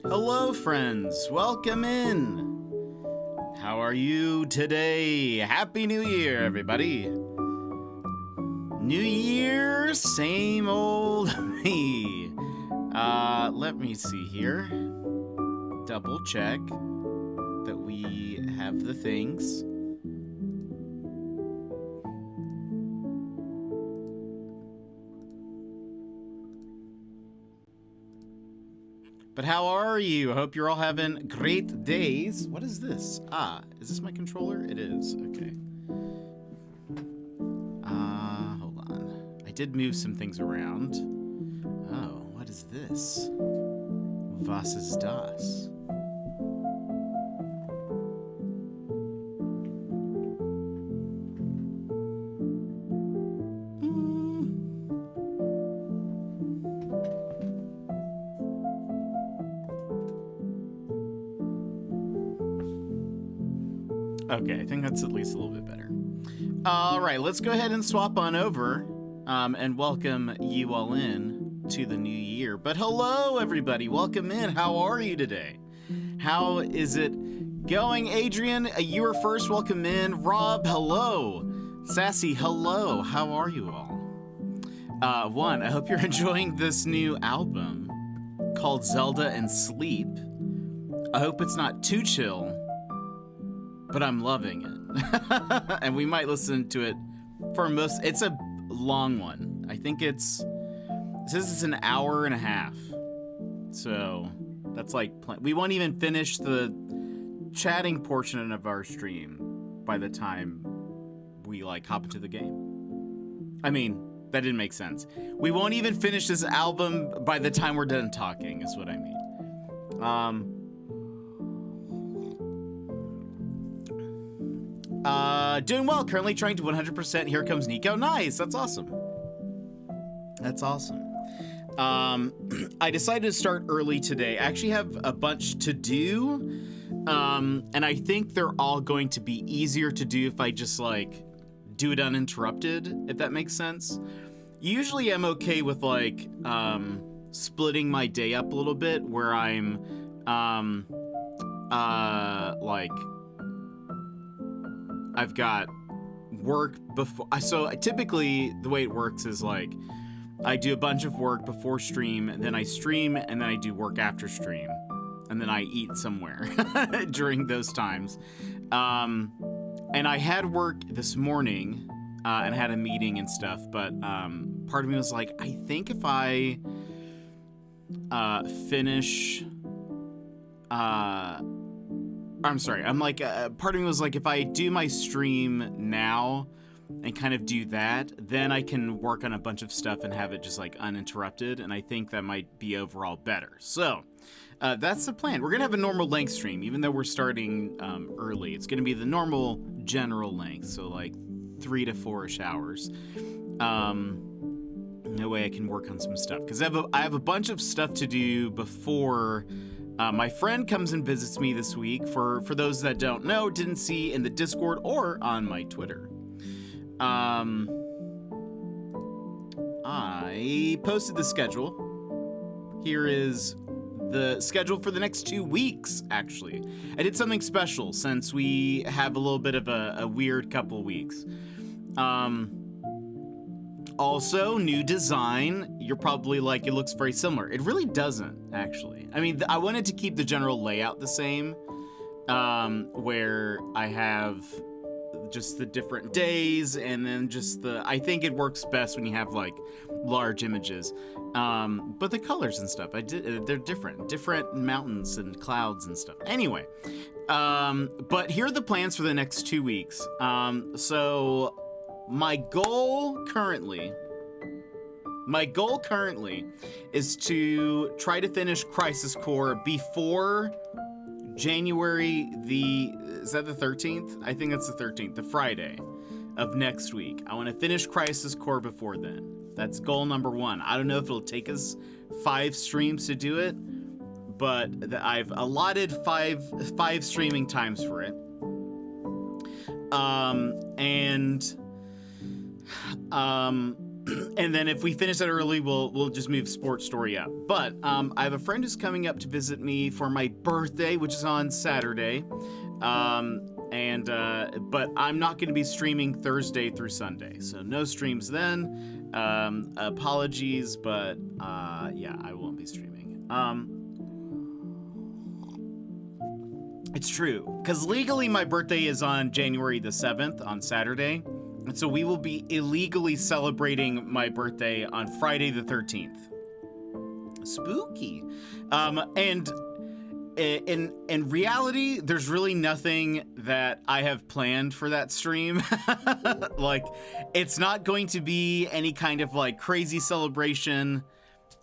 Hello, friends. Welcome in. How are you today? Happy New Year, everybody. New Year, same old me. Let me see here. Double check that we have the things. But how are you? I hope you're all having great days. What is this? Is this my controller? It is. Okay. Hold on. I did move some things around. Oh, what is this? Was ist das? Okay, I think that's at least a little bit better. All right, let's go ahead and swap on over and welcome you all in to the new year. But hello, everybody. Welcome in. How are you today? How is it going? Adrian, you were first. Welcome in. Rob, hello. Sassy, hello. How are you all? I hope you're enjoying this new album called Zelda and Sleep. I hope it's not too chill, but I'm loving it. And we might listen to it for most. It's a long one. I think it says it's an hour and a half. So that's like, we won't even finish the chatting portion of our stream by the time we like hop into the game. I mean, that didn't make sense. We won't even finish this album by the time we're done talking, is what I mean. Doing well. Currently trying to 100%. Here comes Nico. Nice. That's awesome. That's awesome. I decided to start early today. I actually have a bunch to do. And I think they're all going to be easier to do if I just like do it uninterrupted, if that makes sense. Usually I'm okay with like splitting my day up a little bit, where I'm like I've got work before. So typically the way it works is like I do a bunch of work before stream, and then I stream, and then I do work after stream, and then I eat somewhere during those times. And I had work this morning and had a meeting and stuff, but part of me was like, I think if I finish I'm sorry, I'm like, part of me was like, if I do my stream now and kind of do that, then I can work on a bunch of stuff and have it just like uninterrupted, and I think that might be overall better. So that's the plan. We're gonna have a normal length stream, even though we're starting early. It's gonna be the normal general length, so like 3 to 4-ish hours. No way I can work on some stuff, because I have a bunch of stuff to do before my friend comes and visits me this week. For those that don't know, didn't see in the Discord or on my Twitter, I posted the schedule. Here is the schedule for the next 2 weeks, actually. I did something special since we have a little bit of a weird couple weeks. Also, new design. You're probably like, it looks very similar. It really doesn't, actually. I mean, I wanted to keep the general layout the same, where I have just the different days, and then just I think it works best when you have like large images. But the colors and stuff, they're different mountains and clouds and stuff. Anyway, but here are the plans for the next 2 weeks. So my goal currently is to try to finish Crisis Core before January is that the 13th? I think that's the 13th, the Friday of next week. I want to finish Crisis Core before then. That's goal number 1. I don't know if it'll take us 5 streams to do it, but I've allotted five streaming times for it. And then if we finish that early, we'll just move Sports Story up. But I have a friend who's coming up to visit me for my birthday, which is on Saturday. But I'm not going to be streaming Thursday through Sunday, so no streams then. Apologies, but yeah, I won't be streaming. It's true, because legally my birthday is on January the 7th, on Saturday. And so we will be illegally celebrating my birthday on Friday the 13th. Spooky. And in reality, there's really nothing that I have planned for that stream. Like, it's not going to be any kind of like crazy celebration.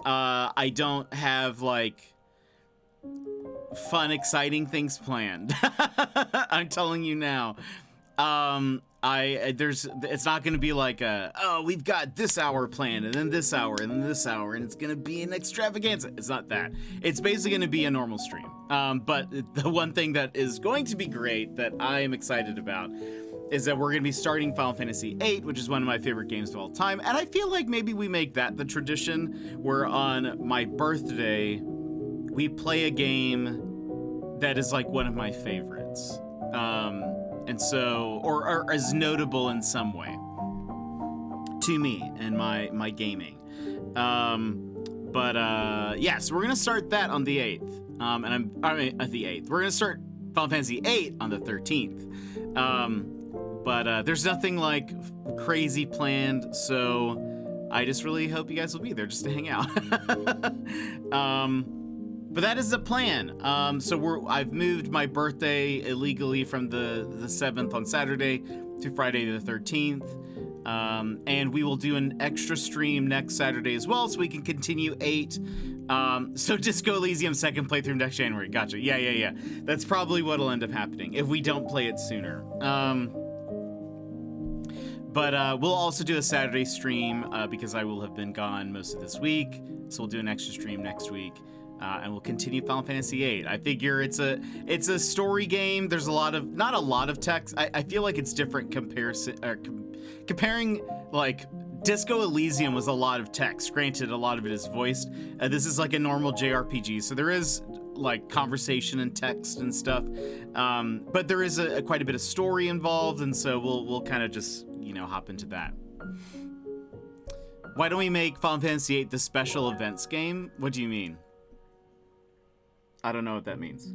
I don't have like fun, exciting things planned. I'm telling you now. It's not going to be like we've got this hour planned, and then this hour, and then this hour, and it's going to be an extravaganza. It's not that. It's basically going to be a normal stream. But the one thing that is going to be great that I am excited about is that we're going to be starting Final Fantasy VIII, which is one of my favorite games of all time. And I feel like maybe we make that the tradition, where on my birthday, we play a game that is like one of my favorites. And so, or is notable in some way to me and my gaming. Yeah, so we're gonna start that on the 8th. At the 8th. We're gonna start Final Fantasy VIII on the 13th. There's nothing like crazy planned, so I just really hope you guys will be there just to hang out. But that is the plan. I've moved my birthday illegally from the 7th on Saturday to Friday the 13th. And we will do an extra stream next Saturday as well, so we can continue 8. So Disco Elysium second playthrough next January. Gotcha. Yeah. That's probably what'll end up happening if we don't play it sooner. We'll also do a Saturday stream because I will have been gone most of this week. So we'll do an extra stream next week. and we'll continue Final Fantasy VIII. I figure it's a story game. There's not a lot of text. I feel like it's different comparing like Disco Elysium was a lot of text. Granted, a lot of it is voiced. This is like a normal JRPG, so there is like conversation and text and stuff, but there is quite a bit of story involved, and so we'll kind of just hop into that. Why don't we make Final Fantasy VIII the special events game? What do you mean? I don't know what that means.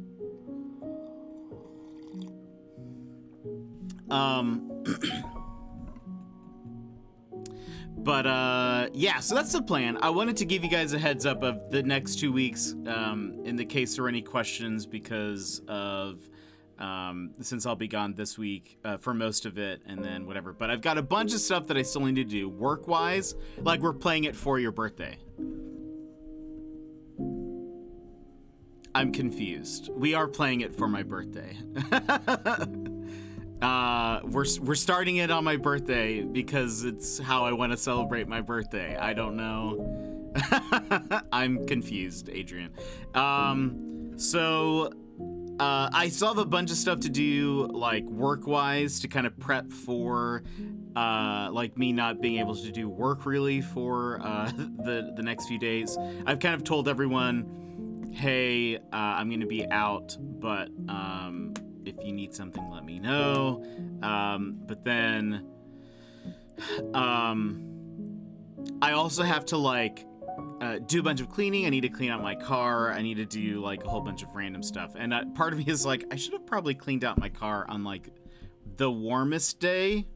But yeah, so that's the plan. I wanted to give you guys a heads up of the next 2 weeks, in the case there are any questions, because of since I'll be gone this week for most of it, and then whatever. But I've got a bunch of stuff that I still need to do work-wise, like we're playing it for your birthday. I'm confused. We are playing it for my birthday. We're starting it on my birthday because it's how I want to celebrate my birthday. I don't know. I'm confused, Adrian. So I still have a bunch of stuff to do, like work-wise, to kind of prep for like me not being able to do work really for the next few days. I've kind of told everyone, hey, I'm going to be out, but if you need something, let me know. But then I also have to like do a bunch of cleaning. I need to clean out my car. I need to do like a whole bunch of random stuff. And part of me is like, I should have probably cleaned out my car on like the warmest day.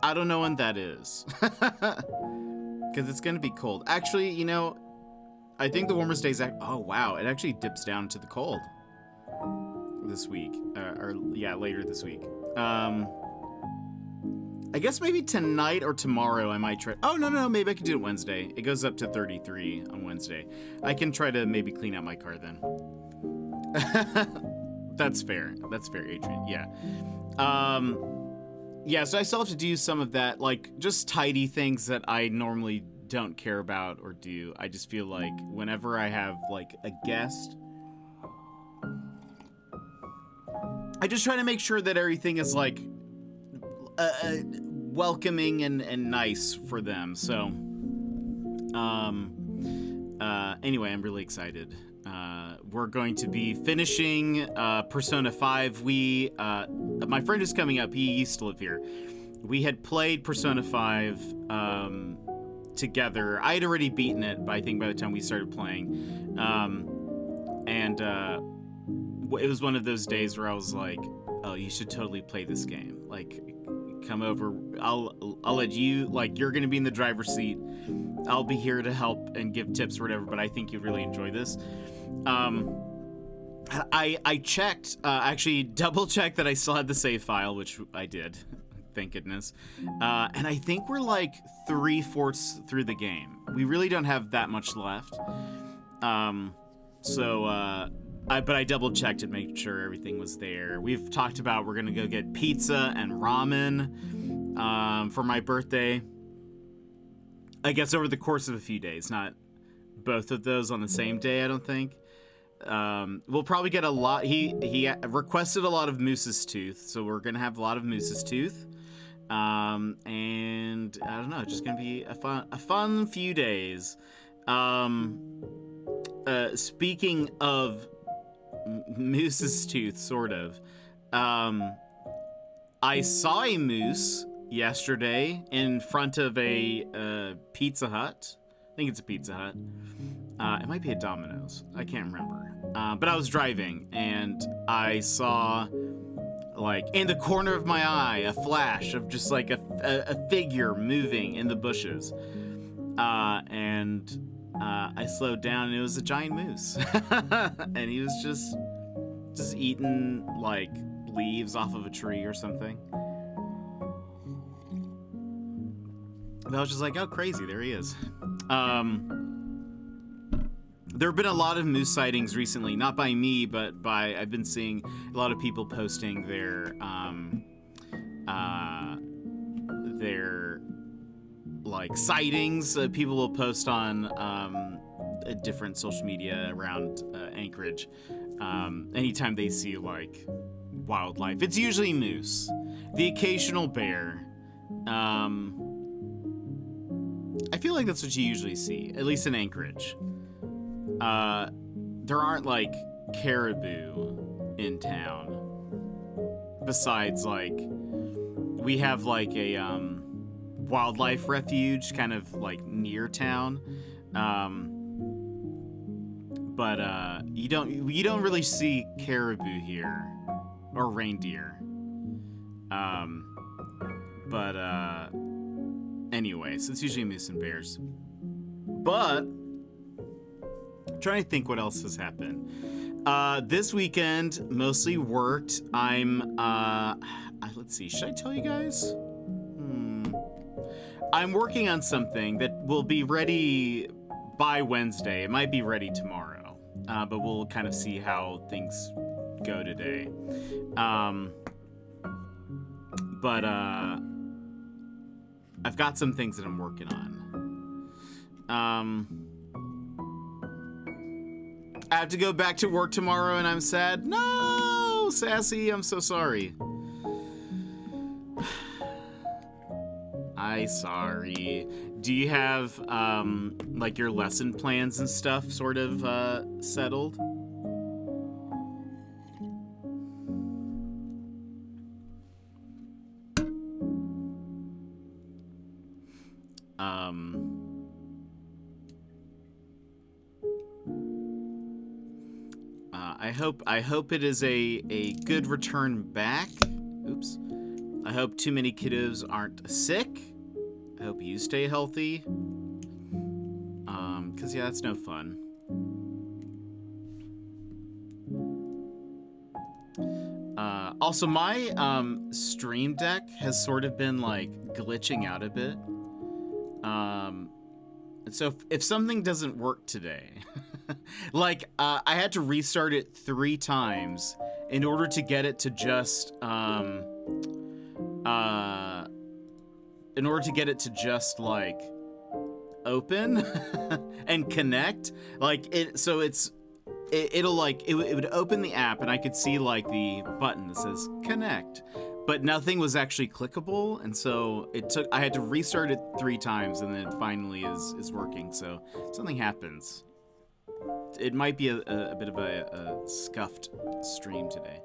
I don't know when that is. Because it's going to be cold. Actually, I think the warmest days... Oh, wow. It actually dips down to the cold this week. Later this week. I guess maybe tonight or tomorrow I might try... Oh, no. Maybe I could do it Wednesday. It goes up to 33 on Wednesday. I can try to maybe clean out my car then. That's fair. That's fair, Adrian. Yeah. Yeah, so I still have to do some of that, like, just tidy things that I normally don't care about or do. I just feel like whenever I have, like, a guest, I just try to make sure that everything is, like, welcoming and nice for them. So, anyway, I'm really excited. We're going to be finishing Persona 5. My friend is coming up. He used to live here. We had played Persona 5 together. I had already beaten it, I think, by the time we started playing. And it was one of those days where I was like, oh, you should totally play this game. Like, come over. I'll let you, like, you're going to be in the driver's seat. I'll be here to help and give tips or whatever, but I think you'd really enjoy this. I checked, actually double-checked that I still had the save file, which I did, thank goodness. And I think we're like 3/4 through the game. We really don't have that much left. But I double-checked to make sure everything was there. We've talked about we're gonna go get pizza and ramen for my birthday. I guess over the course of a few days, not both of those on the same day, I don't think. We'll probably get a lot. He requested a lot of Moose's Tooth, so we're gonna have a lot of Moose's Tooth. And I don't know, it's just gonna be a fun few days. Speaking of Moose's Tooth, sort of. I saw a moose yesterday in front of a Pizza Hut. I think it's a Pizza Hut. It might be a Domino's. I can't remember. But I was driving and I saw, like, in the corner of my eye, a flash of just like a figure moving in the bushes. And I slowed down and it was a giant moose. And he was just eating like leaves off of a tree or something. And I was just like, oh, crazy, there he is. There have been a lot of moose sightings recently, not by me, but I've been seeing a lot of people posting their like sightings. People will post on a different social media around Anchorage, anytime they see like wildlife, it's usually moose, the occasional bear. I feel like that's what you usually see, at least in Anchorage. There aren't like caribou in town. Besides, like, we have like a wildlife refuge kind of like near town. But you don't really see caribou here or reindeer. Anyways, it's usually moose and bears. But I'm trying to think what else has happened. This weekend mostly worked. Let's see, should I tell you guys? I'm working on something that will be ready by Wednesday. It might be ready tomorrow, but we'll kind of see how things go today. I've got some things that I'm working on. I have to go back to work tomorrow and I'm sad. No, Sassy, I'm so sorry. Sorry. Do you have, like your lesson plans and stuff sort of, settled? I hope it is a good return back. Oops. I hope too many kiddos aren't sick. I hope you stay healthy. Cause yeah, that's no fun. Also my Stream Deck has sort of been like glitching out a bit. So if something doesn't work today, like I had to restart it 3 times in order to get it to just like open and connect, like it, so it'll like it would open the app and I could see like the button that says connect, but nothing was actually clickable, and so I had to restart it 3 times and then it finally is working. So something happens. It might be a bit of a scuffed stream today.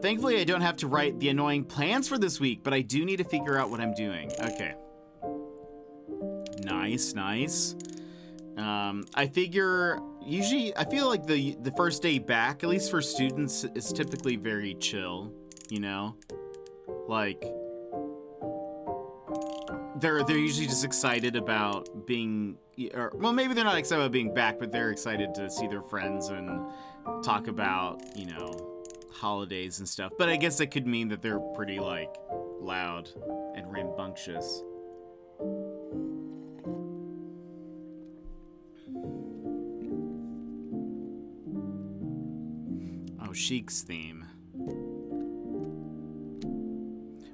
Thankfully, I don't have to write the annoying plans for this week, but I do need to figure out what I'm doing. Okay. Nice. I figure, usually, I feel like the first day back, at least for students, is typically very chill, you know? Like, they're usually just excited about being, or, well, maybe they're not excited about being back, but they're excited to see their friends and talk about, you know, holidays and stuff. But I guess that could mean that they're pretty, like, loud and rambunctious. Oh, Sheik's theme.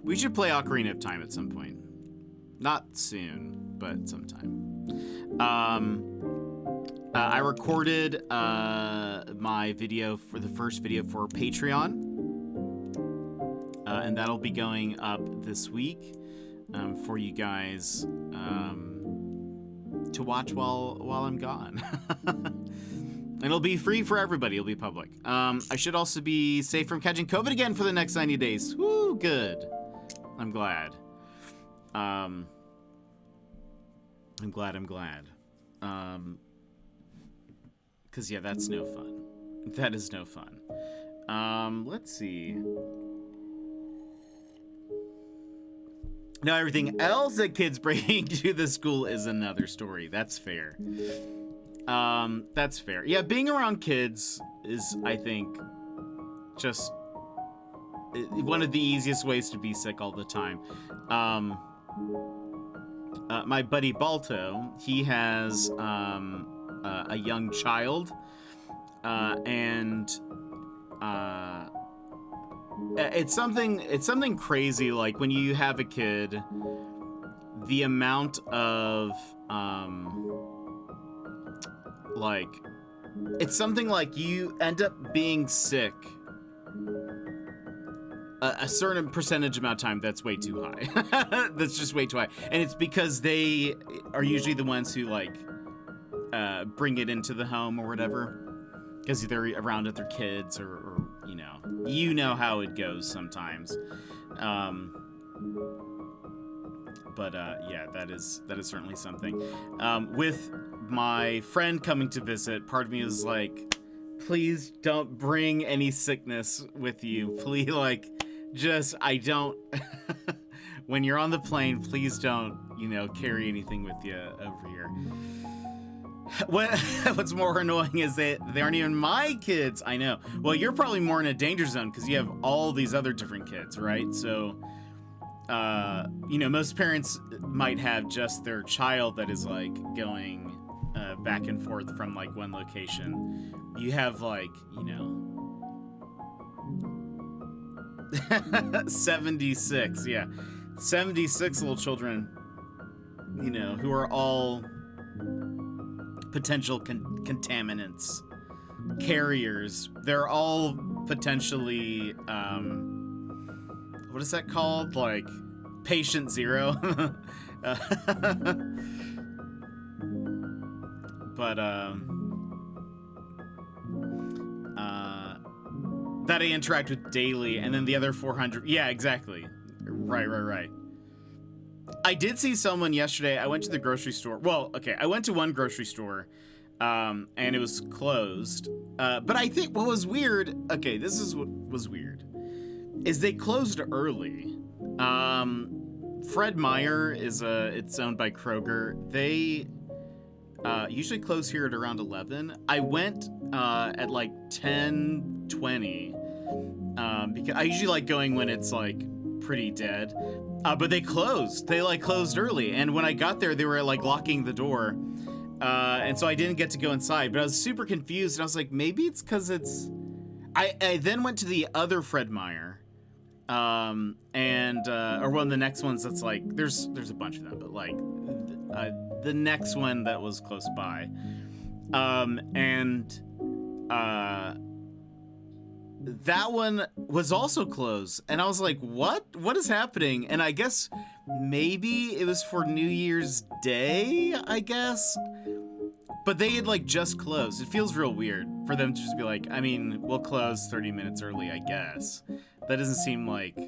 We should play Ocarina of Time at some point. Not soon, but sometime. I recorded my video for the first video for Patreon, and that'll be going up this week for you guys to watch while I'm gone. And it'll be free for everybody. It'll be public. I should also be safe from catching COVID again for the next 90 days. Woo, good. I'm glad. I'm glad. Cause yeah, that's no fun. That is no fun. Let's see. Now everything else that kids bring to the school is another story. That's fair. That's fair. Yeah, being around kids is, I think, just one of the easiest ways to be sick all the time. My buddy Balto, he has a young child, and it's something crazy. Like when you have a kid, the amount of like, it's something like you end up being sick a certain percentage amount of time. That's way too high. That's just way too high. And it's because they are usually the ones who, like, bring it into the home or whatever, because they're around with their kids, or you know how it goes sometimes. But yeah, that is certainly something. With my friend coming to visit, part of me was like, please don't bring any sickness with you. Please, like, I don't, when you're on the plane, please don't, carry anything with you over here. What's more annoying is that they aren't even my kids. I know. Well, you're probably more in a danger zone because you have all these other different kids, right? So, most parents might have just their child that is, like, going back and forth from, like, one location. You have, like, 76, yeah. 76 little children, who are all potential contaminants, carriers. They're all potentially, what is that called? Like, patient zero? But, that I interact with daily, and then the other 400. Yeah, exactly. Right. I did see someone yesterday. I went to the grocery store. Well, okay, I went to one grocery store, and it was closed. But I think what was weird, okay, this is what was weird, is they closed early. Fred Meyer it's owned by Kroger. They usually close here at around 11. I went at like 10:20, because I usually like going when it's like pretty dead. But they closed. They like closed early, and when I got there, they were like locking the door, and so I didn't get to go inside. But I was super confused, and I was like, maybe it's because it's. I then went to the other Fred Meyer, and or one of the next ones that's like there's a bunch of them, but like the next one that was close by, and that one was also closed, and I was like, what is happening? And I guess maybe it was for New Year's Day, I guess, but they had like just closed. It feels real weird for them to just be like, I mean, we'll close 30 minutes early, I guess. That doesn't seem like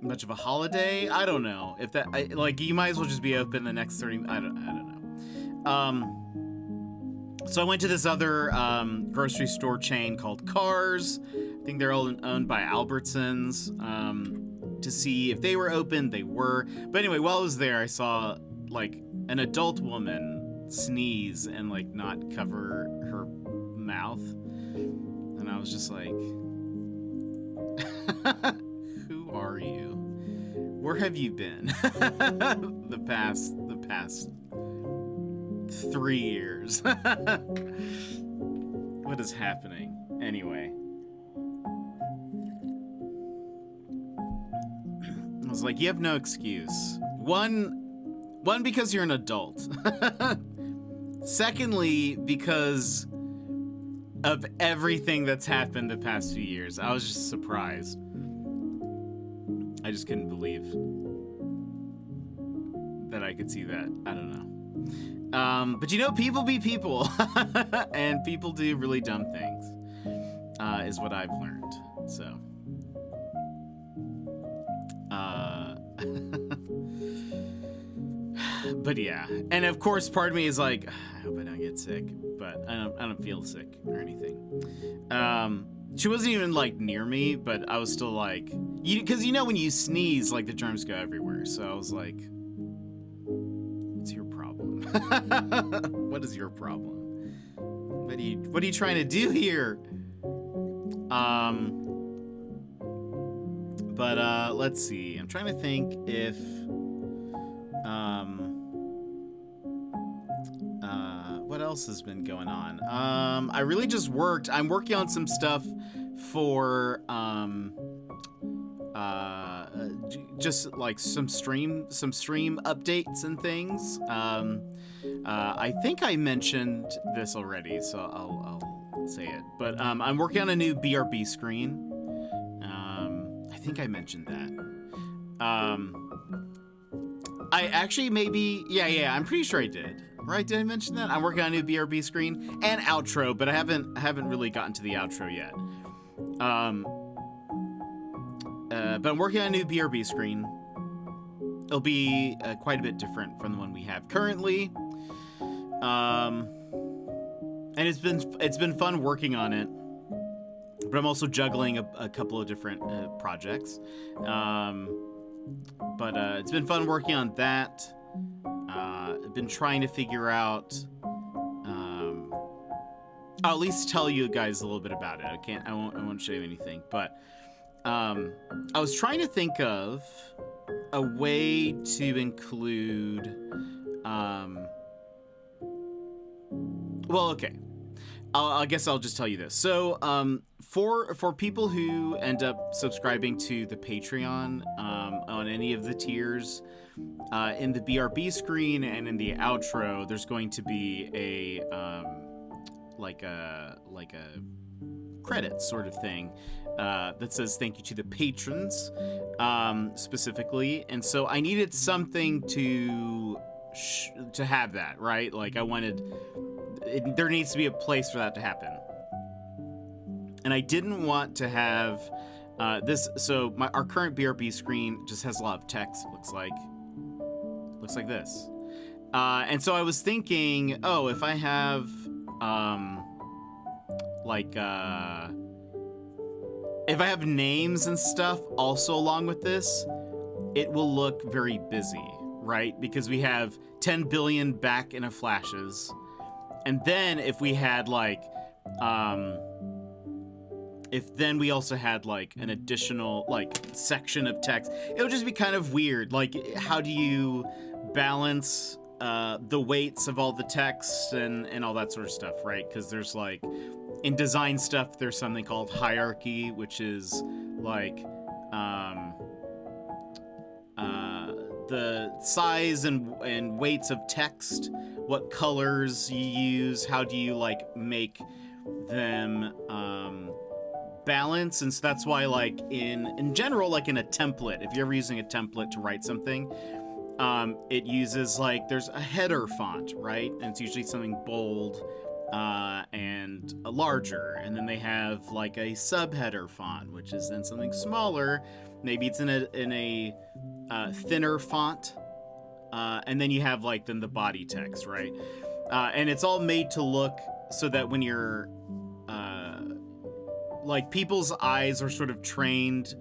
much of a holiday. I don't know if that, like, you might as well just be open the next 30. I don't know. So I went to this other grocery store chain called Cars. I think they're all owned by Albertsons, to see if they were open. They were. But anyway, while I was there, I saw like an adult woman sneeze and like not cover her mouth. And I was just like, who are you? Where have you been? the past 3 years. What is happening? Anyway. I was like, you have no excuse. One, because you're an adult. Secondly, because of everything that's happened the past few years. I was just surprised. I just couldn't believe that I could see that. I don't know. But people be people. And people do really dumb things, is what I've learned. So, but yeah. And of course, part of me is like, I hope I don't get sick, but I don't feel sick or anything. She wasn't even like near me, but I was still like, because when you sneeze, like the germs go everywhere. So I was like, what's your problem? What is your problem? What are you trying to do here? But let's see. I'm trying to think if what else has been going on? I really just worked. I'm working on some stuff for just like some stream updates and things. I think I mentioned this already, so I'll say it. But I'm working on a new BRB screen. I think I mentioned that. I actually yeah, I'm pretty sure I did. Right? Did I mention that? I'm working on a new BRB screen and outro, but I haven't really gotten to the outro yet. But I'm working on a new BRB screen. It'll be quite a bit different from the one we have currently. And it's been fun working on it. But I'm also juggling a couple of different projects. But it's been fun working on that. I've been trying to figure out. I'll at least tell you guys a little bit about it. I won't show you anything. But I was trying to think of a way to include. Well, okay. I guess I'll just tell you this. So, for people who end up subscribing to the Patreon on any of the tiers, in the BRB screen and in the outro, there's going to be a like a credits sort of thing that says thank you to the patrons specifically. And so I needed something to have that, right? Like I wanted. There needs to be a place for that to happen. And I didn't want to have this. So our current BRB screen just has a lot of text. It looks like this. And so I was thinking, if I have if I have names and stuff also along with this, it will look very busy, right? Because we have 10 billion back in a flashes. And then if we had if then we also had like an additional section of text, it would just be kind of weird. Like, how do you balance the weights of all the text and all that sort of stuff, right? Because there's like, in design stuff, there's something called hierarchy, which is like the size and weights of text, what colors you use, how do you make them balance. And so that's why in general, like in a template, if you're ever using a template to write something, it uses there's a header font, right? And it's usually something bold and larger, and then they have a subheader font, which is then something smaller. Maybe it's in a thinner font, and then you have then the body text, right? And it's all made to look so that when you're people's eyes are sort of trained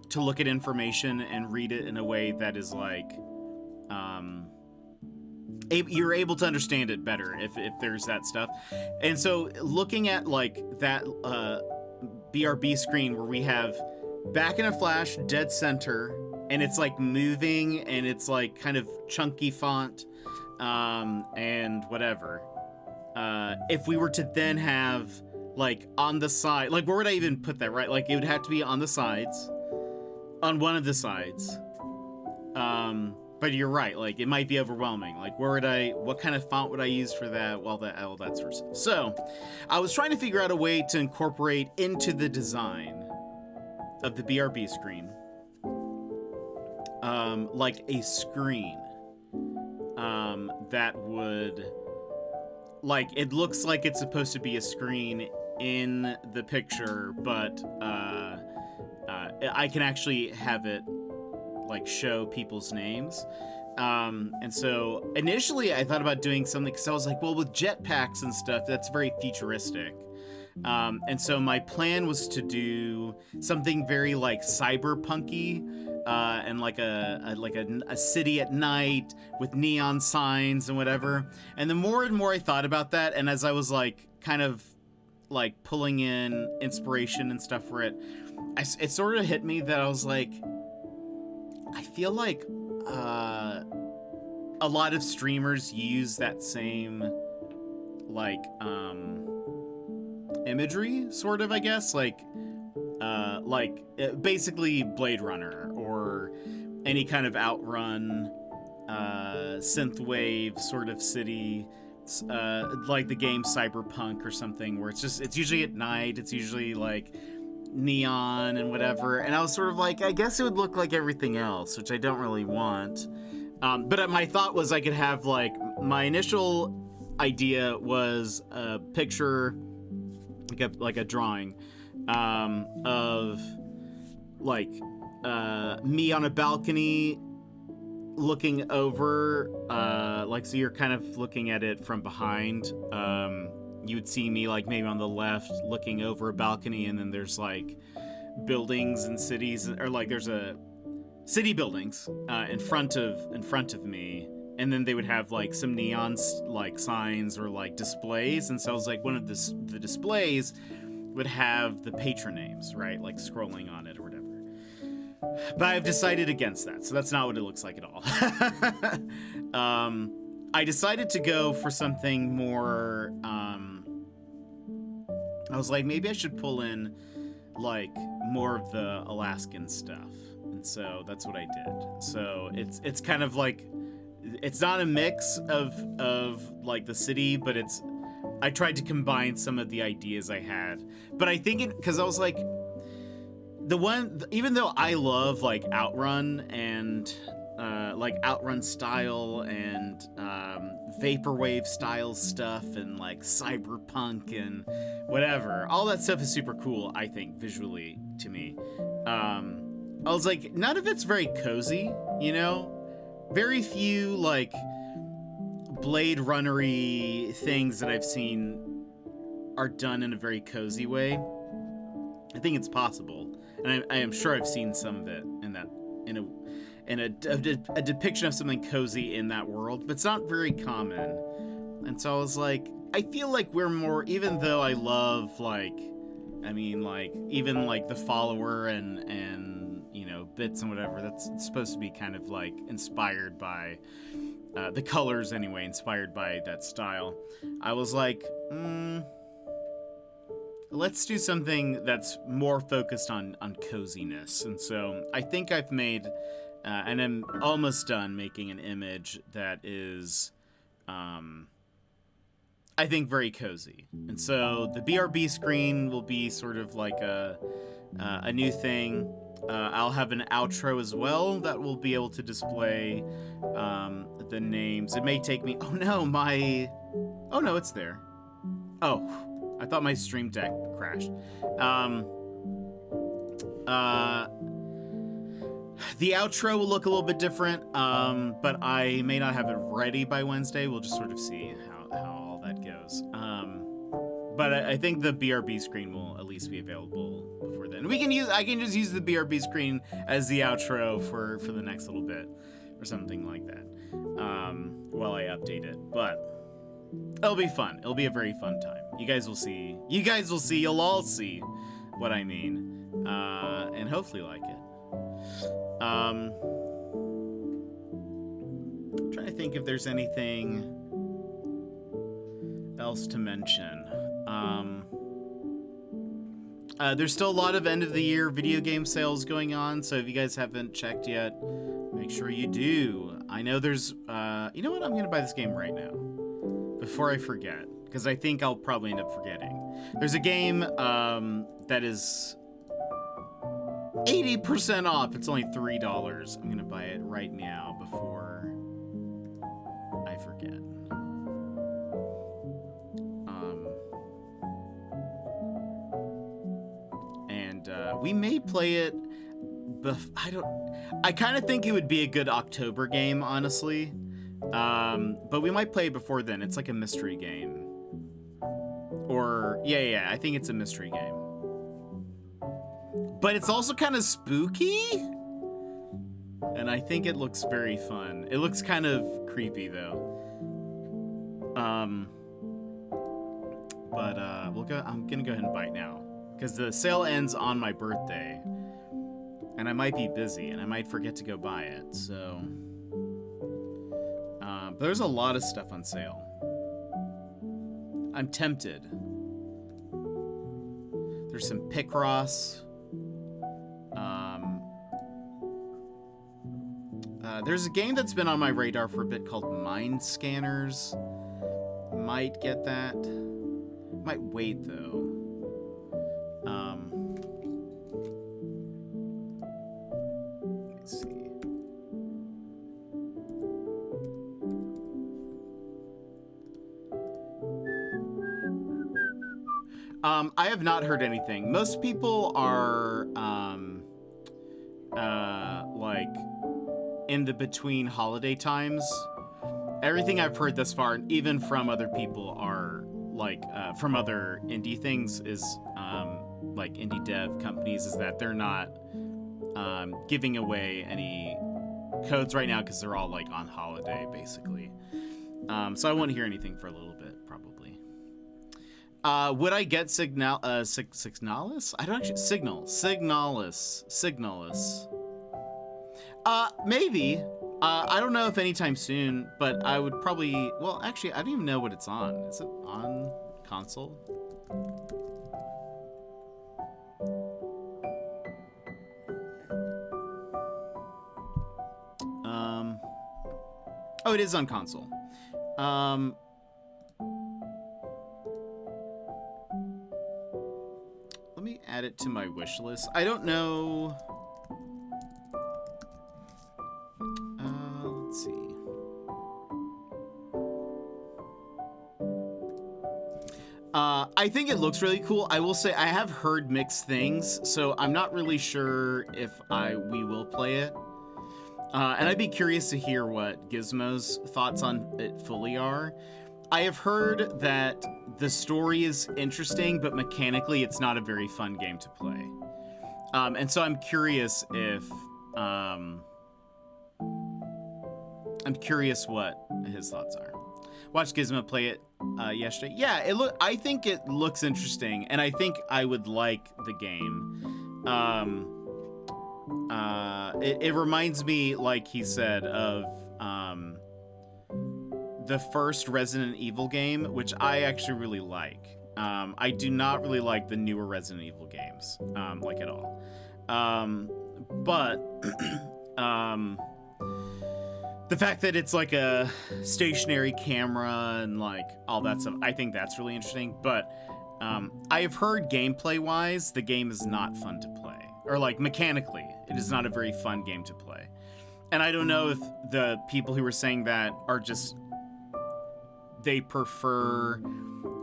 to look at information and read it in a way that is you're able to understand it better if there's that stuff. And so looking at that BRB screen where we have back in a flash, dead center, and it's moving, and it's kind of chunky font, and whatever. If we were to then have on the side, where would I even put that, right? It would have to be on the sides, on one of the sides. But you're right, it might be overwhelming. What kind of font would I use for that? Well, all that sort of stuff. So I was trying to figure out a way to incorporate into the design of the BRB screen, a screen, that would, it looks like it's supposed to be a screen in the picture, but, I can actually have it show people's names. And so initially I thought about doing something, because I was well, with jetpacks and stuff, that's very futuristic. And so my plan was to do something very cyberpunky, and a city at night with neon signs and whatever. And the more and more I thought about that, and as I was kind of pulling in inspiration and stuff for it, it sort of hit me that I was I feel a lot of streamers use that same imagery, sort of, I guess. basically Blade Runner or any kind of Outrun, synthwave sort of city, like the game Cyberpunk or something, where it's usually at night. It's usually like neon and whatever. And I was sort of like, I guess it would look like everything else, which I don't really want. But my thought was I could have like my initial idea was a picture, like a drawing, of like me on a balcony looking over, like, so you're kind of looking at it from behind. You would see me like maybe on the left looking over a balcony, and then there's like buildings and cities, or like there's a city buildings in front of me, and then they would have like some neon like signs or like displays. And so I was like, one of the displays would have the patron names, right, like scrolling on it or whatever. But I've decided against that, so that's not what it looks like at all. I decided to go for something more, I was like, maybe I should pull in like more of the Alaskan stuff. And so that's what I did. So it's kind of like, it's not a mix of like the city, but I tried to combine some of the ideas I had. But I think because I was like, even though I love like Outrun and like Outrun style and vaporwave style stuff and like cyberpunk and whatever, all that stuff is super cool, I think, visually to me. I was like, none of it's very cozy, you know? Very few like Blade Runner-y things that I've seen are done in a very cozy way. I think it's possible, and I am sure I've seen some of it in a depiction of something cozy in that world, but it's not very common. And so I was like, I feel like we're more, even though I love like, I mean, like even like The Follower and you know, Bits and whatever, that's supposed to be kind of like inspired by the colors anyway, inspired by that style. I was like, let's do something that's more focused on coziness. And so I think I've made, and I'm almost done making an image that is, I think, very cozy. And so the BRB screen will be sort of like a new thing. I'll have an outro as well that will be able to display the names. It may take me, oh no, it's there. Oh, I thought my Stream Deck crashed. The outro will look a little bit different, but I may not have it ready by Wednesday. We'll just sort of see how all that goes. But I think the BRB screen will at least be available before then. I can just use the BRB screen as the outro for the next little bit or something like that, while I update it. But it'll be fun. It'll be a very fun time. You guys will see. You'll all see what I mean, and hopefully like it. I'm trying to think if there's anything else to mention. There's still a lot of end of the year video game sales going on, so if you guys haven't checked yet, make sure you do. I know there's, you know what? I'm gonna buy this game right now before I forget, because I think I'll probably end up forgetting. There's a game that is 80% off. It's only $3. I'm gonna buy it right now before I forget. We may play it, I kind of think it would be a good October game, honestly. But we might play it before then. It's like a mystery game. Or, yeah, I think it's a mystery game. But it's also kind of spooky. And I think it looks very fun. It looks kind of creepy, though. I'm gonna go ahead and buy it now, because the sale ends on my birthday, and I might be busy, and I might forget to go buy it, so... but there's a lot of stuff on sale. I'm tempted. There's some Picross. There's a game that's been on my radar for a bit called Mind Scanners. Might get that. Might wait though. Let's see. I have not heard anything. Most people are like in the between holiday times. Everything I've heard thus far, even from other people, are like from other indie things, is like indie dev companies, is that they're not giving away any codes right now because they're all like on holiday basically. So I won't hear anything for a little bit probably. Would I get Signalis? I don't actually Signalis. Maybe. I don't know if anytime soon, but I would probably... Well, actually, I don't even know what it's on. Is it on console? Oh, it is on console. Let me add it to my wish list. I don't know... let's see. I think it looks really cool. I will say I have heard mixed things, so I'm not really sure if we will play it. And I'd be curious to hear what Gizmo's thoughts on it fully are. I have heard that the story is interesting, but mechanically it's not a very fun game to play. And so I'm curious if... I'm curious what his thoughts are. Watched Gizmo play it yesterday. Yeah, I think it looks interesting, and I think I would like the game. It reminds me, like he said, of the first Resident Evil game, which I actually really like. I do not really like the newer Resident Evil games, like at all. But the fact that it's like a stationary camera and like all that stuff, I think that's really interesting. But I've heard gameplay-wise, the game is not fun to play. Or like mechanically, it is not a very fun game to play. And I don't know if the people who were saying that are just... They prefer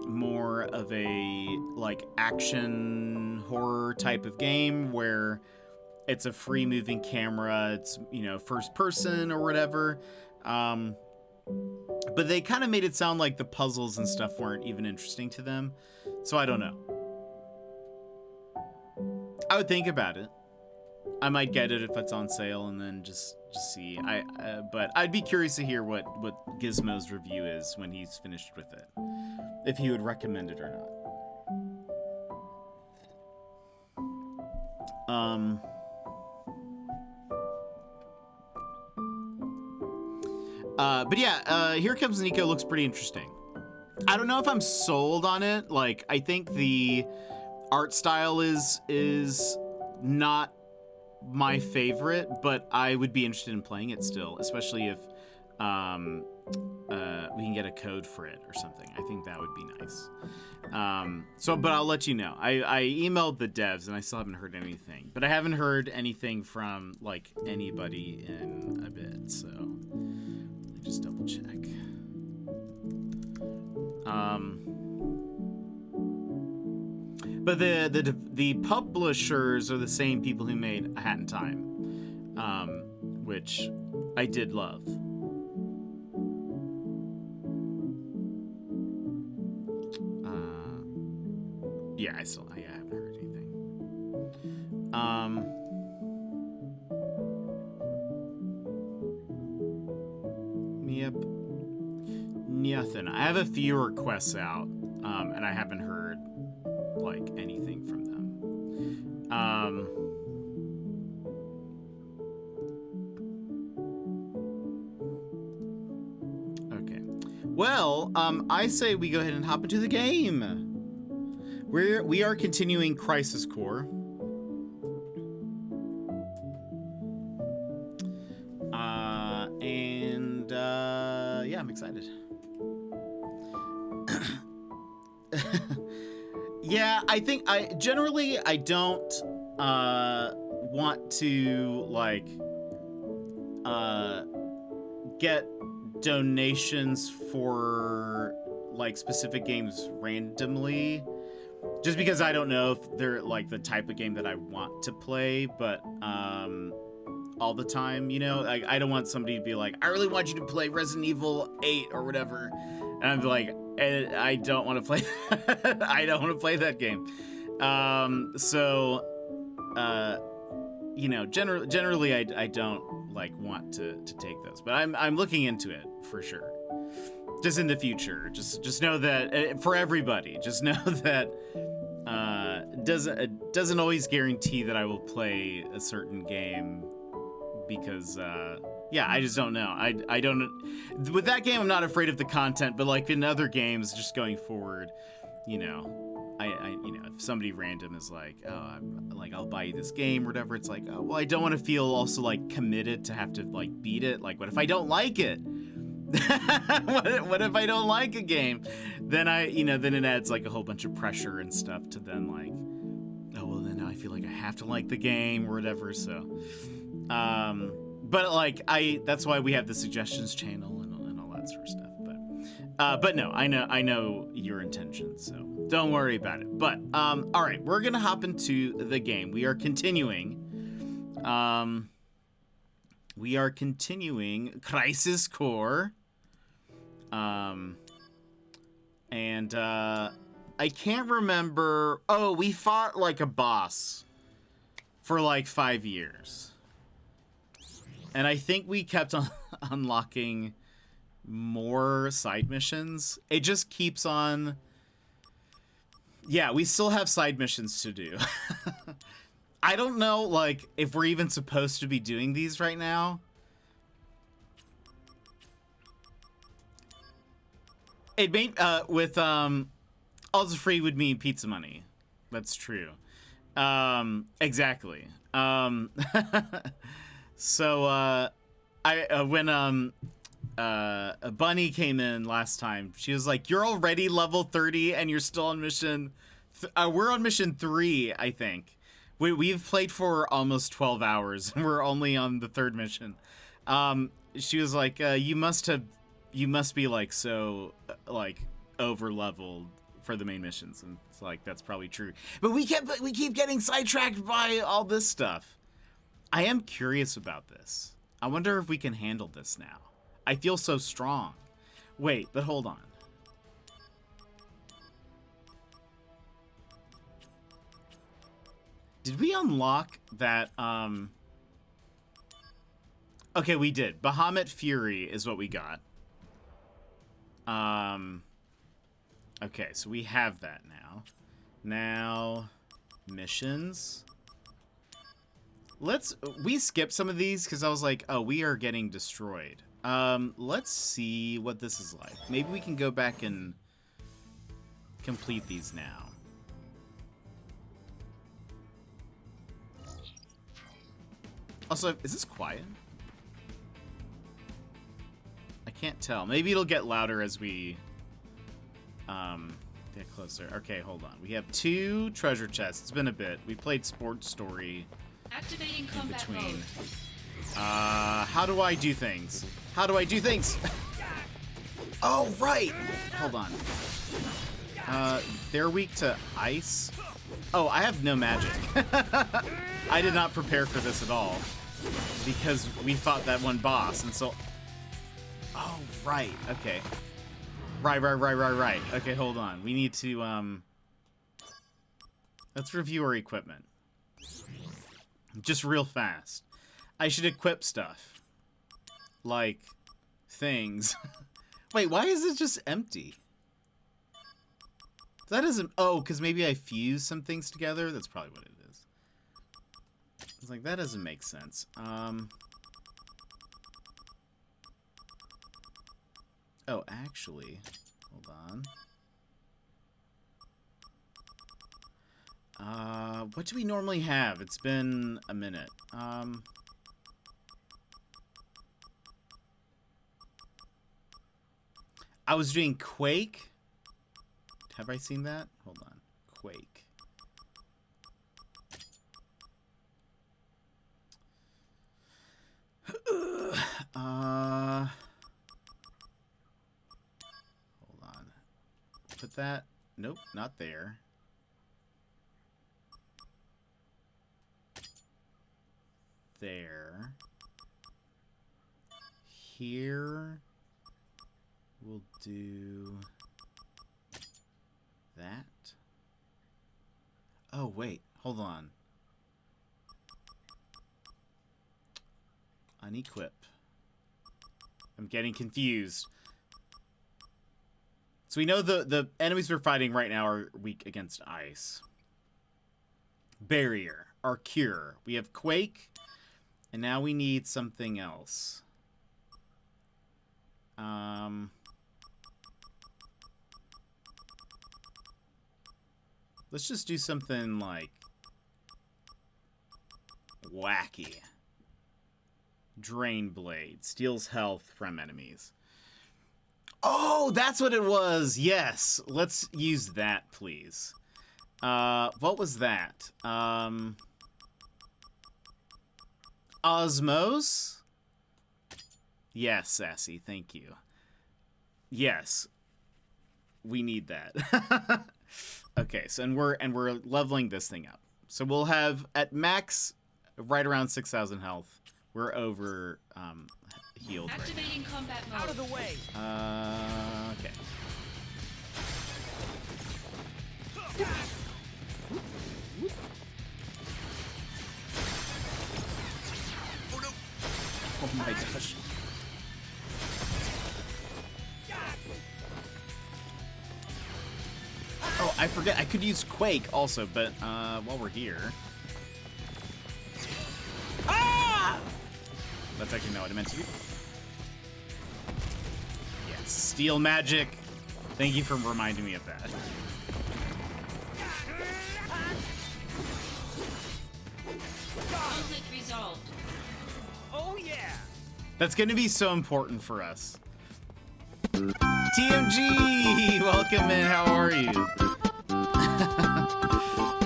more of a like action horror type of game where it's a free moving camera, it's, you know, first person or whatever. But they kind of made it sound like the puzzles and stuff weren't even interesting to them. So I don't know. I would think about it. I might get it if it's on sale and then just see. But I'd be curious to hear what Gizmo's review is when he's finished with it. If he would recommend it or not. But yeah, Here Comes Nico looks pretty interesting. I don't know if I'm sold on it. Like, I think the art style is not my favorite, but I would be interested in playing it still, especially if we can get a code for it or something. I think that would be nice. But I'll let you know. I emailed the devs and I still haven't heard anything, but I haven't heard anything from like anybody in a bit, so let me just double check. But the publishers are the same people who made A Hat in Time, which I did love. Yeah, I haven't heard anything. Yep. Nothing. I have a few requests out, and I haven't heard like anything from them. Okay. Well, I say we go ahead and hop into the game. We are continuing Crisis Core. I'm excited. Yeah, I think I don't want to like get donations for like specific games randomly, just because I don't know if they're like the type of game that I want to play, but all the time, you know, like I don't want somebody to be like, I really want you to play Resident Evil 8 or whatever, and I'm like, I don't want to play I don't want to play that game. You know, generally I don't like want to take those, but I'm looking into it for sure. Just in the future, just know that for everybody, just know that doesn't always guarantee that I will play a certain game, because yeah, I just don't know. I don't, with that game I'm not afraid of the content, but like in other games just going forward, you know, I you know, if somebody random is like, oh, I'll buy you this game or whatever, it's like, oh, well, I don't want to feel also like committed to have to like beat it. Like, what if I don't like it? what if I don't like a game? Then then it adds like a whole bunch of pressure and stuff to then like, oh, well, then now I feel like I have to like the game or whatever. So, but like that's why we have the suggestions channel and all that sort of stuff. But no, I know your intentions, so don't worry about it. But all right, we're gonna hop into the game. We are continuing. Crisis Core. And I can't remember. Oh, we fought like a boss for like 5 years. And I think we kept on unlocking more side missions. It just keeps on. Yeah, we still have side missions to do. I don't know, like, if we're even supposed to be doing these right now. It made, with, also free would mean pizza money. That's true. Exactly. So, when, Bunny came in last time, she was like, you're already level 30 and you're still on mission, we're on mission 3, I think. We've played for almost 12 hours and we're only on the 3rd mission. She was like, you must be like so like over leveled for the main missions, and it's like, that's probably true. But we keep getting sidetracked by all this stuff. I am curious about this. I wonder if we can handle this now. I feel so strong. Wait, but hold on. Did we unlock that, Okay, we did. Bahamut Fury is what we got. Okay, so we have that now. Now, missions. We skipped some of these because I was like, oh, we are getting destroyed. Let's see what this is like. Maybe we can go back and complete these now. Also, is this quiet? I can't tell. Maybe it'll get louder as we get closer. Okay, hold on. We have 2 treasure chests. It's been a bit. We played Sports Story Activating in combat between. mode. How do I do things? How do I do things? Oh, right! Hold on. They're weak to ice. Oh, I have no magic. I did not prepare for this at all, because we fought that one boss, and so... Oh, right. Okay. Right. Okay, hold on. We need to, let's review our equipment. Just real fast. I should equip stuff. Like, things. Wait, why is it just empty? That isn't... Oh, because maybe I fused some things together? That's probably what it is. I was like, that doesn't make sense. Oh, actually, hold on. What do we normally have? It's been a minute. I was doing Quake. Have I seen that? Hold on. Quake. Hold on. Put that. Nope, not there. There. Here. We'll do that. Oh, wait. Hold on. Unequip. I'm getting confused. So we know the enemies we're fighting right now are weak against ice. Barrier. Our cure. We have Quake. And now we need something else. Let's just do something like wacky. Drain Blade. Steals health from enemies. Oh, that's what it was. Yes. Let's use that, please. What was that? Osmos? Yes, Sassy. Thank you. Yes. We need that. Okay, so and we're leveling this thing up. So we'll have at max right around 6,000 health. We're over healed Activating right combat mode. Out of the way. Okay. Oh my gosh. Oh, I forget. I could use Quake also, but while we're here. Ah! That's actually not what I meant to do. Yes, Steel Magic. Thank you for reminding me of that. Conflict resolved. Oh yeah. That's going to be so important for us. TMG! Welcome in. How are you?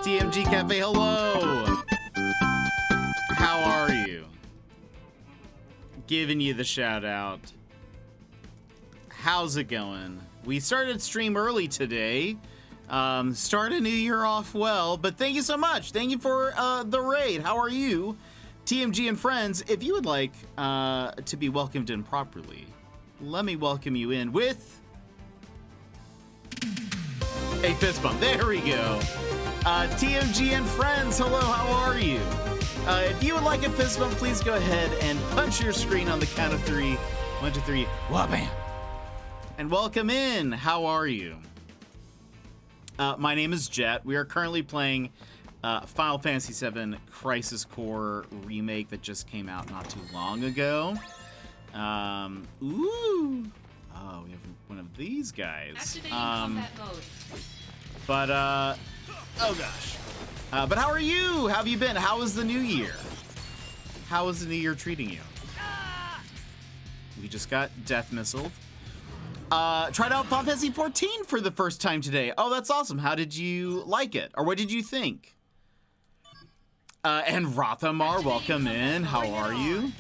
TMG Cafe, hello! How are you? Giving you the shout out. How's it going? We started stream early today. Start a new year off well, but thank you so much. Thank you for the raid. How are you? TMG and friends, if you would like to be welcomed in properly, let me welcome you in with a fist bump. There we go. TMG and friends, hello, how are you? If you would like a fist bump, please go ahead and punch your screen on the count of 3. 1, 2, 3, wha-bam. And welcome in. How are you? My name is Jet. We are currently playing Final Fantasy VII Crisis Core Remake that just came out not too long ago. Ooh. Oh, we have one of these guys. Activating combat mode. But, oh gosh. But how are you? How have you been? How was the new year? How is the new year treating you? We just got death missiled. Tried out Final Fantasy 14 for the first time today. Oh, that's awesome. How did you like it? Or what did you think? And Rothamar, welcome in. How are you?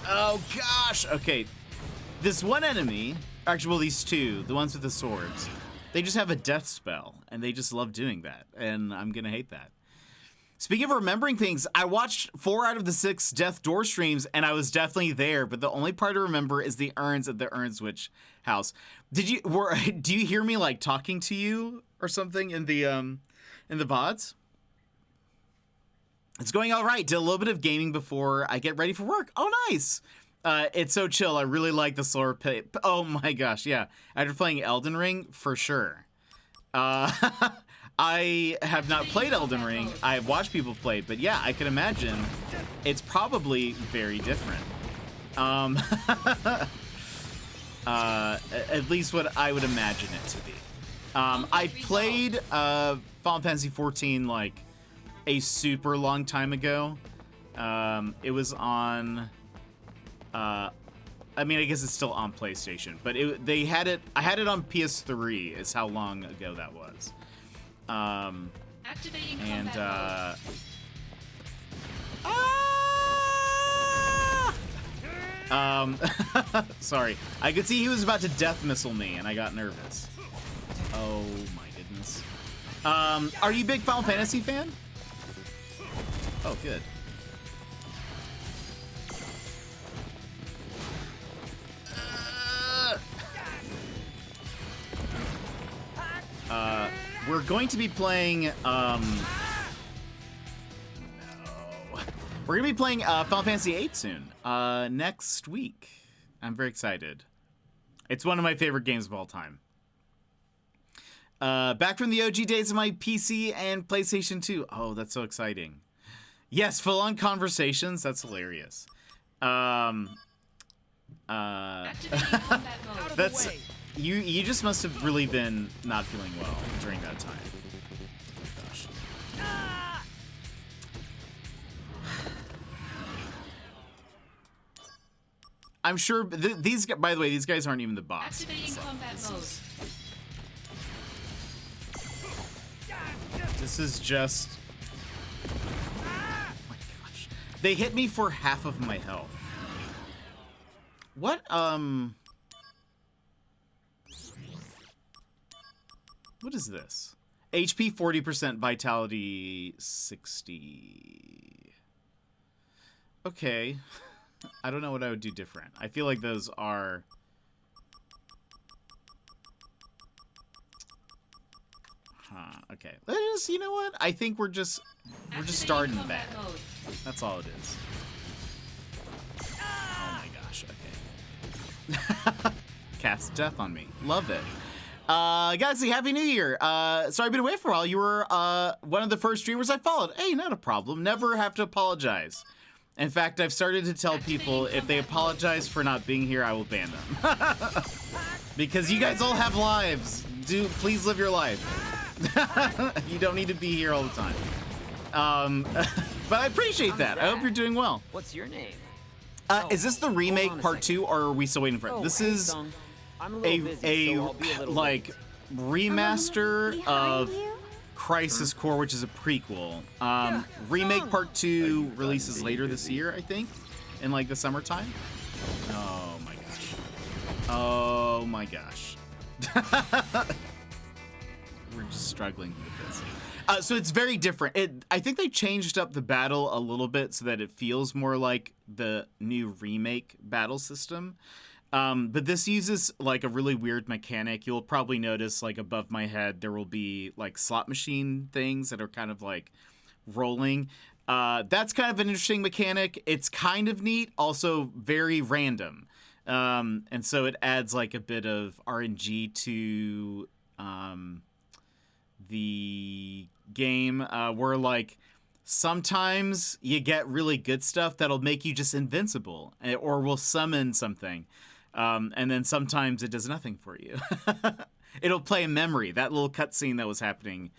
Oh gosh. Okay. This one enemy, actually, well, these two, the ones with the swords, they just have a death spell, and they just love doing that, and I'm gonna hate that. Speaking of remembering things, I watched 4 out of the 6 Death Door streams, and I was definitely there, but the only part I remember is the urns at the Urnswitch house. Do you hear me, like, talking to you or something in the VODs? It's going all right. Did a little bit of gaming before I get ready for work. Oh, nice. It's so chill. I really like the slower pace. Oh my gosh, yeah. After playing Elden Ring, for sure. I have not played Elden Ring. I have watched people play it, but yeah, I can imagine it's probably very different. At least what I would imagine it to be. I played Final Fantasy 14 like a super long time ago. It was on I mean, I guess it's still on PlayStation, but they had it. I had it on PS3. Is how long ago that was. Activating And combat sorry, I could see he was about to death missile me, and I got nervous. Oh my goodness. Are you a big Final Fantasy fan? Oh, good. We're going to be playing, no. We're going to be playing Final Fantasy VIII soon, next week. I'm very excited. It's one of my favorite games of all time. Back from the OG days of my PC and PlayStation 2. Oh, that's so exciting. Yes, full-on conversations. That's hilarious. Activating combat mode. Out of That's... the way. You just must have really been not feeling well during that time. Oh, gosh. Ah! I'm sure these. By the way, these guys aren't even the boss. Activating So combat mode. this is just. Oh my gosh! They hit me for half of my health. What? What is this? HP 40%, vitality 60. Okay. I don't know what I would do different. I feel like those are... Huh, okay. Let's just, you know what? I think we're just Activating starting combat bad. mode. That's all it is. Oh my gosh, okay. Cast death on me. Love it. Guys, Happy New Year. Sorry I've been away for a while. You were one of the first streamers I followed. Hey, not a problem. Never have to apologize. In fact, I've started to tell people if they apologize for not being here, I will ban them. Because you guys all have lives. Please live your life. You don't need to be here all the time. But I appreciate that. I hope you're doing well. What's your name? Is this the remake on a part second. 2, or are we still waiting for it? Oh, This hey, is Sung. I'm a little busy, so I'll be a little like late. remaster of Crisis Core, which is a prequel. Remake part 2 releases later this year, I think, in like the summertime. Oh my gosh. Oh my gosh. We're just struggling with this. So it's very different. I think they changed up the battle a little bit so that it feels more like the new remake battle system. But this uses like a really weird mechanic. You'll probably notice like above my head there will be like slot machine things that are kind of like rolling. That's kind of an interesting mechanic. It's kind of neat, also very random. And so it adds like a bit of RNG to the game, where like sometimes you get really good stuff that'll make you just invincible, or will summon something. And then sometimes it does nothing for you. It'll play a memory. That little cutscene that was happening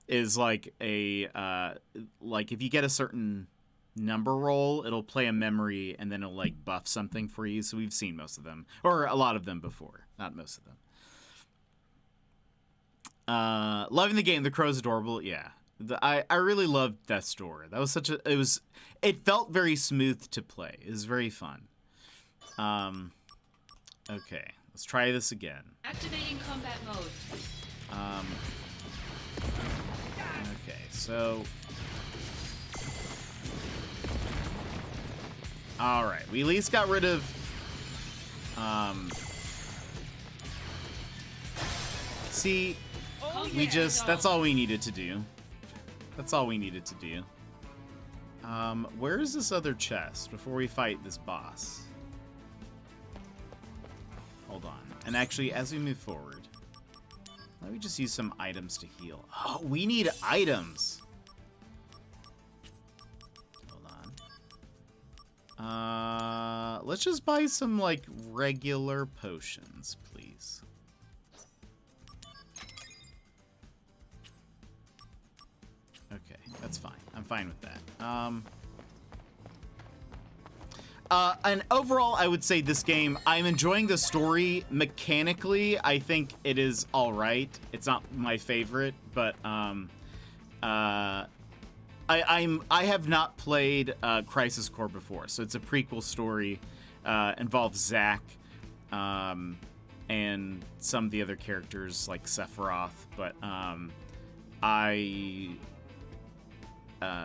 is like like if you get a certain number roll, it'll play a memory and then it'll like buff something for you. So we've seen most of them, or a lot of them before, not most of them. Loving the game. The crow's adorable. Yeah. I really loved Death's Door. That was it felt very smooth to play. It was very fun. Okay, let's try this again. Activating combat mode. Okay, so... Alright, we at least got rid of... See, we just... That's all we needed to do. That's all we needed to do. Where is this other chest before we fight this boss? Hold on. And actually, as we move forward, let me just use some items to heal. Oh, we need items. Hold on. Let's just buy some, like, regular potions, please. Okay, that's fine. I'm fine with that. And overall, I would say this game, I'm enjoying the story. Mechanically, I think it is all right. It's not my favorite, but I have not played Crisis Core before, so it's a prequel story. Involves Zack and some of the other characters like Sephiroth, but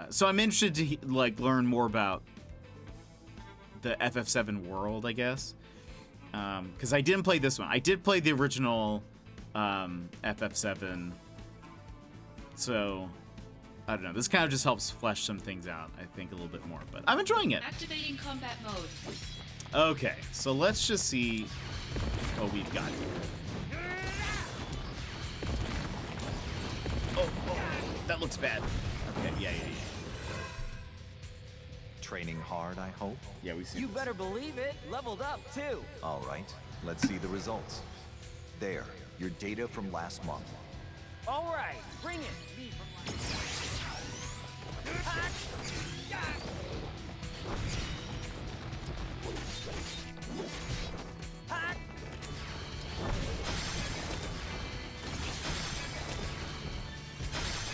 so I'm interested to like learn more about the FF7 world, I guess, because I didn't play this one. I did play the original FF7, so I don't know. This kind of just helps flesh some things out, I think, a little bit more, but I'm enjoying it. Activating combat mode. Okay, so let's just see what we've got here. Oh, that looks bad. Okay, yeah. Training hard, I hope? Yeah, we see. You better believe it. Leveled up, too. All right, let's see the results. There, your data from last month. All right, bring it.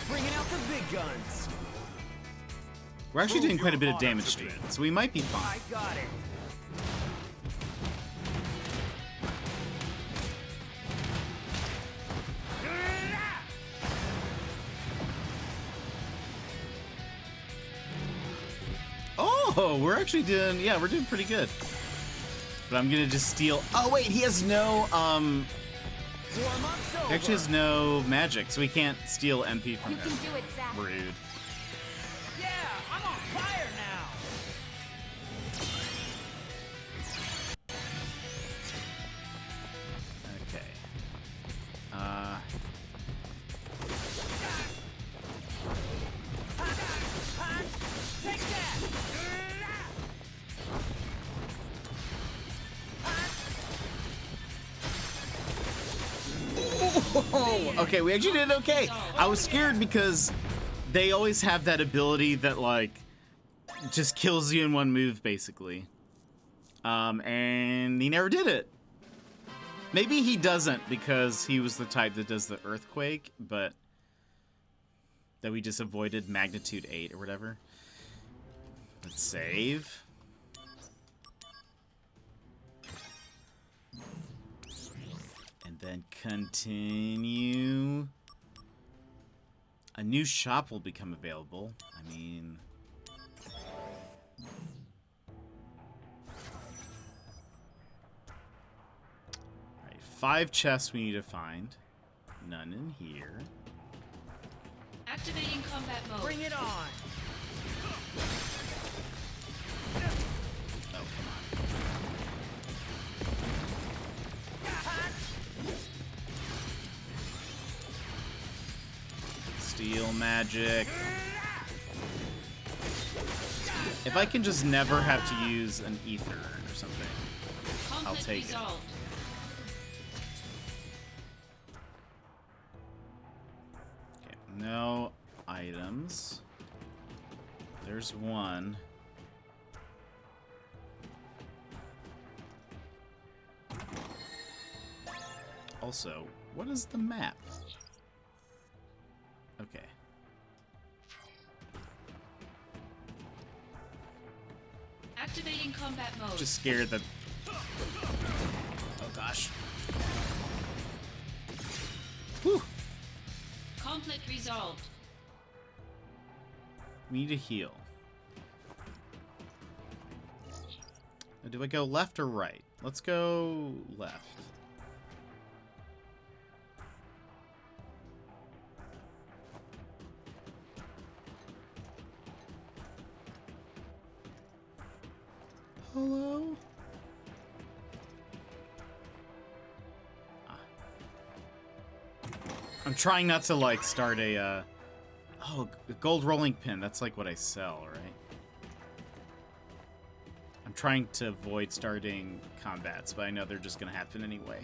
Bringing out the big guns. We're actually doing quite a bit of damage to it, so we might be fine. I got it. Oh, we're actually doing, yeah, we're doing pretty good. But I'm gonna just steal. Oh wait, he has no he actually has no magic, so we can't steal MP from You him. can do it, Zack. Rude. Yeah, I'm on fire now. Okay. Take that. Oh, okay, we actually did okay. I was scared because they always have that ability that like just kills you in one move, basically. And he never did it. Maybe he doesn't because he was the type that does the earthquake, but that we just avoided magnitude 8 or whatever. Let's save. And then continue. A new shop will become available. I mean... Alright, 5 chests we need to find. None in here. Activating combat mode. Bring it on. Oh, come on. Steel magic. If I can just never have to use an ether or something, I'll Conflict take it. resolved. Okay, no items. There's one. Also, what is the map? Okay. Activating combat mode. Just scared that... Oh gosh. Whew. Conflict resolved. We need to heal. Now, do I go left or right? Let's go left. Hello? Ah. I'm trying not to, like, start a, Oh, a gold rolling pin. That's, like, what I sell, right? I'm trying to avoid starting combats, but I know they're just gonna happen anyway.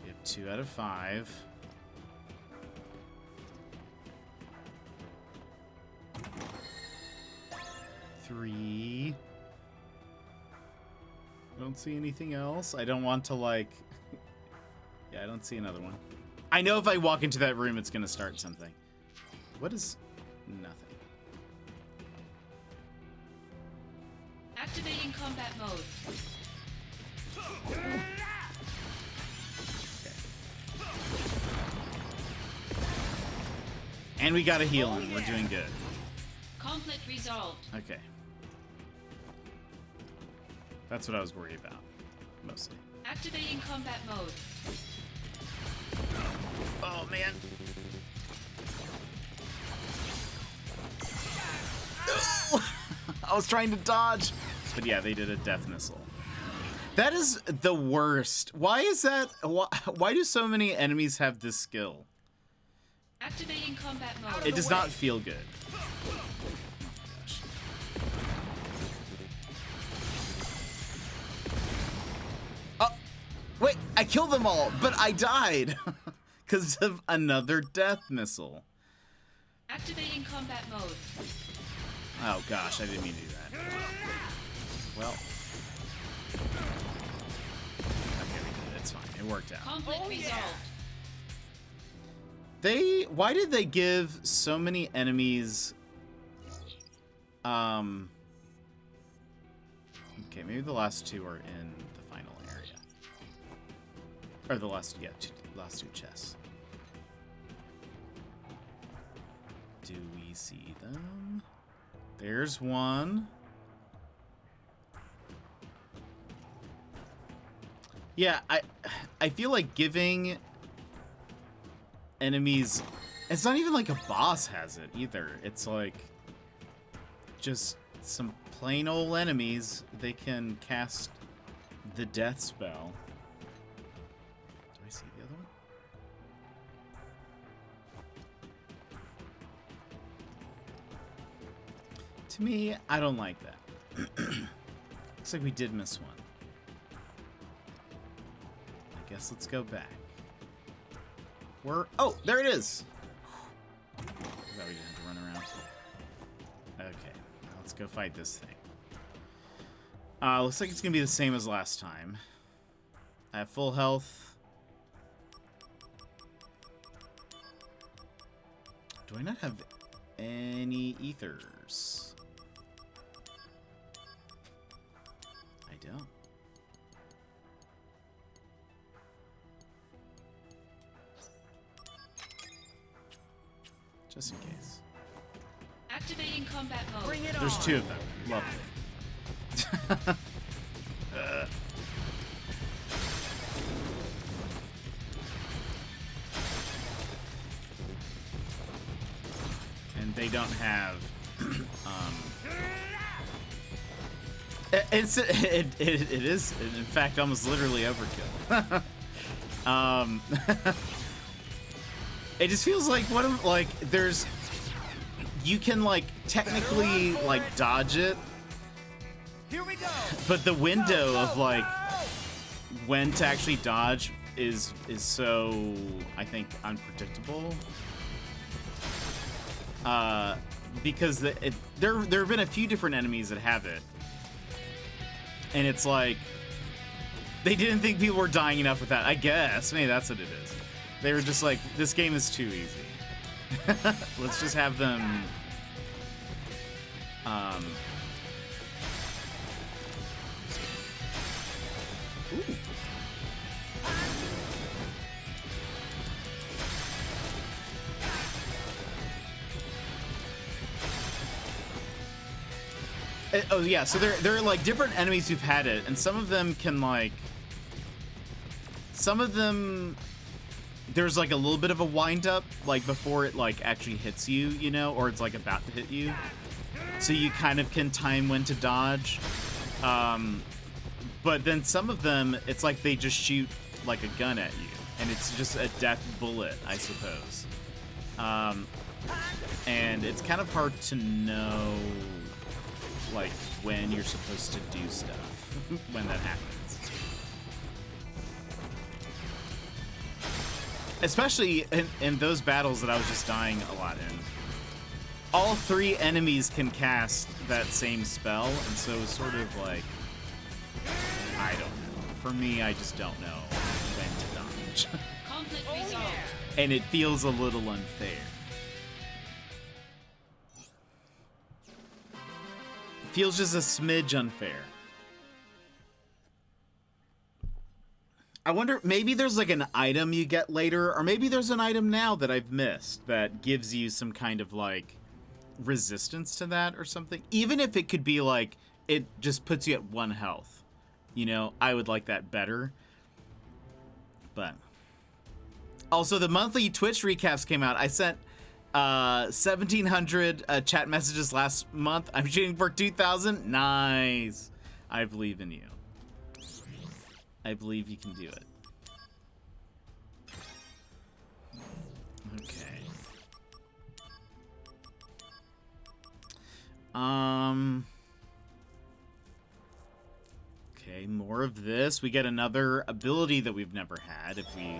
We have 2 out of 5. 3. I don't see anything else. I don't want to, like... Yeah, I don't see another one. I know if I walk into that room, it's going to start something. What is... Nothing. Activating combat mode. Okay. And we got a heal in. We're doing good. Conflict resolved. Okay. That's what I was worried about, mostly. Activating combat mode. Oh, man. I was trying to dodge. But yeah, they did a death missile. That is the worst. Why is that? Why do so many enemies have this skill? Activating combat mode. It does not feel good. Oh, gosh. Oh, wait, I killed them all, but I died because of another death missile. Activating combat mode. Oh gosh, I didn't mean to do that. Well. Okay, we did it. It's fine. It worked out. Conflict resolved. Why did they give so many enemies okay, maybe the last two are in the final area. Or the last two chests. Do we see them? There's one. Yeah, I feel like giving enemies, it's not even like a boss has it either. It's like just some plain old enemies. They can cast the death spell. Do I see the other one? To me, I don't like that. Looks like we did miss one. I guess let's go back. Oh, there it is! I thought we didn't have to run around. Okay, now let's go fight this thing. Looks like it's gonna be the same as last time. I have full health. Do I not have any ethers? I don't. Just in case. Activating combat mode. Bring it There's on. two of them. Lovely. And they don't have. It is in fact almost literally overkill. It just feels like there's, you can like technically like dodge it, Here we go. but the window of like when to actually dodge is so, I think, unpredictable. Because there have been a few different enemies that have it, and it's like they didn't think people were dying enough with that. I guess maybe that's what it is. They were just like, this game is too easy. Let's just have them. Ooh. Oh yeah, so there are like different enemies who've had it, and some of them can like, some of them, there's like a little bit of a wind up like before it like actually hits you, you know, or it's like about to hit you, so you kind of can time when to dodge. But then some of them, it's like they just shoot like a gun at you, and it's just a death bullet, I suppose. And it's kind of hard to know like when you're supposed to do stuff when that happens. Especially in those battles that I was just dying a lot in. all 3 enemies can cast that same spell, and so it's sort of like, I don't know. For me, I just don't know when to dodge. Conflict resolved. And it feels a little unfair. It feels just a smidge unfair. I wonder, maybe there's like an item you get later, or maybe there's an item now that I've missed that gives you some kind of like resistance to that or something. Even if it could be like, it just puts you at 1 health. You know, I would like that better. But also the monthly Twitch recaps came out. I sent 1,700 chat messages last month. I'm shooting for 2,000. Nice. I believe in you. I believe you can do it. Okay. Okay, more of this. We get another ability that we've never had if we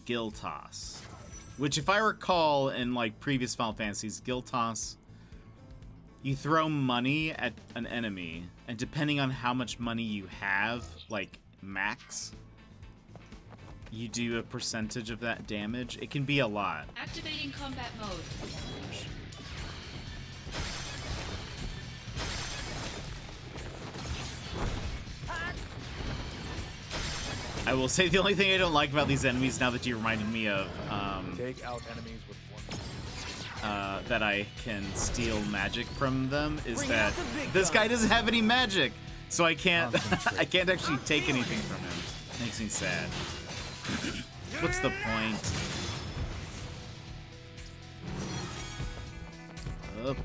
Gill Toss. Which, if I recall in like previous Final Fantasies, Gill Toss, you throw money at an enemy, and depending on how much money you have, like max, you do a percentage of that damage. It can be a lot. Activating combat mode. I will say the only thing I don't like about these enemies, now that you reminded me of, Take out enemies with one. that I can steal magic from them, is Bring that out the big this guy guns. doesn't have any magic, so I can't Concentrate. I can't actually take anything from him. Makes me sad. What's the point? Up.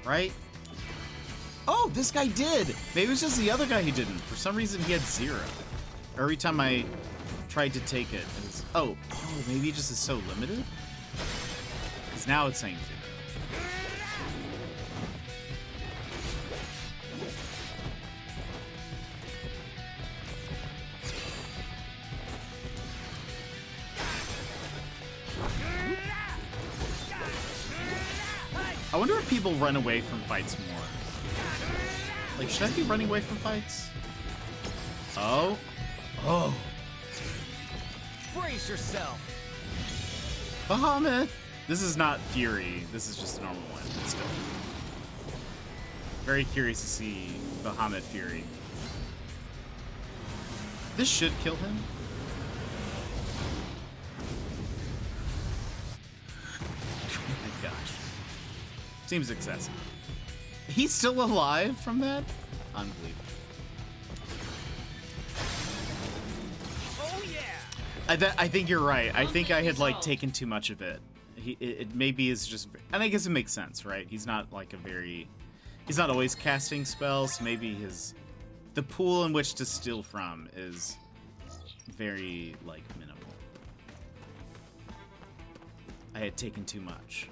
Right? Oh, this guy did! Maybe it was just the other guy who didn't. For some reason, he had 0. Every time I tried to take it, it was... Oh, maybe it just is so limited? Because now it's saying 0. I wonder if people run away from fights more. Like, should I be running away from fights? Oh. Oh. Brace yourself. Bahamut! This is not Fury. This is just a normal one. But still. Very curious to see Bahamut Fury. This should kill him. Oh my gosh. Seems excessive. He's still alive from that? Unbelievable. Oh yeah. I think you're right. I think I had like Resolved. taken too much of it. It maybe is just, and I guess it makes sense, right? He's not like he's not always casting spells. So maybe the pool in which to steal from is very like minimal. I had taken too much.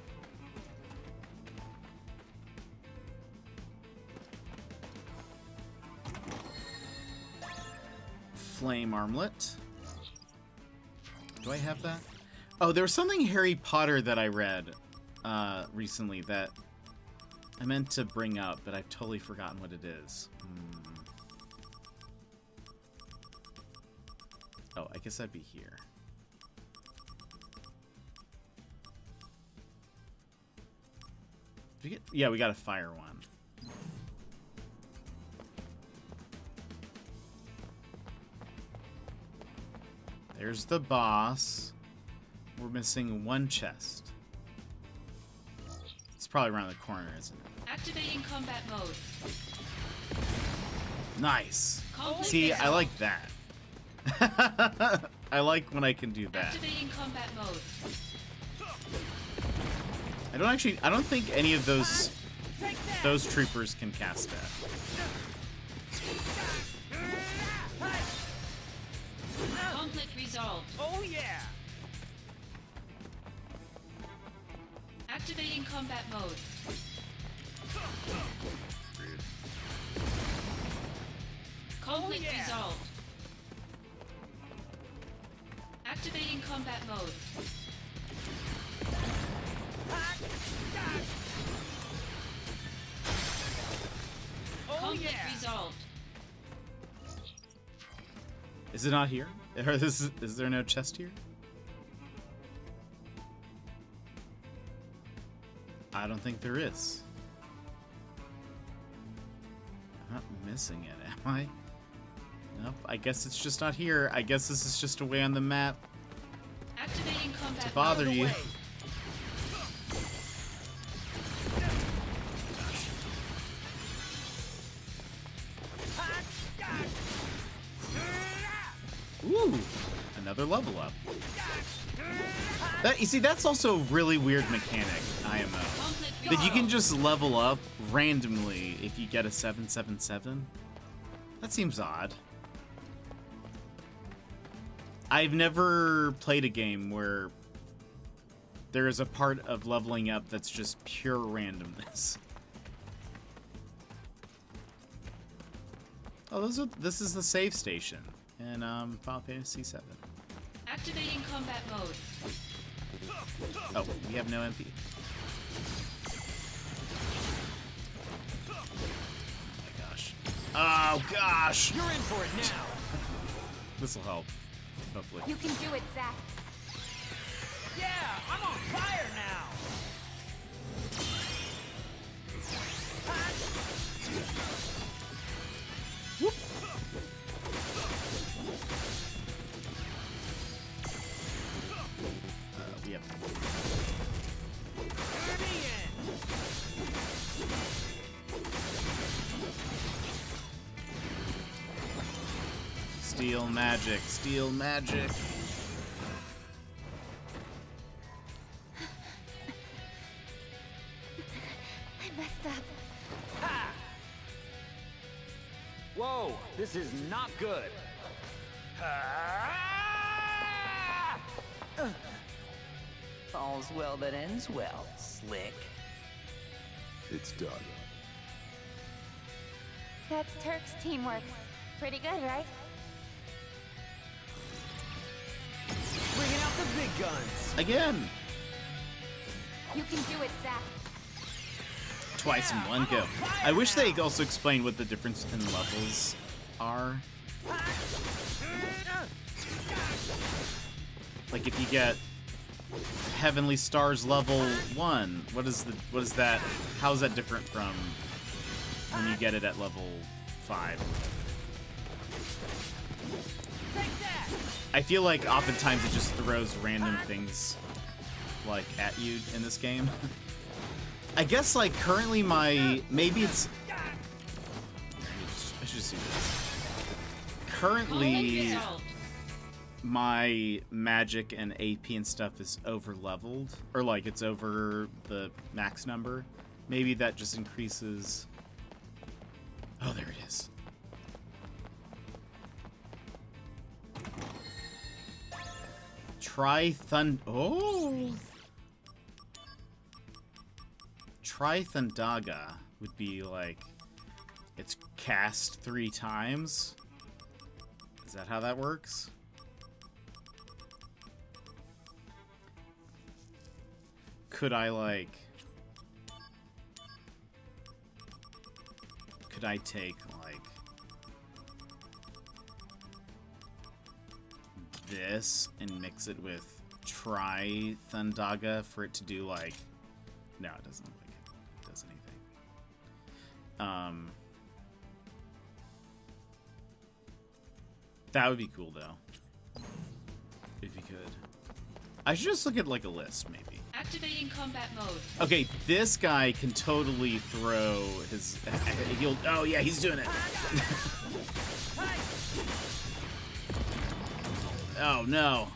Flame armlet. Do I have that? Oh, there was something Harry Potter that I read recently that I meant to bring up, but I've totally forgotten what it is. Oh, I guess that'd be here. Did we get, yeah, we got a fire one. There's the boss. We're missing 1 chest. It's probably around the corner, isn't it? Activating combat mode. Nice. Conflict See, I resolved. like that. I like when I can do that. Activating combat mode. I don't think any of those troopers can cast that. Conflict resolved. Oh yeah. Activating combat mode. Conflict yeah. resolved. Activating combat mode. Is it not here? Or is there no chest here? I don't think there is. I'm not missing it, am I? Nope, I guess it's just not here. I guess this is just a way on the map Activating combat to bother mode. you. Ooh, another level up. That, you see, that's also a really weird mechanic, IMO. Conflict That you can resolved. just level up randomly if you get a 777. That seems odd. I've never played a game where there is a part of leveling up that's just pure randomness. Oh, this is the save station in Final Fantasy VII. Activating combat mode. Oh, we have no MP. Oh my gosh. Oh gosh! You're in for it now. This'll help. Hopefully. You can do it, Zack. Yeah, I'm on fire now. We have. Turn me in. Steel magic, steel magic. I messed up. Ha! Whoa, this is not good. All's well that ends well, Slick. It's done. That's Turk's teamwork. Pretty good, right? Bringing out the big guns. Again! You can do it, Zack. Twice in one go. I wish they also explained what the difference in levels are. Like if you get Heavenly Stars level 1, what is that? How is that different from when you get it at level 5? I feel like oftentimes it just throws random things like at you in this game. I guess like currently maybe it's I should just do this. Conflict Currently resolved. my magic and AP and stuff is over leveled, or like it's over the max number. Maybe that just increases. Oh, there it is. Oh! Trithandaga would be like it's cast 3 times. Is that how that works? Could I take like this and mix it with Trithandaga for it to do like no, it doesn't look like it does anything. That would be cool though. If you could. I should just look at like a list maybe. Activating combat mode. Okay, this guy can totally throw his oh yeah, he's doing it. Oh no.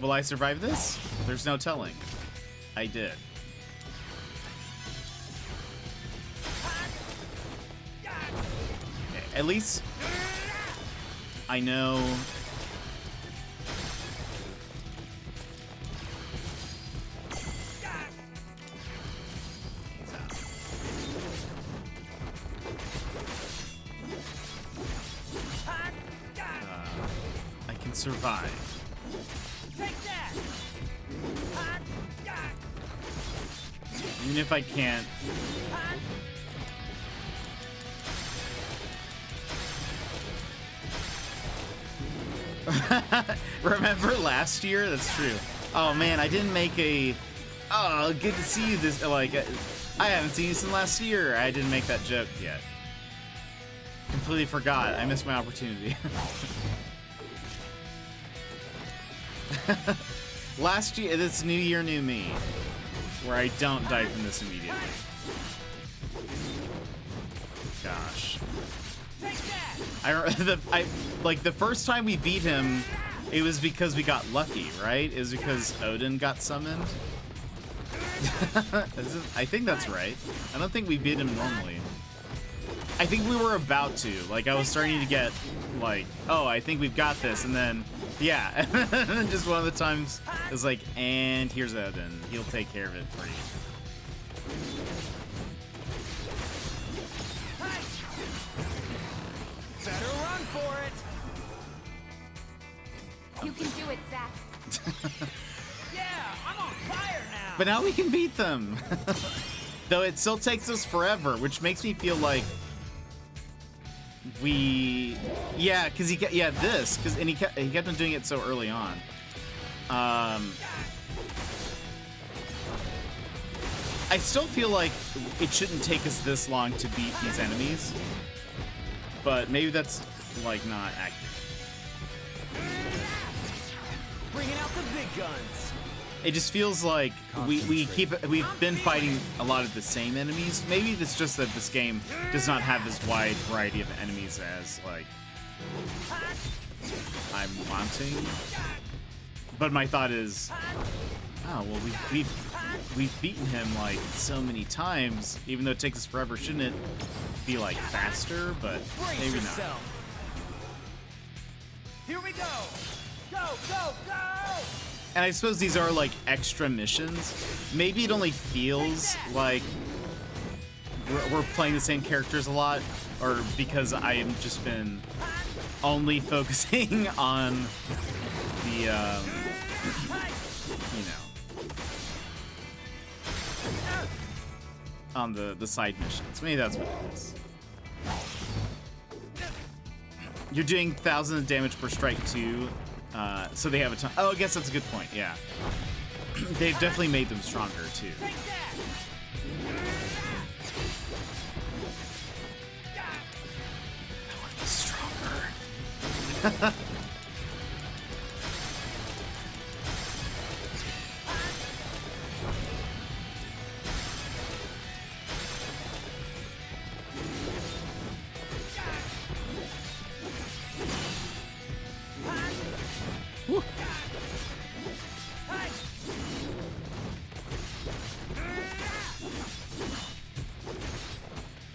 Will I survive this? There's no telling. I did. Okay, at least I know. He's out. I can survive. Even if I can't. Remember last year? That's true. Oh man, I didn't make a. Oh, good to see you. This like, I haven't seen you since last year. I didn't make that joke yet. Completely forgot. I missed my opportunity. Last year, this New Year, New Me, where I don't die from this immediately. Gosh. I like the first time we beat him, it was because we got lucky, right? It was because Odin got summoned. I think that's right. I don't think we beat him normally. I think we were about to. Like, I was starting to get, like, oh, I think we've got this, and then, yeah. And then just one of the times, it was like, and here's Odin. He'll take care of it for you. Better run for it. You can do it, Zack. Yeah, I'm on fire now. But now we can beat them. Though it still takes us forever, which makes me feel like yeah, because and he kept on doing it so early on. I still feel like it shouldn't take us this long to beat these enemies, but maybe that's like not accurate. Bringing out the big guns. It just feels like we've been fighting a lot of the same enemies. Maybe it's just that this game does not have as wide variety of enemies as like I'm wanting. But my thought is, oh well, we've beaten him like so many times. Even though it takes us forever, shouldn't it be like faster? But maybe not. Here we go. Go, go, go. And I suppose these are like extra missions. Maybe it only feels like we're playing the same characters a lot, or because I have just been only focusing on the, on the side missions. Maybe that's what it is. You're doing thousands of damage per strike too. So they have a ton. Oh, I guess that's a good point. Yeah, they've definitely made them stronger too. I want to be stronger.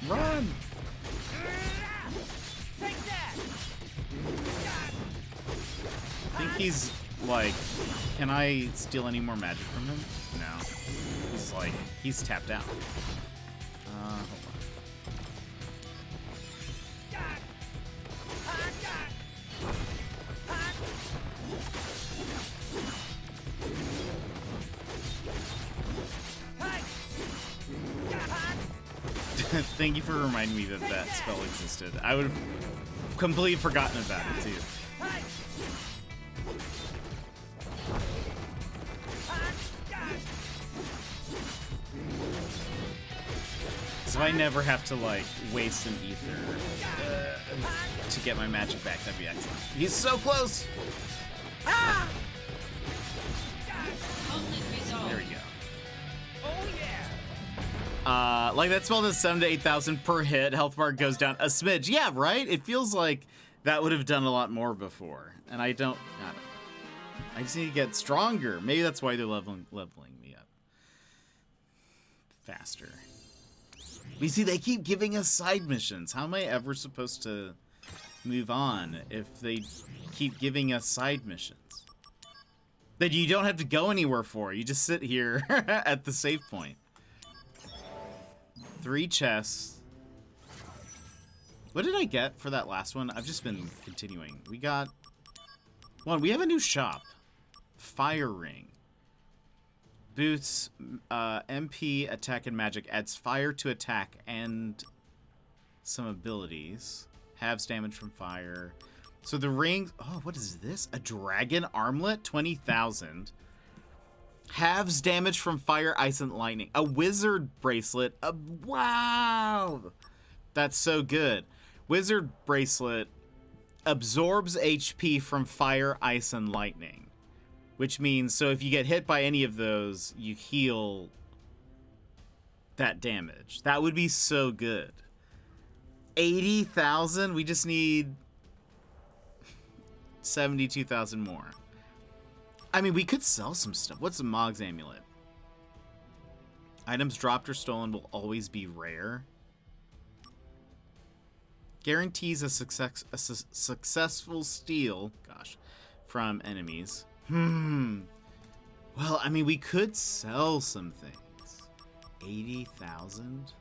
Run! I think he's like, can I steal any more magic from him? No. He's like, he's tapped out. Hold on. Thank you for reminding me that that spell existed. I would have completely forgotten about it too. So I never have to like waste an ether to get my magic back. That'd be excellent. He's so close. Ah! Conflict resolved. There we go. Oh yeah. Like that spell does 7,000 to 8,000 per hit. Health bar goes down a smidge. Yeah, right? It feels like that would have done a lot more before. And I don't know. I just need to get stronger. Maybe that's why they're leveling me up faster. You see, they keep giving us side missions. How am I ever supposed to move on if they keep giving us side missions that you don't have to go anywhere for? You just sit here at the save point. 3 chests. What did I get for that last one? I've just been continuing. We got one. We have a new shop. Fire Ring. Boosts MP, attack, and magic. Adds fire to attack and some abilities. Halves damage from fire. So the rings... Oh, what is this? A dragon armlet? 20,000. Halves damage from fire, ice, and lightning. A wizard bracelet. Wow! That's so good. Wizard bracelet absorbs HP from fire, ice, and lightning. Which means, so if you get hit by any of those, you heal that damage. That would be so good. 80,000? We just need 72,000 more. I mean, we could sell some stuff. What's a Mog's amulet? Items dropped or stolen will always be rare. Guarantees a successful steal, gosh, from enemies. Well, I mean, we could sell some things. 80,000?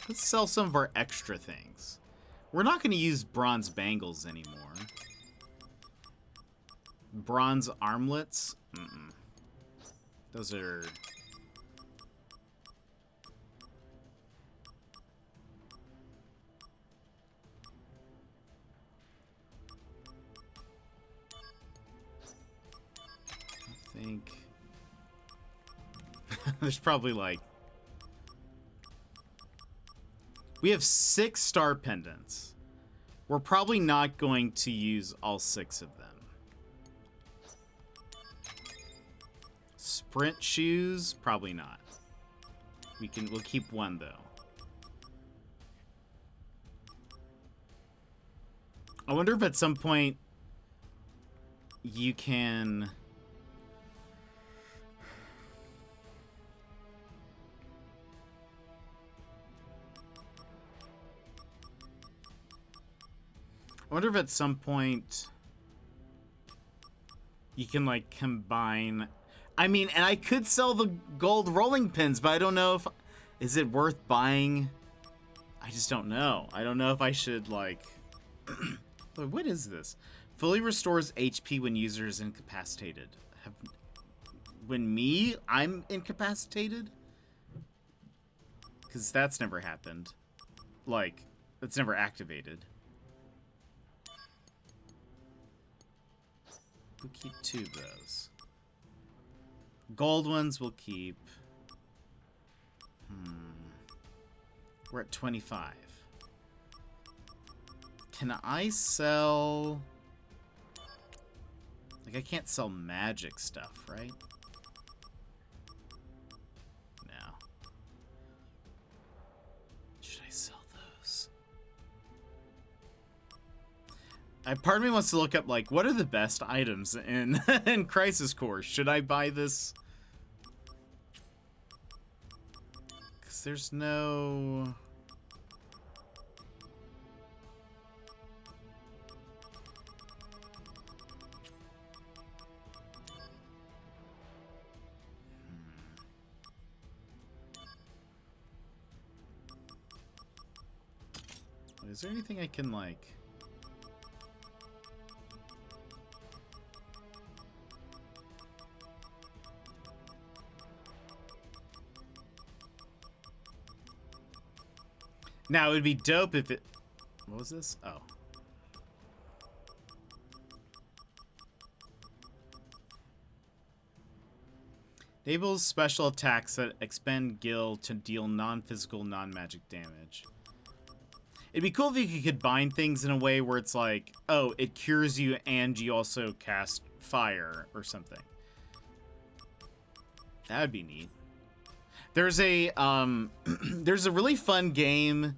Let's sell some of our extra things. We're not going to use bronze bangles anymore. Bronze armlets? Those are... I think... There's probably like... We have 6 star pendants. We're probably not going to use all 6 of them. Sprint shoes, probably not. We'll keep 1 though. I wonder if at some point you can... I wonder if at some point you can like combine. I mean, and I could sell the gold rolling pins, but I don't know if is it worth buying. I just don't know. I don't know if I should like. What is this? Fully restores HP when user is incapacitated. When I'm incapacitated? Because that's never happened. Like, that's never activated. We'll keep 2 of those. Gold ones we'll keep. We're at 25. Can I sell... Like, I can't sell magic stuff, right? No. Should I sell those? Part of me wants to look up, like, what are the best items in, in Crisis Core? Should I buy this? Because there's no... Is there anything I can, like... Now, it would be dope if it... What was this? Oh. Enables special attacks that expend gil to deal non-physical, non-magic damage. It'd be cool if you could combine things in a way where it's like, oh, it cures you and you also cast fire or something. That'd be neat. There's a there's a really fun game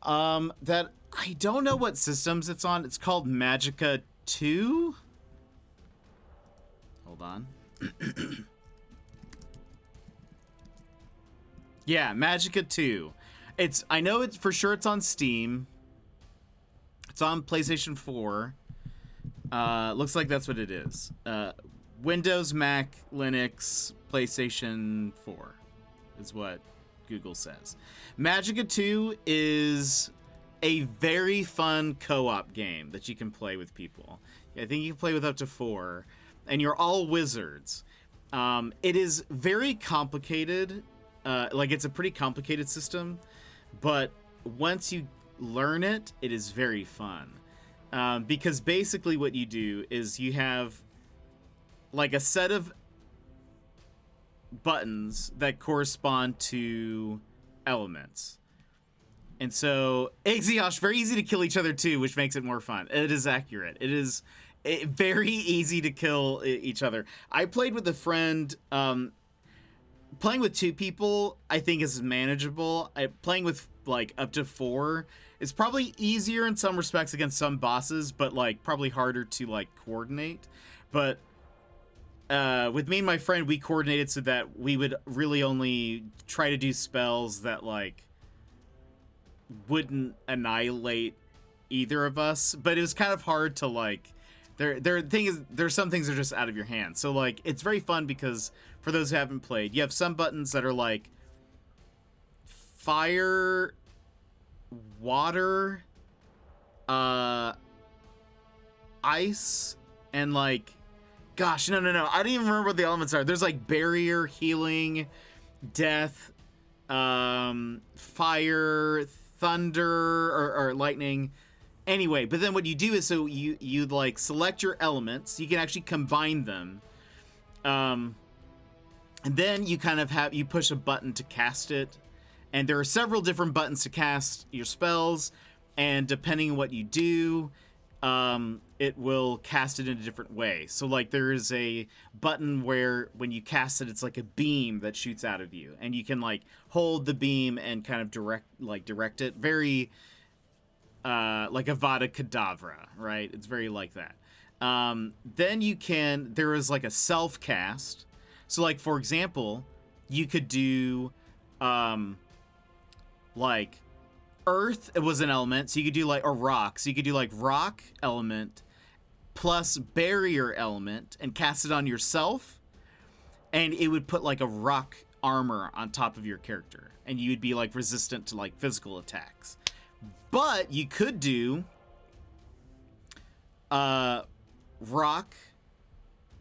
that I don't know what systems it's on. It's called Magicka 2. Hold on. Yeah, Magicka 2. I know it's for sure it's on Steam. It's on PlayStation 4. Looks like that's what it is. Windows, Mac, Linux, PlayStation 4 is what Google says. Magicka 2 is a very fun co-op game that you can play with people. I think you can play with up to 4, and you're all wizards. It is very complicated like it's a pretty complicated system, but once you learn it, it is very fun. Because basically what you do is you have like a set of buttons that correspond to elements. And so, Exiosh, very easy to kill each other too, which makes it more fun. It is accurate. It is very easy to kill each other. I played with a friend. Playing with 2 people, I think, is manageable. Playing with like up to 4 is probably easier in some respects against some bosses, but like probably harder to like coordinate. But with me and my friend, we coordinated so that we would really only try to do spells that like wouldn't annihilate either of us. But it was kind of hard to like. There's some things that are just out of your hands. So like it's very fun because for those who haven't played, you have some buttons that are like fire, water, ice, and like, gosh, no. I don't even remember what the elements are. There's like barrier, healing, death, fire, thunder, or lightning. Anyway, but then what you do is so you like select your elements. You can actually combine them. And then you kind of you push a button to cast it. And there are several different buttons to cast your spells. And depending on what you do, it will cast it in a different way. So like there is a button where when you cast it, it's like a beam that shoots out of you. And you can like hold the beam and kind of direct it. Very like Avada Kedavra, right? It's very like that. Then there is like a self-cast. So like, for example, you could do, like earth, it was an element. So you could do like, or rock. So you could do like rock element plus barrier element and cast it on yourself. And it would put like a rock armor on top of your character. And you would be like resistant to like physical attacks. But you could do rock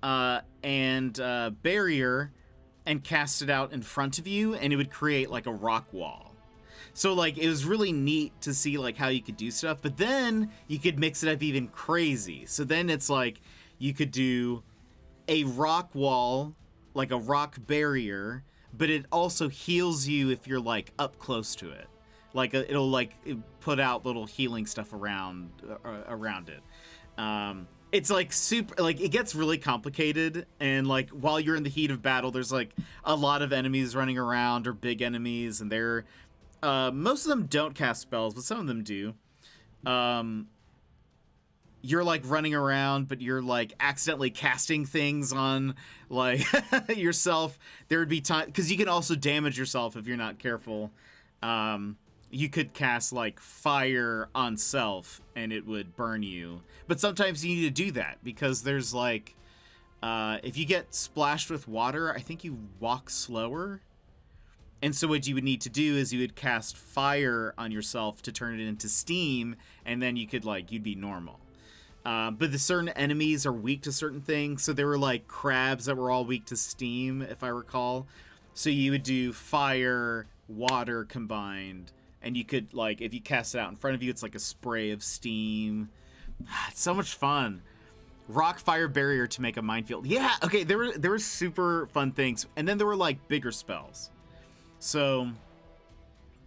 and barrier and cast it out in front of you, and it would create like a rock wall. So like it was really neat to see like how you could do stuff, but then you could mix it up even crazy. So then it's like you could do a rock wall, like a rock barrier, but it also heals you if you're like up close to it. Like it'll like put out little healing stuff around it. It's like super, like it gets really complicated, and like while you're in the heat of battle, there's like a lot of enemies running around, or big enemies, and they're most of them don't cast spells, but some of them do. You're like running around, but you're like accidentally casting things on like yourself. There would be time because you can also damage yourself if you're not careful. You could cast like fire on self and it would burn you. But sometimes you need to do that because there's like, if you get splashed with water, I think you walk slower. And so what you would need to do is you would cast fire on yourself to turn it into steam, and then you could like, you'd be normal. But the certain enemies are weak to certain things. So there were like crabs that were all weak to steam, if I recall. So you would do fire, water combined. And you could, like, if you cast it out in front of you, it's like a spray of steam. It's so much fun. Rock, fire, barrier to make a minefield. Yeah, okay, there were super fun things. And then there were, like, bigger spells. So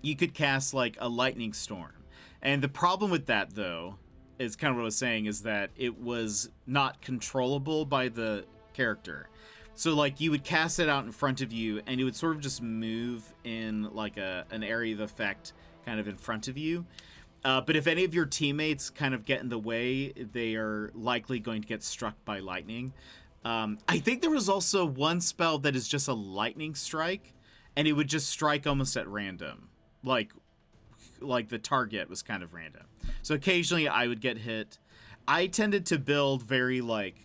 you could cast, like, a lightning storm. And the problem with that, though, is kind of what I was saying, is that it was not controllable by the character. So, like, you would cast it out in front of you, and it would sort of just move in, like, an area of effect kind of in front of you. But if any of your teammates kind of get in the way, they are likely going to get struck by lightning. I think there was also one spell that is just a lightning strike, and it would just strike almost at random. Like the target was kind of random. So occasionally I would get hit. I tended to build very, like,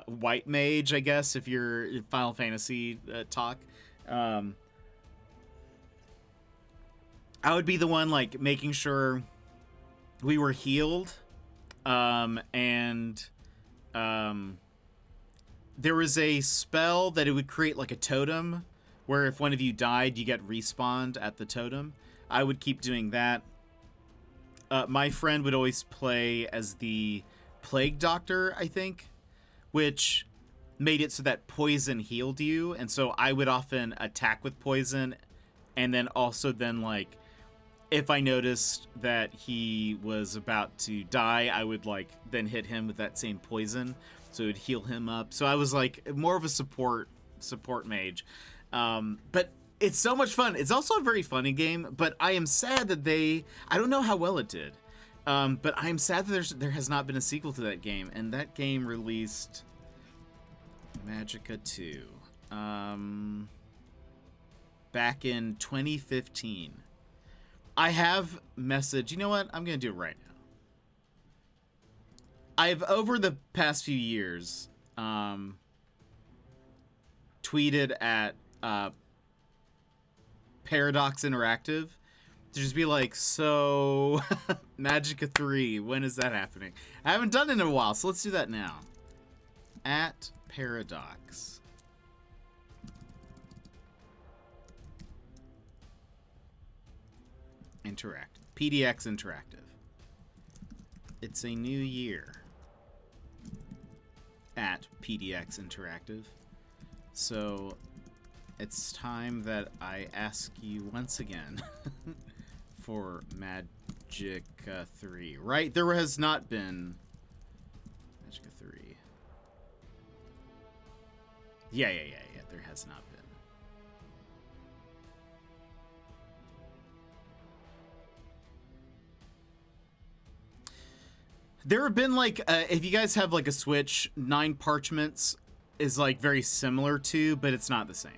white mage, I guess, if you're in Final Fantasy talk. I would be the one like making sure we were healed, and there was a spell that it would create like a totem where if one of you died, you get respawned at the totem. I would keep doing that. My friend would always play as the Plague Doctor, I think, which made it so that poison healed you, and so I would often attack with poison, and then also then, like, if I noticed that he was about to die, I would, like, then hit him with that same poison, so it would heal him up. So I was, like, more of a support mage. But it's so much fun. It's also a very funny game, but I am sad that I don't know how well it did, but I am sad that there has not been a sequel to that game, and that game released Magicka 2 back in 2015. I have messaged, you know what? I'm going to do it right now. I've, over the past few years, tweeted at Paradox Interactive to just be like, so Magicka 3, when is that happening? I haven't done it in a while, so let's do that now. At Paradox. Interactive. PDX Interactive. It's a new year. At PDX Interactive. So it's time that I ask you once again for Magicka 3. Right? There has not been Magicka 3. Yeah. There has not been. There have been, like, if you guys have, like, a Switch, 9 Parchments is, like, very similar to, but it's not the same.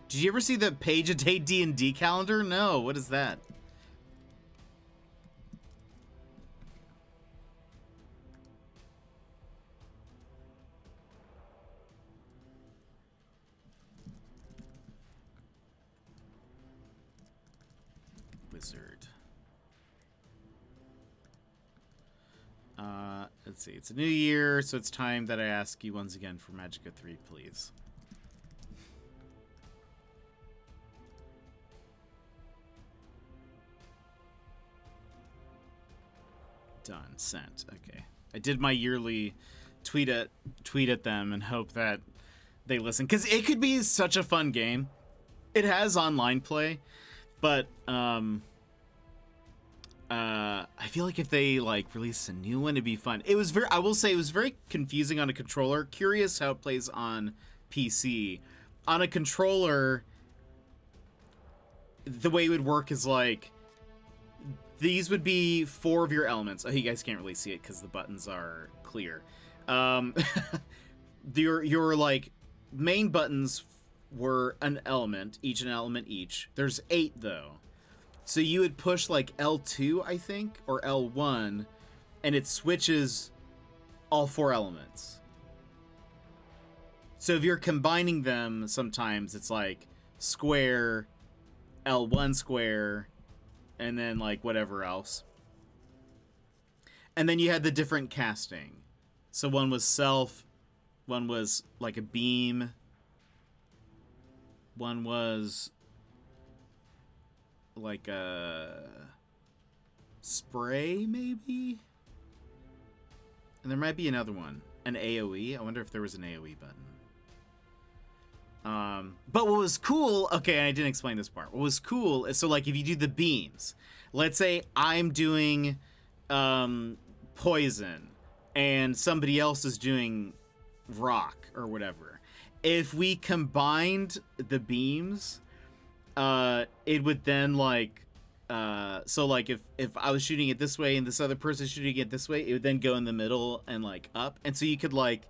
Did you ever see the Page a Day D&D calendar? No, what is that? Wizard. Let's see. It's a new year, so it's time that I ask you once again for Magicka 3, please. Done. Sent. Okay. I did my yearly tweet at them and hope that they listen, because it could be such a fun game. It has online play, but I feel like if they, like, release a new one, it'd be fun. It was I will say it was very confusing on a controller. Curious how it plays on PC. On a controller, the way it would work is, like, these would be 4 of your elements. Oh, you guys can't really see it because the buttons are clear. Your like main buttons were an element each. There's 8 though. So you would push like L2, I think, or L1, and it switches all 4 elements. So if you're combining them, sometimes it's like square, L1 square, and then like whatever else. And then you had the different casting. So one was self, one was like a beam, one was like a spray, maybe? And there might be another one. An AoE? I wonder if there was an AoE button. But what was cool, okay, I didn't explain this part. What was cool is, so like if you do the beams, let's say I'm doing poison and somebody else is doing rock or whatever. If we combined the beams, it would then like, so like if I was shooting it this way and this other person shooting it this way, it would then go in the middle and like up. And so you could like,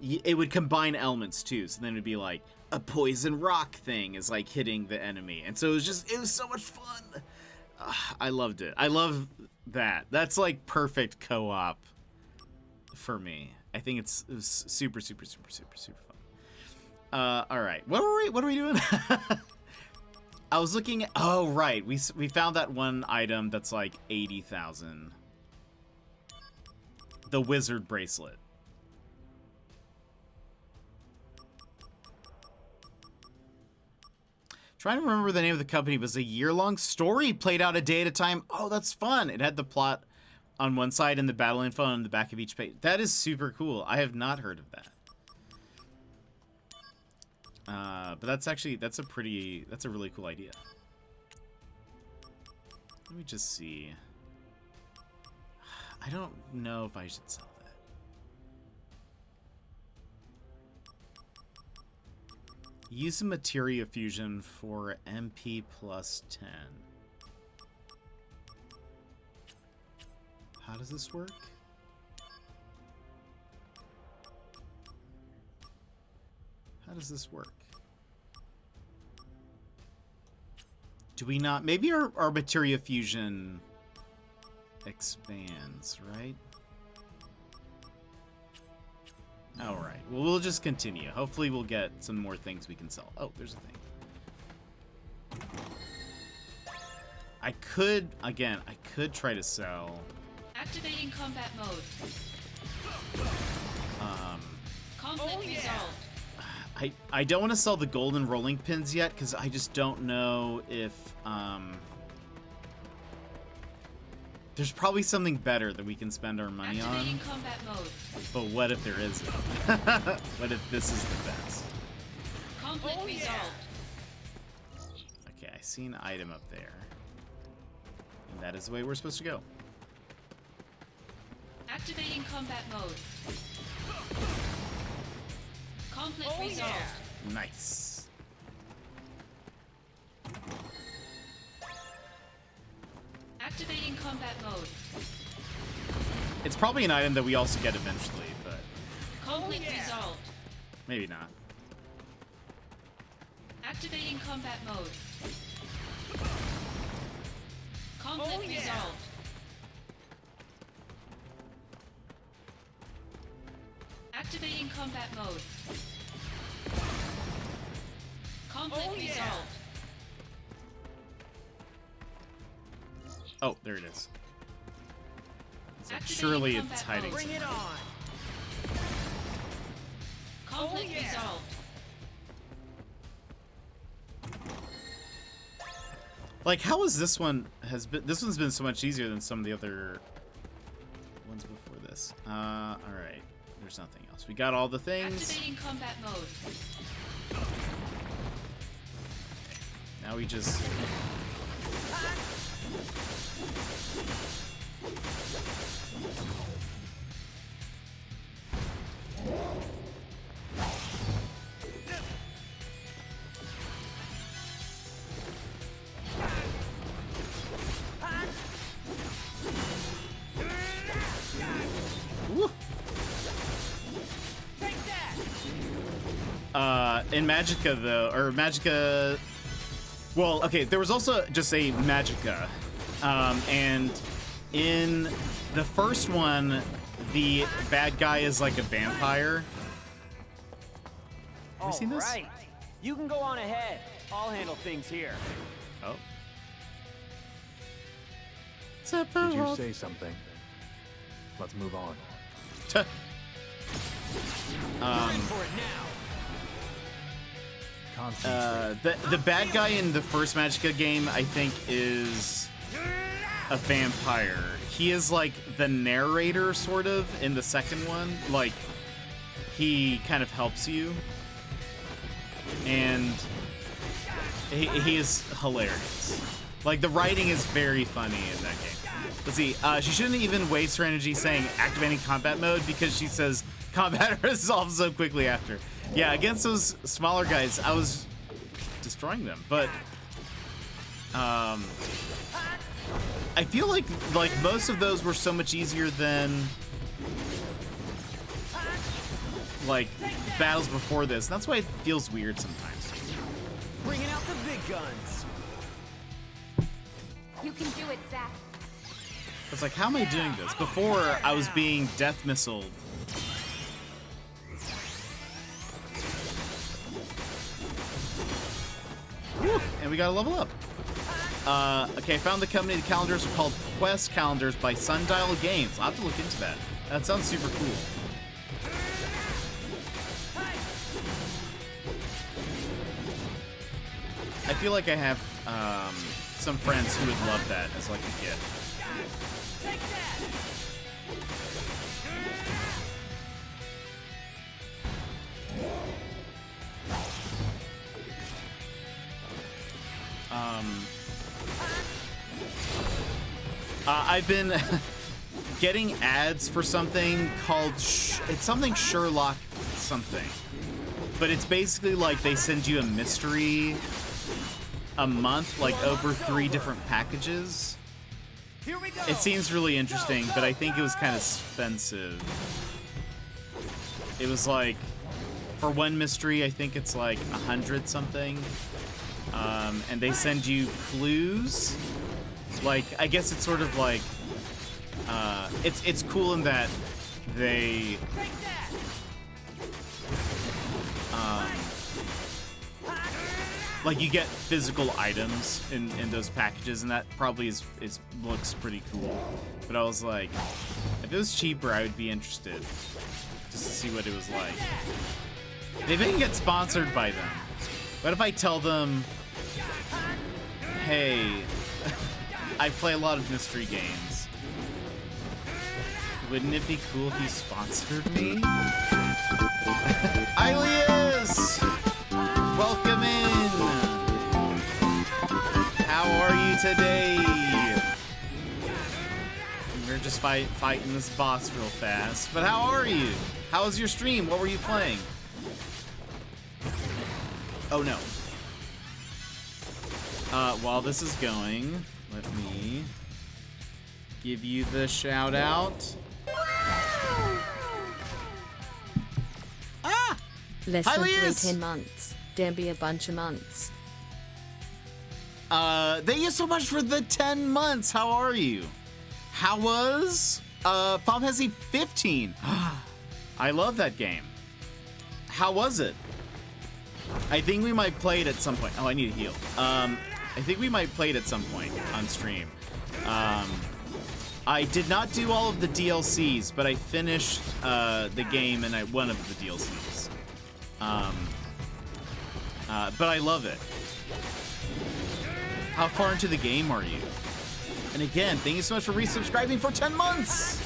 it would combine elements too. So then it'd be like a poison rock thing is like hitting the enemy. And so it was so much fun. I loved it. I love that. That's like perfect co-op for me. I think it was super, super, super, super, super fun. All right. What are we doing? I was looking at, oh, right. We found that one item that's like 80,000. The wizard bracelet. Trying to remember the name of the company. It was a year-long story played out a day at a time. Oh, that's fun. It had the plot on one side and the battle info on the back of each page. That is super cool. I have not heard of that. But that's a really cool idea. Let me just see. I don't know if I should sell that. Use a materia fusion for MP plus 10. How does this work? How does this work? Do we not? Maybe our materia fusion expands, right? Alright, well, we'll just continue. Hopefully we'll get some more things we can sell. Oh, there's a thing. I could try to sell... Activating combat mode. Conflict resolved. I don't want to sell the golden rolling pins yet, because I just don't know if... there's probably something better that we can spend our money Activating on. combat mode. But what if there isn't? What if this is the best? Conflict resolved. Okay, I see an item up there. And that is the way we're supposed to go. Activating combat mode. Conflict resolved. Nice. Activating combat mode. It's probably an item that we also get eventually, but Conflict resolved. maybe not. Activating combat mode. Conflict resolved. Activating combat mode. Conflict resolved. Oh, there it is. It's like, Activating surely combat it's hiding mode. Bring it somewhere. on. Conflict resolved. Like, how is this one this one's been so much easier than some of the other ones before this. Alright. There's nothing else. We got all the things. Activating combat mode. Now we just... Woo. Take that. In Magicka, though, or Magicka... Well, okay, there was also just a Magicka. And in the first one, the bad guy is like a vampire. Have you seen this? All right. You can go on ahead. I'll handle things here. Oh. Did you say something? Let's move on. You're in for it now. Concentrate. The bad guy in the first Magicka game, I think, is a vampire. He is like the narrator, sort of, in the second one. Like, he kind of helps you. And he is hilarious. Like, the writing is very funny in that game. Let's see, she shouldn't even waste her energy saying activating combat mode because she says combat resolves so quickly after. Yeah, against those smaller guys, I was destroying them, but I feel like most of those were so much easier than like battles before this. And that's why it feels weird sometimes. Bringing out the big guns. You can do it, Zack. It's like, how am I doing this? Before, I was being death missiled. Woo, and we got a level up. Okay, I found the company. The calendars are called Quest Calendars by Sundial Games. I'll have to look into that. That sounds super cool. I feel like I have some friends who would love that as like a gift. I've been getting ads for something called it's something Sherlock something, but it's basically like they send you a mystery a month, like over 3 different packages. Here we go. It seems really interesting, but I think it was kind of expensive. It was like, for one mystery, I think it's like 100 something. And they send you clues. Like, I guess it's sort of like, it's cool in that they, like you get physical items in those packages, and that probably is looks pretty cool. But I was like, if it was cheaper, I would be interested just to see what it was like. They didn't get sponsored by them. What if I tell them, hey, I play a lot of mystery games. Wouldn't it be cool if you sponsored me? Ilias! Welcome in! How are you today? We're just fighting this boss real fast. But how are you? How was your stream? What were you playing? Oh no. While this is going, let me give you the shout out. Ah! Less Hi, than Liz! 10 months. Don't be a bunch of months. Thank you so much for the 10 months. How are you? How was Final Fantasy 15? I love that game. How was it? I think we might play it at some point. Oh, I need to heal. I think we might play it at some point on stream. I did not do all of the DLCs, but I finished the game and one of the DLCs. But I love it. How far into the game are you? And again, thank you so much for resubscribing for 10 months!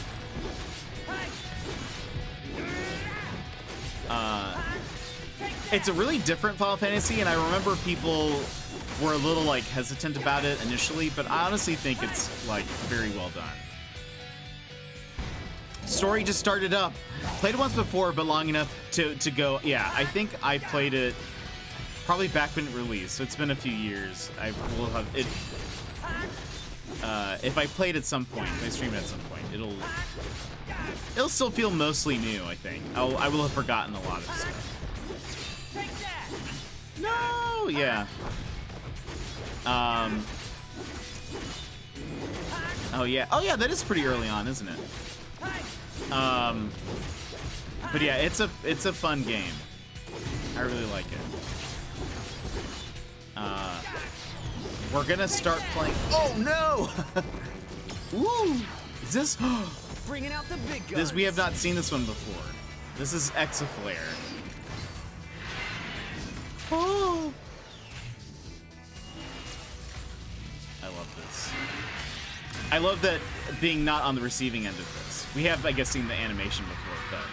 It's a really different Final Fantasy, and I remember people were a little like hesitant about it initially, but I honestly think it's like very well done. Story just started up. Played it once before, but long enough to go. Yeah, I think I played it probably back when it released, so it's been a few years. I will have it. If I played at some point, if I stream it at some point, it'll still feel mostly new. I think I will have forgotten a lot of stuff. No, yeah. Oh yeah, that is pretty early on, isn't it? But yeah, it's a fun game. I really like it. We're gonna start playing. Oh no! Woo! Is this? Bringing out the big guns. We have not seen this one before. This is Exaflare. Oh! I love this. I love that being not on the receiving end of this. We have, I guess, seen the animation before, but...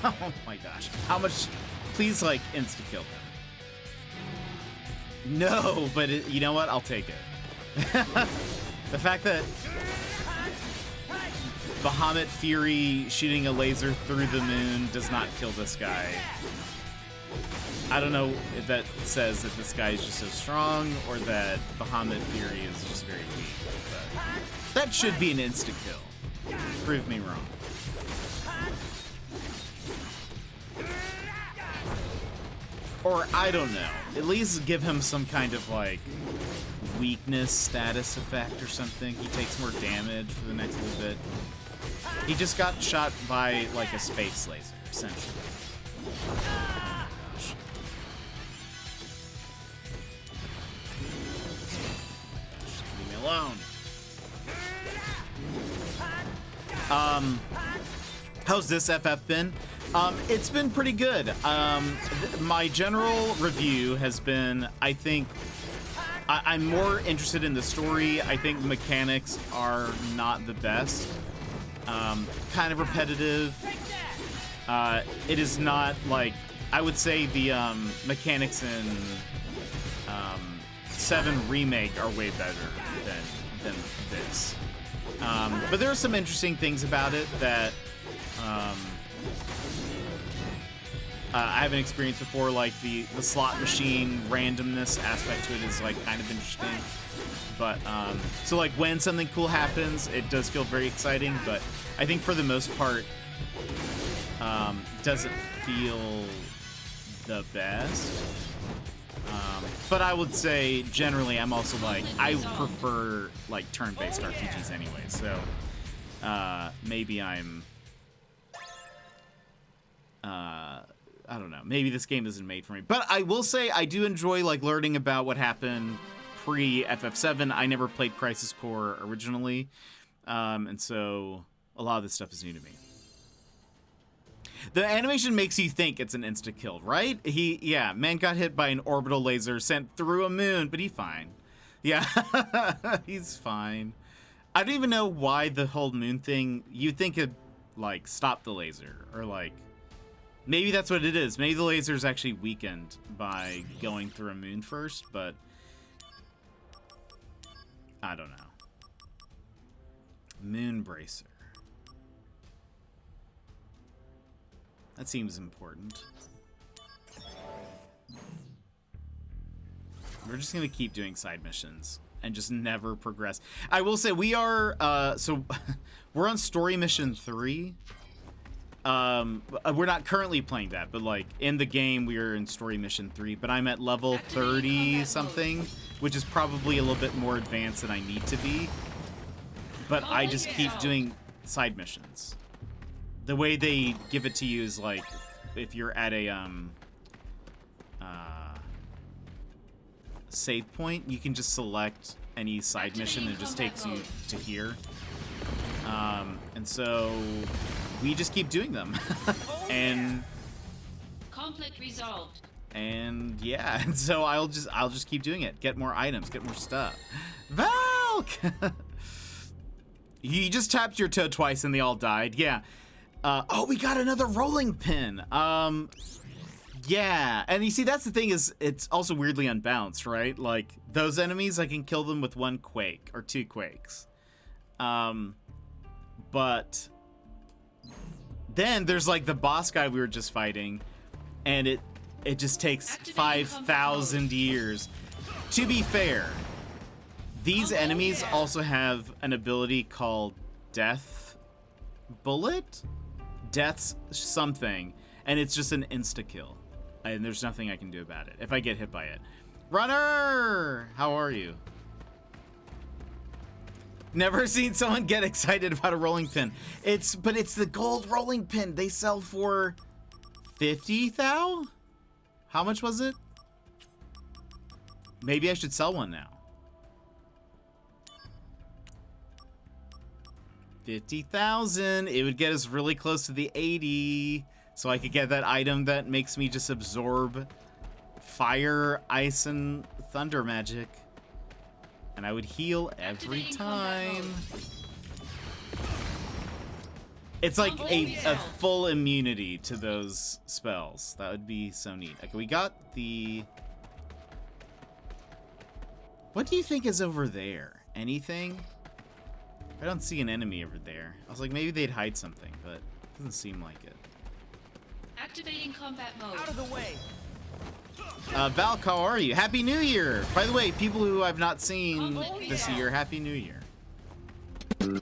oh my gosh. How much... Please, like, insta-kill him. No, but you know what? I'll take it. The fact that Bahamut Fury shooting a laser through the moon does not kill this guy. I don't know if that says that this guy is just so strong or that Bahamut Fury is just very weak. But that should be an insta-kill. Prove me wrong. Or, I don't know. At least give him some kind of, like, weakness status effect or something. He takes more damage for the next little bit. He just got shot by, like, a space laser, essentially. Leave me alone. How's this FF been? It's been pretty good. My general review has been, I think, I'm more interested in the story. I think the mechanics are not the best. Kind of repetitive. It is not like, I would say the mechanics in 7 Remake are way better than this. But there are some interesting things about it that I haven't experienced before, like the slot machine randomness aspect to it is like kind of interesting. But so like when something cool happens, it does feel very exciting. But I think for the most part, doesn't feel the best. But I would say generally, I'm also like I prefer like turn-based RPGs anyway. So maybe I'm. I don't know. Maybe this game isn't made for me. But I will say I do enjoy like learning about what happened pre-FF7. I never played Crisis Core originally. And so a lot of this stuff is new to me. The animation makes you think it's an insta-kill, right? Man got hit by an orbital laser sent through a moon, but he's fine. Yeah, he's fine. I don't even know why the whole moon thing, you'd think it'd like stop the laser or like, maybe that's what it is. Maybe the laser is actually weakened by going through a moon first, but I don't know. Moonbracer. That seems important. We're just gonna keep doing side missions and just never progress. I will say we are, so we're on story mission 3. We're not currently playing that, but like in the game we are in story mission 3, but I'm at level 30 something, which is probably a little bit more advanced than I need to be. But I just keep doing side missions. The way they give it to you is like if you're at a save point, you can just select any side mission and it just takes you to here. And so we just keep doing them. And Conflict resolved. and yeah, and so I'll just keep doing it. Get more items, get more stuff. Valk! You just tapped your toe twice and they all died. Yeah. Oh, we got another rolling pin. Yeah, and you see, that's the thing is, it's also weirdly unbalanced, right? Like, those enemies, I can kill them with 1 quake, or 2 quakes. But then there's, like, the boss guy we were just fighting, and it just takes 5,000 years. To be fair, these enemies also have an ability called Death Bullet? Death's something, and it's just an insta-kill. And there's nothing I can do about it if I get hit by it. Runner! How are you? Never seen someone get excited about a rolling pin. But it's the gold rolling pin. They sell for 50 thou? How much was it? Maybe I should sell one now. 50,000. It would get us really close to the 80. So I could get that item that makes me just absorb fire, ice, and thunder magic. And I would heal every time. It's like a full immunity to those spells. That would be so neat. Okay, we got the... What do you think is over there? Anything? I don't see an enemy over there. I was like, maybe they'd hide something, but it doesn't seem like it. Activating combat mode. Out of the way. Valk, how are you? Happy New Year! By the way, people who I've not seen this year, Happy New Year. You'll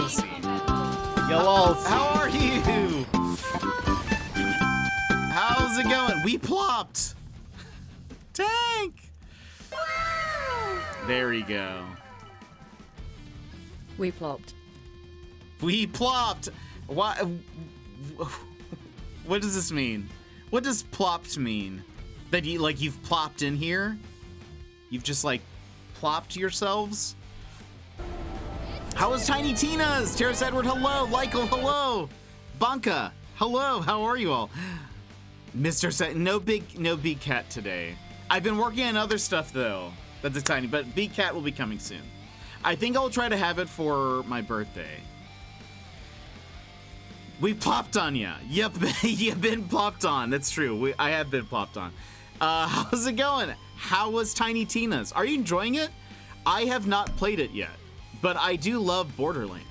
see. You'll all see. How are you? How's it going? We plopped! Tank! There we go. We plopped. We plopped! Why? What does this mean? What does plopped mean? That you, like, you've plopped in here? You've just, like, plopped yourselves? How is Tiny Tina's? Terrace Edward, hello. Lykel, hello. Banka, hello. How are you all? Mr. Set, no big cat today. I've been working on other stuff though. That's exciting, but Big Cat will be coming soon. I think I'll try to have it for my birthday. We plopped on ya. Yep, you've been plopped on. That's true. I have been plopped on. How's it going? How was Tiny Tina's? Are you enjoying it? I have not played it yet, but I do love Borderlands.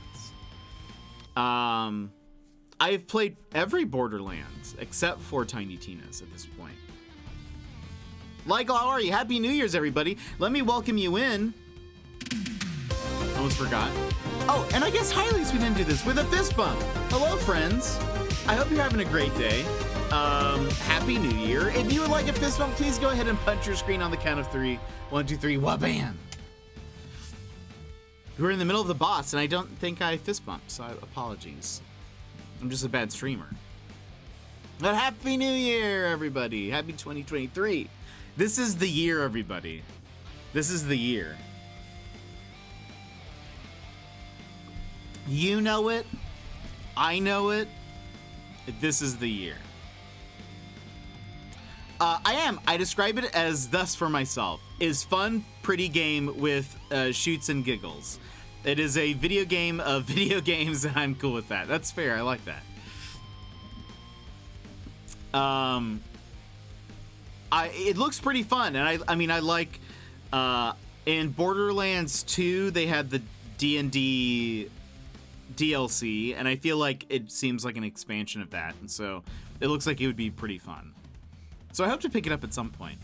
I've played every Borderlands except for Tiny Tina's at this point. Lykel, how are you? Happy New Year's, everybody. Let me welcome you in. Almost forgot. Oh, and I guess Hyley's, we didn't do this, with a fist bump. Hello, friends. I hope you're having a great day. Happy New Year. If you would like a fist bump, please go ahead and punch your screen on the count of 3. 1, 2, 3, wha-bam. We're in the middle of the boss, and I don't think I fist bumped, so apologies. I'm just a bad streamer. But Happy New Year, everybody. Happy 2023. This is the year, everybody. This is the year. You know it. I know it. This is the year. I describe it as thus for myself. Is fun, pretty game with shoots and giggles. It is a video game of video games, and I'm cool with that. That's fair. I like that. It looks pretty fun, and I mean I like in Borderlands 2 they had the D&D DLC, and I feel like it seems like an expansion of that, and so it looks like it would be pretty fun. So I hope to pick it up at some point.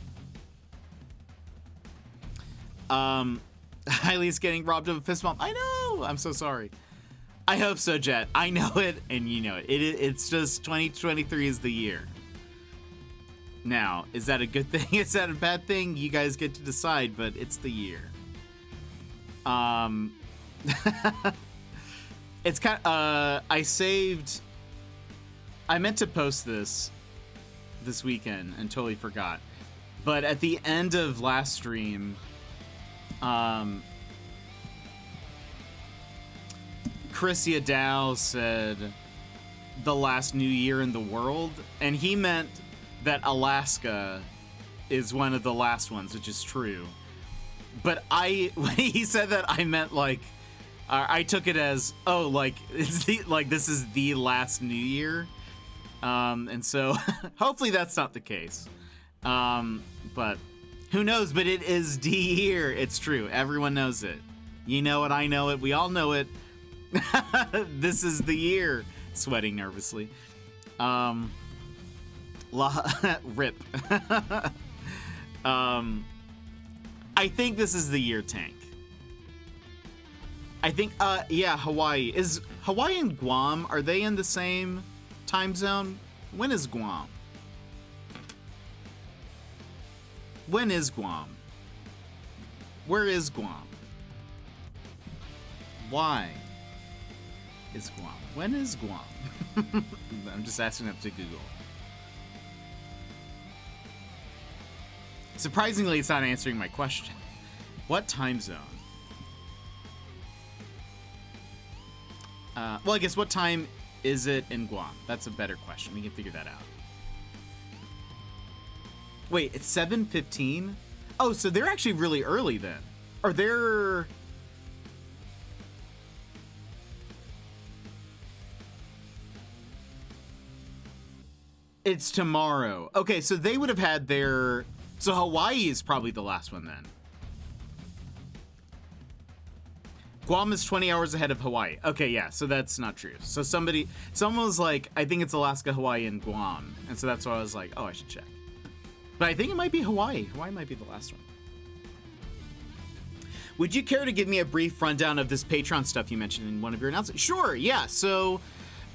Hyley's getting robbed of a fist bump. I know. I'm so sorry. I hope so, Jet. I know it, and you know it. It's just 2023 is the year. Now, is that a good thing? Is that a bad thing? You guys get to decide, but it's the year. It's kind of, I meant to post this weekend and totally forgot. But at the end of last stream, Chris Yadal said the last new year in the world, and he meant that Alaska is one of the last ones, which is true. But when he said that, I meant like, I took it as, oh, like this is the last new year. And so hopefully that's not the case. But who knows? But it is the year. It's true. Everyone knows it. You know it. I know it. We all know it. This is the year. Sweating nervously. Rip. I think this is the year, Tank. I think, yeah, Hawaii. Is Hawaii and Guam, are they in the same time zone? When is Guam? When is Guam? Where is Guam? Why is Guam? When is Guam? I'm just asking that to Google. Surprisingly, it's not answering my question. What time zone? Well, I guess what time is it in Guam? That's a better question. We can figure that out. Wait, it's 7:15? Oh, so they're actually really early then. Or they're... It's tomorrow. Okay, so they would have had their... So Hawaii is probably the last one then. Guam is 20 hours ahead of Hawaii. Okay, yeah, so that's not true. So someone was like, I think it's Alaska, Hawaii, and Guam. And so that's why I was like, oh, I should check. But I think it might be Hawaii. Hawaii might be the last one. Would you care to give me a brief rundown of this Patreon stuff you mentioned in one of your announcements? Sure, yeah. So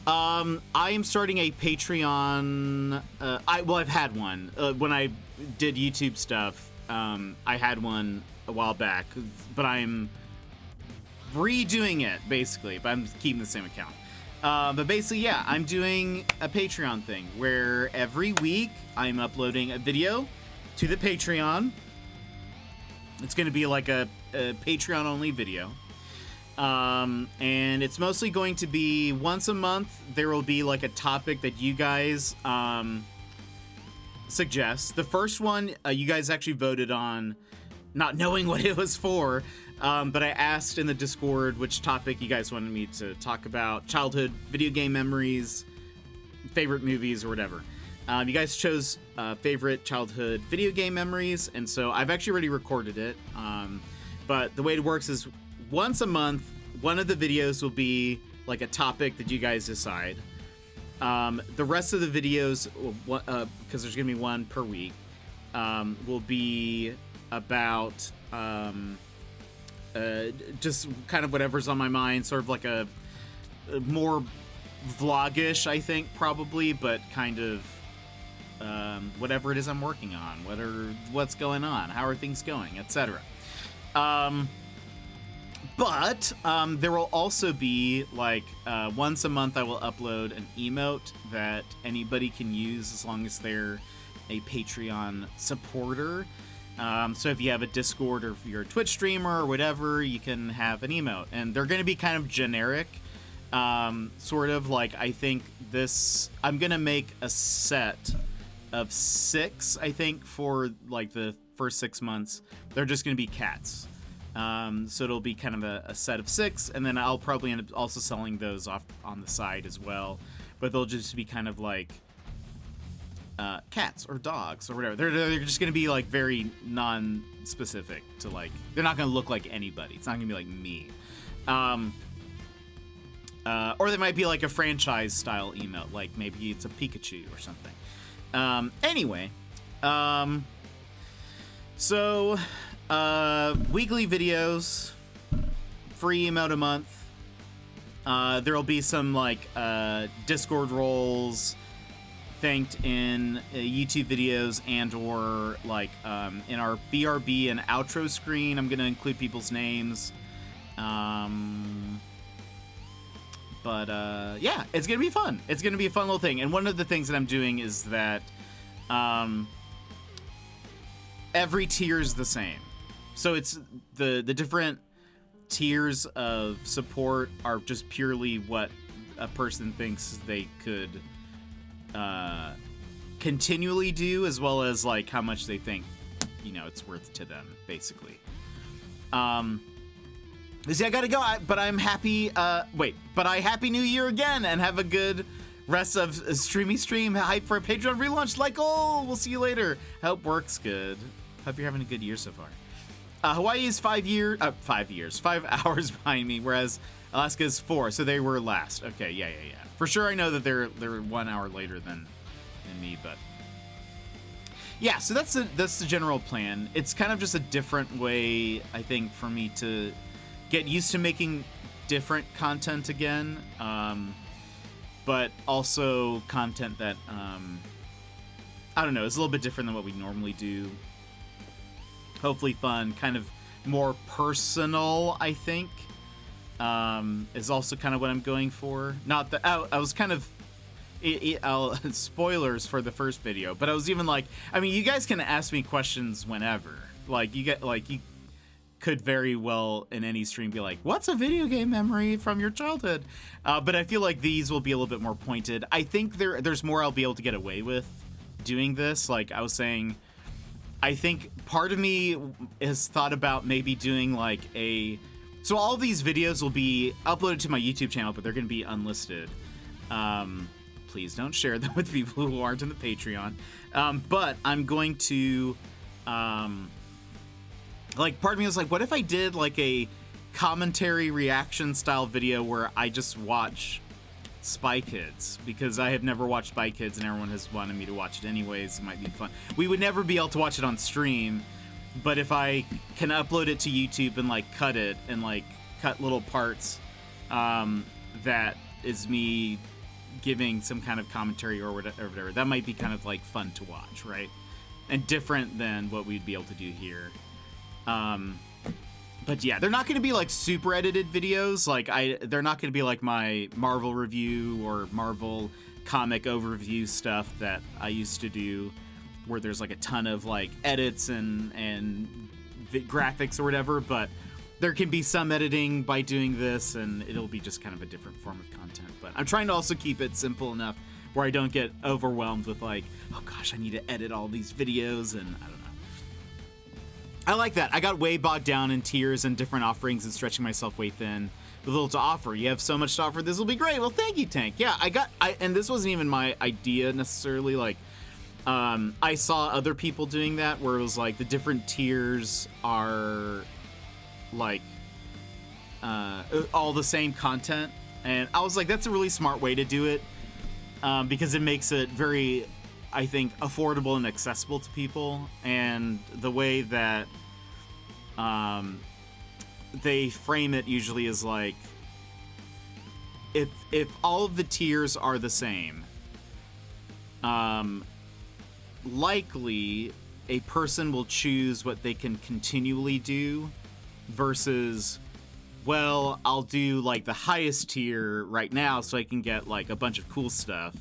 I am starting a Patreon. I've had one. When I did YouTube stuff, I had one a while back, but I'm redoing it, basically, but I'm keeping the same account. But basically, yeah, I'm doing a Patreon thing where every week I'm uploading a video to the Patreon. It's going to be like a Patreon-only video. And it's mostly going to be once a month. There will be like a topic that you guys suggest. The first one you guys actually voted on, not knowing what it was for, but I asked in the Discord which topic you guys wanted me to talk about. Childhood video game memories, favorite movies, or whatever. You guys chose favorite childhood video game memories, and so I've actually already recorded it. But the way it works is once a month, one of the videos will be like a topic that you guys decide. The rest of the videos, because there's going to be one per week, will be about just kind of whatever's on my mind, sort of like a more vlogish, I think, probably, but kind of whatever it is I'm working on, what's going on, how are things going, etc. But there will also be, like, once a month I will upload an emote that anybody can use as long as they're a Patreon supporter. So if you have a Discord or if you're a Twitch streamer or whatever, you can have an emote. And they're going to be kind of generic. Sort of like, I think I'm going to make a set of 6, I think, for like the first 6 months. They're just going to be cats. So it'll be kind of a set of 6, and then I'll probably end up also selling those off on the side as well. But they'll just be kind of like cats or dogs or whatever. They're just going to be like very non-specific to, like, they're not going to look like anybody. It's not going to be like me. Or they might be like a franchise style emote, like maybe it's a Pikachu or something. Anyway, so weekly videos, free emote a month. There'll be some like Discord roles thanked in YouTube videos, and or like in our BRB and outro screen, I'm gonna include people's names. But yeah, it's gonna be fun. It's gonna be a fun little thing. And one of the things that I'm doing is that every tier is the same. So it's the different tiers of support are just purely what a person thinks they could continually do, as well as like how much they think, you know, it's worth to them, basically. See, I gotta go, but I'm happy. But I Happy New Year again, and have a good rest of streamy stream. Hype for a Patreon relaunch. Like, oh, we'll see you later. Hope work's good. Hope you're having a good year so far. Hawaii is 5 hours behind me, whereas Alaska is 4, so they were last. Okay, yeah. For sure, I know that they're 1 hour later than me, but yeah. So that's the general plan. It's kind of just a different way, I think, for me to get used to making different content again, but also content that I don't know, is a little bit different than what we normally do. Hopefully fun, kind of more personal, I think, is also kind of what I'm going for. Not that I was kind of spoilers for the first video, but I was even like, I mean, you guys can ask me questions whenever. Like, you could very well in any stream be like, what's a video game memory from your childhood? But I feel like these will be a little bit more pointed. I think there's more I'll be able to get away with doing this. Like I was saying, I think part of me has thought about maybe doing like so all of these videos will be uploaded to my YouTube channel, but they're going to be unlisted. Please don't share them with people who aren't in the Patreon. But I'm going to, like, part of me was like, what if I did like a commentary reaction style video where I just watch Spy Kids, because I have never watched Spy Kids and everyone has wanted me to watch it anyways. It might be fun. We would never be able to watch it on stream, but if I can upload it to YouTube and like cut it and like cut little parts, that is me giving some kind of commentary or whatever, that might be kind of like fun to watch, right? And different than what we'd be able to do here. But yeah, they're not going to be like super edited videos. Like they're not going to be like my Marvel review or Marvel comic overview stuff that I used to do, where there's like a ton of like edits and graphics or whatever. But there can be some editing by doing this, and it'll be just kind of a different form of content. But I'm trying to also keep it simple enough where I don't get overwhelmed with like, oh gosh, I need to edit all these videos, and I don't know. I like that. I got way bogged down in tiers and different offerings and stretching myself way thin with little to offer. You have so much to offer. This will be great. Well, thank you, Tank. Yeah, and this wasn't even my idea necessarily. Like, I saw other people doing that where it was like the different tiers are like all the same content, and I was like, that's a really smart way to do it, because it makes it very, I think, affordable and accessible to people. And the way that they frame it usually is like, if all of the tiers are the same, likely a person will choose what they can continually do versus, well, I'll do like the highest tier right now so I can get like a bunch of cool stuff.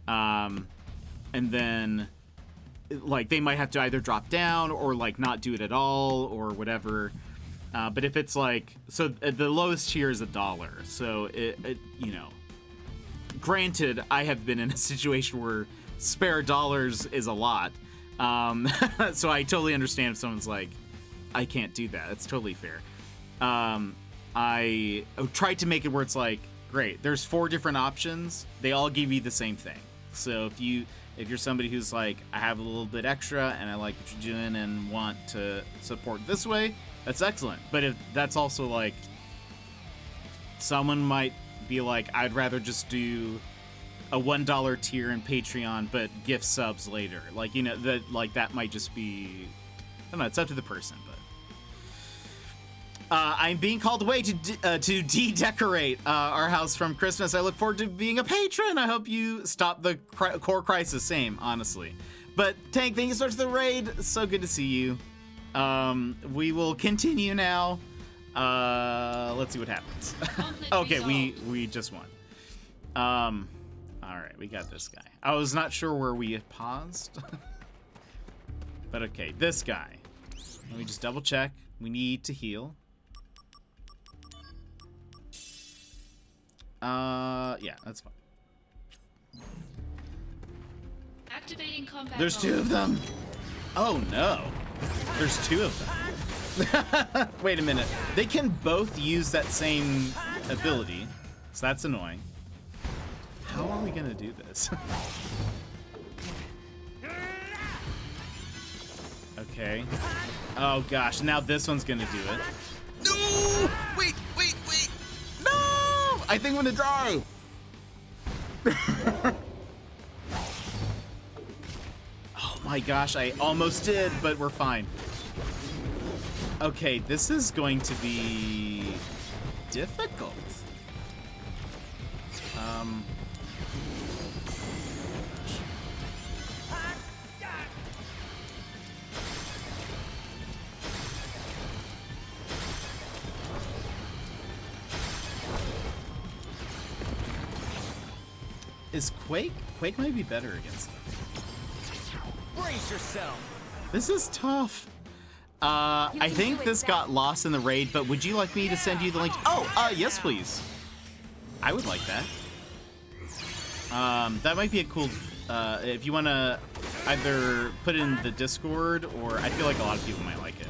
And then like they might have to either drop down or like not do it at all or whatever. But if it's like, so the lowest tier is $1. So it, you know, granted, I have been in a situation where spare dollars is a lot. So I totally understand if someone's like, I can't do that. It's totally fair. I tried to make it where it's like, great, there's 4 different options. They all give you the same thing. So if you're somebody who's like, I have a little bit extra and I like what you're doing and want to support this way, that's excellent. But if that's also like, someone might be like, I'd rather just do a $1 tier in Patreon, but gift subs later. Like, you know, that might just be, I don't know, it's up to the person, but. I'm being called away to de-decorate our house from Christmas. I look forward to being a patron. I hope you stop the core crisis. Same, honestly. But Tank, thank you so much for the raid. So good to see you. We will continue now. Let's see what happens. Okay, we just won. All right, we got this guy. I was not sure where we had paused. But okay, this guy. Let me just double check. We need to heal. Yeah, that's fine. Activating combat There's mode. 2 of them. Oh no. There's 2 of them. Wait a minute. They can both use that same ability, so that's annoying. How are we gonna do this? Okay. Oh gosh, now this one's gonna do it. No! Wait! No! I think I'm gonna die! Oh my gosh, I almost did, but we're fine. Okay, this is going to be difficult. Is Quake? Quake might be better against them. Brace yourself. This is tough. I think this got lost in the raid, but would you like me to send you the link? Oh, yes, please. I would like that. That might be a cool, if you want to either put it in the Discord, or I feel like a lot of people might like it.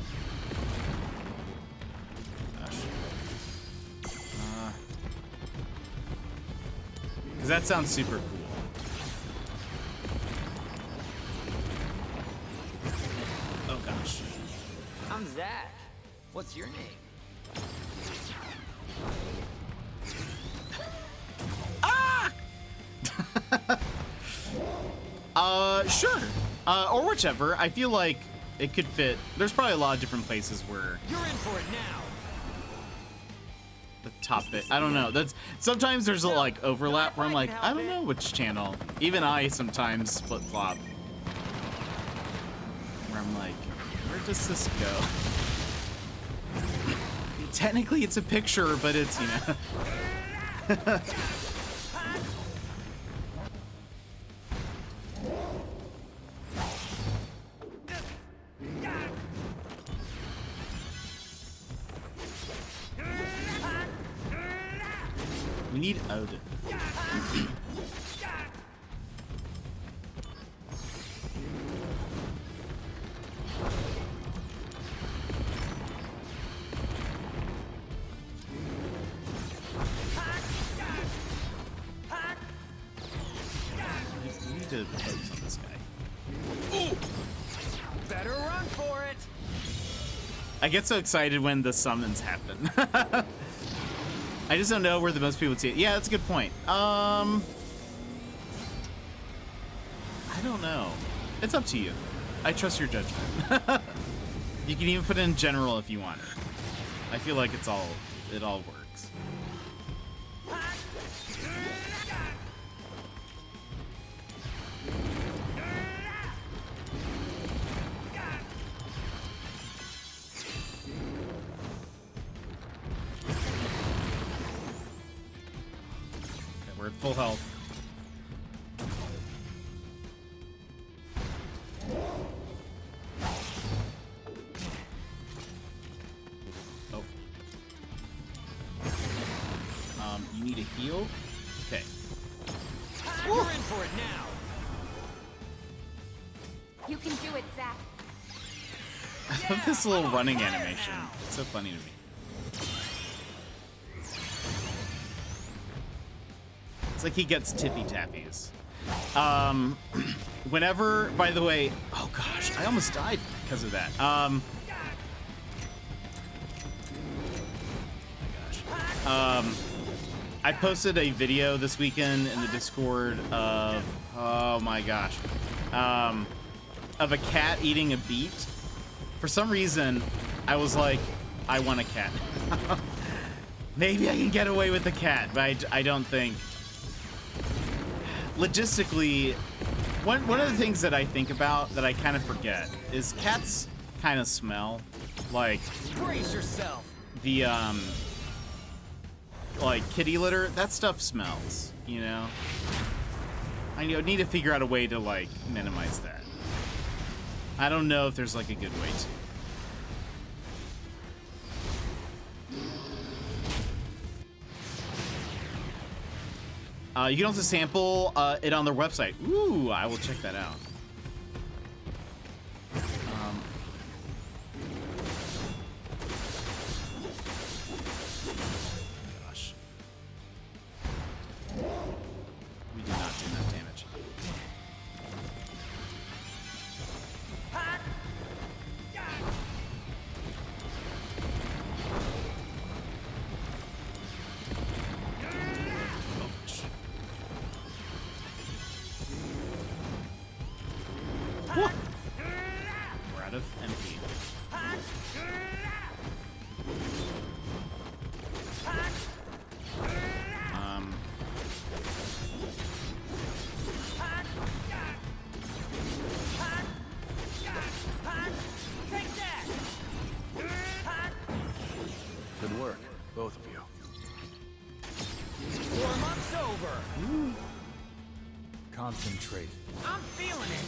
Gosh. Because that sounds super cool. Oh gosh. I'm Zach. What's your name? Sure. Or whichever. I feel like it could fit. There's probably a lot of different places where You're in for it now. the top bit. I don't know. That's sometimes there's a like overlap where I'm like, I don't know which channel. Even I sometimes flip flop. Where I'm like, where does this go? Technically it's a picture, but it's, you know. We need Odin. We need to focus on this guy. Ooh. Better run for it. I get so excited when the summons happen. I just don't know where the most people would see it. Yeah, that's a good point. I don't know. It's up to you. I trust your judgment. You can even put it in general if you want it. I feel like it all works. Okay, we're at full health. Oh. You need a heal? Okay. You're in for it now. You can do it, Zack. I love this little running animation. It's so funny to me. It's like he gets tippy tappies. Whenever, by the way, oh gosh, I almost died because of that. I posted a video this weekend in the Discord of, oh my gosh, of a cat eating a beet. For some reason, I was like, I want a cat. Maybe I can get away with the cat, but I don't think. Logistically, one of the things that I think about that I kind of forget is cats kind of smell like Brace yourself. the like kitty litter. That stuff smells, you know. I need to figure out a way to like minimize that. I don't know if there's like a good way to. You can also sample it on their website. Ooh, I will check that out. Gosh. We did not do enough damage. We're out of MP. Take that. Good work, both of you. Warm-up's over. Concentrate. I'm feeling it.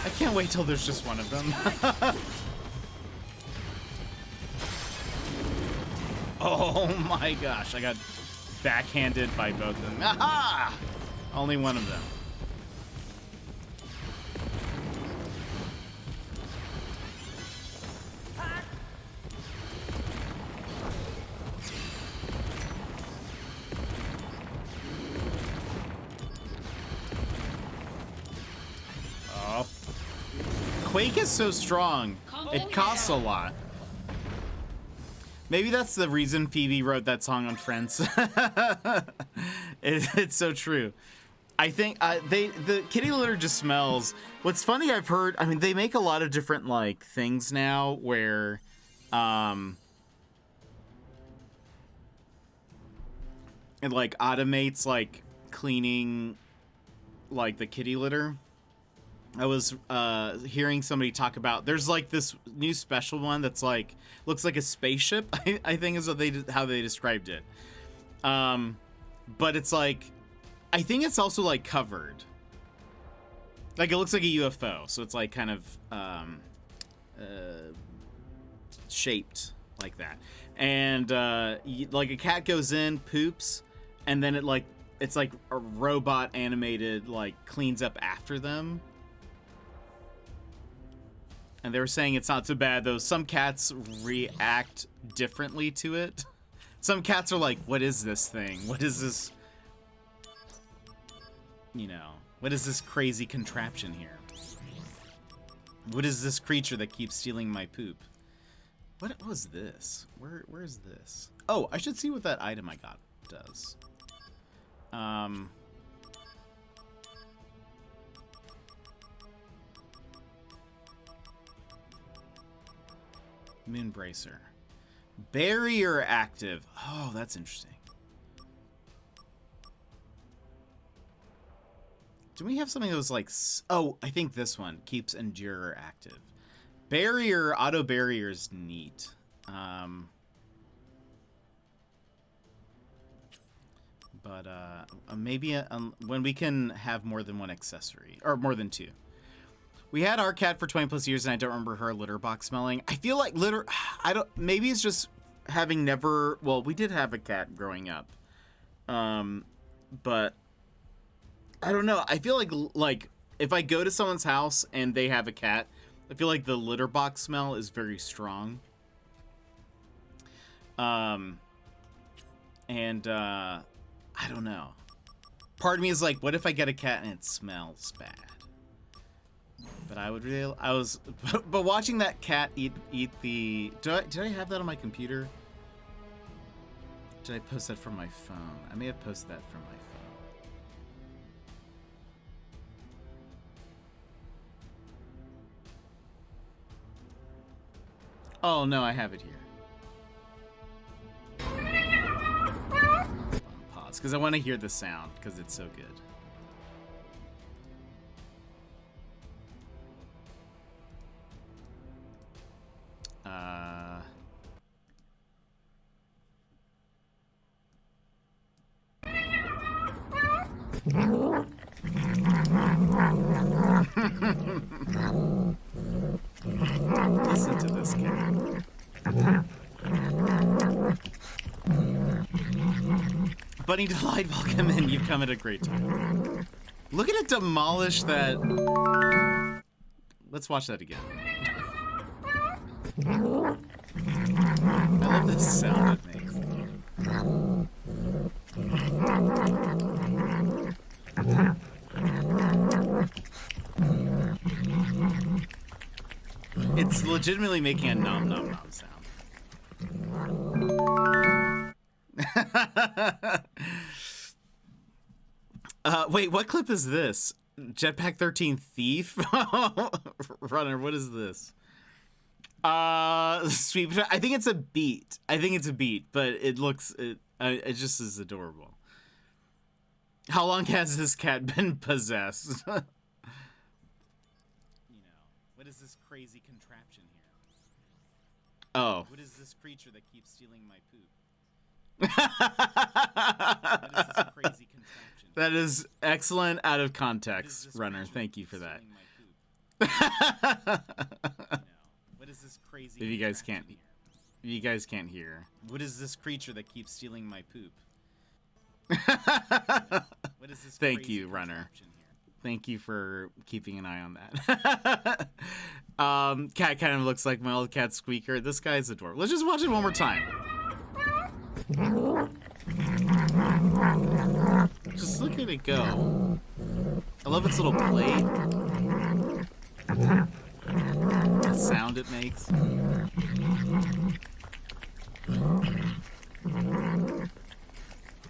I can't wait till there's just one of them. Oh my gosh, I got backhanded by both of them. Aha! Only one of them. Oh. Quake is so strong. It costs a lot. Maybe that's the reason Phoebe wrote that song on Friends. It's so true. I think the kitty litter just smells. What's funny, I've heard, I mean, they make a lot of different like things now where it like automates like cleaning like the kitty litter, I was hearing somebody talk about, there's like this new special one that's like looks like a spaceship. I think is how they described it. But it's like, I think it's also like covered. Like it looks like a UFO, so it's like kind of shaped like that. And like a cat goes in, poops, and then it's like a robot animated, like cleans up after them. And they were saying it's not so bad, though. Some cats react differently to it. Some cats are like, what is this thing? What is this? You know, what is this crazy contraption here? What is this creature that keeps stealing my poop? What was this? Where's this? Oh, I should see what that item I got does. Moonbracer. Barrier active. Oh, that's interesting. Do we have something that was like... Oh, I think this one keeps Endurer active. Barrier, auto barrier is neat. But maybe when we can have more than one accessory, or more than two. We had our cat for 20 plus years, and I don't remember her litter box smelling. I feel like maybe it's just having never, well, we did have a cat growing up. But I don't know. I feel like if I go to someone's house and they have a cat, I feel like the litter box smell is very strong. And I don't know. Part of me is like, what if I get a cat and it smells bad? But but watching that cat eat the, did I have that on my computer? Did I post that from my phone? I may have posted that from my phone. Oh no, I have it here. Pause, because I want to hear the sound, because it's so good. Listen to this cat. Bunny Delight, welcome in. You've come at a great time. Look at it demolish that. Let's watch that again. I love this sound it makes. It's legitimately making a nom nom nom sound. Wait, what clip is this? Jetpack 13 Thief? Runner, what is this? Sweet. I think it's a beat. But it looks, it just is adorable. How long has this cat been possessed? You know, what is this crazy contraption here? Oh. What is this creature that keeps stealing my poop? What is this crazy contraption? That is excellent out of context, Runner. Thank you for that. What is this crazy? If you guys can't hear. What is this creature that keeps stealing my poop? What is this? Thank you, Runner. Thank you for keeping an eye on that. Cat kind of looks like my old cat Squeaker. This guy's adorable. Let's just watch it one more time. Just look at it go. I love its little plate. The sound it makes.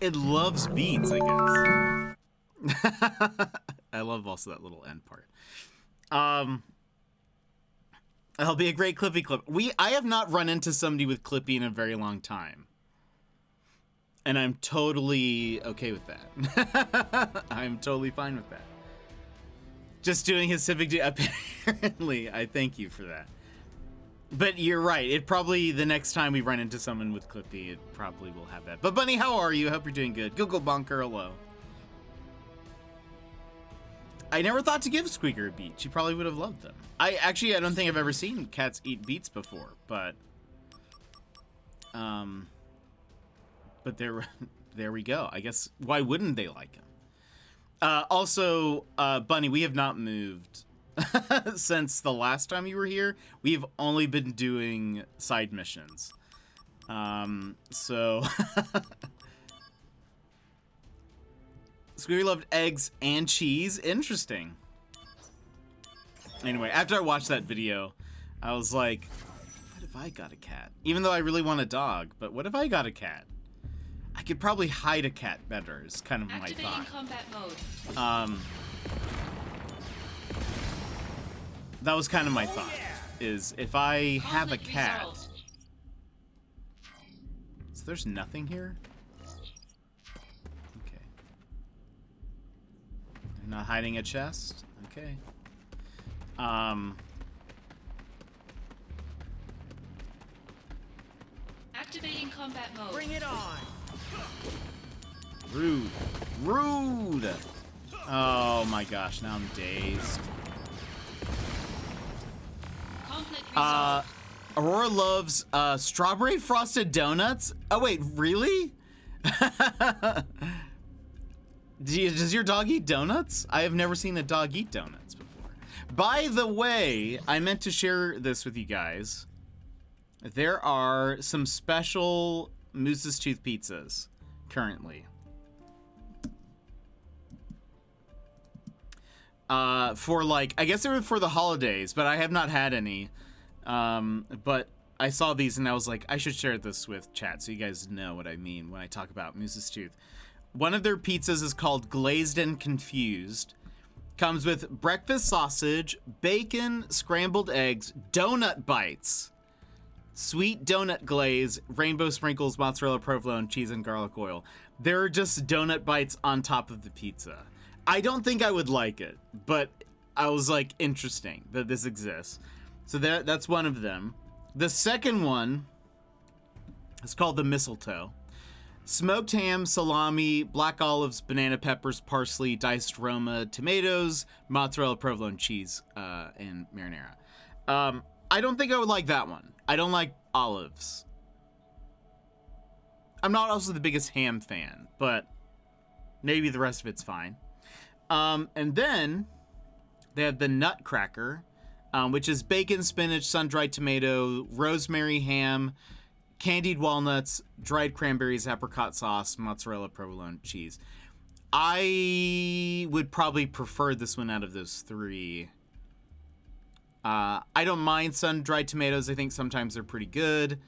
It loves beats, I guess. I love also that little end part. It'll be a great Clippy clip. I have not run into somebody with Clippy in a very long time. And I'm totally okay with that. I'm totally fine with that. Just doing his civic duty. Apparently, I thank you for that. But you're right. It probably, the next time we run into someone with Clippy, it probably will have that. But Bunny, how are you? Hope you're doing good. Google Bunker, hello. I never thought to give Squeaker a beat. She probably would have loved them. I don't think I've ever seen cats eat beets before, but there we go. I guess, why wouldn't they like them? Also, Bunny, we have not moved since the last time you were here. We've only been doing side missions. So Squeaky loved eggs and cheese. Interesting. Anyway, after I watched that video, I was like, what if I got a cat? Even though I really want a dog, but what if I got a cat? I could probably hide a cat better, is kind of my Activating thought. combat mode. That was kind of my thought, is if I have a Conflict cat... resolved. So there's nothing here? Okay. They're not hiding a chest? Okay. Activating combat mode. Bring it on. Rude. Rude! Oh my gosh, now I'm dazed. Conflict resolved. Aurora loves strawberry frosted donuts. Oh wait, really? Does your dog eat donuts? I have never seen a dog eat donuts before. By the way, I meant to share this with you guys. There are some special Moose's Tooth pizzas currently. For like, I guess they were for the holidays, but I have not had any. But I saw these and I was like, I should share this with chat so you guys know what I mean when I talk about Moose's Tooth. One of their pizzas is called Glazed and Confused. Comes with breakfast sausage, bacon, scrambled eggs, donut bites, sweet donut glaze, rainbow sprinkles, mozzarella, provolone, cheese, and garlic oil. There are just donut bites on top of the pizza. I don't think I would like it, but I was like, interesting that this exists. So that's one of them. The second one is called the mistletoe. Smoked ham, salami, black olives, banana peppers, parsley, diced Roma, tomatoes, mozzarella, provolone, cheese, and marinara. I don't think I would like that one. I don't like olives. I'm not also the biggest ham fan, but maybe the rest of it's fine. And then they have the Nutcracker, which is bacon, spinach, sun-dried tomato, rosemary ham, candied walnuts, dried cranberries, apricot sauce, mozzarella, provolone, cheese. I would probably prefer this one out of those three. I don't mind sun-dried tomatoes. I think sometimes they're pretty good.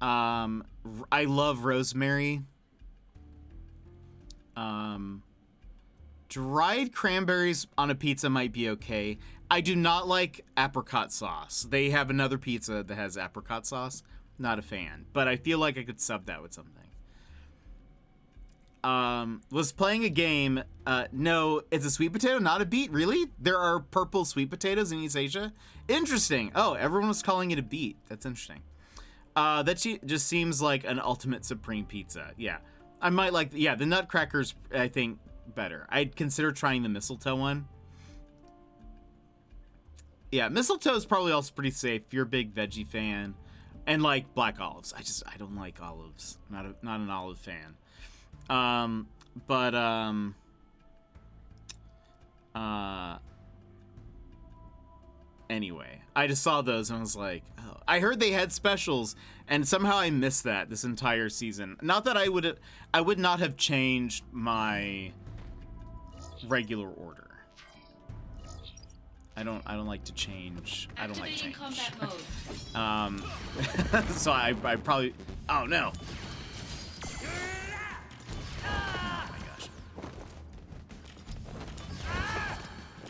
I love rosemary. Dried cranberries on a pizza might be okay. I do not like apricot sauce. They have another pizza that has apricot sauce. Not a fan, but I feel like I could sub that with something. Was playing a game. No, it's a sweet potato, not a beet. Really? There are purple sweet potatoes in East Asia? Interesting. Oh, everyone was calling it a beet. That's interesting. That just seems like an ultimate supreme pizza. Yeah, I might like. Yeah, the Nutcracker's, I think, better. I'd consider trying the mistletoe one. Yeah, mistletoe is probably also pretty safe if you're a big veggie fan. And like black olives. I don't like olives. Not an olive fan. Anyway, I just saw those and I was like, oh. I heard they had specials and somehow I missed that this entire season. Not that I would not have changed my regular order. I don't like to change. I don't like change. Activating combat mode. So I probably. Oh no. Oh my gosh.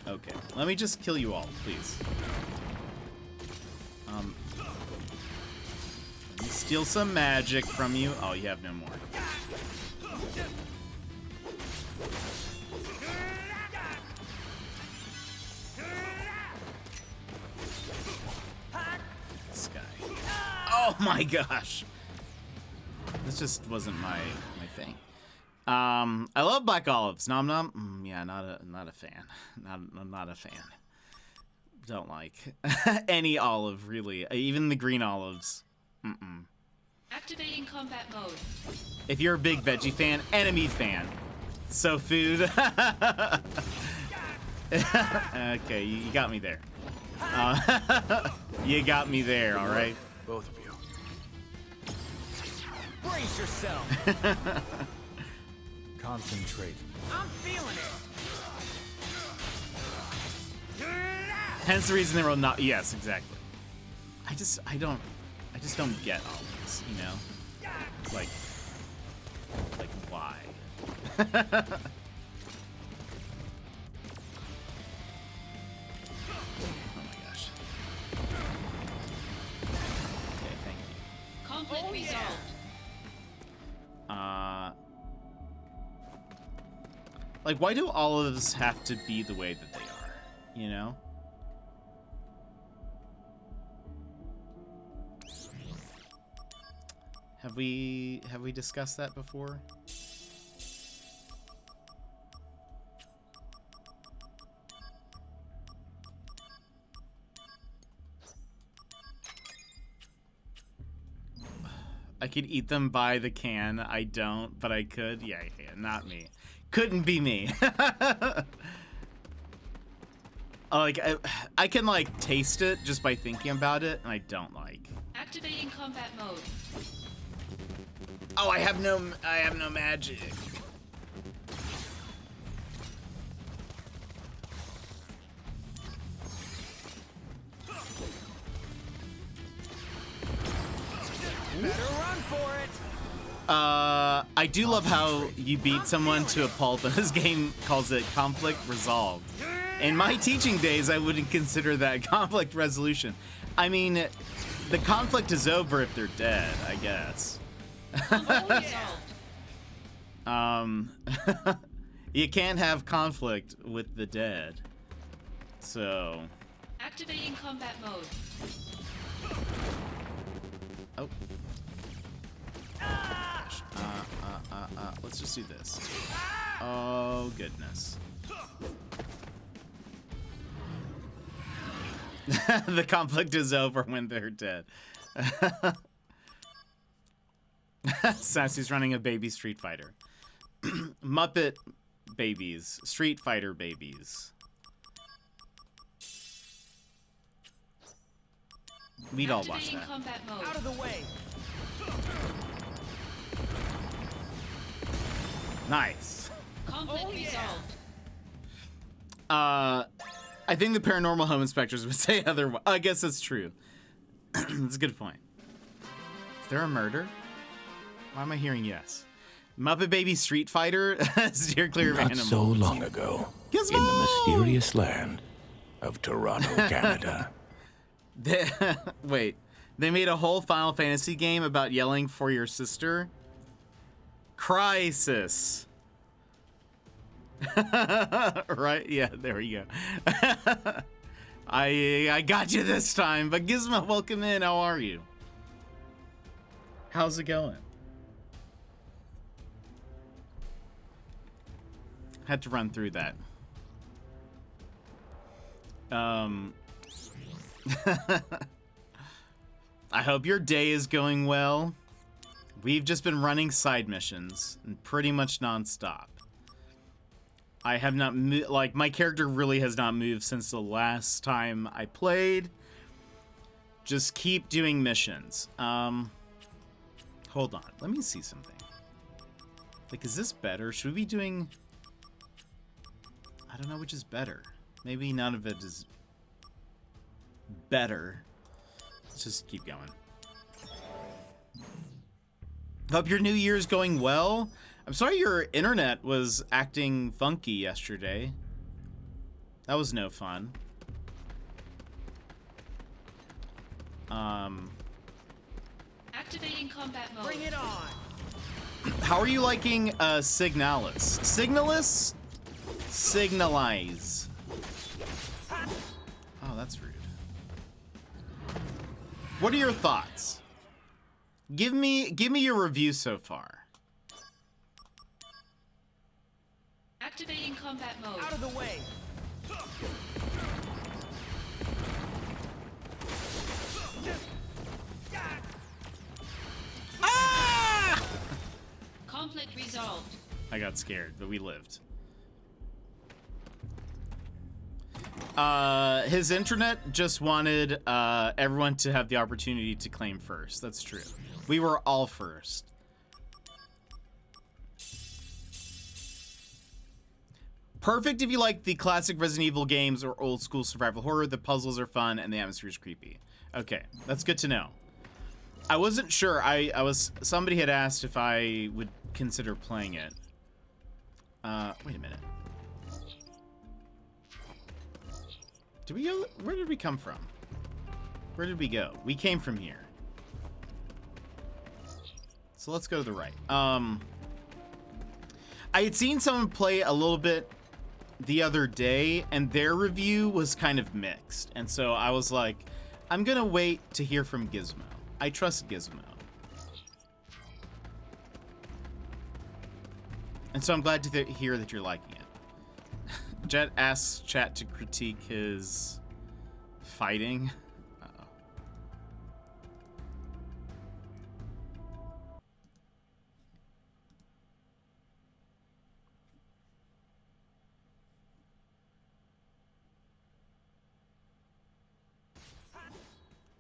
Okay, let me just kill you all, please. Let me steal some magic from you. Oh, you have no more. my gosh. This just wasn't my thing. I love black olives. Nom nom. Yeah, not a fan. Not a fan. Don't like any olive really. Even the green olives. Activating combat mode. If you're a big veggie fan and a meat fan, so food. Okay, you got me there. You got me there. All right. Both of you. Brace yourself. Concentrate. I'm feeling it. Hence the reason they were not. Yes, exactly. I just don't get all this. You know, like why? Oh my gosh. Okay, thank you. Conflict resolved. Like, why do all of this have to be the way that they are? You know? Have we discussed that before? I could eat them by the can. I don't, but I could. Yeah, not me. Couldn't be me. Like, I can, like, taste it just by thinking about it, and I don't like. Activating combat mode. Oh, I have no magic. Better run for it. I do love how you beat someone to a pulp, and this game calls it conflict resolved. In my teaching days, I wouldn't consider that conflict resolution. I mean, the conflict is over if they're dead, I guess. Conflict resolved. You can't have conflict with the dead. So. Activating combat mode. Oh. Gosh. Let's just do this. Oh, goodness. The conflict is over when they're dead. Sassy's running a baby Street Fighter. Muppet babies. Street Fighter babies. We'd all watch Activating that. combat mode. Out of the way. Nice. Conflict resolved. I think the paranormal home inspectors would say otherwise. I guess that's true. That's a good point. Is there a murder? Why am I hearing yes? Muppet Baby Street Fighter? Steer clear of Not animals. so long ago, Gizmo! in the mysterious land of Toronto, Canada. Wait, they made a whole Final Fantasy game about yelling for your sister? Crisis. Right? Yeah, there we go. I got you this time. But Gizmo, welcome in. How are you? How's it going? Had to run through that. I hope your day is going well. We've just been running side missions and pretty much nonstop. I have not like my character really has not moved since the last time I played. Just keep doing missions. Hold on, let me see something. Like, is this better? Should we be doing? I don't know which is better. Maybe none of it is better. Let's just keep going. Hope your new year's going well. I'm sorry your internet was acting funky yesterday. That was no fun. Activating combat mode. Bring it on. How are you liking Signalis? Signalis? Signalize. Oh, that's rude. What are your thoughts? Give me your review so far. Activating combat mode. Out of the way. Conflict resolved. I got scared, but we lived. His internet just wanted everyone to have the opportunity to claim first. That's true. We were all first. Perfect if you like the classic Resident Evil games or old school survival horror. The puzzles are fun and the atmosphere is creepy. Okay, that's good to know. I wasn't sure. Somebody had asked if I would consider playing it. Wait a minute. Did we go? Where did we come from? Where did we go? We came from here. So let's go to the right. I had seen someone play a little bit the other day, and their review was kind of mixed. And so I was like, I'm gonna wait to hear from Gizmo. I trust Gizmo. And so I'm glad to hear that you're liking it. Jet asks chat to critique his fighting. Uh-oh.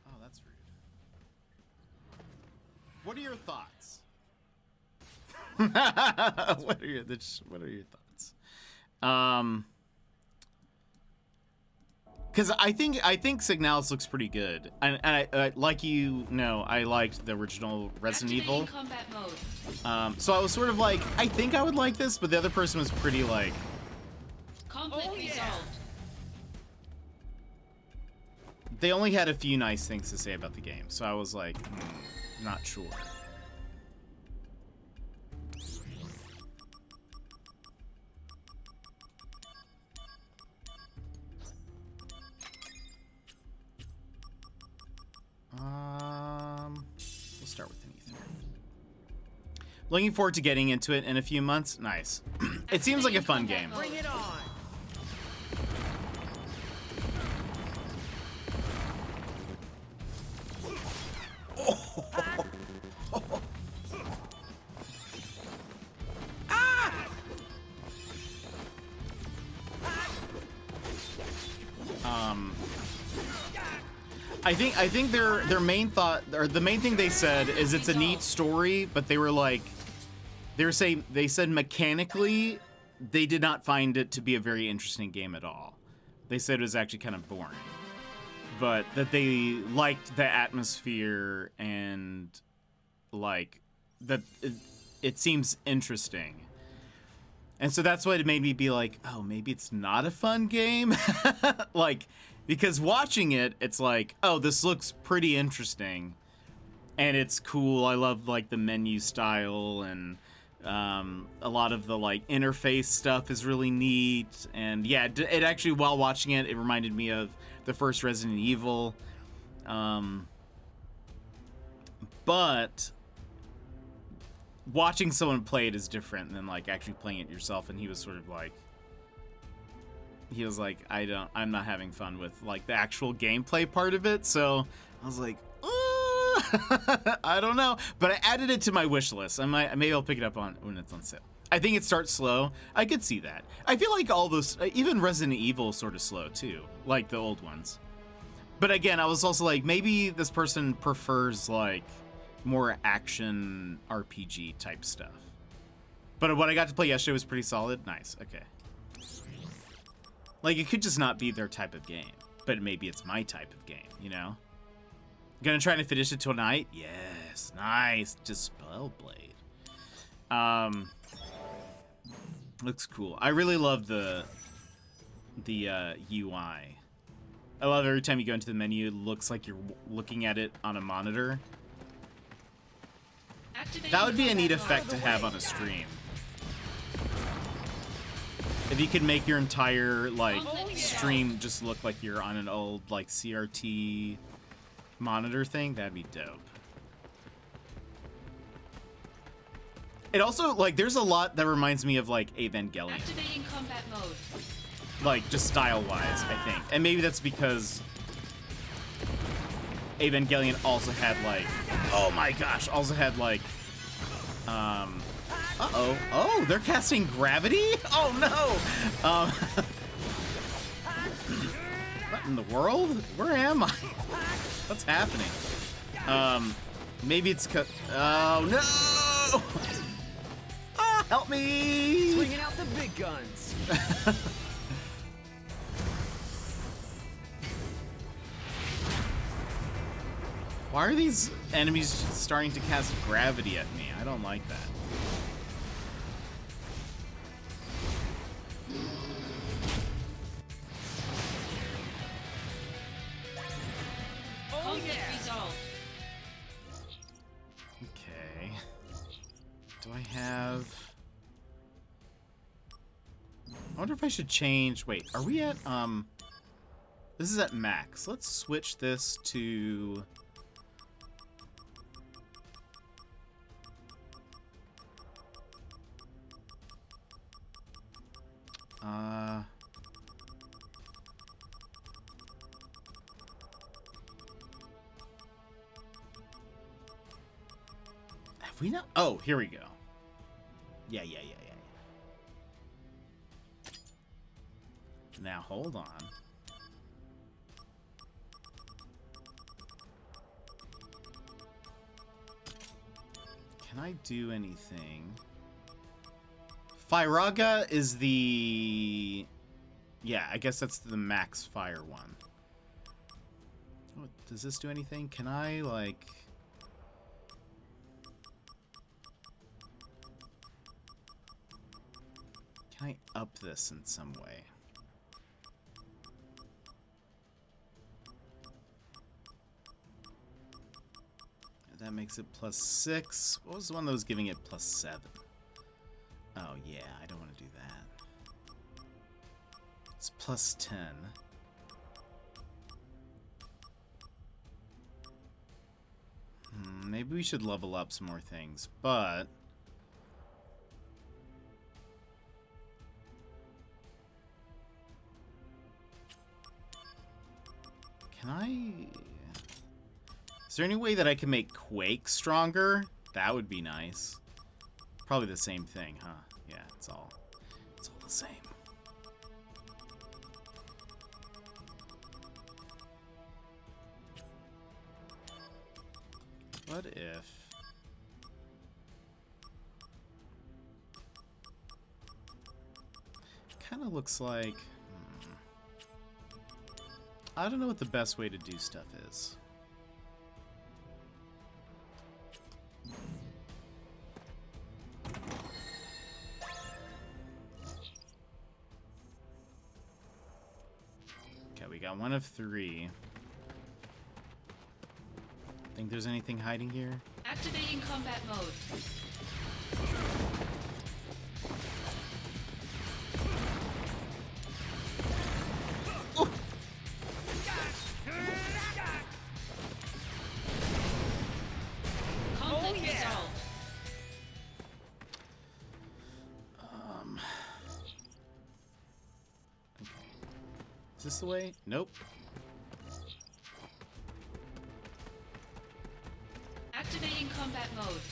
Oh, that's rude. What are your thoughts? What are your thoughts? Because I think Signalis looks pretty good, and I like, you know, I liked the original Resident Evil. Combat mode. So I was sort of like, I think I would like this, but the other person was pretty like, Conflict resolved. they only had a few nice things to say about the game, so I was like, not sure. We'll start with an ether. Looking forward to getting into it in a few months. Nice. It seems like a fun game. Bring it on. I think their main thought, or the main thing they said, is it's a neat story, but they were like, they said mechanically they did not find it to be a very interesting game at all. They said it was actually kind of boring, but that they liked the atmosphere and like that it seems interesting. And so that's what it made me be like, oh, maybe it's not a fun game. Like, because watching it, it's like, oh, this looks pretty interesting. And it's cool. I love, like, the menu style. And a lot of the, like, interface stuff is really neat. And, yeah, it actually, while watching it, it reminded me of the first Resident Evil. But watching someone play it is different than like actually playing it yourself, and he was sort of like, I'm not having fun with like the actual gameplay part of it. So I was like, I don't know, but I added it to my wish list. Maybe I'll pick it up when it's on sale. I think it starts slow. I could see that. I feel like all those, even Resident Evil, sort of slow too, like the old ones. But again, I was also like, maybe this person prefers like more action RPG type stuff. But what I got to play yesterday was pretty solid. Nice. Okay. Like, it could just not be their type of game, but maybe it's my type of game, you know? Gonna try to finish it tonight? Yes. Nice. Dispel Blade. Looks cool. I really love the UI. I love every time you go into the menu, it looks like you're looking at it on a monitor. That would be a neat effect to have on a stream. If you could make your entire like stream just look like you're on an old like CRT monitor thing, that'd be dope. It also, like, there's a lot that reminds me of, like, Evangelion. Activating combat mode. Like, just style-wise, I think. And maybe that's because Evangelion also had, like... Oh my gosh! Also had, like... Uh-oh. Oh, they're casting gravity? Oh, no! What in the world? Where am I? What's happening? Maybe it's... Oh, no! Ah, help me! Swinging out the big guns. Why are these enemies starting to cast gravity at me? I don't like that. Oh Conflict yeah. resolved. Okay. Do I have... I wonder if I should change... Wait, are we at, This is at max. Let's switch this to... Have we not? Oh, here we go. Yeah. Now, hold on. Can I do anything? Firaga is the... Yeah, I guess that's the max fire one. Oh, does this do anything? Can I, like... Can I up this in some way? That makes it +6. What was the one that was giving it +7? Oh, yeah, I don't want to do that. It's +10. Maybe we should level up some more things, but... Can I... Is there any way that I can make Quake stronger? That would be nice. Probably the same thing, huh? Yeah, it's all the same. What if... Kind of looks like... I don't know what the best way to do stuff is. Okay, we got one of 3. Think there's anything hiding here? Activating combat mode. Conflict resolved. Okay. Is this the way? Nope. Activating combat mode.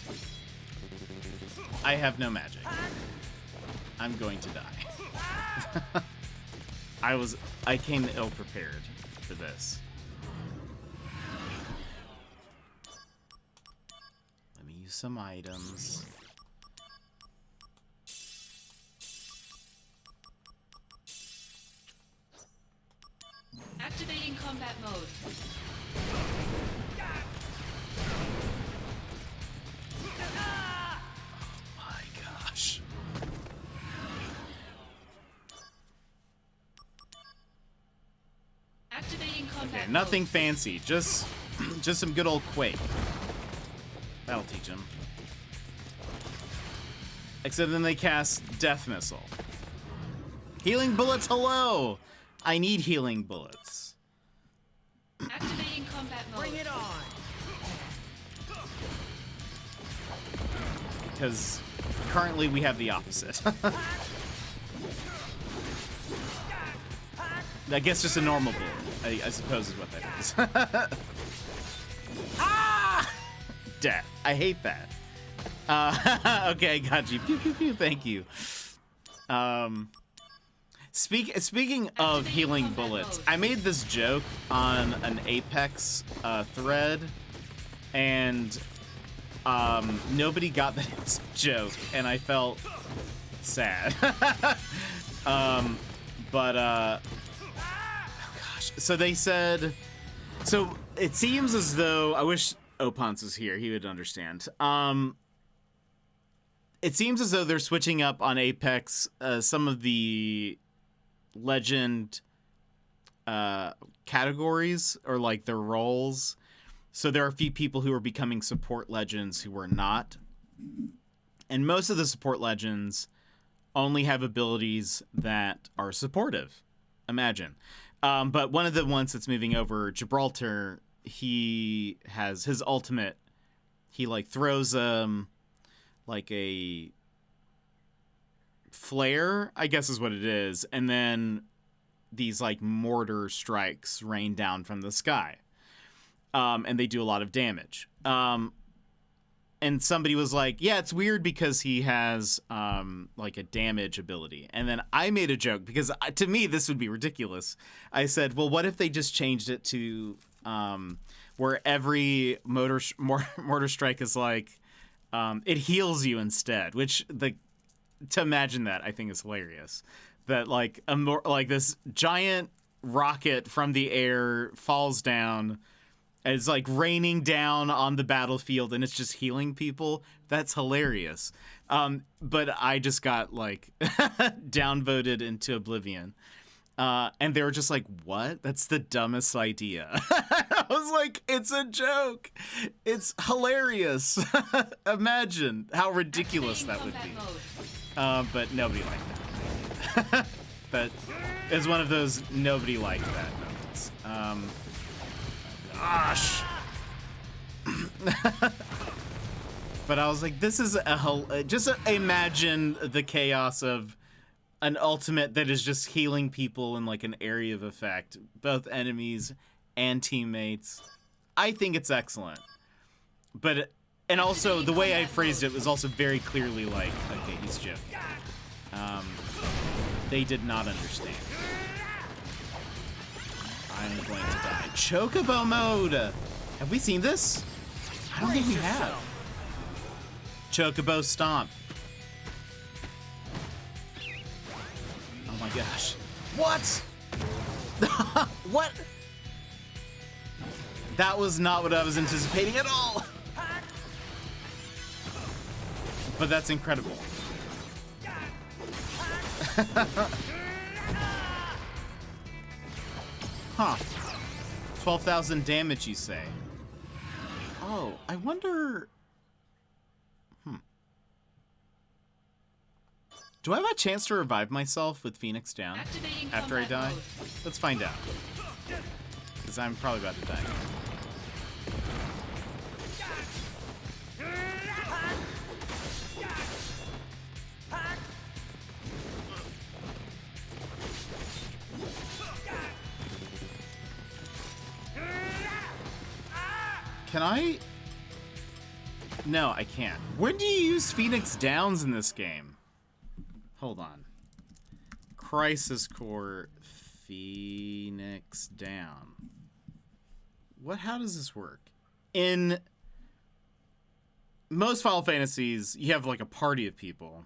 I have no magic. I'm going to die. I came ill prepared for this. Let me use some items. Activating combat mode. My gosh. Activating combat Okay, nothing fancy. Just some good old Quake. That'll teach him. Except then they cast Death Missile. Healing bullets, hello! I need healing bullets. Activating combat mode. Bring it on. Because currently we have the opposite. I guess just a normal bullet, I suppose is what that is. Ah! Death. I hate that. Okay, got you. Pew, pew, pew. Thank you. Speaking of healing bullets, I made this joke on an Apex thread, and nobody got that it was a joke, and I felt sad. Oh gosh. So they said, so it seems as though, I wish Opons was here, he would understand. It seems as though they're switching up on Apex some of the legend categories, or like their roles. So there are a few people who are becoming support legends who were not. And most of the support legends only have abilities that are supportive. Imagine. But one of the ones that's moving over, Gibraltar, he has his ultimate. He like throws like a flare, I guess is what it is, and then these like mortar strikes rain down from the sky. And they do a lot of damage. And somebody was like, yeah, it's weird because he has like a damage ability. And then I made a joke because to me this would be ridiculous. I said, well, what if they just changed it to where every mortar strike is like it heals you instead, which to imagine that I think is hilarious. That like like this giant rocket from the air falls down. It's like raining down on the battlefield and it's just healing people. That's hilarious. But I just got like downvoted into oblivion. And they were just like, what? That's the dumbest idea. I was like, it's a joke. It's hilarious. Imagine how ridiculous that would be. But nobody liked that. But it's one of those nobody liked that moments. Gosh. But I was like, this is just imagine the chaos of an ultimate that is just healing people in like an area of effect, both enemies and teammates. I think it's excellent. But and also the way I phrased it was also very clearly like, okay, he's joking. They did not understand. I'm going to die. Chocobo mode! Have we seen this? I don't think we have. Chocobo stomp. Oh my gosh. What? What? That was not what I was anticipating at all. But that's incredible. Huh. 12,000 damage, you say? Oh, I wonder... Do I have a chance to revive myself with Phoenix down after I die? Let's find out. Because I'm probably about to die. Can I? No, I can't. When do you use Phoenix Downs in this game? Hold on. Crisis Core Phoenix Down. How does this work? In most Final Fantasies, you have like a party of people.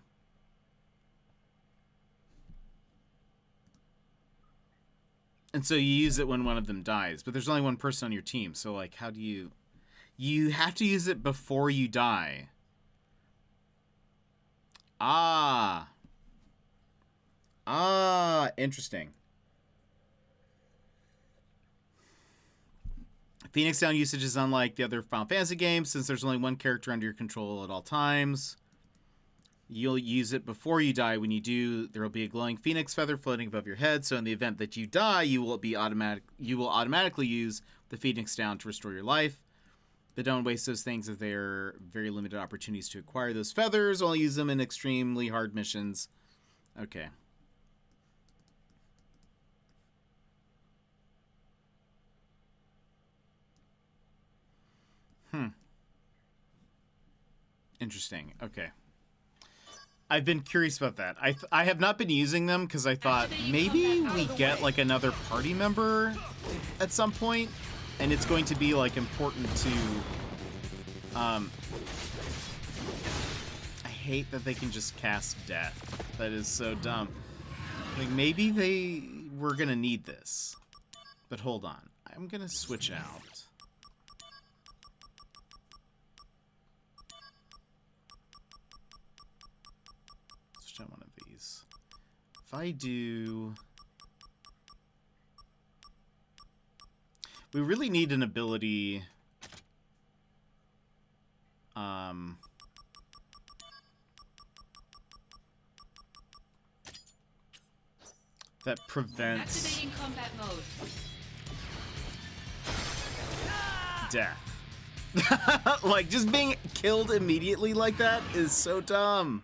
And so you use it when one of them dies, but there's only one person on your team. So like, how do you... You have to use it before you die. Ah, interesting. Phoenix Down usage is unlike the other Final Fantasy games, since there's only one character under your control at all times. You'll use it before you die. When you do, there will be a glowing phoenix feather floating above your head. So in the event that you die, you will automatically use the Phoenix Down to restore your life. But don't waste those things if they're very limited opportunities to acquire those feathers. I'll use them in extremely hard missions. Okay. Interesting. Okay. I've been curious about that. I have not been using them because I thought maybe we get like another party member at some point, and it's going to be like important to. I hate that they can just cast death. That is so dumb. Like maybe they were gonna need this, but hold on. I'm gonna switch out. Switch out one of these. If I do, we really need an ability. That prevents Activating combat mode. death. Like, just being killed immediately like that is so dumb.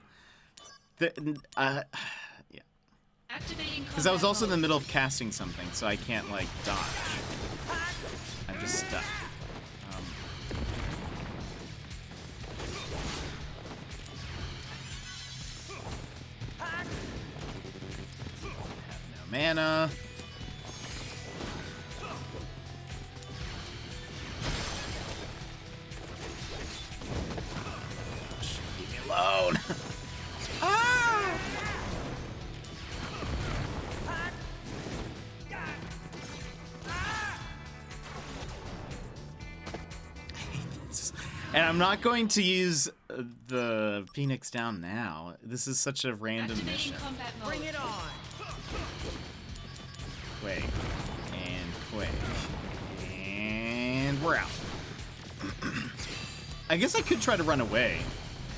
Yeah. Activating Because I was also in the mode. middle of casting something, so I can't, like, dodge. I'm just stuck. Have no mana. Leave me alone. Ah! And I'm not going to use the Phoenix down now. This is such a random mission. Activating combat mode. Bring it on. Quake. And Quake. And we're out. I guess I could try to run away,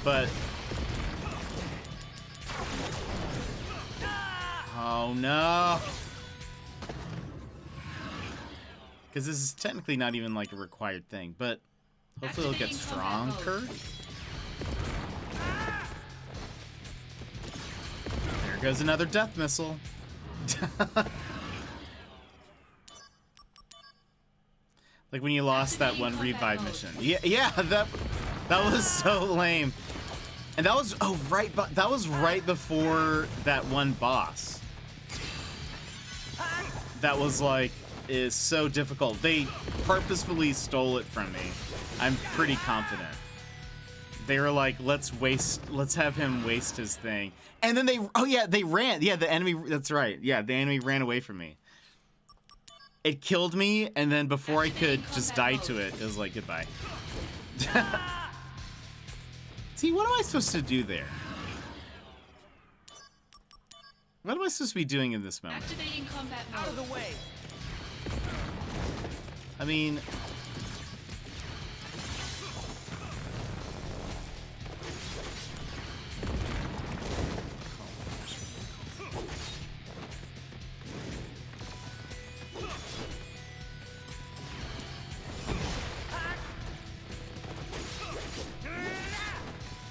but... Oh no! Because this is technically not even like a required thing, but hopefully it'll get Activating combat stronger. There goes another death missile. Like when you lost that one Activating combat revive mode. mission. Yeah, that was so lame. And that was that was right before that one boss. That was like is so difficult. They purposefully stole it from me. I'm pretty confident. They were like, let's have him waste his thing. And then they ran. Yeah, the enemy, that's right. Yeah, the enemy ran away from me. It killed me, and then before I could just die to it, it was like, goodbye. See, what am I supposed to do there? What am I supposed to be doing in this moment? Activating combat Out of mode. the way. I mean...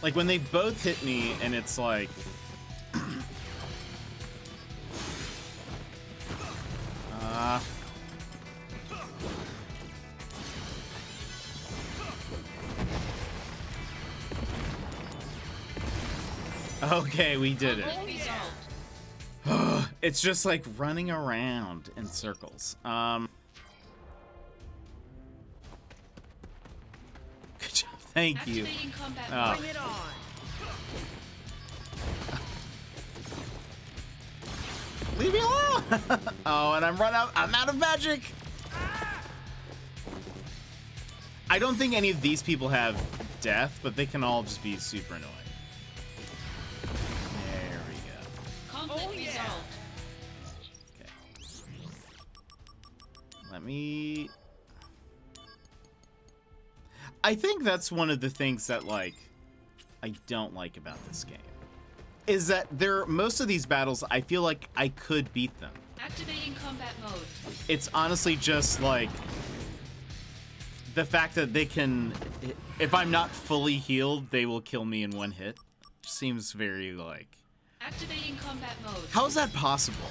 Like, when they both hit me, and it's like... Okay, we did it. Conflict resolved. It's just like running around in circles. Good job. Thank you. Activating combat Oh. mode. Bring it on. Leave me alone! Oh, and I'm out of magic! I don't think any of these people have death, but they can all just be super annoying. There we go. Conflict Oh, yeah. resolved. Okay. Let me... I think that's one of the things that, like, I don't like about this game. Is that most of these battles, I feel like I could beat them. Activating combat mode. It's honestly just like the fact that they can, if I'm not fully healed, they will kill me in one hit. Seems very like. Activating combat mode. How is that possible?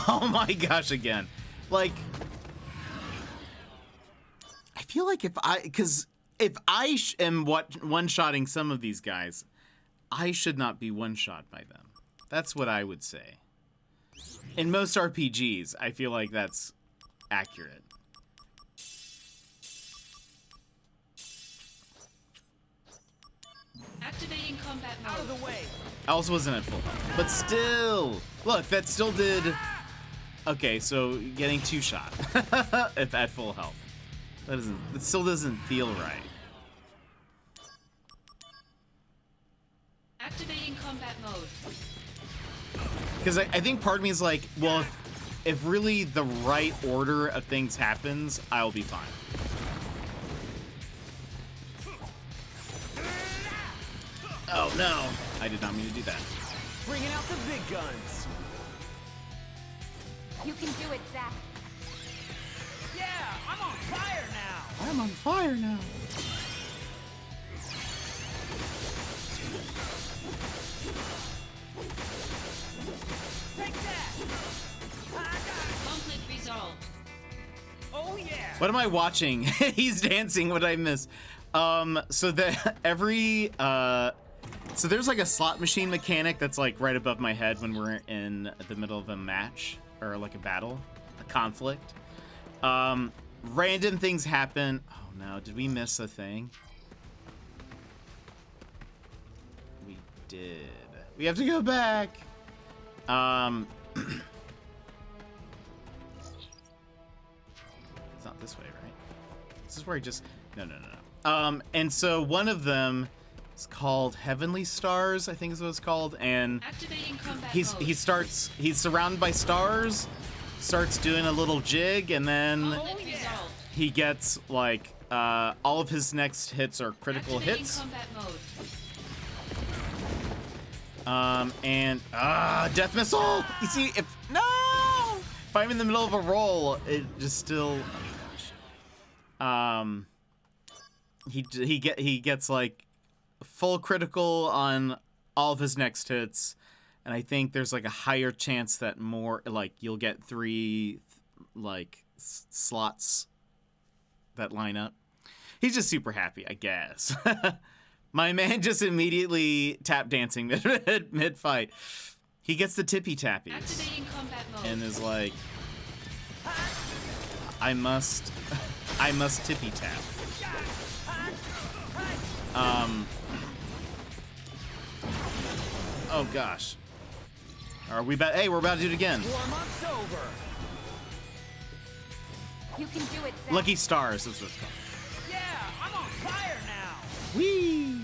Oh my gosh, again. Like, I feel like if I am one-shotting some of these guys, I should not be one-shot by them. That's what I would say. In most RPGs, I feel like that's accurate. Activating combat mode. Out of the way. I also wasn't at full health, but still, look, that still did. Okay, so getting 2 shot if at full health. That still doesn't feel right. Activating combat mode. Because I think part of me is like, well, if really the right order of things happens, I'll be fine. Oh no, I did not mean to do that. Bringing out the big guns. You can do it, Zack. Yeah, I'm on fire now. I'm on fire now. Take that. I got it. Conflict resolved. Oh yeah. What am I watching? He's dancing. What did I miss? So that so there's like a slot machine mechanic that's like right above my head when we're in the middle of a match or like a battle, a conflict. Random things happen. Oh no, did we miss a thing? We did. We have to go back. It's not this way, right? This is where I just no. And so one of them is called Heavenly Stars, I think is what it's called, and Activating combat mode. he's surrounded by stars, starts doing a little jig, and then Conflict resolved. he gets like all of his next hits are critical Activating hits. combat mode. And death missile. You see, if I'm in the middle of a roll, it just still. He gets like full critical on all of his next hits, and I think there's like a higher chance that more like you'll get 3 like slots that line up. He's just super happy, I guess. My man just immediately tap dancing mid fight. He gets the tippy tappies Activating combat mode. and is like, I must tippy tap. Oh gosh. Are we about? Hey, we're about to do it again. Warm-up's over. You can do it, Zack. Lucky Stars. That's what it's called. Yeah, I'm on fire now. Whee!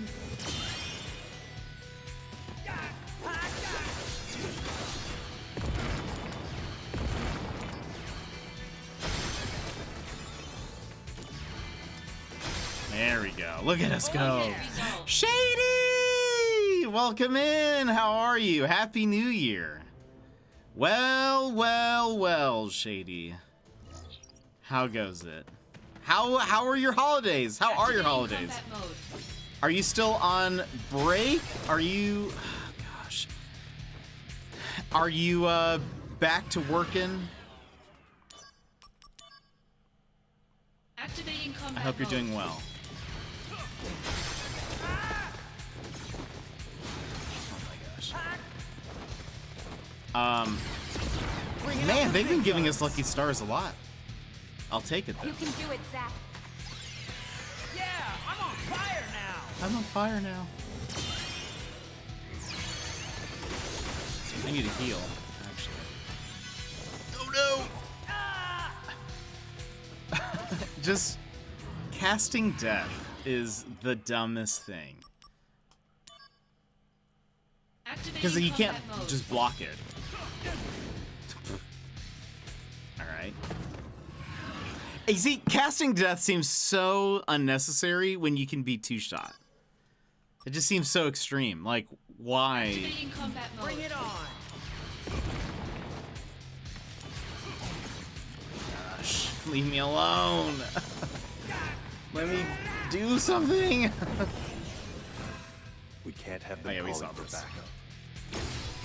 There we go. Look at us go. Conflict resolved. Shady! Welcome in. How are you? Happy New Year. Well, Shady. How goes it? How are your holidays? How are your Activating holidays? combat mode. Are you still on break? Are you gosh. Are you back to working? Activating combat I hope you're mode. doing well. Oh my gosh. Man, they've been giving us Lucky Stars a lot. I'll take it though. You can do it, Zack. Yeah, I'm on fire now. I'm on fire now. I need to heal, actually. Oh no! Just casting death is the dumbest thing. Because Activating you can't combat mode. just block it. Alright. You see, casting death seems so unnecessary when you can be 2-shot. It just seems so extreme. Like, why? Activating combat mode. Bring it on. Gosh, leave me alone. Let me do something. We can't have Oh, them yeah, we calling saw for this. backup.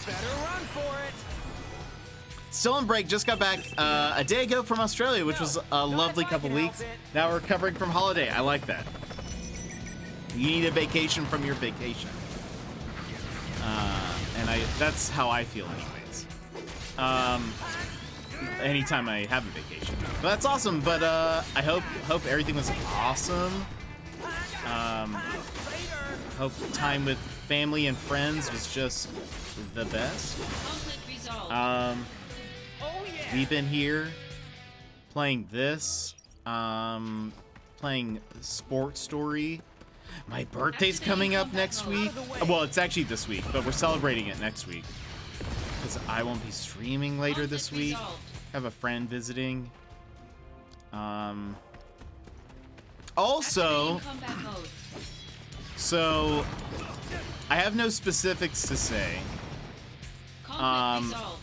Better run for it. Still on break. Just got back a day ago from Australia, which was a lovely couple weeks. Now we're recovering from holiday. I like that. You need a vacation from your vacation. And that's how I feel anyways. Anytime I have a vacation. But that's awesome, but I hope everything was awesome. Hope time with family and friends was just the best. Conflict resolved. Oh yeah. We've been here playing this, playing Sports Story. My birthday's coming up next week. Well, it's actually this week, but we're celebrating it next week. Because I won't be streaming later this Conflict week. resolved. Have a friend visiting. Also, Activating combat mode. so I have no specifics to say, Conflict resolved.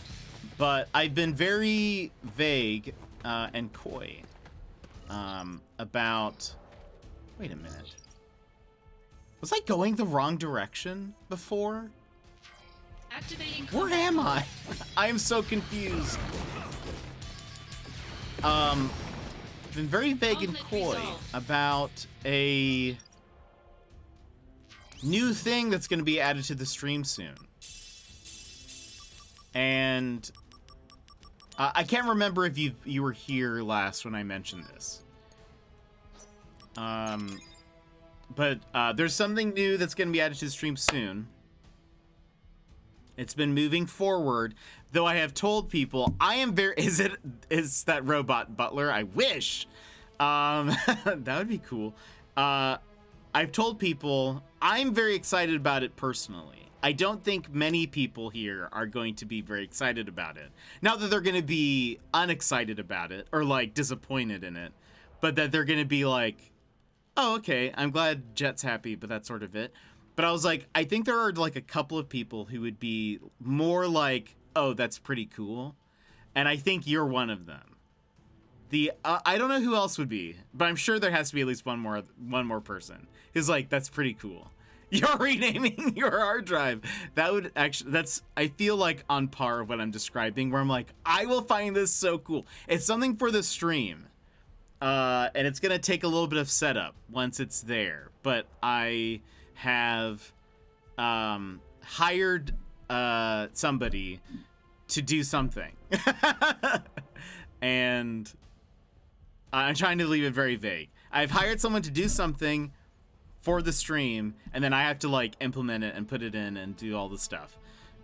but I've been very vague and coy about. Wait a minute. Was I going the wrong direction before? Activating Where combat am mode. I? I am so confused. Been very vague and Conflict coy resolved. about a new thing that's going to be added to the stream soon. And I can't remember if you were here last when I mentioned this. But there's something new that's going to be added to the stream soon. It's been moving forward, though I have told people I am very. Is that robot butler? I wish. That would be cool. I've told people I'm very excited about it personally. I don't think many people here are going to be very excited about it. Not that they're going to be unexcited about it or like disappointed in it, but that they're going to be like, oh, okay, I'm glad Jet's happy, but that's sort of it. But I was like, I think there are like a couple of people who would be more like, oh, that's pretty cool. And I think you're one of them. I don't know who else would be, but I'm sure there has to be at least one more person who's like, that's pretty cool. You're renaming your hard drive. That would actually, I feel like on par with what I'm describing, where I'm like, I will find this so cool. It's something for the stream. And it's going to take a little bit of setup once it's there. But I have hired somebody to do something. And I'm trying to leave it very vague. I've hired someone to do something for the stream, and then I have to like implement it and put it in and do all the stuff.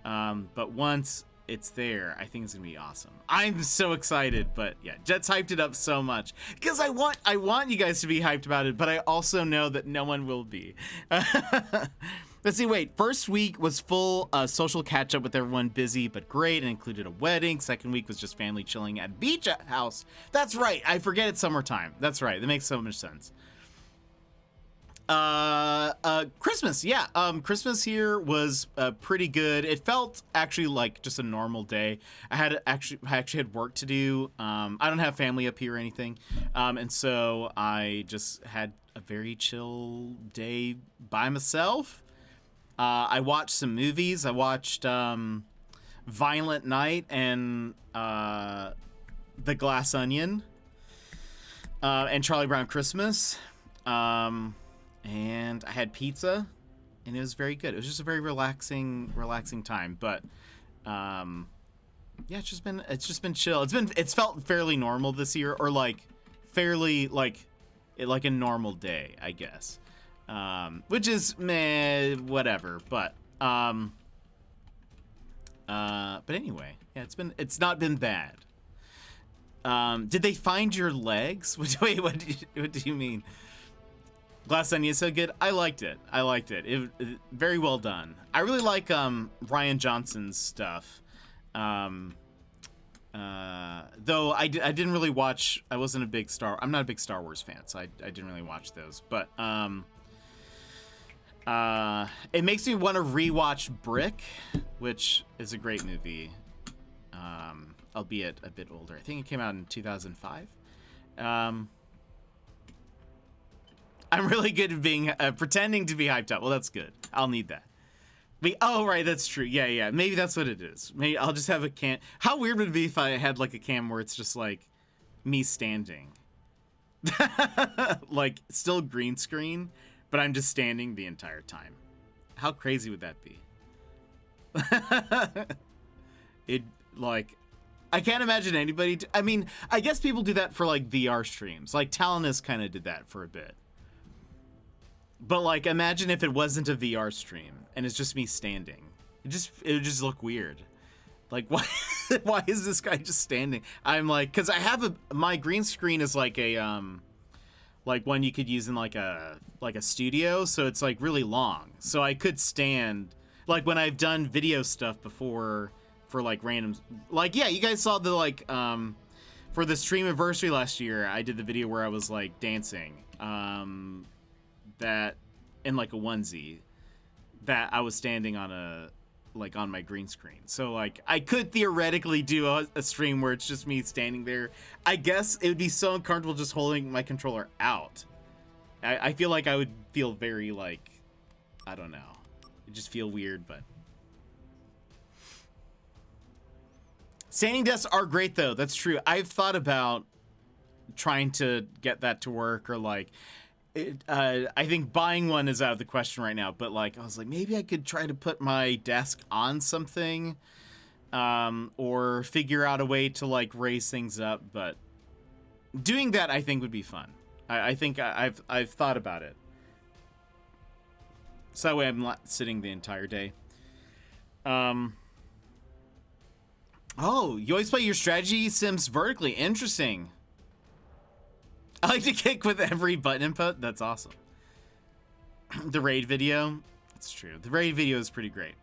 But once it's there, I think it's gonna be awesome. I'm so excited, but yeah, Jet's hyped it up so much because I want you guys to be hyped about it, but I also know that no one will be. Let's see, wait, first week was full social catch up with everyone, busy but great, and included a wedding. Second week was just family chilling at beach house. That's right, I forget it's summertime. That's right, that makes so much sense. Christmas, yeah. Christmas here was pretty good. It felt actually like just a normal day. I actually had work to do. I don't have family up here or anything, and so I just had a very chill day by myself. I watched some movies. I watched Violent Night and The Glass Onion and Charlie Brown Christmas. And I had pizza, and it was very good. It was just a very relaxing time. But yeah, it's just been chill. It's felt fairly normal this year, or like fairly like a normal day, I guess. Which is meh, whatever. But anyway, yeah, it's not been bad. Did they find your legs? Wait, what do you mean? Glass Onion is so good. I liked it. It very well done. I really like Rian Johnson's stuff. Though I didn't really watch. I'm not a big Star Wars fan, so I didn't really watch those. But it makes me want to rewatch Brick, which is a great movie. Albeit a bit older. I think it came out in 2005. I'm really good at being pretending to be hyped up. Well, that's good. I'll need that. Oh, right, that's true. Yeah. Maybe that's what it is. Maybe I'll just have a cam. How weird would it be if I had like a cam where it's just like me standing, like still green screen, but I'm just standing the entire time. How crazy would that be? It like. I can't imagine anybody. I mean, I guess people do that for like VR streams. Like Talonus kind of did that for a bit. But like, imagine if it wasn't a VR stream and it's just me standing. It would just look weird. Like, why? Why is this guy just standing? I'm like, because I have my green screen is like a like one you could use in like a studio, so it's like really long. So I could stand like when I've done video stuff before. For like random, like, yeah, you guys saw the like for the stream anniversary last year, I did the video where I was like dancing that in like a onesie that I was standing on on my green screen. So like I could theoretically do a stream where it's just me standing there. I guess it would be so uncomfortable just holding my controller out. I feel like I would feel very like, I don't know, it'd just feel weird. But standing desks are great, though. That's true. I've thought about trying to get that to work, or like, I think buying one is out of the question right now. But like, I was like, maybe I could try to put my desk on something, or figure out a way to like raise things up. But doing that, I think, would be fun. I think I've thought about it. So that way, I'm not sitting the entire day. Oh, you always play your strategy sims vertically. Interesting. I like to kick with every button input. That's awesome. The raid video. It's true. The raid video is pretty great.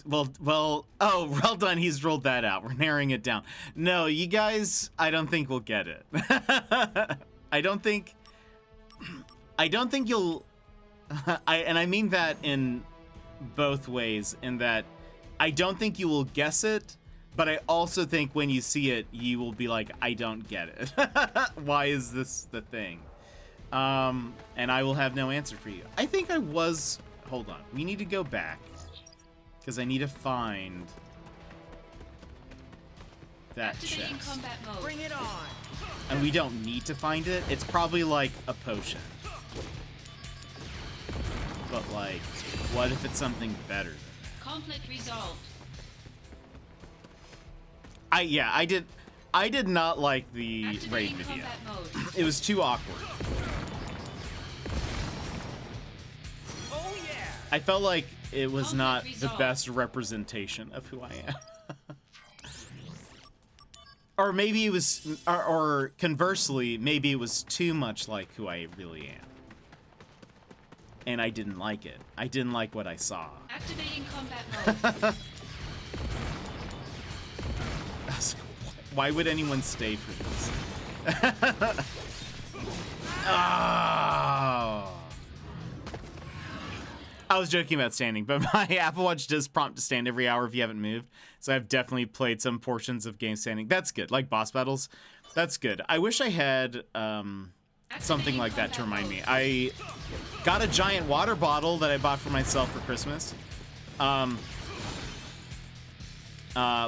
Oh, well done. He's rolled that out. We're narrowing it down. No, you guys, I don't think we'll get it. I don't think you'll, and I mean that in both ways, in that I don't think you will guess it, but I also think when you see it, you will be like, I don't get it. Why is this the thing? And I will have no answer for you. I think I was... Hold on. We need to go back, because I need to find that Activating chest. combat mode. Bring it on. And we don't need to find it. It's probably like a potion. But like, what if it's something better? Conflict resolved. I did not like the raid Activating video. combat mode. It was too awkward. Oh yeah. I felt like it was Conflict not the resolved. best representation of who I am. Or maybe it was, or conversely, maybe it was too much like who I really am. And I didn't like it. I didn't like what I saw. Activating combat mode. Why would anyone stay for this? Oh. I was joking about standing, but my Apple Watch does prompt to stand every hour if you haven't moved. So I've definitely played some portions of game standing. That's good. Like boss battles. That's good. I wish I had something like that to remind me. I got a giant water bottle that I bought for myself for Christmas.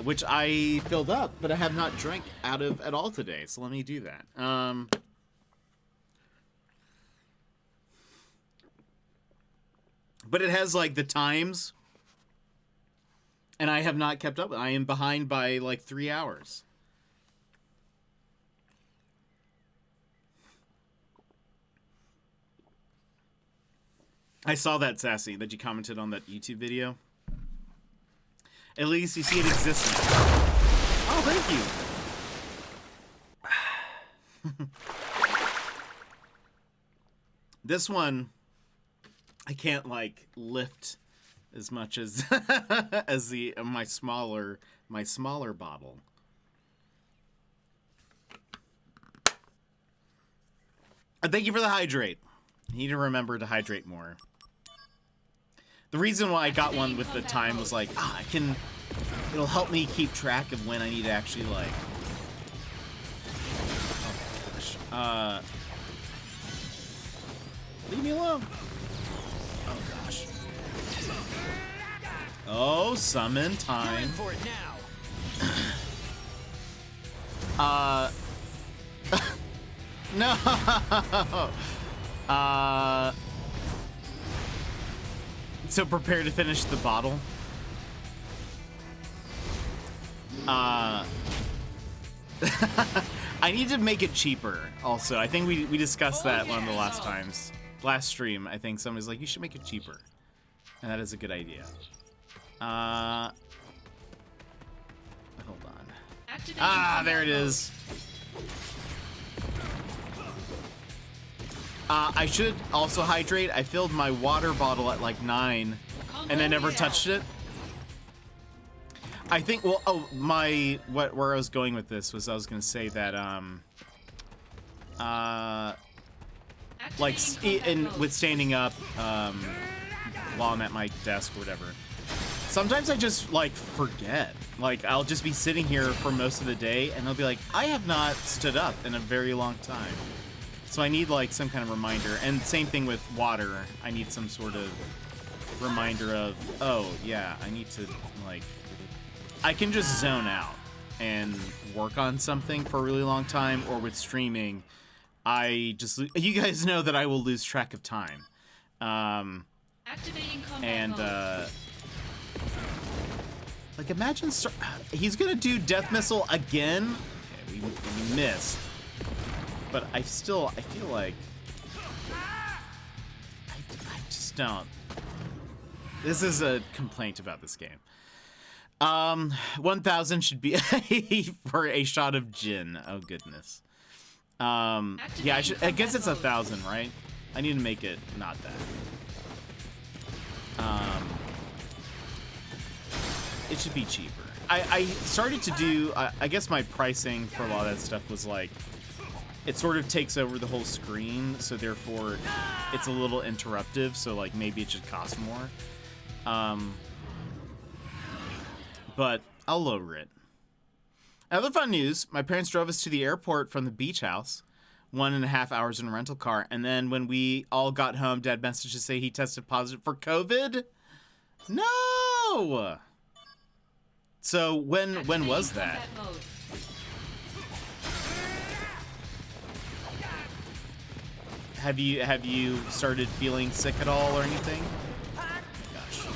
Which I filled up, but I have not drank out of at all today. So let me do that. But it has like the times, and I have not kept up. I am behind by like 3 hours. I saw that, Sassy, that you commented on that YouTube video. At least you see it existing. Oh, thank you. This one, I can't like lift as much as as my smaller bottle. Thank you for the hydrate. I need to remember to hydrate more. The reason why I got one with the time was like, it'll help me keep track of when I need to actually like, Leave me alone. Oh gosh. Oh, summon time. For it now. No. So prepare to finish the bottle. I need to make it cheaper. Also, I think we discussed that one of the last times. Last stream, I think somebody's like, you should make it cheaper, and that is a good idea. Hold on. Activating There it combat is. I should also hydrate. I filled my water bottle at like 9, and I never touched it. I think. Well, where I was going with this was I was gonna say that like with standing up while I'm at my desk or whatever. Sometimes I just like forget. Like I'll just be sitting here for most of the day, and I'll be like, I have not stood up in a very long time. So I need like some kind of reminder. And same thing with water. I need some sort of reminder of, oh yeah, I need to like, I can just zone out and work on something for a really long time, or with streaming, I just, you guys know that I will lose track of time. Activating combat And mode. like imagine he's gonna do death missile again. Okay, we missed, but I feel like I just don't. This is a complaint about this game. 1,000 should be for a shot of gin. Oh goodness. Yeah, I guess it's 1,000, right? I need to make it not that. It should be cheaper. I started to do, I guess my pricing for a lot of that stuff was like, it sort of takes over the whole screen, so therefore it's a little interruptive, so like maybe it should cost more. But I'll lower it. Other fun news, my parents drove us to the airport from the beach house, 1.5 hours in a rental car, and then when we all got home, Dad messaged to say he tested positive for COVID. No! So when was that? Combat mode. Have you started feeling sick at all or anything? Oh my gosh.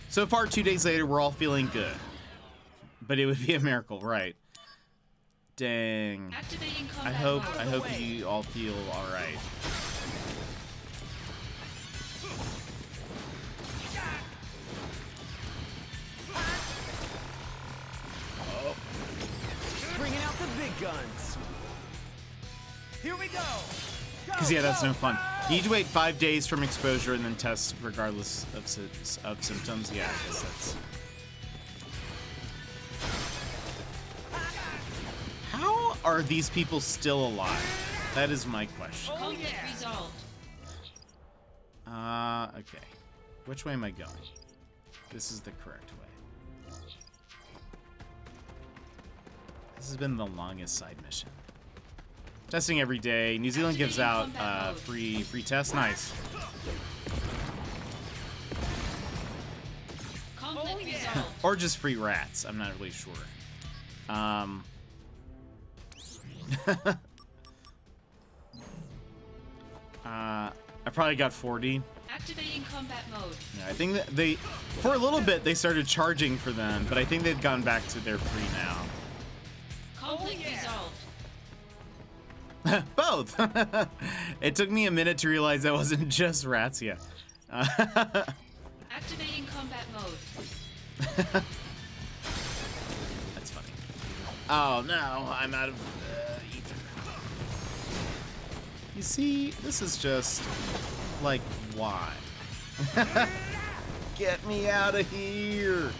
So far, 2 days later, we're all feeling good. But it would be a miracle, right? Dang. Activating I combat hope mode. you all feel all right. Bringing out the big guns. Here we go. Because yeah, that's no fun. You need to wait 5 days from exposure and then test regardless of symptoms. Yeah, I guess that's. How are these people still alive? That is my question. Conflict resolved. Okay. Which way am I going? This is the correct way. This has been the longest side mission. Testing every day. New Zealand gives out free tests. Nice. Conflict resolved. Or just free rats. I'm not really sure. I probably got 40. Activating combat mode. Yeah, I think that they, for a little bit, they started charging for them, but I think they've gone back to their free now. Conflict resolved. Both. It took me a minute to realize that wasn't just rats yet. Activating combat mode. That's funny. Oh no, I'm out of ether. You see, this is just like, why? Get me out of here.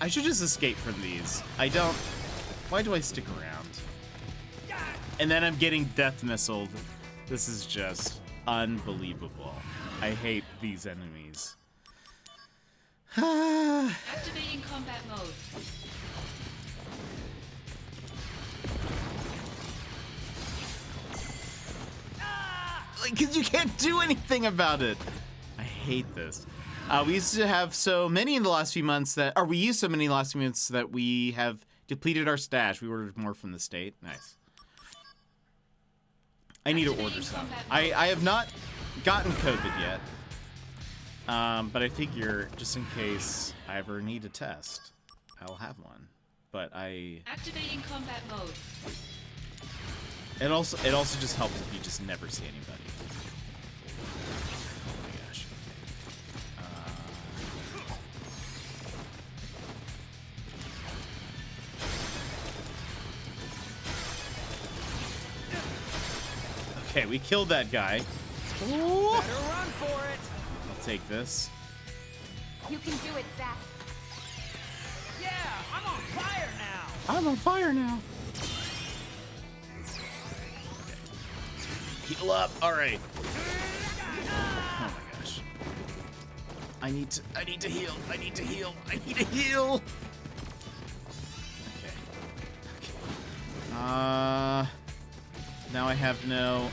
I should just escape from these. I don't. Why do I stick around? And then I'm getting death missiled. This is just unbelievable. I hate these enemies. Activating combat mode. Like, because you can't do anything about it. I hate this. We used to have so many in the last few months that, or we used so many in the last few months that we have depleted our stash. We ordered more from the state. Nice. I need to order some. I have not gotten COVID yet. But I figure just in case I ever need a test, I'll have one. But Activating combat mode. it also just helps if you just never see anybody. Oh my gosh. Okay, we killed that guy. Better run for it. I'll take this. You can do it, Zack. Yeah, I'm on fire now. I'm on fire now. Heal up. All right. Oh my gosh. I need to heal. I need to heal. Okay. Now I have no.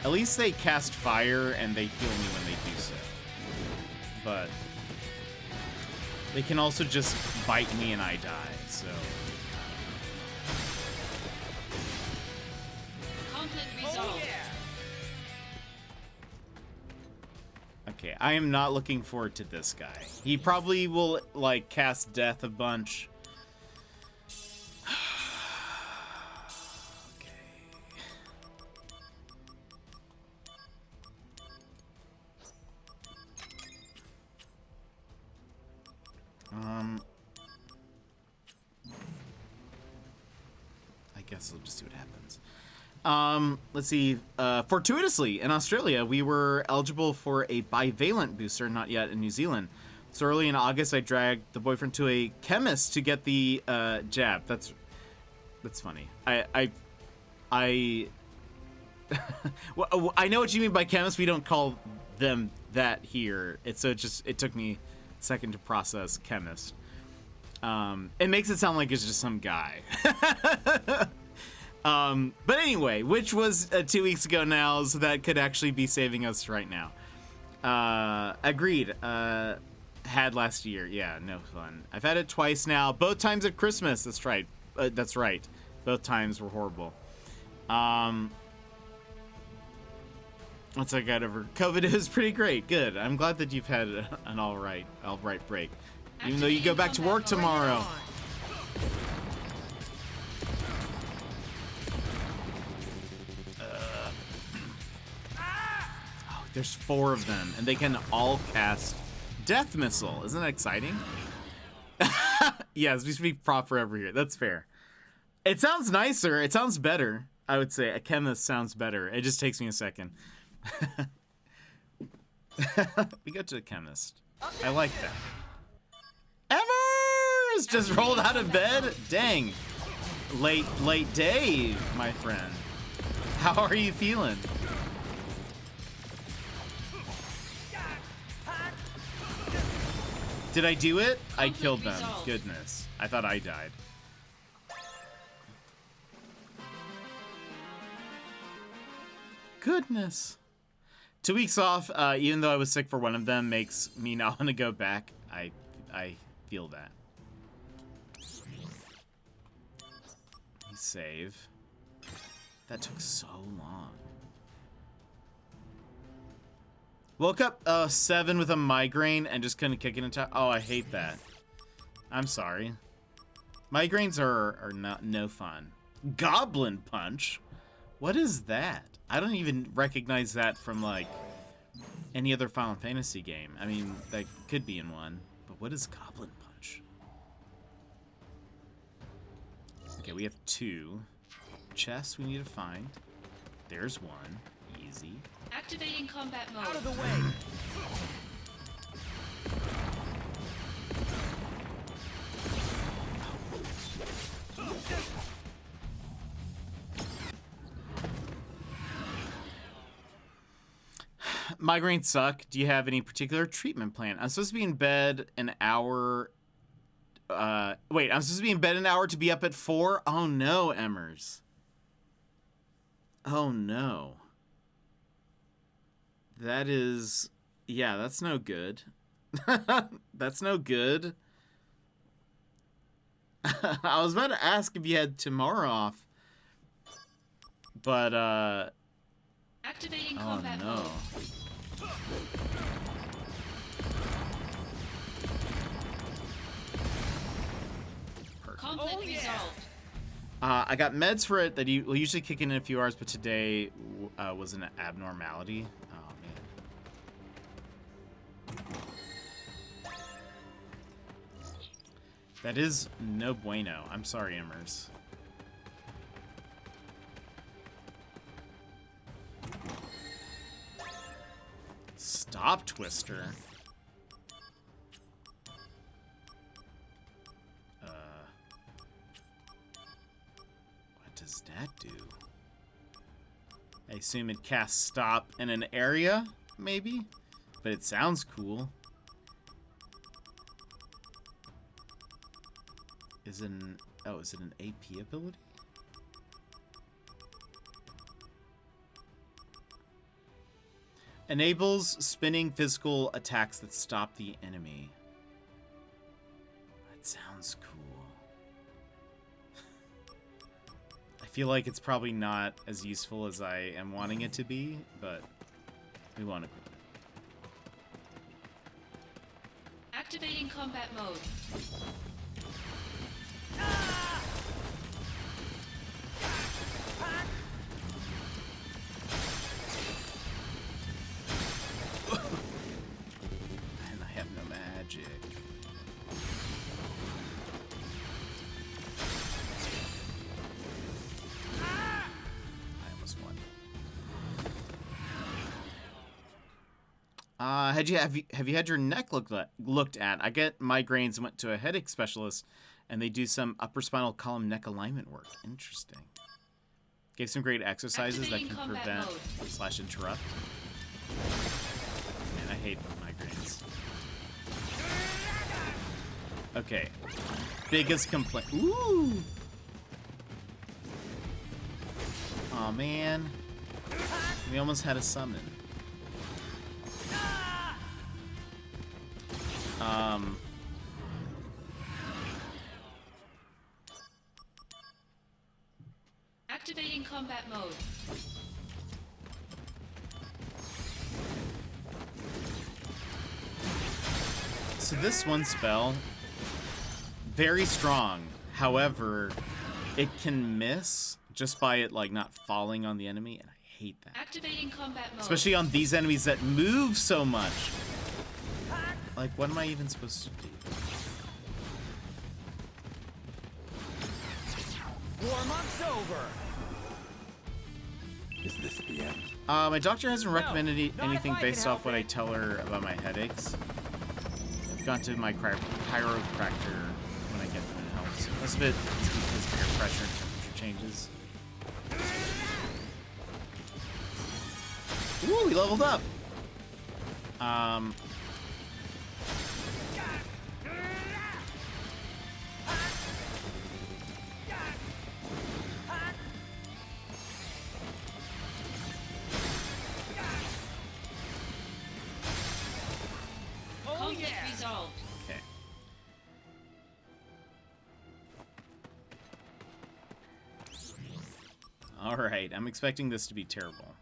At least they cast fire and they heal me when they do so. But they can also just bite me and I die, so. Conflict Oh resolved. yeah. Okay, I am not looking forward to this guy. He probably will, like, cast death a bunch. I guess we'll just see what happens. Let's see. Fortuitously, in Australia, we were eligible for a bivalent booster, not yet in New Zealand. So early in August, I dragged the boyfriend to a chemist to get the jab. That's funny. I well, I know what you mean by chemist. We don't call them that here. It took me a second to process chemist. It makes it sound like it's just some guy. But anyway, which was 2 weeks ago now, so that could actually be saving us right now. Agreed. Had last year. Yeah, no fun. I've had it twice now. Both times at Christmas. That's right. That's right. Both times were horrible. Once I got over COVID, it was pretty great. Good. I'm glad that you've had an all right break. Even though you go back to work tomorrow. Oh, there's 4 of them, and they can all cast Death Missile. Isn't that exciting? Yes, we should be prop forever here. That's fair. It sounds nicer. It sounds better. I would say a chemist sounds better. It just takes me a second. We go to a chemist. I like that. Evers just rolled out of bed. Dang. Late day, my friend. How are you feeling? Did I do it? I killed them. Goodness. I thought I died. Goodness. 2 weeks off, even though I was sick for one of them, makes me not want to go back. I feel that. Save. That took so long. Woke up 7 with a migraine and just couldn't kick it in time. Oh, I hate that. I'm sorry. Migraines are no fun. Goblin Punch? What is that? I don't even recognize that from, like, any other Final Fantasy game. I mean, that could be in one. But what is Goblin Punch? Okay, we have 2. Chests we need to find. There's 1. Easy. Activating combat mode. Out of the way. Migraines suck. Do you have any particular treatment plan? I'm supposed to be in bed an hour. Wait, I'm supposed to be in bed an hour to be up at 4? Oh no, Emmers. Oh no. That is, yeah, that's no good. That's no good. I was about to ask if you had tomorrow off, but Activating oh combat no. mode. Conflict resolved. I got meds for it that will usually kick in a few hours, but today was an abnormality. Oh man. That is no bueno. I'm sorry, Emmers. Stop, Twister. What does that do? I assume it casts stop in an area, maybe? But it sounds cool. Is it an AP ability? Enables spinning physical attacks that stop the enemy. That sounds cool. I feel like it's probably not as useful as I am wanting it to be, but we want to equip it. Activating combat mode. And I have no magic. I almost won. Have you had your neck looked at? I get migraines and went to a headache specialist, and they do some upper spinal column neck alignment work. Interesting. Gave some great exercises that can prevent / interrupt. Man, I hate migraines. Okay. Biggest complaint. Ooh! Aw, man. We almost had a summon. Activating combat mode. So this one spell, very strong. However, it can miss just by it like not falling on the enemy, and I hate that. Activating combat mode. Especially on these enemies that move so much. Like, what am I even supposed to do? Warm-up's over. Is this the end? My doctor hasn't recommended not anything if I can based off help what I it. tell her about my headaches. I've gone to my chiropractor when I get them, and it helps. Most of it is because of air pressure and temperature changes. Ooh, he leveled up! Conflict resolved. Okay. Alright, I'm expecting this to be terrible.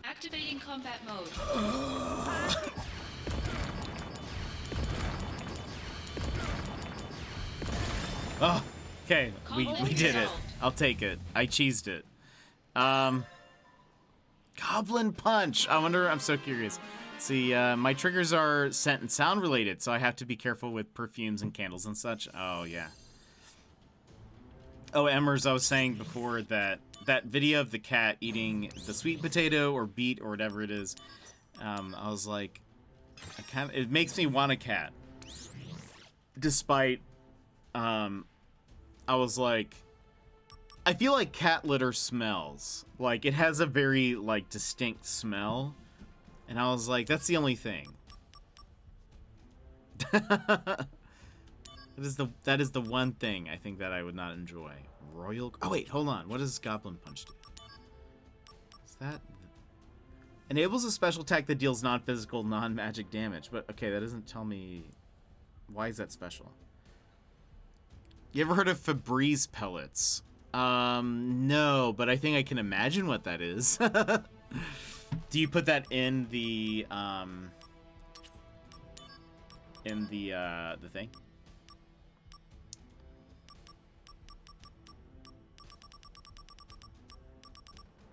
Activating combat mode. Oh, okay, we Conflict did it. resolved. I'll take it. I cheesed it. Goblin Punch. I wonder, I'm so curious. See, my triggers are scent and sound related, so I have to be careful with perfumes and candles and such. Oh, yeah. Oh, Emmers, I was saying before that video of the cat eating the sweet potato or beet or whatever it is, I was like, it makes me want a cat. despite, I was like, I feel like cat litter smells. Like, it has a very, like, distinct smell. And I was like, that's the only thing. That is the one thing I think that I would not enjoy. Royal... Oh, wait, hold on. What does Goblin Punch do? Is that... Enables a special attack that deals non-physical, non-magic damage. But, okay, that doesn't tell me... Why is that special? You ever heard of Febreze pellets? No, but I think I can imagine what that is. Do you put that in the thing?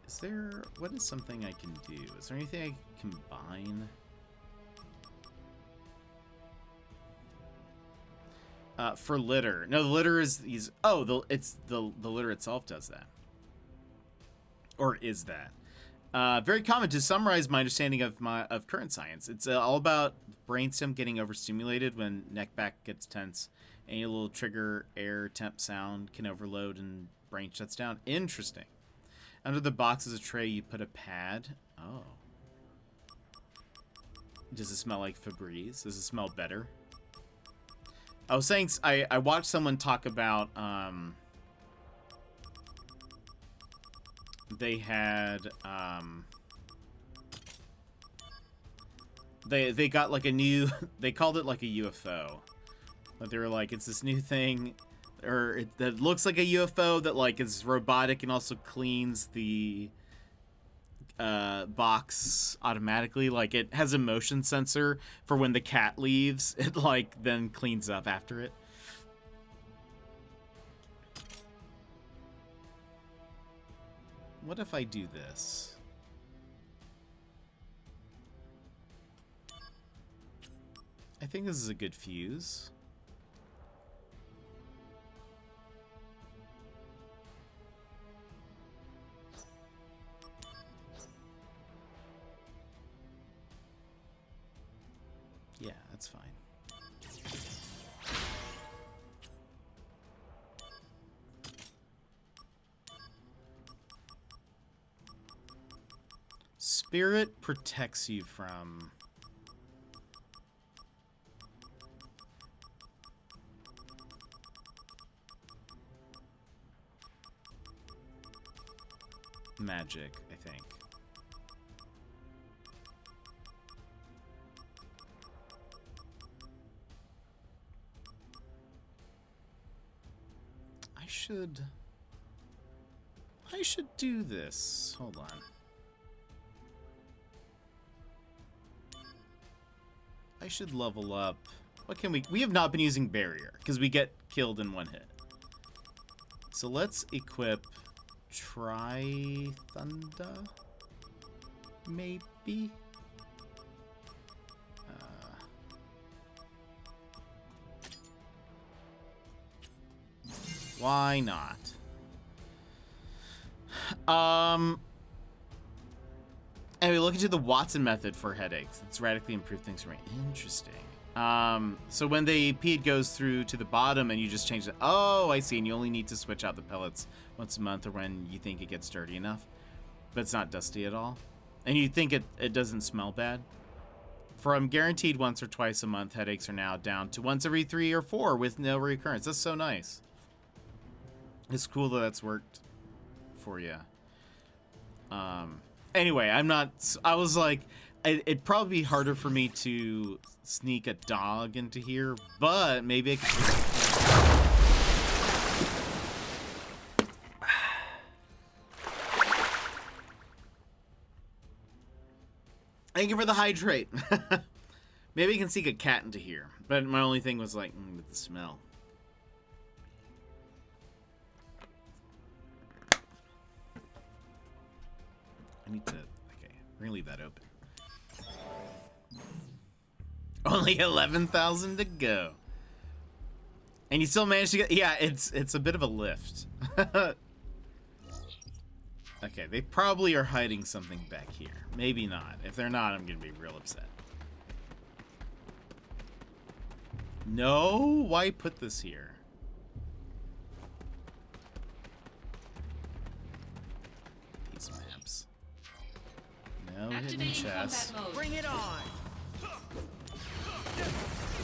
Is there... What is something I can do? Is there anything I can combine? For litter. No, the litter is these... Oh, the litter itself does that. Or is that? Very common. To summarize my understanding of current science, it's all about brainstem getting overstimulated when neck back gets tense. Any little trigger, air, temp, sound can overload and brain shuts down. Interesting. Under the box is a tray. You put a pad. Oh. Does it smell like Febreze? Does it smell better? I was saying, I watched someone talk about, they had, they got like a new, they called it like a UFO. But they were like, it's this new thing, or that looks like a UFO that like is robotic and also cleans the box automatically. Like it has a motion sensor for when the cat leaves, it like then cleans up after it. What if I do this? I think this is a good fuse. Yeah, that's fine. Spirit protects you from... magic, I think. I should do this. Hold on. I should level up. What can we have not been using barrier because we get killed in one hit. So let's equip Tri Thunder, maybe. Why not? Anyway, look into the Watson method for headaches. It's radically improved things for me. Interesting. So when the PED goes through to the bottom and you just change it. Oh, I see. And you only need to switch out the pellets once a month or when you think it gets dirty enough. But it's not dusty at all. And you think it doesn't smell bad. From guaranteed once or twice a month, headaches are now down to once every 3 or 4 with no recurrence. That's so nice. It's cool that that's worked for you. Anyway, I was like, it'd probably be harder for me to sneak a dog into here, but maybe I could. Thank you for the hydrate. Maybe I can sneak a cat into here, but my only thing was like, with the smell. I need to, okay, we're gonna leave that open. Only 11,000 to go. And you still managed to get, yeah, it's a bit of a lift. Okay, they probably are hiding something back here. Maybe not. If they're not, I'm gonna be real upset. No? Why put this here? These maps. No hidden Activating chests. combat mode. Bring it on.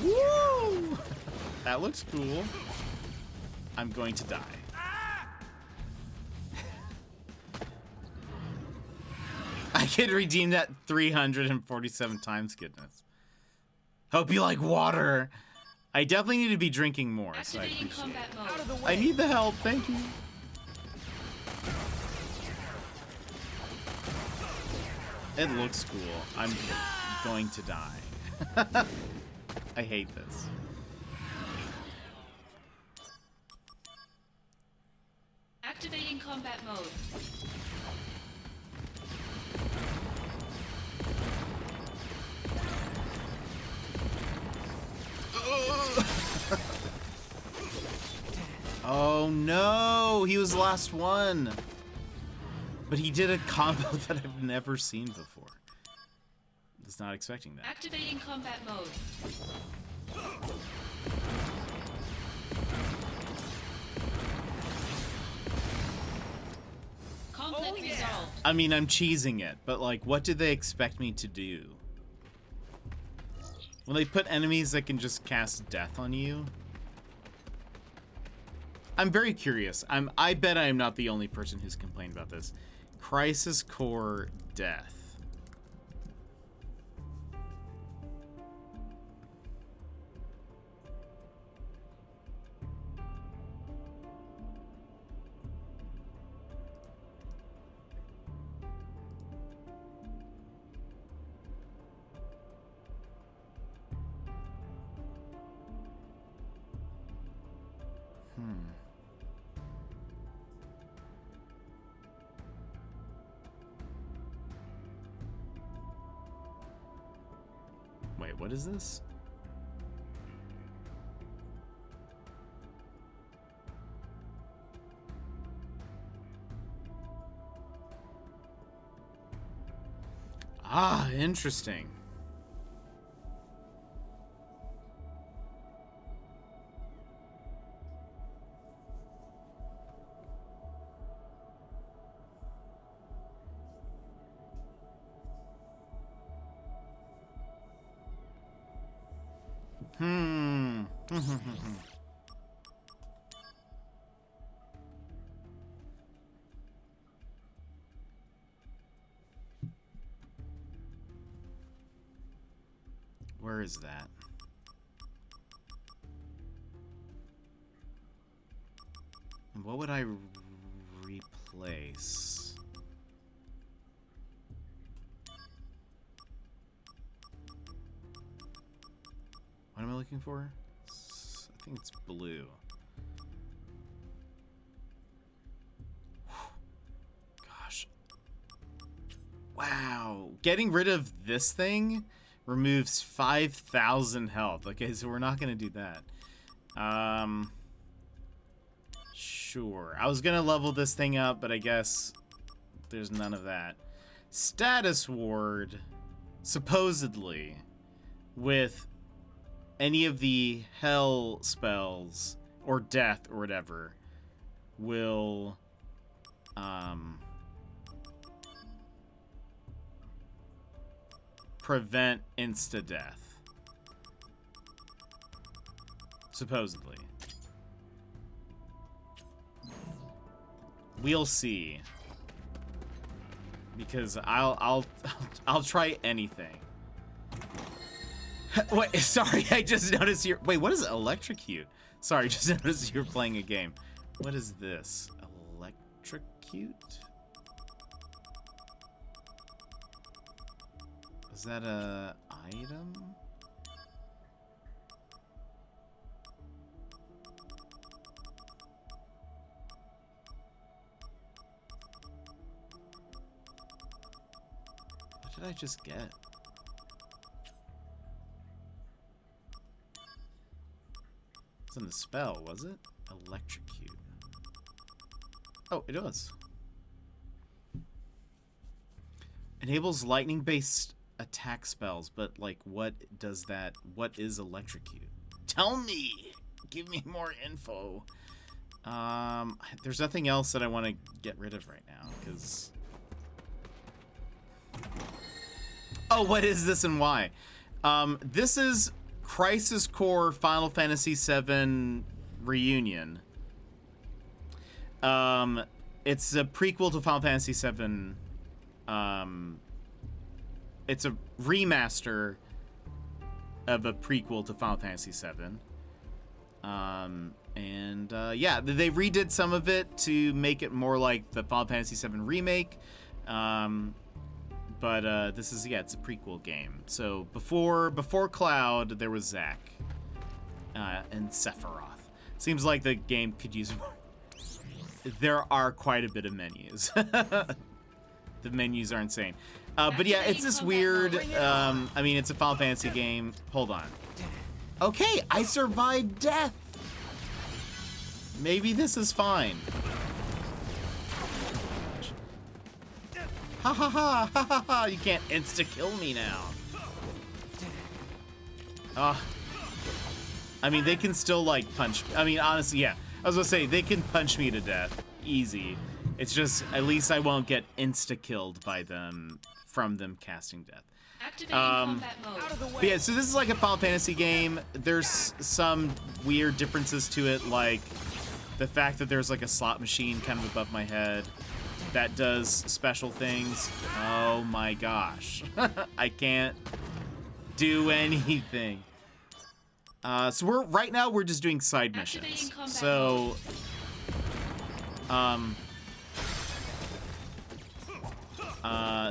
Woo! That looks cool. I'm going to die. I could redeem that 347 times, goodness. Hope you like water. I definitely need to be drinking more, so I Activating appreciate combat it. mode. Out of the way. I need the help, thank you. It looks cool. I'm going to die. I hate this. Activating combat mode. Oh no, he was the last one. But he did a combo that I've never seen before. Was not expecting that. Activating combat mode. Conflict resolved. I mean, I'm cheesing it, but like, what did they expect me to do? When they put enemies that can just cast death on you? I'm very curious. I bet I am not the only person who's complained about this. Crisis Core death. Wait, what is this? Ah, interesting. Where is that? And what would I replace? What am I looking for? I think it's blue. Gosh. Wow. Getting rid of this thing removes 5,000 health. Okay, so we're not going to do that. Sure. I was going to level this thing up, but I guess there's none of that. Status ward, supposedly, with any of the hell spells or death or whatever, will prevent insta-death. Supposedly. We'll see. Because I'll try anything. Wait, sorry, I just noticed you're... Wait, what is electrocute? Sorry, just noticed you're playing a game. What is this? Electrocute? Is that a item? What did I just get? It's in the spell, was it? Electrocute. Oh, it was. Enables lightning-based attack spells, but like what does that... What is electrocute? Tell me. Give me more info. There's nothing else that I want to get rid of right now, because... Oh, what is this and why? This is Crisis Core Final Fantasy VII Reunion. It's a prequel to Final Fantasy VII. It's a remaster of a prequel to Final Fantasy VII. Yeah, they redid some of it to make it more like the Final Fantasy VII remake. But this is, yeah, it's a prequel game. So before Cloud, there was Zack and Sephiroth. Seems like the game could use more. There are quite a bit of menus. The menus are insane. But yeah, it's this weird, I mean, it's a Final Fantasy game. Hold on. Okay, I survived death. Maybe this is fine. Ha ha ha ha ha ha! You can't insta-kill me now. I mean, they can still, like, punch. I mean, honestly, yeah. I was gonna say, they can punch me to death. Easy. It's just, at least I won't get insta-killed by them, from them casting death. Activating combat mode. Out of the way. But yeah, so this is like a Final Fantasy game. There's some weird differences to it, like the fact that there's like a slot machine kind of above my head that does special things. Oh my gosh. I can't do anything. So right now we're just doing side missions. So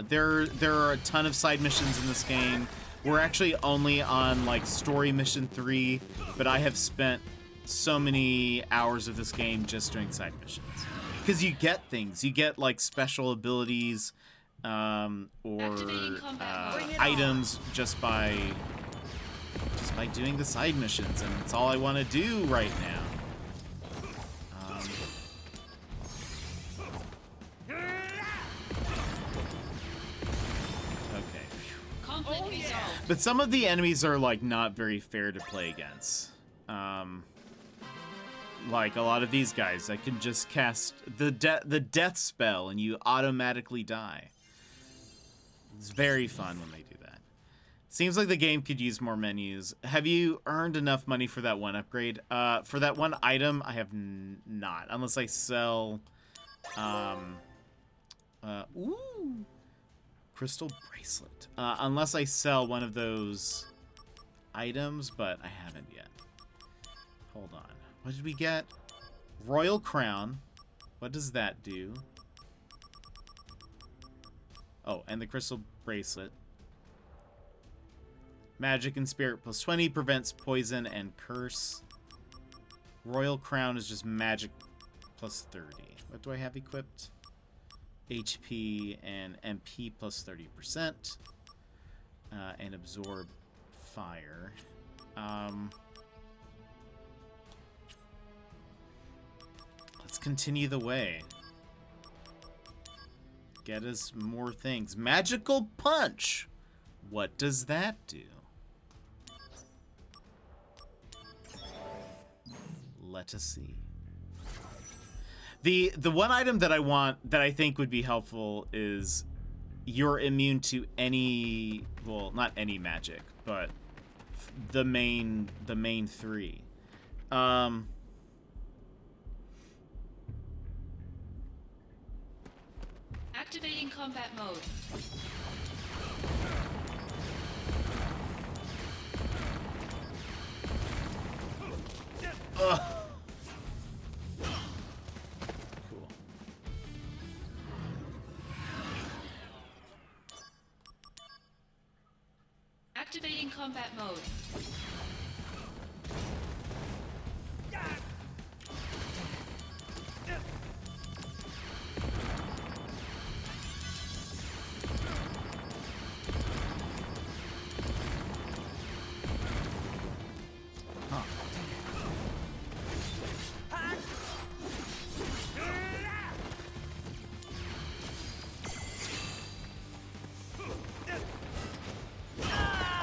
there are a ton of side missions in this game. We're actually only on like story mission 3, but I have spent so many hours of this game just doing side missions. Because you get things, you get like special abilities or items just by doing the side missions, and it's all I want to do right now. But some of the enemies are like not very fair to play against. Like a lot of these guys, I can just cast the death spell and you automatically die. It's very fun when they do that. Seems like the game could use more menus. Have you earned enough money for that one upgrade? For that one item, I have not, unless I sell. Ooh. Crystal bracelet. Unless I sell one of those items, but I haven't yet. Hold on. What did we get? Royal Crown. What does that do? Oh, and the crystal bracelet. Magic and Spirit plus 20 prevents poison and curse. Royal Crown is just magic plus 30. What do I have equipped? HP and MP plus 30%, and absorb fire. Let's continue the way. Get us more things. Magical Punch! What does that do? Let us see. The one item that I want, that I think would be helpful, is you're immune to any, well, not any magic, but the main 3. Activating combat mode. Ugh. Activating combat mode.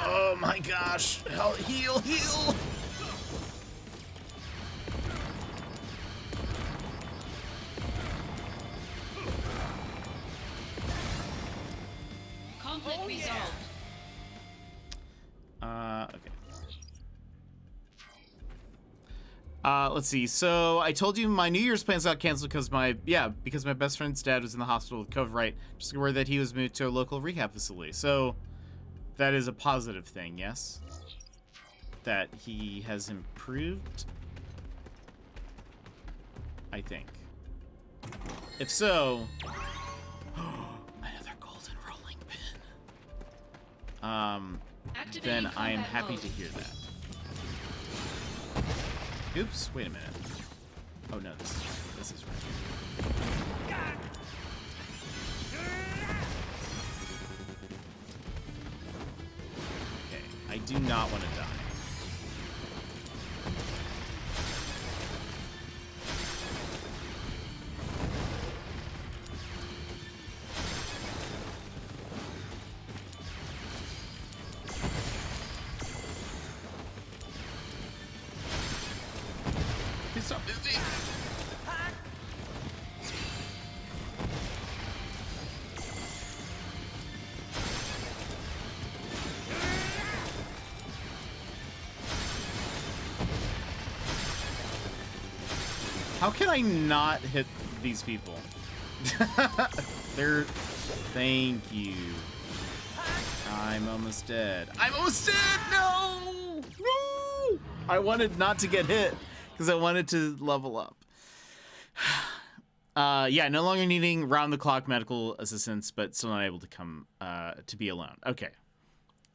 Oh my gosh. Heal. Okay. Let's see. So I told you my New Year's plans got canceled because my best friend's dad was in the hospital with COVID. Right. Just word that he was moved to a local rehab facility. So that is a positive thing, yes? That he has improved? I think. If so, another golden rolling pin. Then I am happy to hear that. Oops, wait a minute. Oh no, this is right. Okay, I do not want to die. Stop busy. How can I not hit these people? Thank you. I'm almost dead. I'm almost dead! No! No! I wanted not to get hit because I wanted to level up. Yeah, no longer needing round-the-clock medical assistance, but still not able to come to be alone. Okay.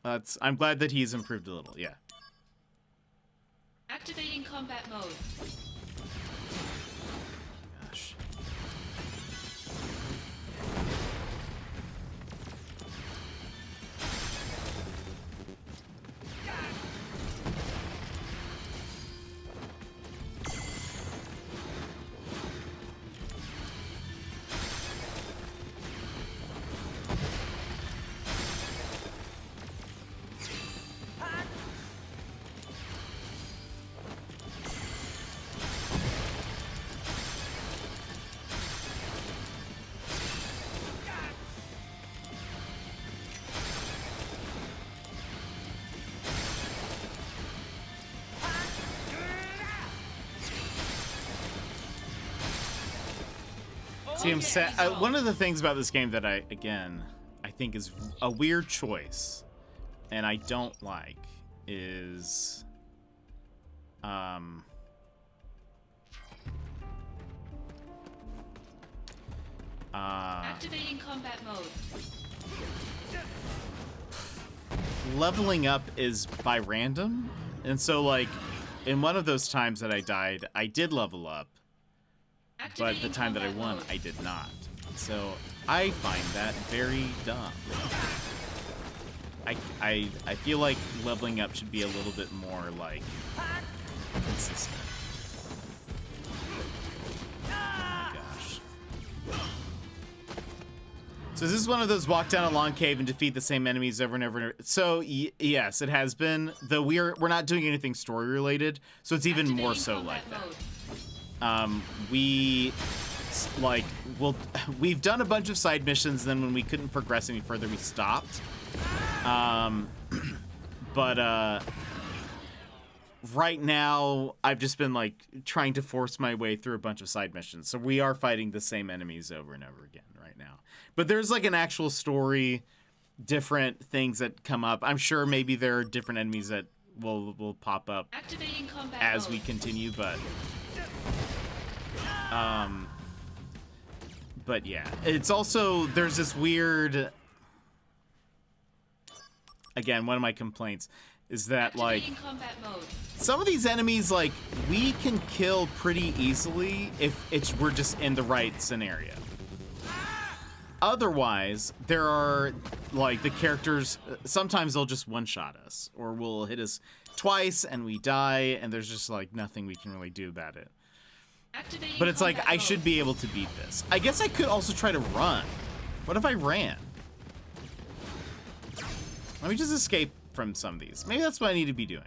I'm glad that he's improved a little, yeah. Activating combat mode. Gosh. See, one of the things about this game that I think is a weird choice, and I don't like, is Activating combat mode. leveling up is by random, and so like in one of those times that I died, I did level up. But the time that I won, I did not. So I find that very dumb. I feel like leveling up should be a little bit more like consistent. Oh my gosh. So this is one of those walk down a long cave and defeat the same enemies over and over and over. So yes, it has been. Though we're not doing anything story related, so it's even more so like that. We've done a bunch of side missions, then when we couldn't progress any further, we stopped. But right now, I've just been like trying to force my way through a bunch of side missions. So we are fighting the same enemies over and over again right now. But there's like an actual story, different things that come up. I'm sure maybe there are different enemies that will pop up as we continue, but yeah, it's also, there's this weird, again, one of my complaints is that like some of these enemies, like, we can kill pretty easily if we're just in the right scenario. Otherwise, there are like the characters, sometimes they'll just one-shot us or will hit us twice and we die, and there's just like nothing we can really do about it. But it's like, I should be able to beat this. I guess I could also try to run. What if I ran? Let me just escape from some of these. Maybe that's what I need to be doing.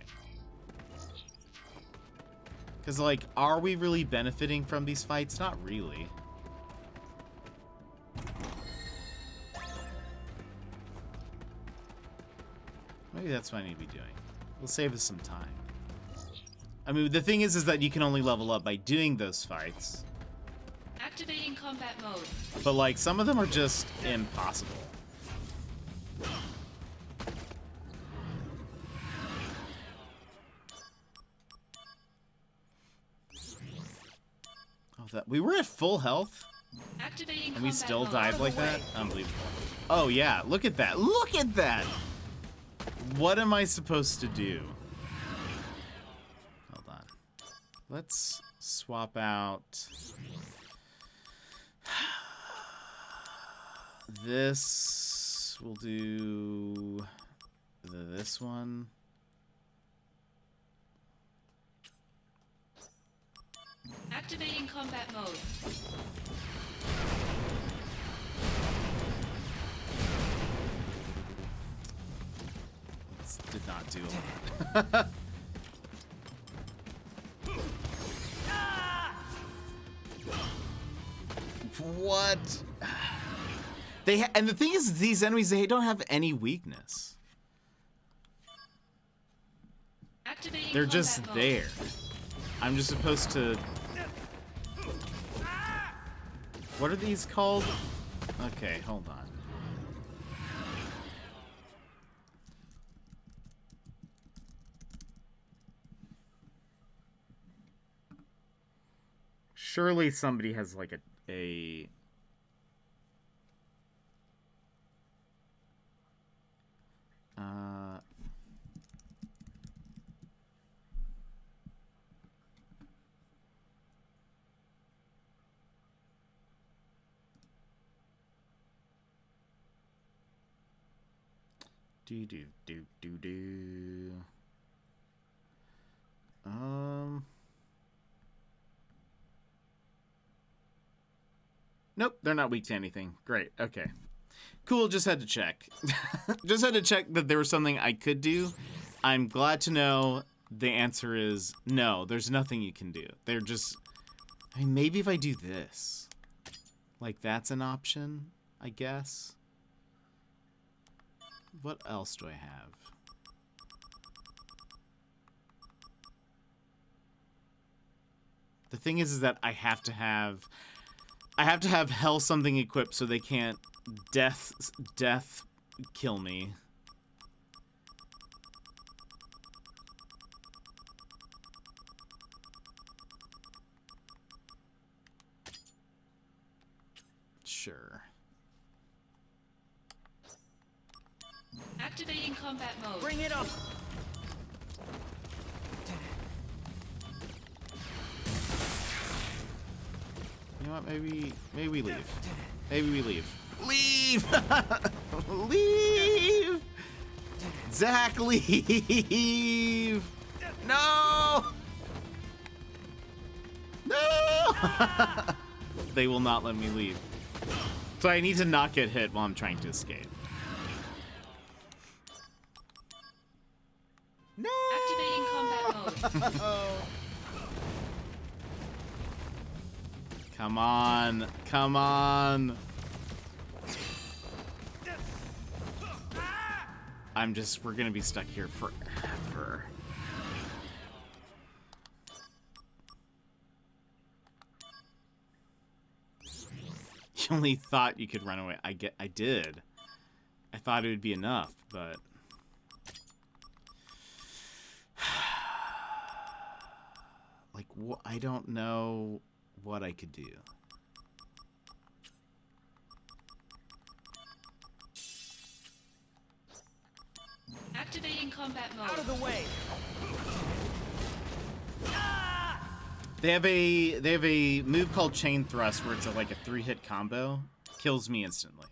Because, like, are we really benefiting from these fights? Not really. Maybe that's what I need to be doing. We'll save us some time. I mean, the thing is that you can only level up by doing those fights. Activating combat mode. But, like, some of them are just impossible. Oh, that we were at full health, Activating and we combat still mode. died like that? Unbelievable. Oh, yeah, look at that. Look at that! What am I supposed to do? Hold on. Let's swap out this. We'll do this one. Activating combat mode. This did not do a lot. What? And the thing is, these enemies, they don't have any weakness. Activating They're combat just mode. there. I'm just supposed to... What are these called? Okay, hold on. Surely somebody has like a do. Nope, they're not weak to anything. Great, okay. Cool, just had to check. Just had to check that there was something I could do. I'm glad to know the answer is no, there's nothing you can do. They're just... I mean, maybe if I do this. Like, that's an option, I guess. What else do I have? The thing is that I have to have hell something equipped so they can't death kill me. Sure. Activating combat mode. Bring it up. You know what? Maybe we leave. Maybe we leave. Leave! Leave! Zach, leave! No! No! They will not let me leave. So I need to not get hit while I'm trying to escape. No! Activating combat mode. Come on. Come on. We're gonna be stuck here forever. You only thought you could run away. I did. I thought it would be enough, but... Like, I don't know what I could do. Activating combat mode. Out of the way. They have a move called Chain Thrust where it's like a 3-hit combo. Kills me instantly.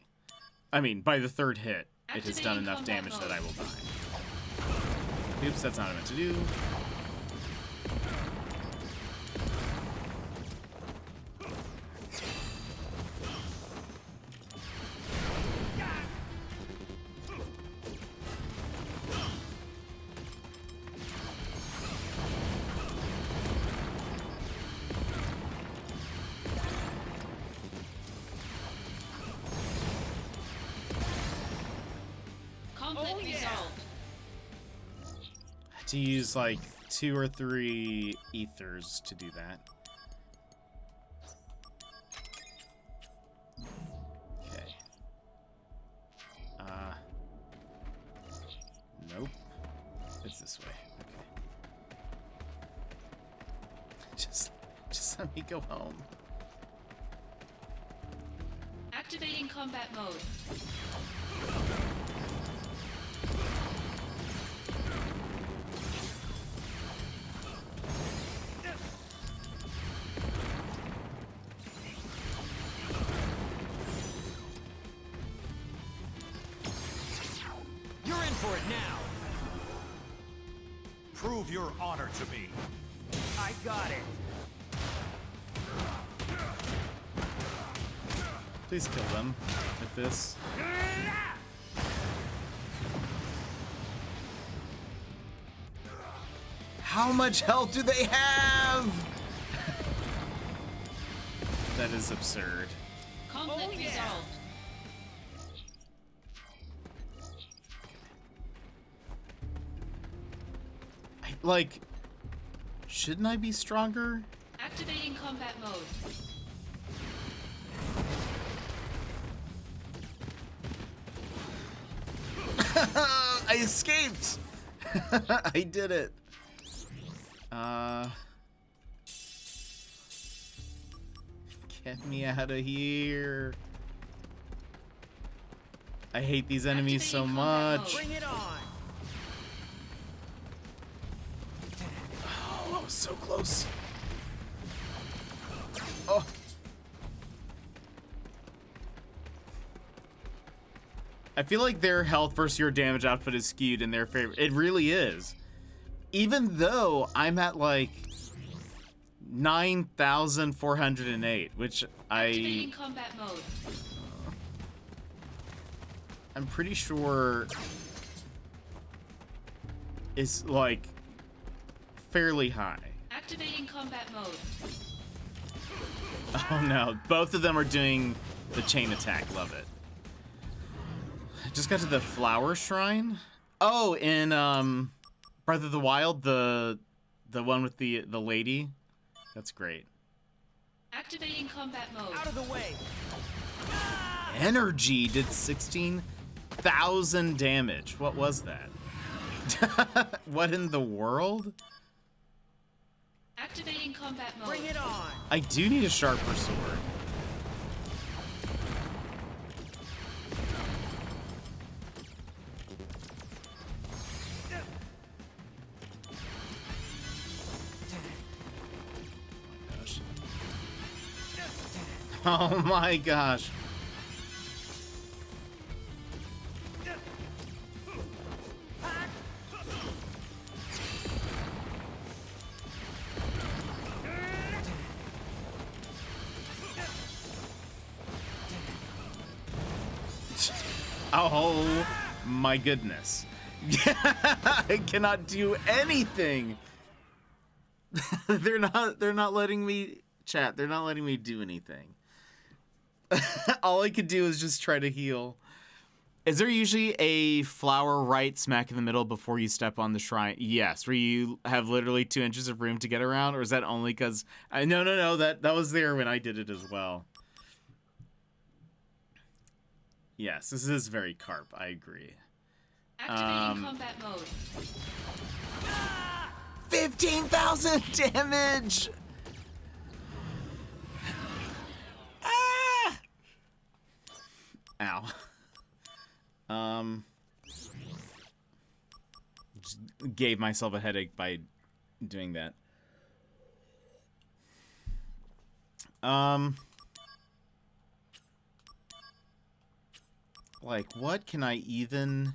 I mean, by the 3rd hit, it has done Activating enough combat damage mode. that I will die. Oops, that's not what I meant to do. Conflict resolved. to use like 2 or 3 ethers to do that. Okay. Nope. It's this way. Okay. Just let me go home. Activating combat mode. You're in for it now. Prove your honor to me. I got it. Please kill them with this. How much health do they have? That is absurd. Conflict resolved. Like, shouldn't I be stronger? Activating combat mode. I escaped! I did it. Get me out of here. I hate these enemies so Activating combat much. mode. Bring it on. Oh, I was so close. Oh. I feel like their health versus your damage output is skewed in their favor. It really is. Even though I'm at like 9,408, which Activating combat mode. I'm pretty sure is like fairly high. Activating combat mode. Oh no, both of them are doing the chain attack. Love it. I just got to the flower shrine. Oh, in Breath of the Wild, the one with the lady. That's great. Activating combat mode. Out of the way. Energy did 16,000 damage. What was that? What in the world? Activating combat mode. Bring it on. I do need a sharper sword. Oh my gosh. Oh my goodness. I cannot do anything. They're not letting me chat. They're not letting me do anything. All I could do is just try to heal. Is there usually a flower right smack in the middle before you step on the shrine? Yes, where you have literally 2 inches of room to get around, or is that only because no, that was there when I did it as well. Yes, this is very carp, I agree. Activating combat mode. 15,000 damage! Ah! Ow. Just gave myself a headache by doing that. Like, what can I even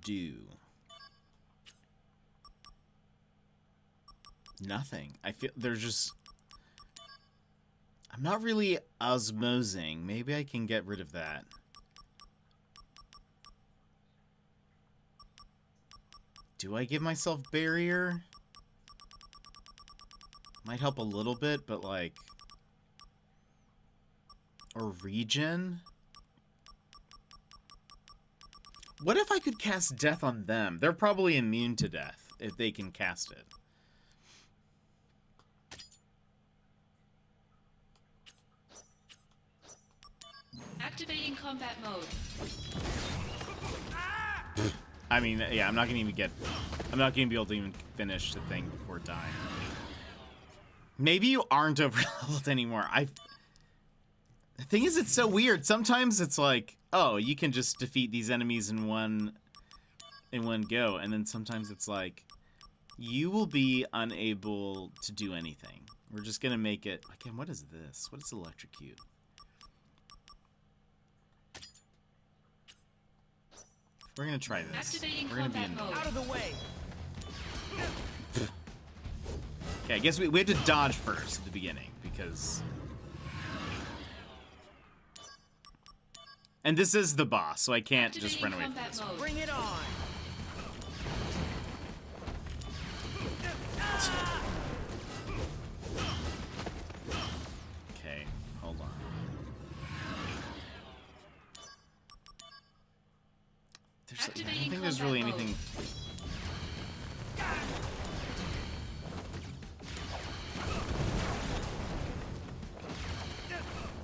do? Nothing. I feel there's just... I'm not really osmosing. Maybe I can get rid of that. Do I give myself barrier? Might help a little bit, but like... Or regen? What if I could cast death on them? They're probably immune to death. if they can cast it. Activating combat mode. I mean, yeah, I'm not gonna be able to even finish the thing before dying. Maybe you aren't over-leveled anymore. The thing is, it's so weird. Sometimes it's like, oh, you can just defeat these enemies in one go, and then sometimes it's like, you will be unable to do anything. We're just gonna make it. Again, what is this? What is electrocute? We're gonna try this. Activating We're gonna be combat in. mode. Out of the way. Okay, I guess we have to dodge first at the beginning because. And this is the boss, so I can't just run away from this one. Bring it on. Okay, hold on. I don't think there's really anything.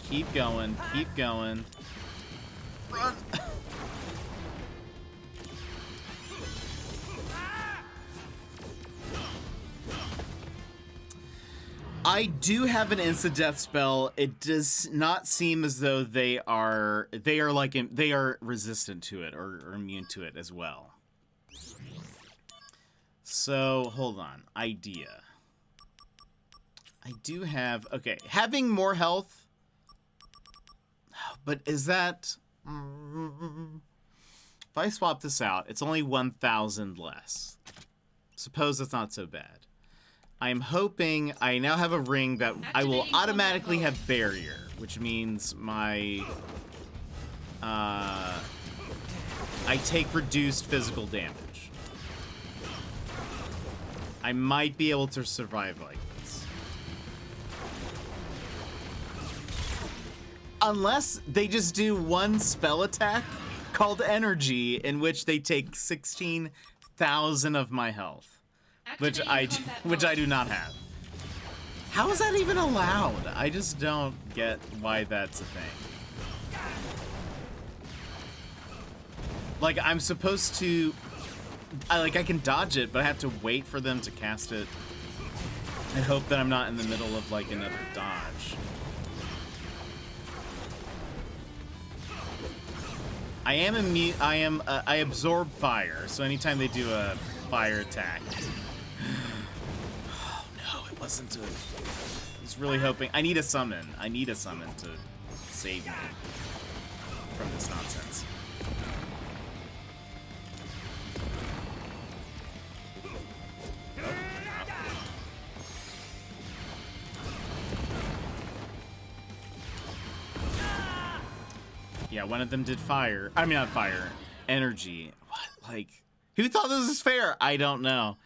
Keep going, keep going. Run! I do have an insta-death spell. It does not seem as though they are resistant to it or immune to it as well. So, hold on. Idea. I do have... Okay, having more health... But is that... If I swap this out, it's only 1,000 less. Suppose it's not so bad. I'm hoping I now have a ring that I will automatically have barrier, which means my... I take reduced physical damage. I might be able to survive like this. Unless they just do one spell attack called Energy, in which they take 16,000 of my health. Which I do not have. How is that even allowed? I just don't get why that's a thing. Like, I'm supposed to... I can dodge it, but I have to wait for them to cast it and hope that I'm not in the middle of, like, another dodge. I am immune... I absorb fire, so anytime they do a fire attack... Oh, no, it wasn't a... I was really hoping... I need a summon. I need a summon to save me from this nonsense. Yeah, one of them did fire. I mean, not fire. Energy. What? Like, who thought this was fair? I don't know.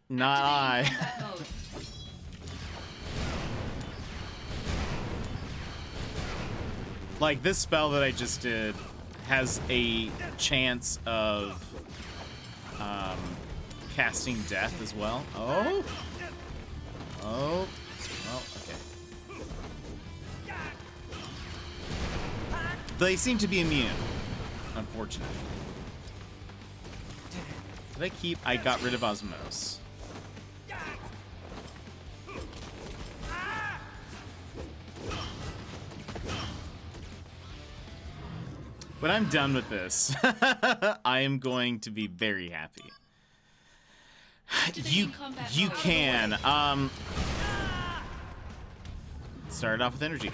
Not I. Like, this spell that I just did has a chance of casting death as well. Oh. Oh. Well, okay. They seem to be immune, unfortunately. Did I keep... I got rid of Osmose. When I'm done with this, I am going to be very happy. You can. Started off with energy.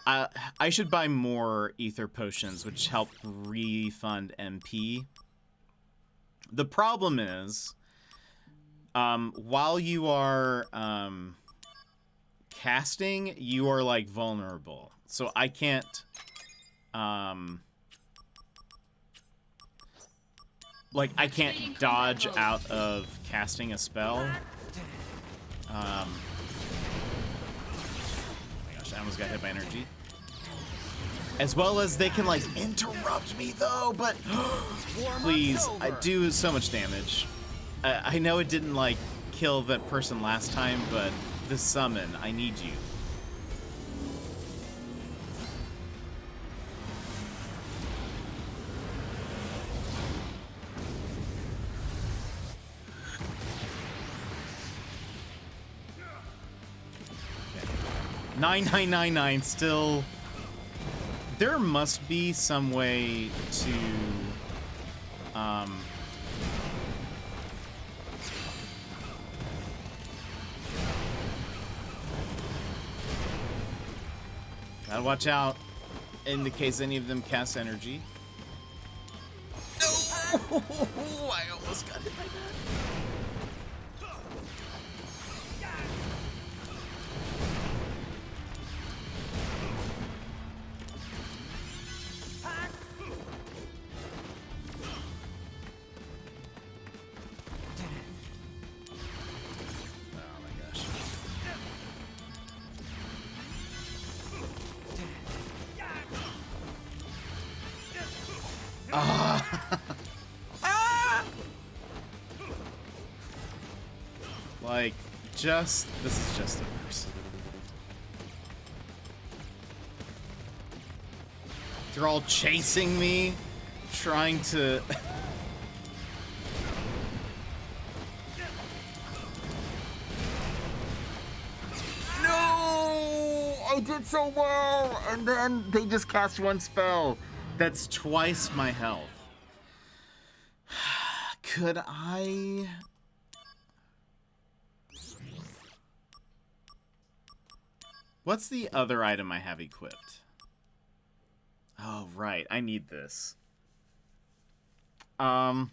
I should buy more ether potions, which help refund MP. The problem is, while you are casting, you are like vulnerable. So I can't. Like, I can't dodge out of casting a spell. Oh my gosh, I almost got hit by energy. As well as they can, like, interrupt me, though, but... Please, I do so much damage. I know it didn't, like, kill that person last time, but the summon, I need you. Okay. 9999 still... There must be some way to, gotta watch out in the case any of them cast energy. No! I almost got hit by that. Like, this is just the worst. They're all chasing me, trying to... No! I did so well! And then they just cast one spell. That's twice my health. Could I... What's the other item I have equipped? Oh, right. I need this. Okay.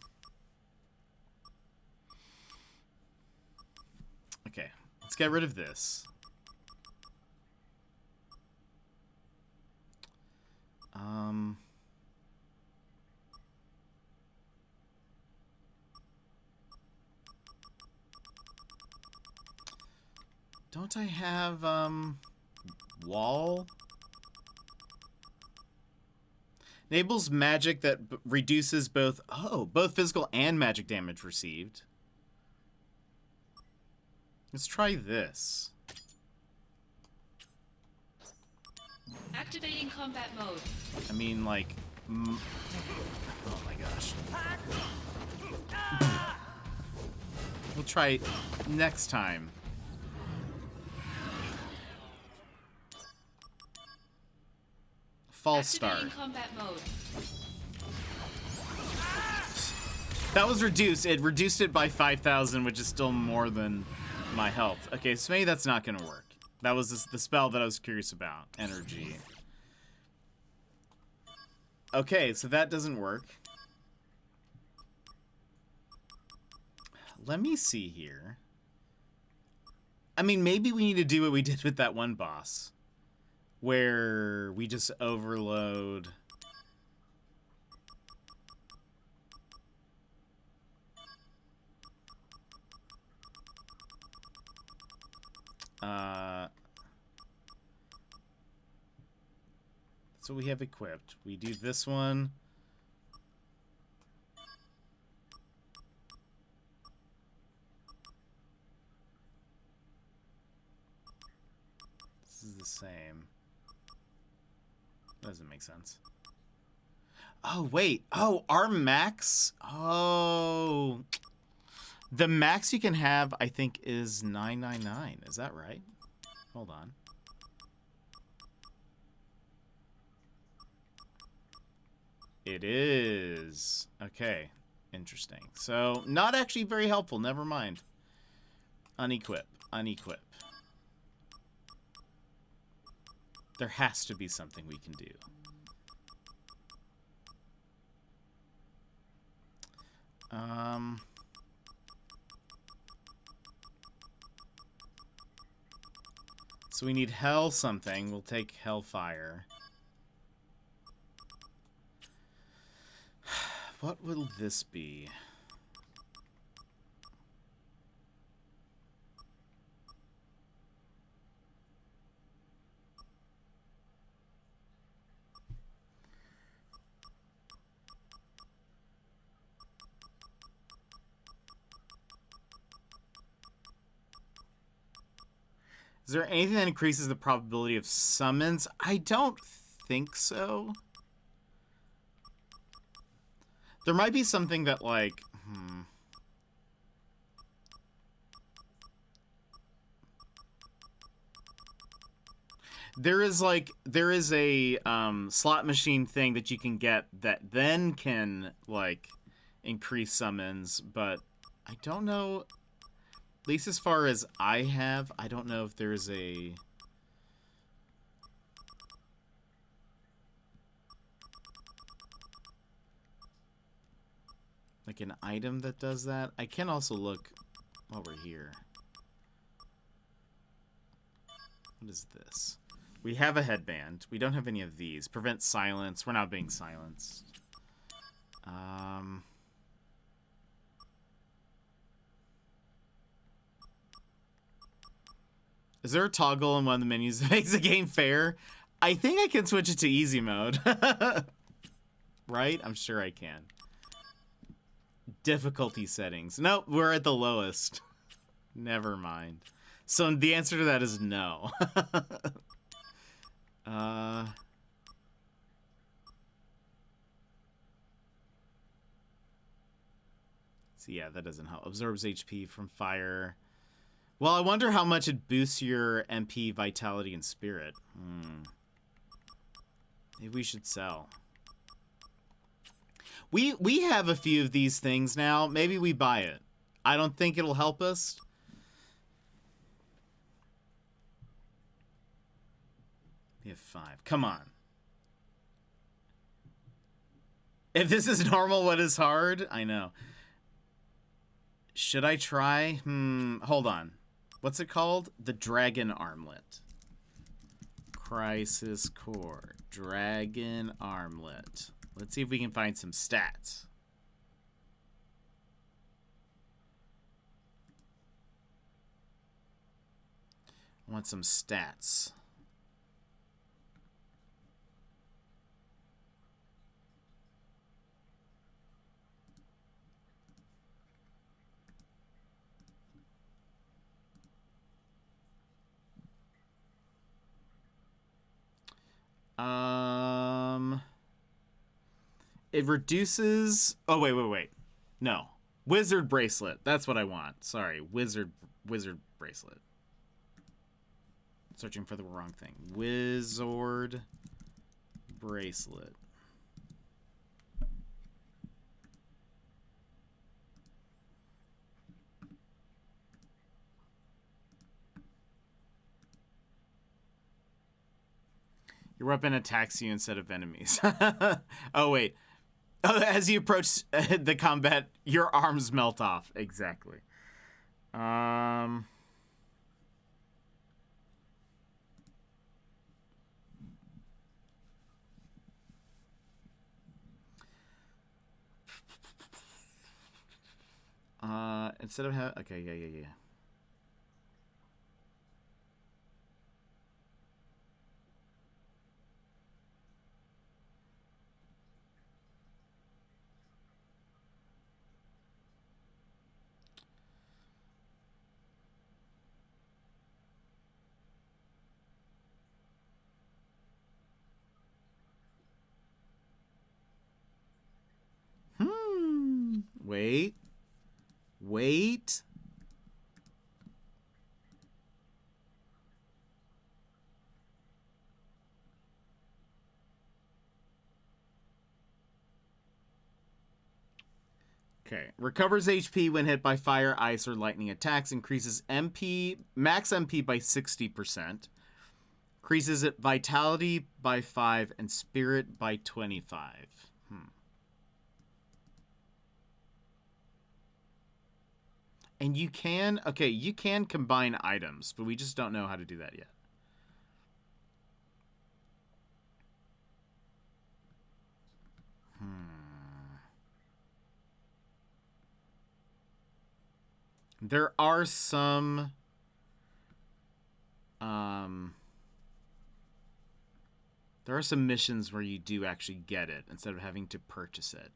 Let's get rid of this. Don't I have, wall? Enables magic that reduces both physical and magic damage received. Let's try this. Activating combat mode. I mean, like, oh my gosh. We'll try it next time. False start. Combat mode. That was reduced. It reduced it by 5,000, which is still more than my health. Okay, so maybe that's not going to work. That was the spell that I was curious about. Energy. Okay, so that doesn't work. Let me see here. I mean, maybe we need to do what we did with that one boss, where we just overload. That's what we have equipped. We do this one. This is the same. Doesn't make sense. Oh, wait. Oh, our max? Oh. The max you can have, I think, is 999. Is that right? Hold on. It is. Okay. Interesting. So, not actually very helpful. Never mind. Unequip. Unequip. There has to be something we can do. So we need hell something. We'll take hellfire. What will this be? Is there anything that increases the probability of summons? I don't think so. There might be something that, like... There is a slot machine thing that you can get that then can, like, increase summons, but I don't know, at least as far as I have, I don't know if there's a... like an item that does that. I can also look while we're here. What is this? We have a headband. We don't have any of these. Prevent silence. We're not being silenced. Is there a toggle in one of the menus that makes the game fair? I think I can switch it to easy mode. Right? I'm sure I can. Difficulty settings. Nope, we're at the lowest. Never mind. So the answer to that is no. So yeah, that doesn't help. Absorbs HP from fire. Well, I wonder how much it boosts your MP, vitality, and spirit. Maybe we should sell. We have a few of these things now. Maybe we buy it. I don't think it'll help us. We have 5. Come on. If this is normal, what is hard? I know. Should I try? Hold on. What's it called? The Dragon Armlet. Crisis Core. Dragon Armlet. Let's see if we can find some stats. I want some stats. It reduces... Oh, wait. No. Wizard Bracelet. That's what I want. Sorry. Wizard Bracelet. Searching for the wrong thing. Wizard Bracelet. Your weapon attacks you instead of enemies. Oh, wait. Oh, as you approach the combat, your arms melt off. Exactly. Instead of having... Okay, yeah. Wait. Okay. Recovers HP when hit by fire, ice, or lightning attacks. Increases MP, max MP by 60%. Increases it vitality by 5 and spirit by 25. And you can combine items, but we just don't know how to do that yet. There are some missions where you do actually get it instead of having to purchase it.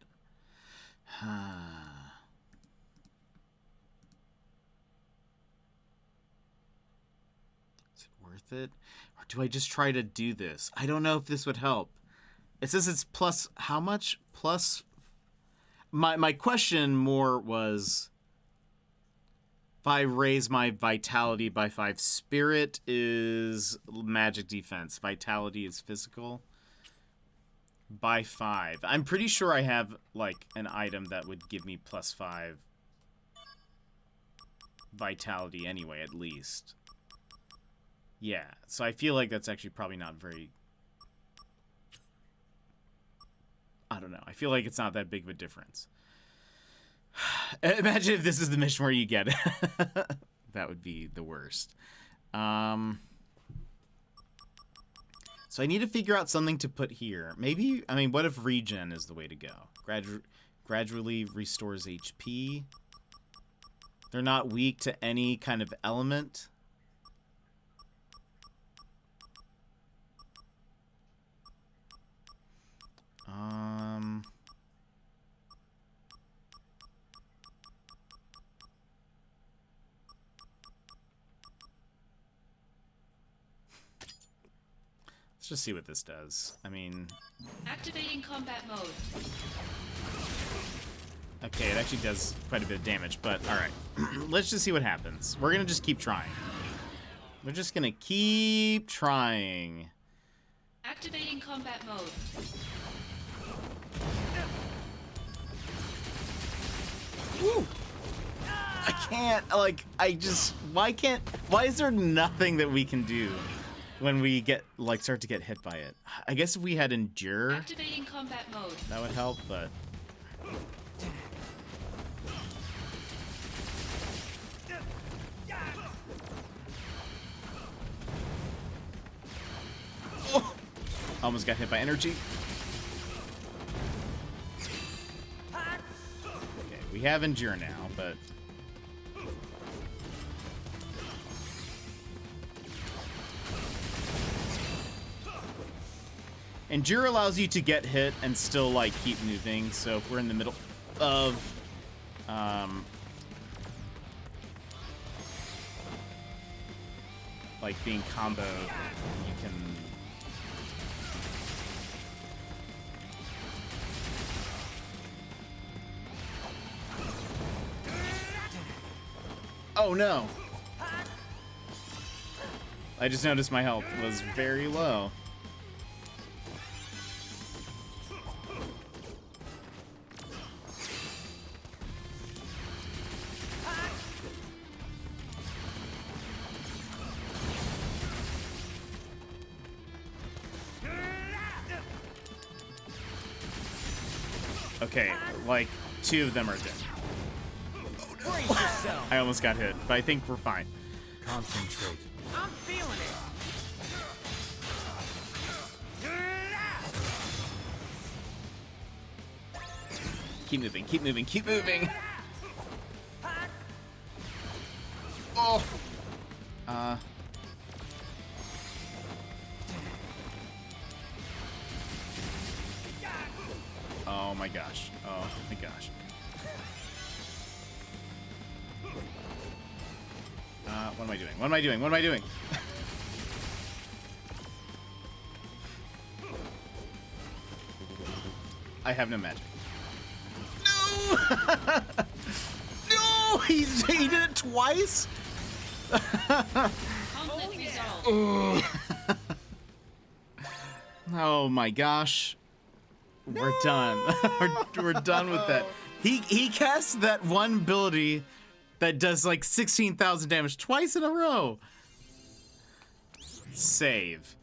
worth it? Or do I just try to do this? I don't know if this would help. It says it's plus how much? Plus... My question more was... If I raise my vitality by 5, spirit is magic defense. Vitality is physical. By 5. I'm pretty sure I have, like, an item that would give me plus 5 vitality anyway, at least. Yeah, so I feel like that's actually probably not very... I don't know. I feel like it's not that big of a difference. Imagine if this is the mission where you get it. That would be the worst. So I need to figure out something to put here. Maybe, I mean, what if regen is the way to go? Gradually restores HP. They're not weak to any kind of element. Let's just see what this does. I mean... Activating combat mode. Okay, it actually does quite a bit of damage, but alright. Let's just see what happens. We're gonna just keep trying. We're just gonna keep trying. Activating combat mode. Woo! I can't, like, why is there nothing that we can do when we get, like, start to get hit by it? I guess if we had endure, Activating combat mode. that would help, but... Oh! Almost got hit by energy. Okay, we have endure now, but... Endure allows you to get hit and still, like, keep moving. So if we're in the middle of, like, being comboed, you can... Oh, no! I just noticed my health was very low. Okay, like, 2 of them are dead. Brace yourself. I almost got hit, but I think we're fine. Concentrate. I'm feeling it. Keep moving, keep moving, keep moving! Oh! Oh my gosh. Oh my gosh. What am I doing? What am I doing? What am I doing? I have no magic. No! No! He did it twice? Conflict resolved. Oh my gosh. We're done. we're done with that. He cast that one ability that does like 16,000 damage twice in a row. Save.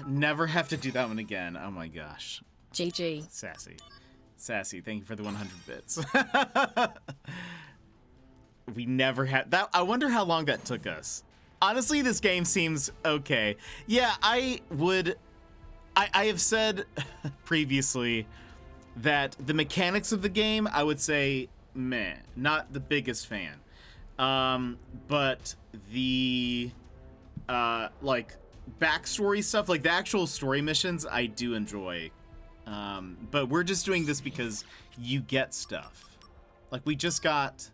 Never have to do that one again. Oh my gosh. GG. Sassy. Sassy, thank you for the 100 bits. We never had that. I wonder how long that took us. Honestly, this game seems okay. Yeah, I have said previously that the mechanics of the game, I would say, meh, not the biggest fan. But the, like, backstory stuff, like the actual story missions, I do enjoy. But we're just doing this because you get stuff. Like, we just got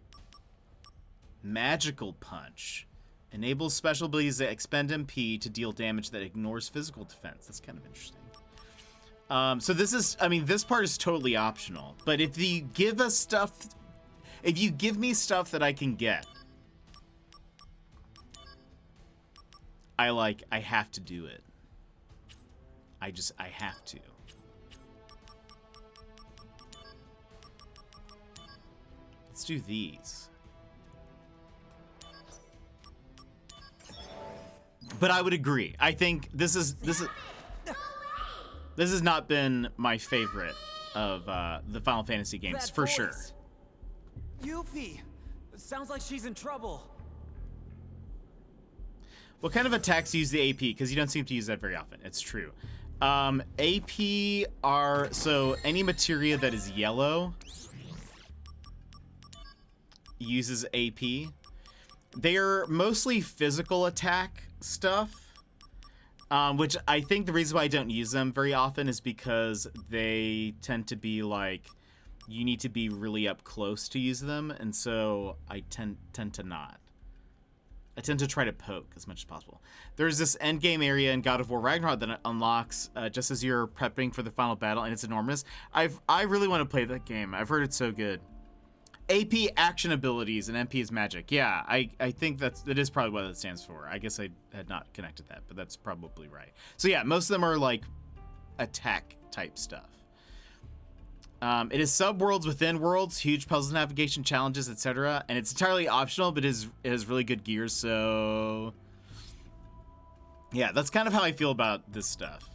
Magical Punch. Enables special abilities that expend MP to deal damage that ignores physical defense. That's kind of interesting. So this is, I mean, this part is totally optional. But if you give us stuff, if you give me stuff that I can get, I have to do it. I have to. Let's do these. But I would agree. I think this has not been my favorite of the Final Fantasy games, That for voice. sure. Yuffie! Sounds like she's in trouble. What kind of attacks use the AP? Because you don't seem to use that very often. It's true. AP are, so any materia that is yellow uses AP. They're mostly physical attack stuff, which I think the reason why I don't use them very often is because they tend to be like, you need to be really up close to use them, and so I tend to not. I tend to try to poke as much as possible. There's this endgame area in God of War Ragnarok that unlocks just as you're prepping for the final battle, and it's enormous. I really want to play that game. I've heard it's so good. AP action abilities and MP is magic. Yeah, I think that is probably what it stands for. I guess I had not connected that, but that's probably right. So yeah, most of them are like attack type stuff. It is sub-worlds within worlds, huge puzzle navigation challenges, etc. And it's entirely optional, but it has really good gear, so... yeah, that's kind of how I feel about this stuff.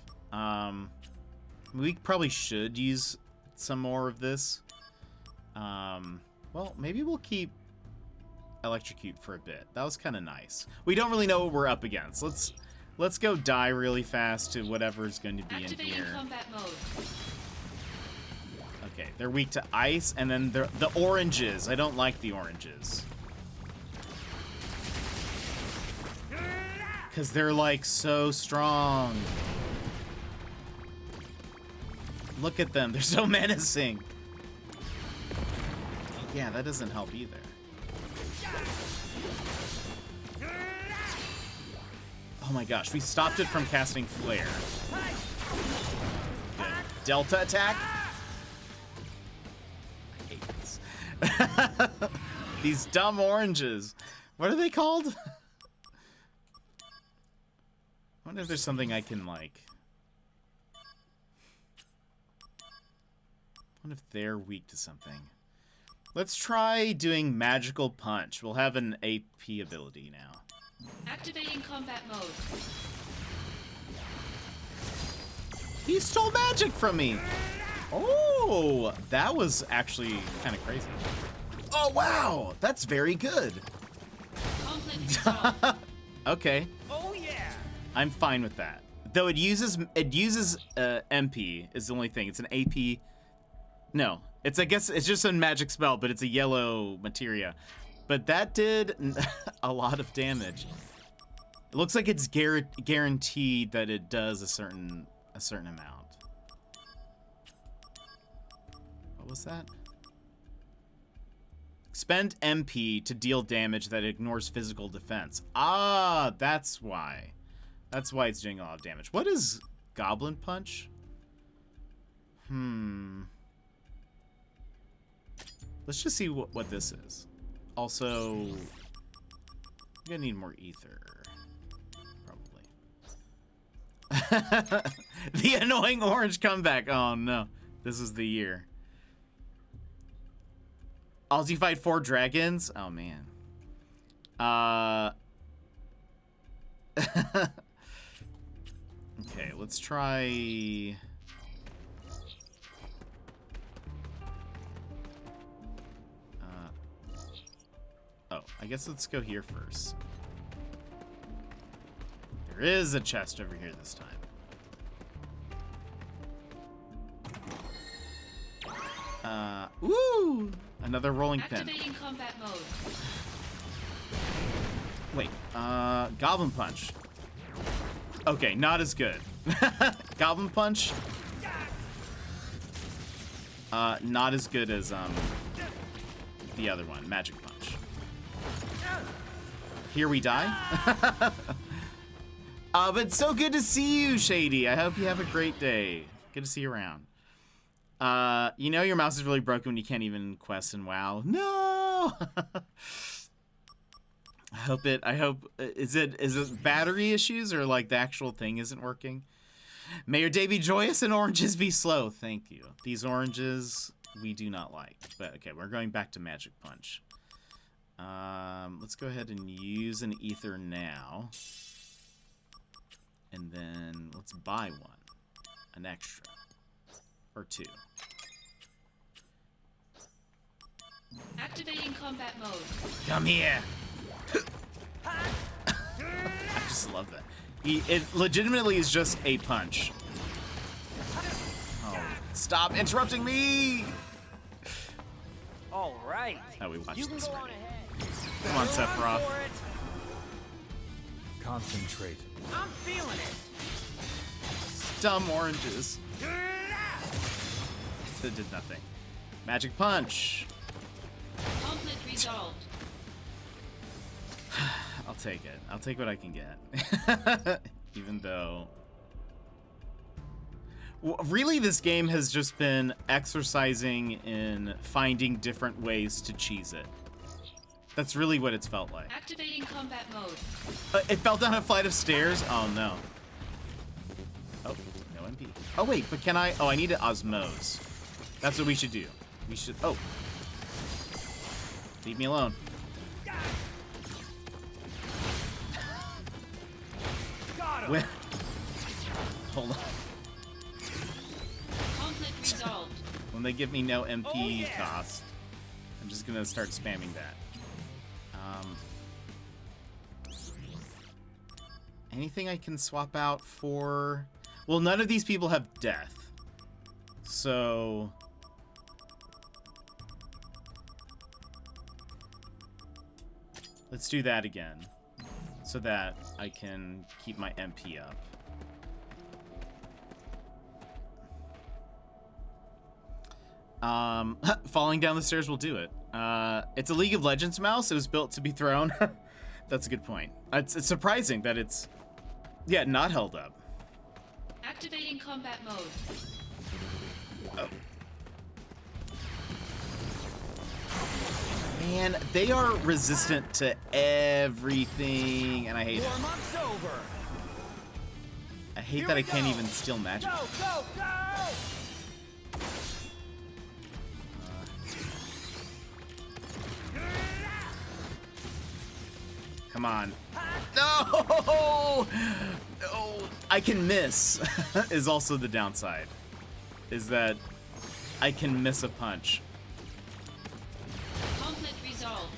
We probably should use some more of this. Well, maybe we'll keep Electrocute for a bit. That was kind of nice. We don't really know what we're up against. Let's go die really fast to whatever's going to be in Activating here. combat mode. Okay, they're weak to ice, and then the oranges. I don't like the oranges. Because they're, like, so strong. Look at them. They're so menacing. Yeah, that doesn't help either. Oh my gosh, we stopped it from casting Flare. Good. Delta attack? I hate this. These dumb oranges. What are they called? I wonder if there's something I can, like... I wonder if they're weak to something. Let's try doing Magical Punch. We'll have an AP ability now. Activating combat mode. He stole magic from me! Oh, that was actually kind of crazy. Oh, wow! That's very good. Conflict resolved. Okay. Oh yeah! I'm fine with that. Though it uses MP is the only thing. It's an AP. No, I guess it's just a magic spell, but it's a yellow materia. But that did a lot of damage. It looks like it's guaranteed that it does a certain amount. What was that? Expend MP to deal damage that ignores physical defense. Ah, that's why. That's why it's doing a lot of damage. What is Goblin Punch? Let's just see what this is. Also, I'm gonna need more ether. Probably. The annoying orange comeback. Oh no. This is the year. Also, you fight 4 dragons? Oh man. Okay, let's try... oh, I guess let's go here first. There is a chest over here this time. Woo! Another rolling pin. Activating combat mode. Wait, Goblin Punch. Okay, not as good. Goblin Punch. Not as good as, the other one, Magic Punch. Here we die. But so good to see you, Shady. I hope you have a great day. Good to see you around. You know your mouse is really broken when you can't even quest in WoW. No. I hope is it battery issues or like the actual thing isn't working? May your day be joyous and oranges be slow. Thank you. These oranges we do not like. But okay, we're going back to Magic Punch. Let's go ahead and use an ether now. And then let's buy one. An extra. Or two. Activating combat mode. Come here. I just love that. It legitimately is just a punch. Oh, stop interrupting me! All right. Oh, we watched You can this go on already. ahead. Come on, Go Sephiroth. for it. Concentrate. I'm feeling it. Dumb oranges. That did nothing. Magic punch. Conflict resolved. I'll take it. I'll take what I can get. Even though... Really, this game has just been exercising in finding different ways to cheese it. That's really what it's felt like. Activating combat mode. It fell down a flight of stairs? Oh, no. Oh, no MP. Oh, wait, but can I... Oh, I need to osmose. That's what we should do. We should... Oh. Leave me alone. Wait. Hold on. Conflict resolved. When they give me no MP Oh, yeah. cost, I'm just gonna start spamming that. Anything I can swap out for... Well, none of these people have death. So... Let's do that again. So that I can keep my MP up. Falling down the stairs will do it. It's a League of Legends mouse. It was built to be thrown. That's a good point. It's surprising that it's, yeah, not held up. Activating combat mode. Oh. Man, they are resistant to everything, and I hate it. Warm-up's over. I hate Here that we I can't go. even steal magic. Go, go, go! Come on. No! No! I can miss, is also the downside. Is that I can miss a punch. Conflict resolved.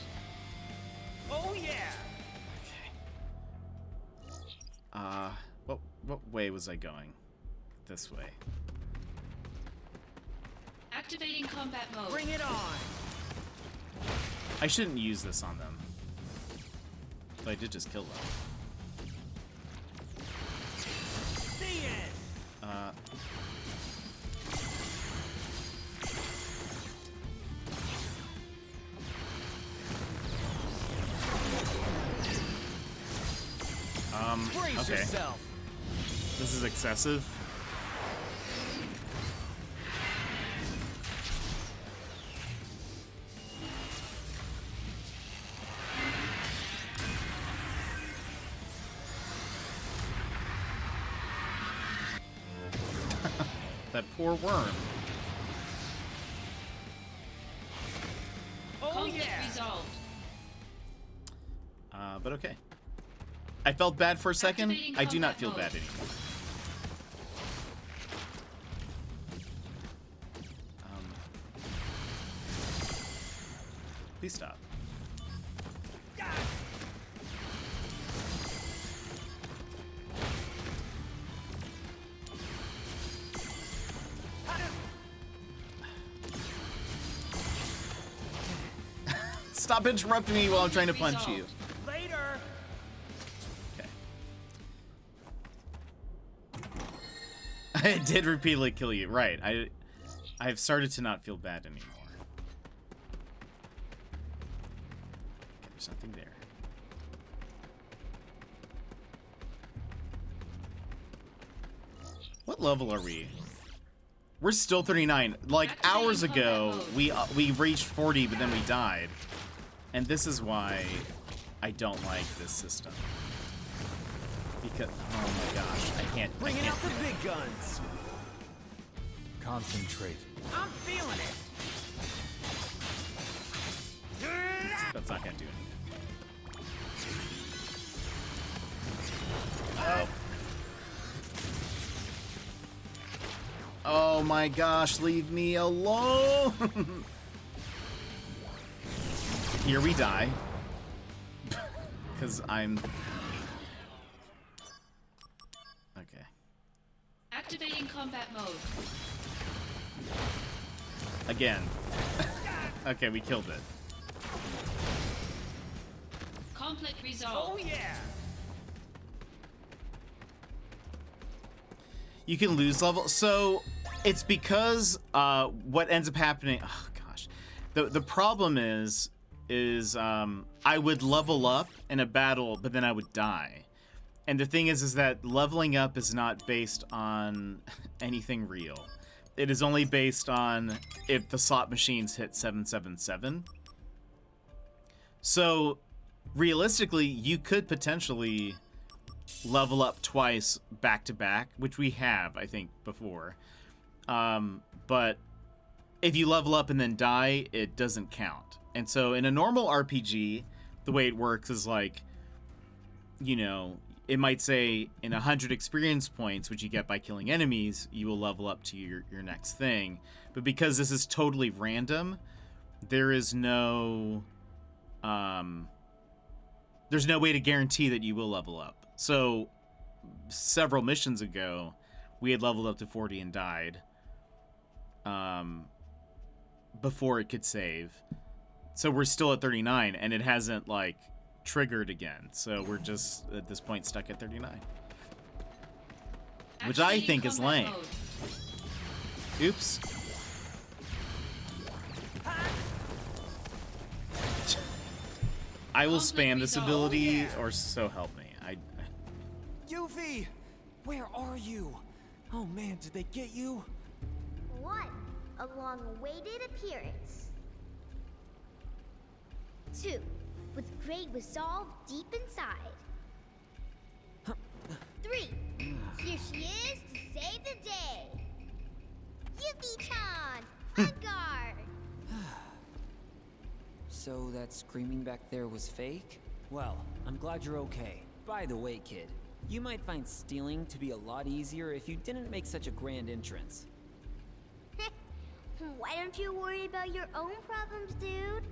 Oh yeah! Okay. What way was I going? This way. Activating combat mode. Bring it on! I shouldn't use this on them. But I did just kill them. The end! Brace Okay. yourself! This is excessive. That poor worm. Oh Conflict yeah! resolved. But okay. I felt bad for a second. Activating I do not combat feel mode. bad anymore. Please stop. Stop interrupting me while I'm trying to punch you. Later! Okay. I did repeatedly kill you. Right. I've started to not feel bad anymore. Okay, there's nothing there. What level are we? We're still 39. Like hours ago, we reached 40, but then we died. And this is why I don't like this system. Because oh my gosh, I can't. Bringing out the big guns. Concentrate. I'm feeling it. That's not gonna do anything. Oh. Oh my gosh, leave me alone! Here we die. Because I'm... Okay. Activating combat mode. Again. Okay, we killed it. Conflict Oh resolved. yeah. You can lose level. So it's because what ends up happening. Oh gosh, the problem is I would level up in a battle, but then I would die. And the thing is that leveling up is not based on anything real. It is only based on if the slot machines hit 777. So realistically, you could potentially level up twice back to back, which we have, I think, before. But if you level up and then die, it doesn't count. And so in a normal RPG, the way it works is like, you know, it might say in 100 experience points, which you get by killing enemies, you will level up to your next thing. But because this is totally random, there is no there's no way to guarantee that you will level up. So several missions ago, we had leveled up to 40 and died before it could save. So we're still at 39, and it hasn't like triggered again. So we're just at this point stuck at 39, which I Activating think is combat lame. mode. Oops. I will spam this ability, or so help me. Yuffie, where are you? Oh man, did they get you? One, a long-awaited appearance. Two, with great resolve deep inside. Three, here she is to save the day. Yuffie-chan, on guard. So that screaming back there was fake? Well, I'm glad you're okay. By the way, kid, you might find stealing to be a lot easier if you didn't make such a grand entrance. Why don't you worry about your own problems, dude?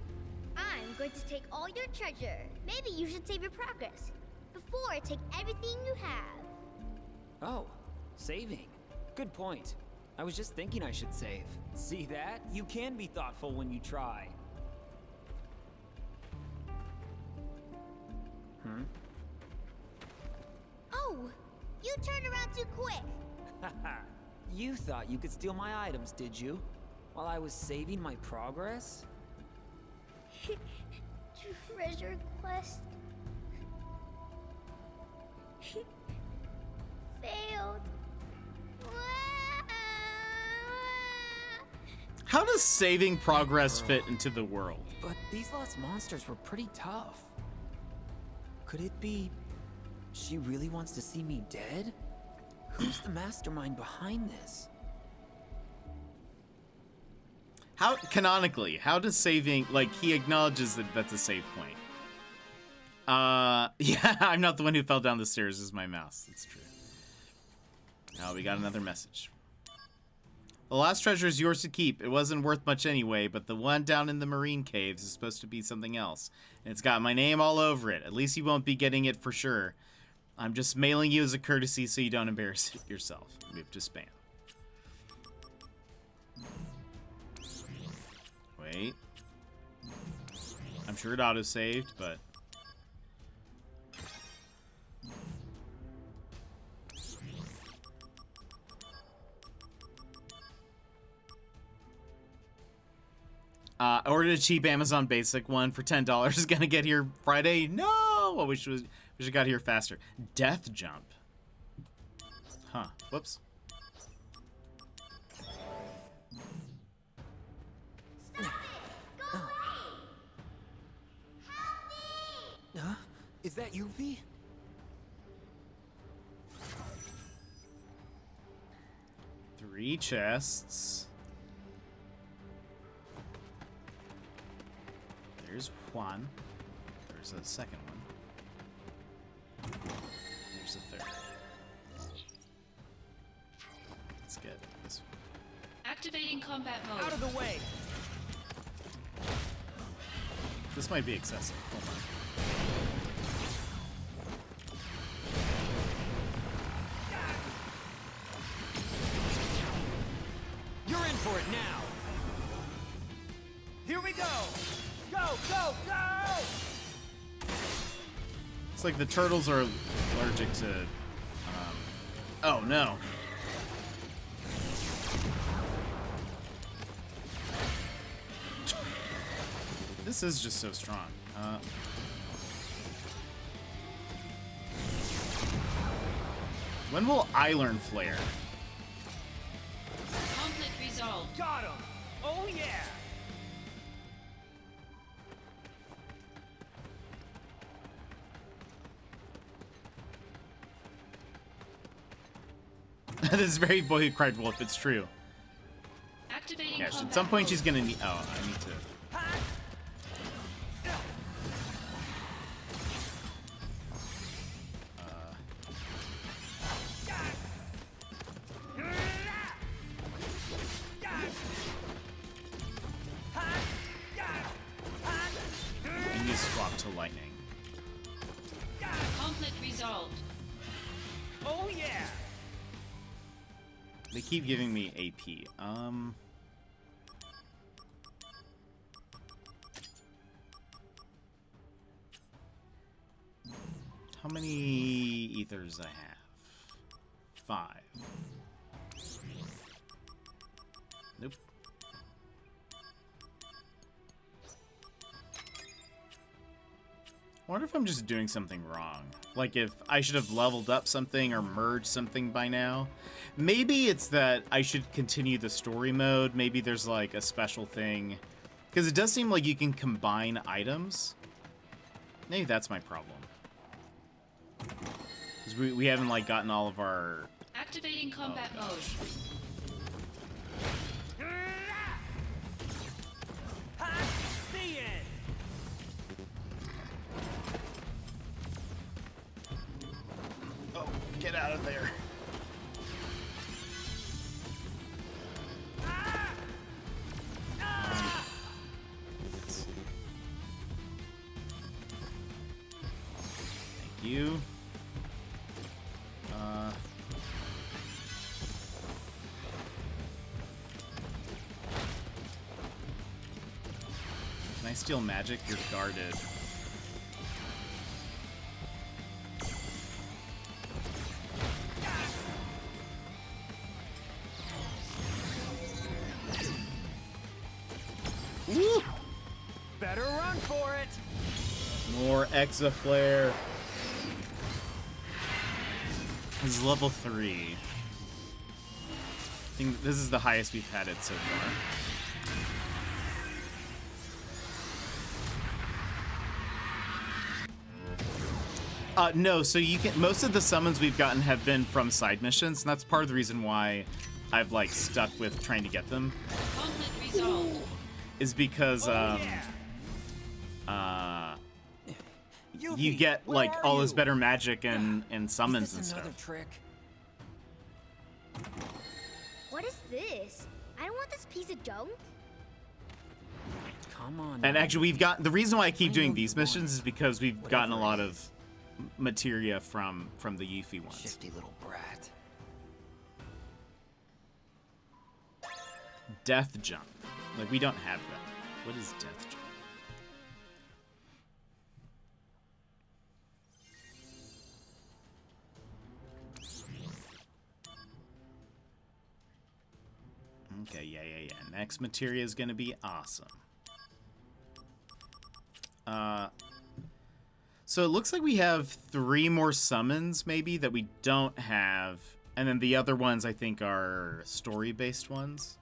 I'm going to take all your treasure. Maybe you should save your progress before I take everything you have. Oh, saving. Good point. I was just thinking I should save. See that? You can be thoughtful when you try. Oh, you turned around too quick. Haha. You thought you could steal my items, did you? While I was saving my progress? Treasure quest failed. How does saving progress fit into the world? But these lost monsters were pretty tough. Could it be she really wants to see me dead? Who's the mastermind behind this? How, canonically, how does saving, like, he acknowledges that that's a save point. Yeah, I'm not the one who fell down the stairs, is my mouse. It's true. Oh, we got another message. The last treasure is yours to keep. It wasn't worth much anyway, but the one down in the marine caves is supposed to be something else. And it's got my name all over it. At least you won't be getting it for sure. I'm just mailing you as a courtesy so you don't embarrass yourself. Move to spam. Wait. I'm sure it auto-saved, but... Ordered a cheap Amazon Basic one for $10. Gonna get here Friday. No! I wish we should got here faster. Death Jump. Huh. Whoops. that Yuffie? Three chests. There's one. There's a second one. There's a third. Let's get this one. Activating combat mode. Out of the way! This might be excessive. Hold on. You're in for it now! Here we go! Go, go, go! It's like the turtles are allergic to. Oh no. This is just so strong. When will I learn Flare? Conflict resolved. Got him! Oh yeah! That is very Boy Who Cried Wolf. It's true. Activating Yes, combat at some point mode. she's gonna need. Oh, I need to. I need to swap to lightning. Conflict resolved. Oh yeah! They keep giving me AP. How many ethers I have? 5. Nope. I wonder if I'm just doing something wrong. Like if I should have leveled up something or merged something by now. Maybe it's that I should continue the story mode. Maybe there's like a special thing. Because it does seem like you can combine items. Maybe that's my problem. Because we haven't like gotten all of our... Activating combat mode. The end! Oh, get out of there. Thank you. Can I steal magic? You're guarded. Woo! Better run for it! More Exa Flare. This is level 3. I think this is the highest we've had it so far. No, so you can. Most of the summons we've gotten have been from side missions, and that's part of the reason why I've like stuck with trying to get them. Conflict resolved. Is because you get like all this better magic and summons and Is this stuff. another trick? What is this? I don't want this piece of junk. Come on. And now. actually, we've got the reason why I keep I doing know these you want missions is because we've gotten a whatever lot it of is. materia from the Yuffie ones. Shifty little brat. Death jump, like we don't have that. What is death jump? Okay, yeah. Next materia is gonna be awesome. So it looks like we have 3 more summons, maybe, that we don't have. And then the other ones, I think, are story-based ones.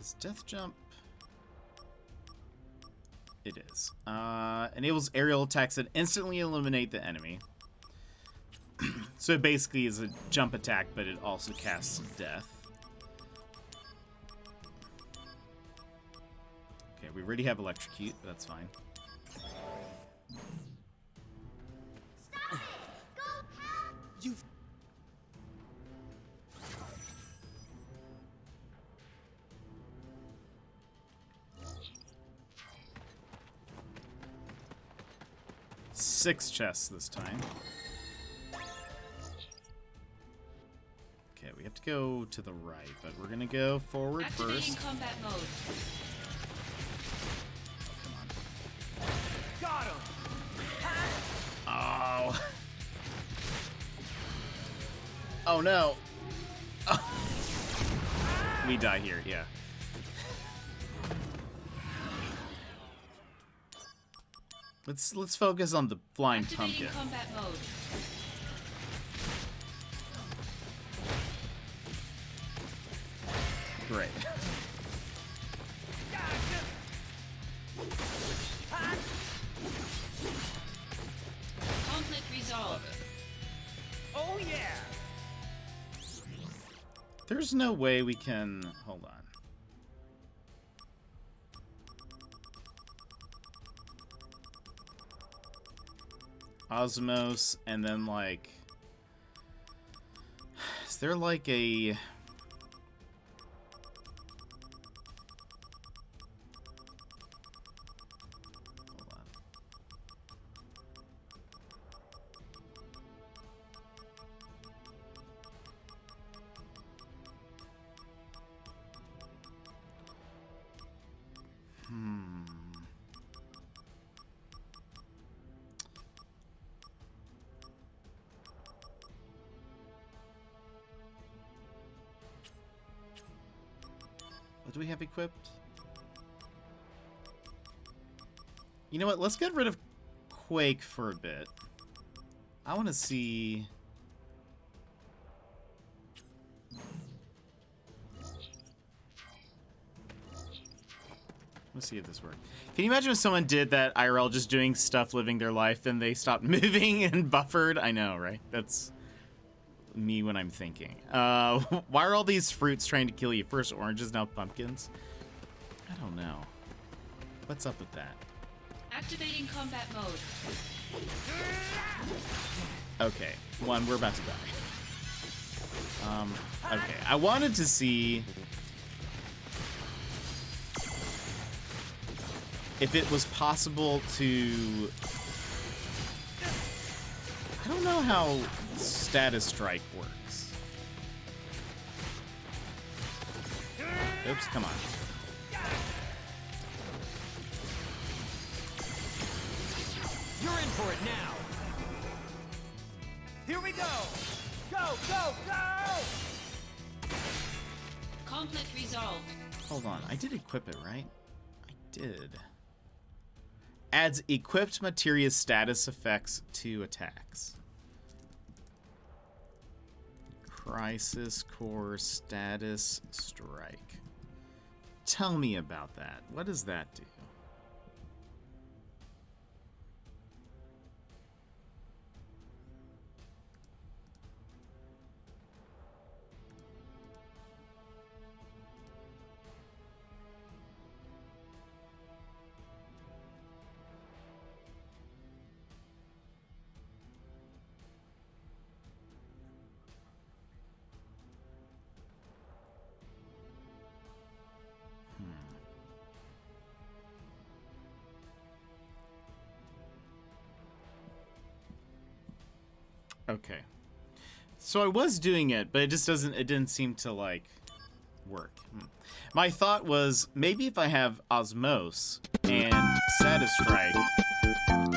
Is death jump? It is. Enables aerial attacks that instantly eliminate the enemy. So it basically is a jump attack, but it also casts death. Okay, we already have electrocute, but that's fine. You've... Six chests this time. Okay, we have to go to the right, but we're gonna go forward Activating first. combat mode. Come on. Got him! Oh. Oh no. Oh. We die here, yeah. Let's focus on the flying Activating pumpkin. combat mode. Great. Conflict resolved. Oh yeah! There's no way we can... Hold on. Osmos, and then, like... Is there, like, a... Hold on. What do we have equipped? You know what? Let's get rid of Quake for a bit. I want to see... Let's see if this works. Can you imagine if someone did that IRL, just doing stuff, living their life, then they stopped moving and buffered? I know, right? That's me when I'm thinking. Why are all these fruits trying to kill you? First oranges, now pumpkins? I don't know. What's up with that? Activating combat mode. Okay, one, we're about to die. Okay, I wanted to see if it was possible to... I don't know how status strike works. Oops, come on. You're in for it now! Here we go! Go, go, go! Conflict resolved. Hold on, I did equip it, right? I did. Adds equipped materia status effects to attacks. Crisis Core Status Strike. Tell me about that. What does that do? Okay. So I was doing it, but it didn't seem to, like, work. My thought was, maybe if I have Osmos and Status Strike.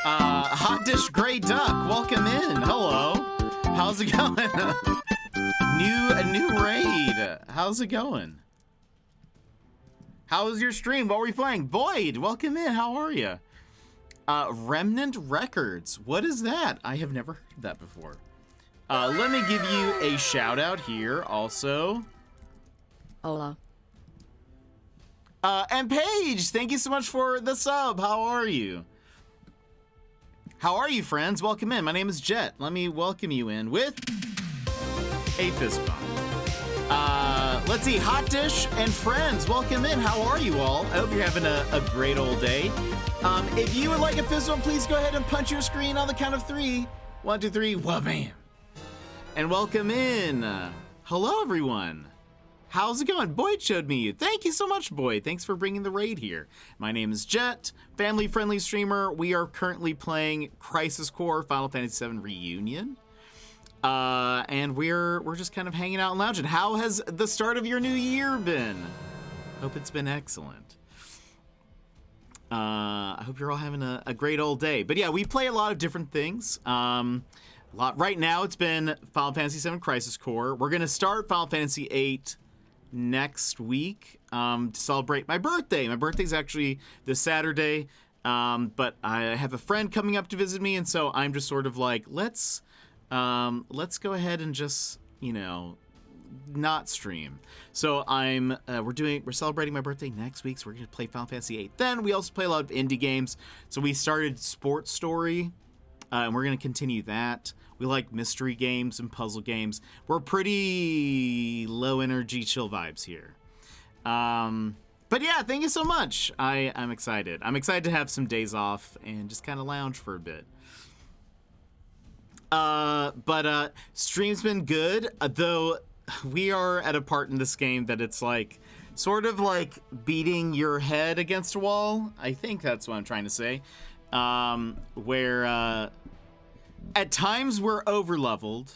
Hot Dish Grey Duck, welcome in. Hello. How's it going? A new raid. How's it going? How was your stream? What were you playing? Boyd, welcome in. How are you? Remnant Records. What is that? I have never heard of that before. Let me give you a shout out here also. Hola. And Paige, thank you so much for the sub. How are you? How are you, friends? Welcome in. My name is Jet. Let me welcome you in with a fist bump. Let's see, Hot Dish and friends, welcome in. How are you all? I hope you're having a great old day. If you would like a fist bump, please go ahead and punch your screen on the count of 3. 1, 2, 3, wha-bam. And welcome in. Hello, everyone. How's it going? Boyd showed me you. Thank you so much, Boyd. Thanks for bringing the raid here. My name is Jet, family-friendly streamer. We are currently playing Crisis Core Final Fantasy VII Reunion. And we're just kind of hanging out and lounging. How has the start of your new year been? Hope it's been excellent. I hope you're all having a great old day. But yeah, we play a lot of different things. Right now, it's been Final Fantasy VII Crisis Core. We're gonna start Final Fantasy VIII next week to celebrate my birthday. My birthday's actually this Saturday, but I have a friend coming up to visit me, and so I'm just sort of like, let's go ahead and just, not stream. So we're celebrating my birthday next week, so we're gonna play Final Fantasy VIII. Then we also play a lot of indie games. So we started Sports Story, and we're gonna continue that. We like mystery games and puzzle games. We're pretty low energy, chill vibes here. But yeah, thank you so much. I'm excited. I'm excited to have some days off and just kind of lounge for a bit. But stream's been good, though we are at a part in this game that it's like sort of like beating your head against a wall. I think that's what I'm trying to say. Where at times we're over-leveled,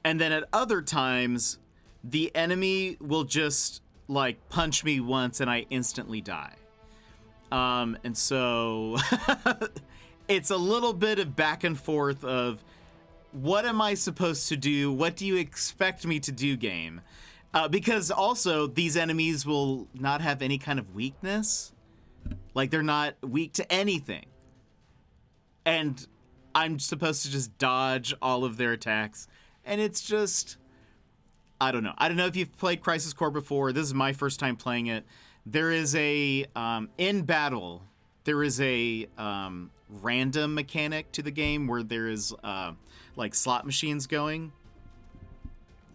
and then at other times the enemy will just like punch me once and I instantly die. And so it's a little bit of back and forth of what am I supposed to do? What do you expect me to do, game? Because also these enemies will not have any kind of weakness. Like they're not weak to anything. And I'm supposed to just dodge all of their attacks. And it's just, I don't know. I don't know if you've played Crisis Core before. This is my first time playing it. There is in battle, there is a random mechanic to the game where there is like slot machines going.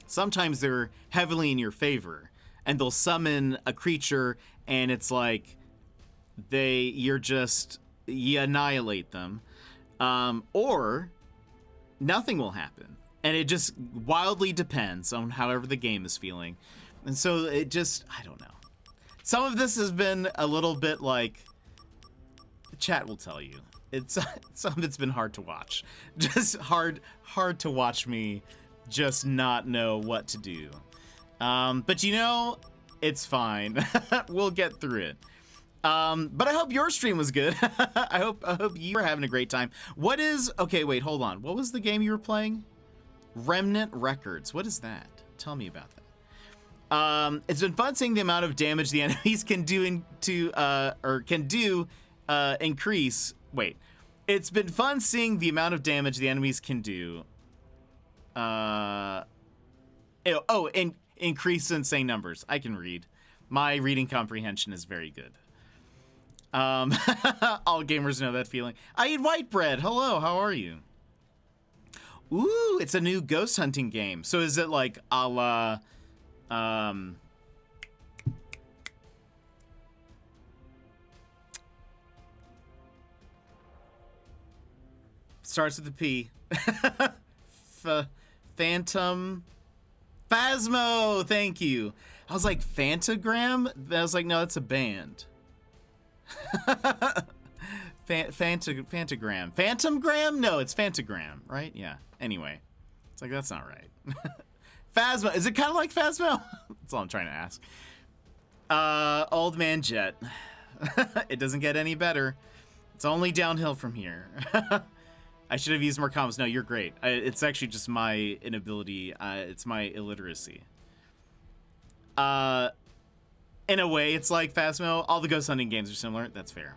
Sometimes they're heavily in your favor, and they'll summon a creature, and it's like you annihilate them, or nothing will happen, and it just wildly depends on however the game is feeling. And so it just, I don't know. Some of this has been a little bit like, chat will tell you. Some of it's been hard to watch. Just hard to watch me just not know what to do. But it's fine. We'll get through it. But I hope your stream was good. I hope you were having a great time. Okay, wait, hold on. What was the game you were playing? Remnant Records. What is that? Tell me about that. It's been fun seeing the amount of damage the enemies can do increase. Wait. It's been fun seeing the amount of damage the enemies can do. Increase insane numbers. I can read. My reading comprehension is very good. All gamers know that feeling. I eat white bread. Hello, how are you? Ooh, it's a new ghost hunting game. So is it like a la, starts with a P. Phantom. Phasmo, thank you. I was like, Phantogram? I was like, no, that's a band. Phantogram. Phantomgram? No, it's Phantogram, right? Yeah. Anyway, it's like, that's not right. Phasmo. Is it kind of like Phasmo? That's all I'm trying to ask. Old Man Jet. It doesn't get any better. It's only downhill from here. I should have used more comments. No, you're great. It's actually just my inability. It's my illiteracy. In a way, it's like Phasmo. All the ghost hunting games are similar. That's fair.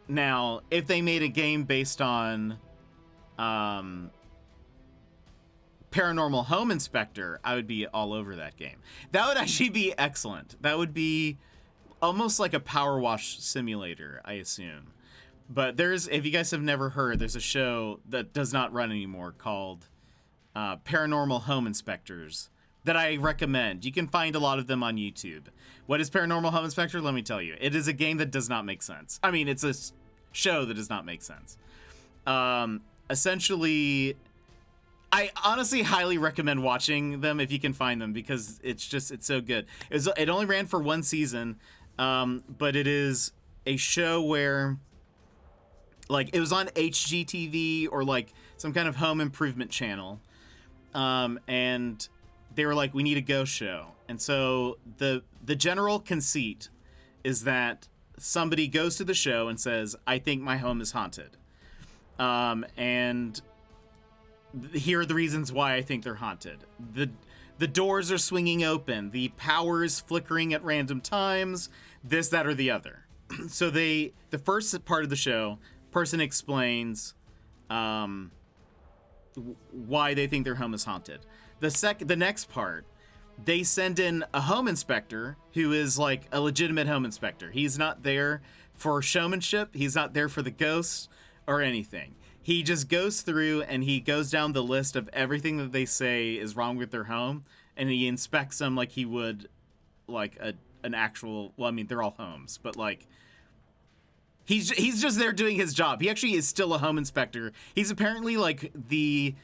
Now, if they made a game based on Paranormal Home Inspector, I would be all over that game. That would actually be excellent. That would be almost like a power wash simulator, I assume. But if you guys have never heard, there's a show that does not run anymore called Paranormal Home Inspectors that I recommend. You can find a lot of them on YouTube. What is Paranormal Home Inspector? Let me tell you. It is a game that does not make sense. I mean, it's a show that does not make sense. Essentially, I honestly highly recommend watching them if you can find them, because it's so good. It only ran for one season, but it is a show where, like, it was on HGTV or like some kind of home improvement channel, and they were like, we need a ghost show. And so the general conceit is that somebody goes to the show and says, I think my home is haunted. And here are the reasons why I think they're haunted. The doors are swinging open. The power is flickering at random times. This, that, or the other. So the first part of the show, person explains why they think their home is haunted. The next part, they send in a home inspector who is like a legitimate home inspector. He's not there for showmanship. He's not there for the ghosts or anything. He just goes through and he goes down the list of everything that they say is wrong with their home, and he inspects them like he would like an actual, well, I mean, they're all homes, but like he's just there doing his job. He actually is still a home inspector. He's apparently like the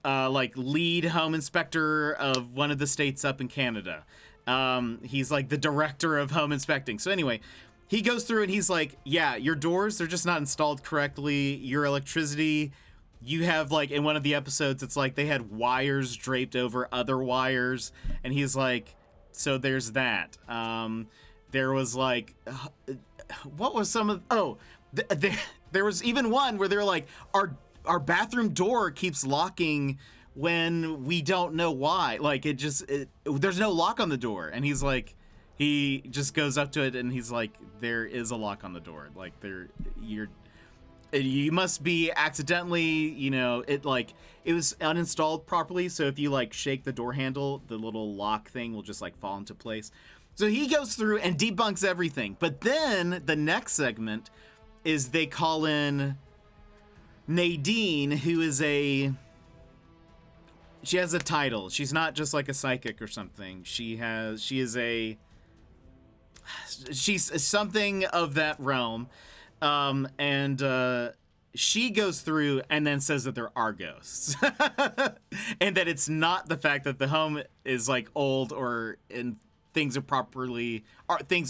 like lead home inspector of one of the states up in Canada. He's like the director of home inspecting. So anyway, he goes through and he's like, yeah, your doors, they're just not installed correctly. Your electricity, you have like, in one of the episodes, it's like they had wires draped over other wires. And he's like, so there's that. There was like, what was some of, there was even one where they're like, our bathroom door keeps locking when we don't know why. Like there's no lock on the door. And he's like, he just goes up to it and he's like, there is a lock on the door. Like you must be accidentally, it was uninstalled properly. So if you like shake the door handle, the little lock thing will just like fall into place. So he goes through and debunks everything. But then the next segment is they call in Nadine, who is she has a title. She's not just like a psychic or something. She's something of that realm. And she goes through and then says that there are ghosts. And that it's not the fact that the home is like old and things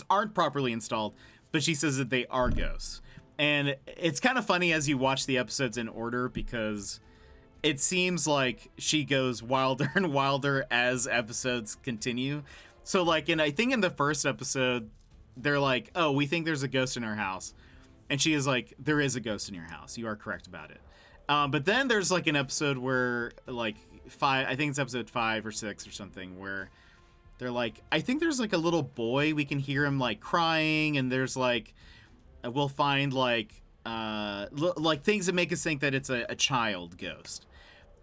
aren't properly installed, but she says that they are ghosts. And it's kind of funny as you watch the episodes in order, because it seems like she goes wilder and wilder as episodes continue. So like I think in the first episode, they're like, oh, we think there's a ghost in our house. And she is like, there is a ghost in your house. You are correct about it. But then there's like an episode where like I think it's episode 5 or 6 or something, where they're like, I think there's like a little boy. We can hear him like crying, and there's like, we'll find like things that make us think that it's a child ghost.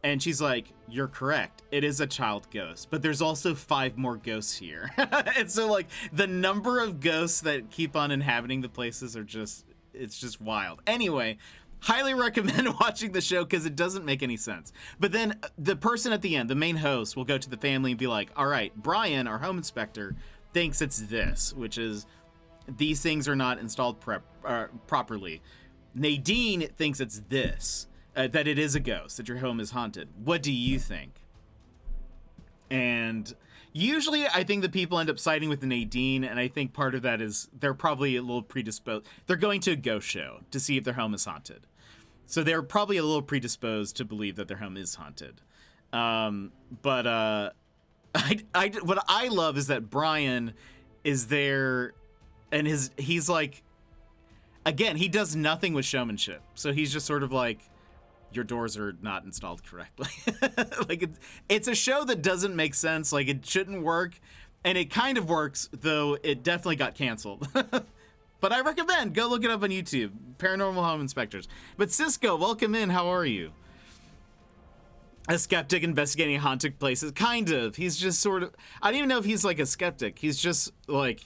And she's like, you're correct. It is a child ghost, but there's also 5 more ghosts here. And so like the number of ghosts that keep on inhabiting the places it's just wild. Anyway, highly recommend watching the show because it doesn't make any sense. But then the person at the end, the main host, will go to the family and be like, all right, Brian, our home inspector, thinks it's this, which is these things are not installed properly. Nadine thinks it's this, that it is a ghost, that your home is haunted. What do you think? And usually I think that people end up siding with Nadine, and I think part of that is they're probably a little predisposed. They're going to a ghost show to see if their home is haunted. So they're probably a little predisposed to believe that their home is haunted. What I love is that Brian is there, and he's like, again, he does nothing with showmanship. So he's just sort of like, your doors are not installed correctly. Like it's a show that doesn't make sense. Like it shouldn't work, and it kind of works, though it definitely got canceled. But I recommend go look it up on YouTube, Paranormal Home Inspectors. But Cisco, welcome in. How are you? a skeptic investigating haunted places. Kind of. He's just sort of, I don't even know if he's like a skeptic. He's just like,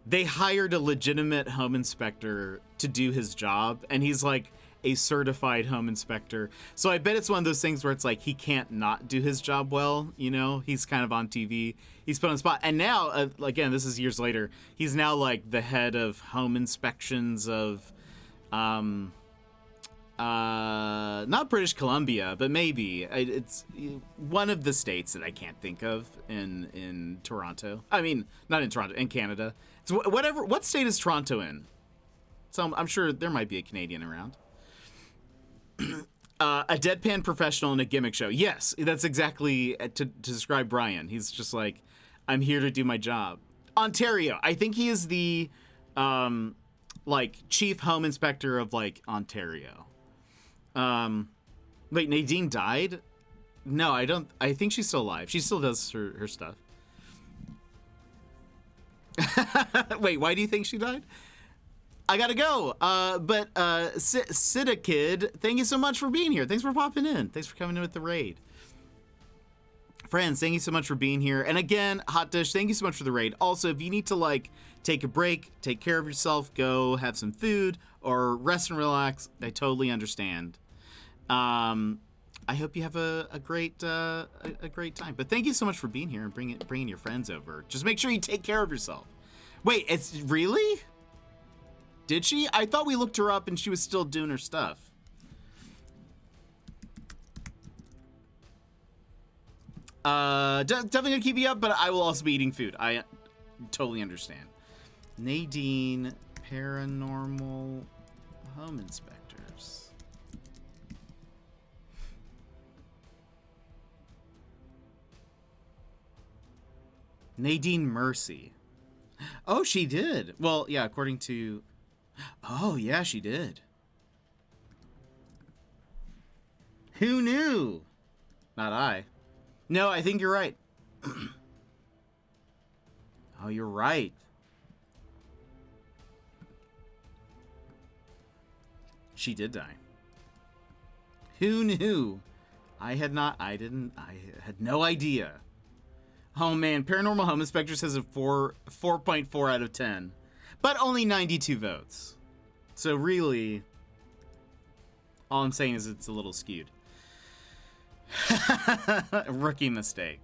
they hired a legitimate home inspector to do his job, and he's like a certified home inspector. So I bet it's one of those things where it's like he can't not do his job well, you know? He's kind of on TV. He's put on the spot. And now, again, this is years later, he's now like the head of home inspections of not British Columbia, but maybe it's one of the states that I can't think of in Toronto. I mean, not in Toronto, in Canada. It's whatever. What state is Toronto in? So I'm sure there might be a Canadian around. A deadpan professional in a gimmick show. Yes, that's exactly to describe Brian. He's just like, I'm here to do my job. Ontario. I think he is the like chief home inspector of like Ontario. Wait, Nadine died? No, I don't. I think she's still alive. She still does her stuff. Wait, why do you think she died? I gotta go. Sida Kid, thank you so much for being here. Thanks for popping in. Thanks for coming in with the raid. Friends, thank you so much for being here. And again, Hot Dish, thank you so much for the raid. Also, if you need to like take a break, take care of yourself, go have some food, or rest and relax, I totally understand. I hope you have a great time. But thank you so much for being here and bringing your friends over. Just make sure you take care of yourself. Wait, it's really? Did she? I thought we looked her up and she was still doing her stuff. Definitely gonna keep you up, but I will also be eating food. I totally understand. Nadine, paranormal home inspectors. Nadine Mercy. Oh, she did. Well, yeah, according to... Oh, yeah, she did. Who knew? Not I. No, I think you're right. Oh, you're right. She did die. Who knew? I had no idea. Oh man, Paranormal Home Inspector says a 4.4 out of 10. But only 92 votes. So really, all I'm saying is it's a little skewed. Rookie mistake.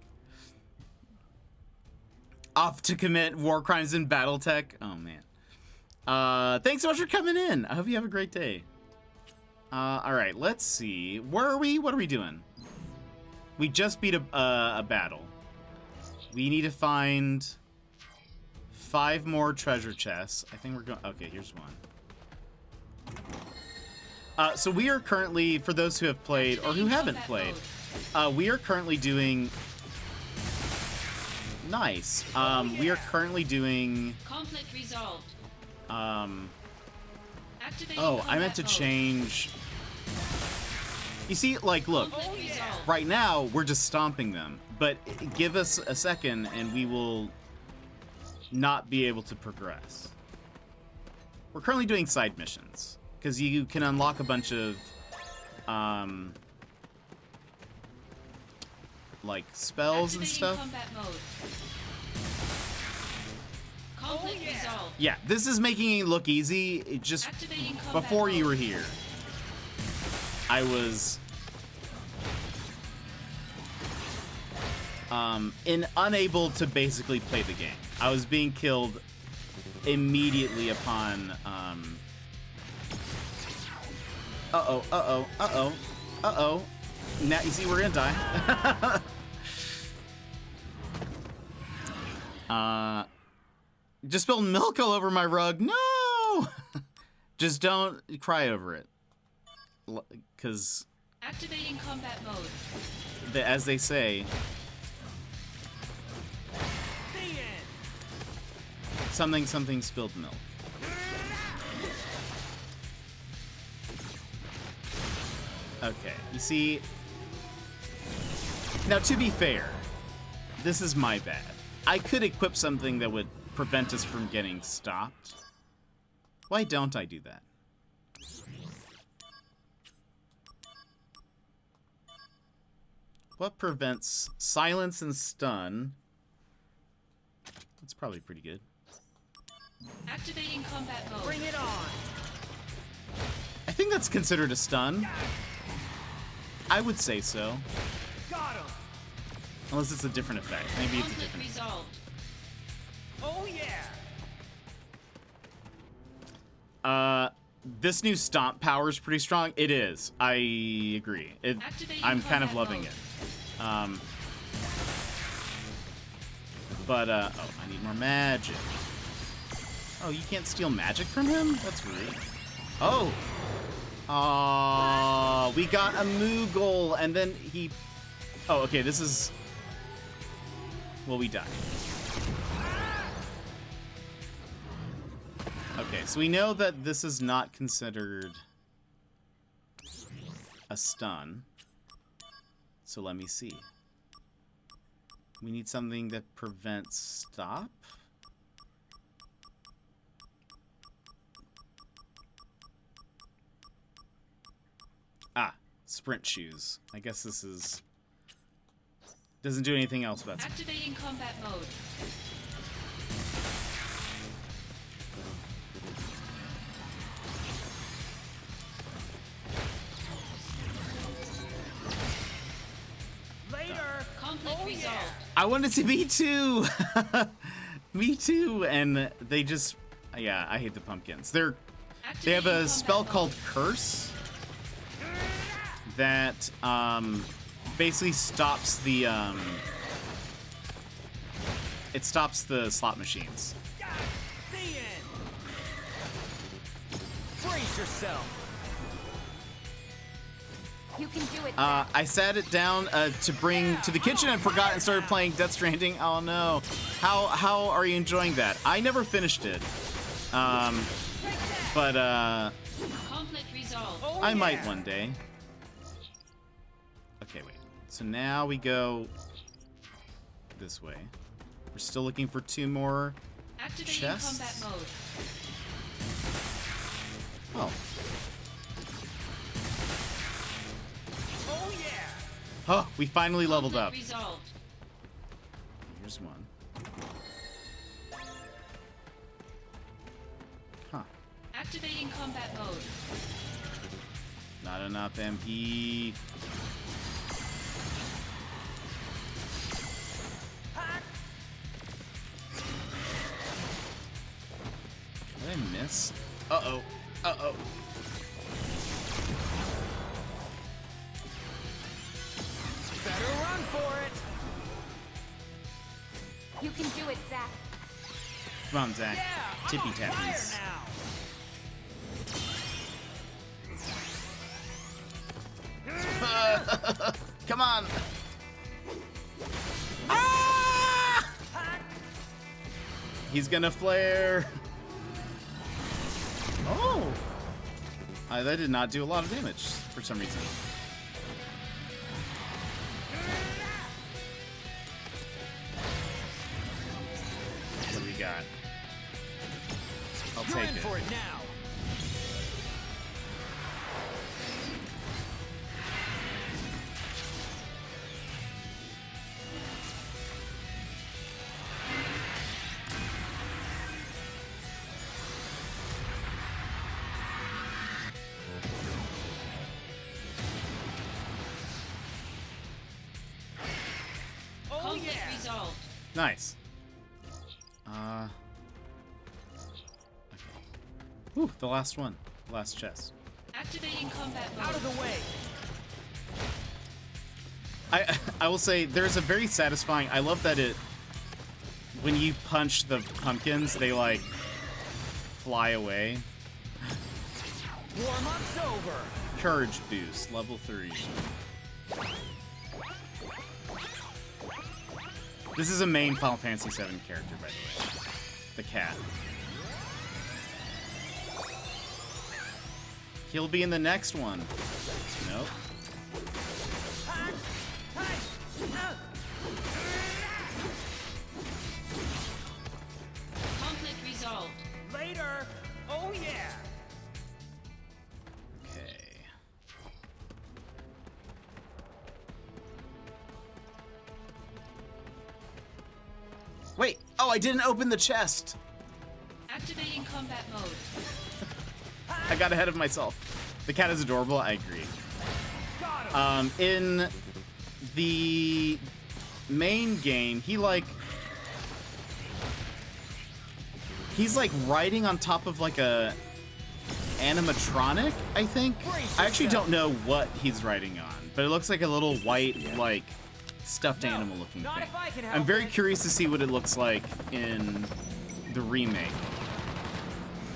Off to commit war crimes in Battletech. Oh man. Thanks so much for coming in. I hope you have a great day. All right, let's see. Where are we? What are we doing? We just beat a battle. We need to find 5 more treasure chests. I think we're going... Okay, here's one. So we are currently, for those who have played or who haven't played, we are currently doing... Nice. We are currently doing... Conflict resolved. Oh, I meant to change... You see, like, look, right now, we're just stomping them. But give us a second, and we will not be able to progress. We're currently doing side missions, because you can unlock a bunch of, like, spells and stuff. Combat mode. Conflict resolved. Yeah, this is making it look easy. It just, before you were here, I was... unable to basically play the game. I was being killed immediately upon, Uh-oh. Now, you see, we're gonna die. Just spilled milk all over my rug. No! Just don't cry over it. Because... Activating combat mode. As they say... Something spilled milk. Okay, you see... Now, to be fair, this is my bad. I could equip something that would prevent us from getting stopped. Why don't I do that? What prevents silence and stun? That's probably pretty good. Activating combat mode. Bring it on. I think that's considered a stun. I would say so. Got him. Unless it's a different effect. Maybe it's a Conflict different effect. resolved. Oh yeah. This new stomp power is pretty strong. It is. I agree. Activating I'm kind of combat loving mode. it. But oh, I need more magic. Oh, you can't steal magic from him? That's rude. Oh. We got a Moogle, and then he... Oh, okay, this is... Well, we died. Okay, so we know that this is not considered a stun. So let me see. We need something that prevents stop? Ah, sprint shoes. I guess this is... Doesn't do anything else about sprint. Activating combat mode. Later. Conflict resolved. I wanted to... Me too! Me too! And they just... Yeah, I hate the pumpkins. They have Activating a combat spell mode. called Curse that basically stops the it stops the slot machines. The end. Brace yourself. You can do it. I sat it down to bring to the kitchen and forgot and started playing Death Stranding. Oh no! How are you enjoying that? I never finished it, but Conflict resolved. Oh, I yeah. might one day. Okay, wait. So now we go this way. We're still looking for 2 more Activating chests. combat mode. Oh. Oh yeah. Oh, we finally leveled up. Conflict resolved. Here's one. Huh. Activating combat mode. Not enough MP. Did I miss? Uh-oh. Uh-oh. Better run for it. You can do it, Zach. Come on, Zach. Yeah. Tippy Fire tappies. now. Come on. Ah! He's gonna flare. Oh. That did not do a lot of damage for some reason. What do we got? I'll You're take in it. for it now. Oh Conflict yeah. resolved. Nice. Okay. Ooh, the last one. Last chest. Activating combat Out of mode. the way. I will say there's a very satisfying. I love that when you punch the pumpkins, they like fly away. Warm-up's over. Courage boost, level 3. This is a main Final Fantasy VII character, by the way. The cat. He'll be in the next one. Nope. Conflict resolved. Later. Oh yeah. Okay. Wait. Oh, I didn't open the chest. Activating combat mode. I got ahead of myself. The cat is adorable. I agree. In the main game, he's like riding on top of like a animatronic, I think. I actually don't know what he's riding on, but it looks like a little white, like stuffed animal looking thing. I'm very curious to see what it looks like in the remake.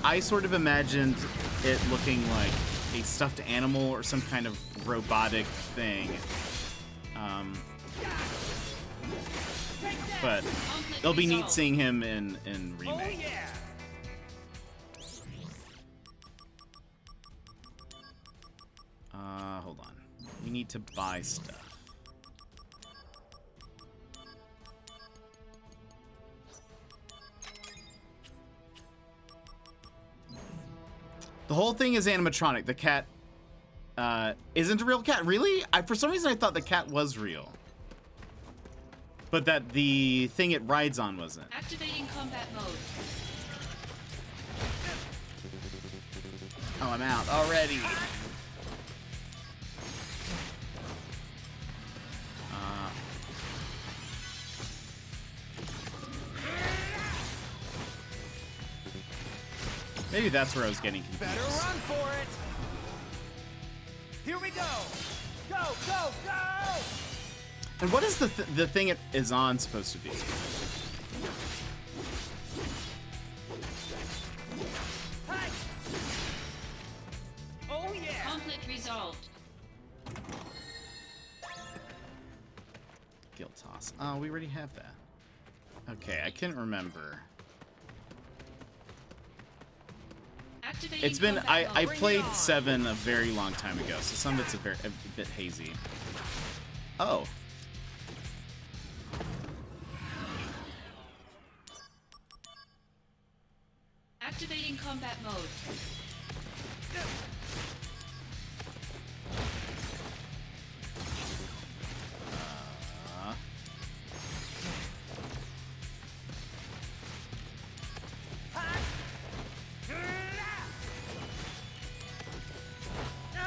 I sort of imagined it looking like a stuffed animal or some kind of robotic thing. But it'll be neat seeing him in remake. Hold on. We need to buy stuff. The whole thing is animatronic. The cat isn't a real cat. Really? For some reason I thought the cat was real. But that the thing it rides on wasn't. Activating combat mode. Oh, I'm out already. Maybe that's where I was getting confused. Better run for it. Here we go. Go, go, go! And what is the thing it is on supposed to be? Hey! Oh yeah! Conflict resolved. Guild toss. Oh, we already have that. Okay, I couldn't remember. Activating It's been combat I mode. played 7 a very long time ago, so some of it's a bit hazy. Oh. Activating combat mode.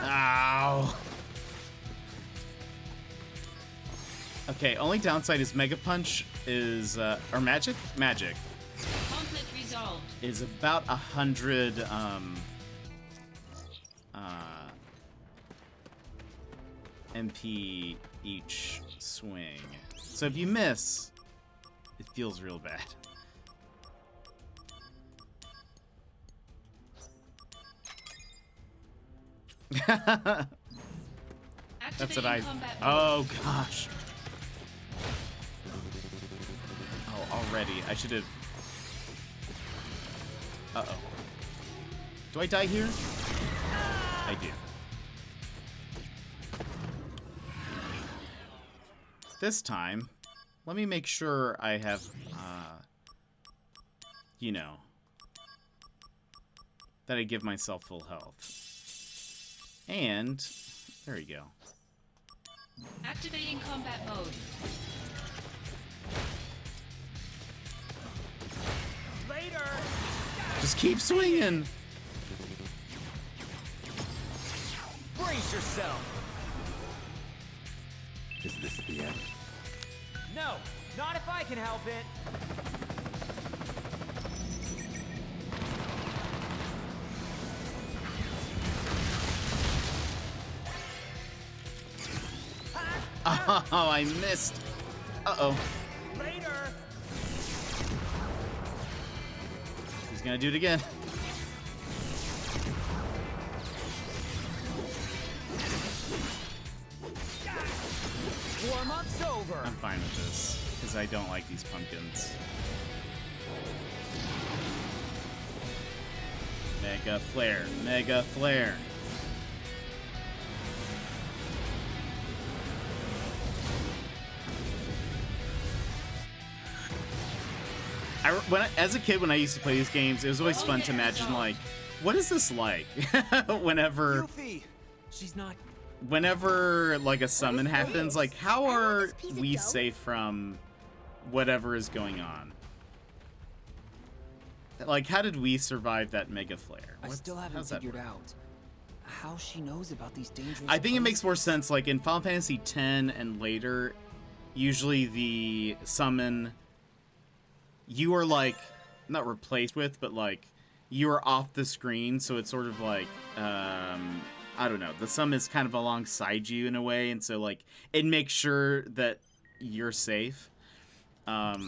Ow. Okay, only downside is Mega Punch is or Magic Conflict resolved. is about 100 MP each swing. So if you miss, it feels real bad. That's what I. Combat mode. Oh gosh. Oh, already. I should have. Uh-oh. Do I die here? I do. This time, let me make sure I have, you know, that I give myself full health. And there you go. Activating combat mode. Later! Just keep swinging. Brace yourself! Is this the end? No, not if I can help it. Oh, I missed. Uh-oh. Later! He's gonna do it again. Warm-up's over. I'm fine with this, because I don't like these pumpkins. Mega Flare. Mega Flare. As a kid, when I used to play these games, it was always fun to imagine, like, what is this like? Whenever She's not. Whenever, like, a summon happens, like, how are this piece of we dough. safe from whatever is going on? Like, how did we survive that mega flare? I still haven't how's that figured work? out how she knows about these dangerous I think it makes more places. sense, like, in Final Fantasy X and later, usually the summon, you are, like, not replaced with, but, like, you are off the screen, so it's sort of like, I don't know, the summon is kind of alongside you in a way, and so, like, it makes sure that you're safe. But,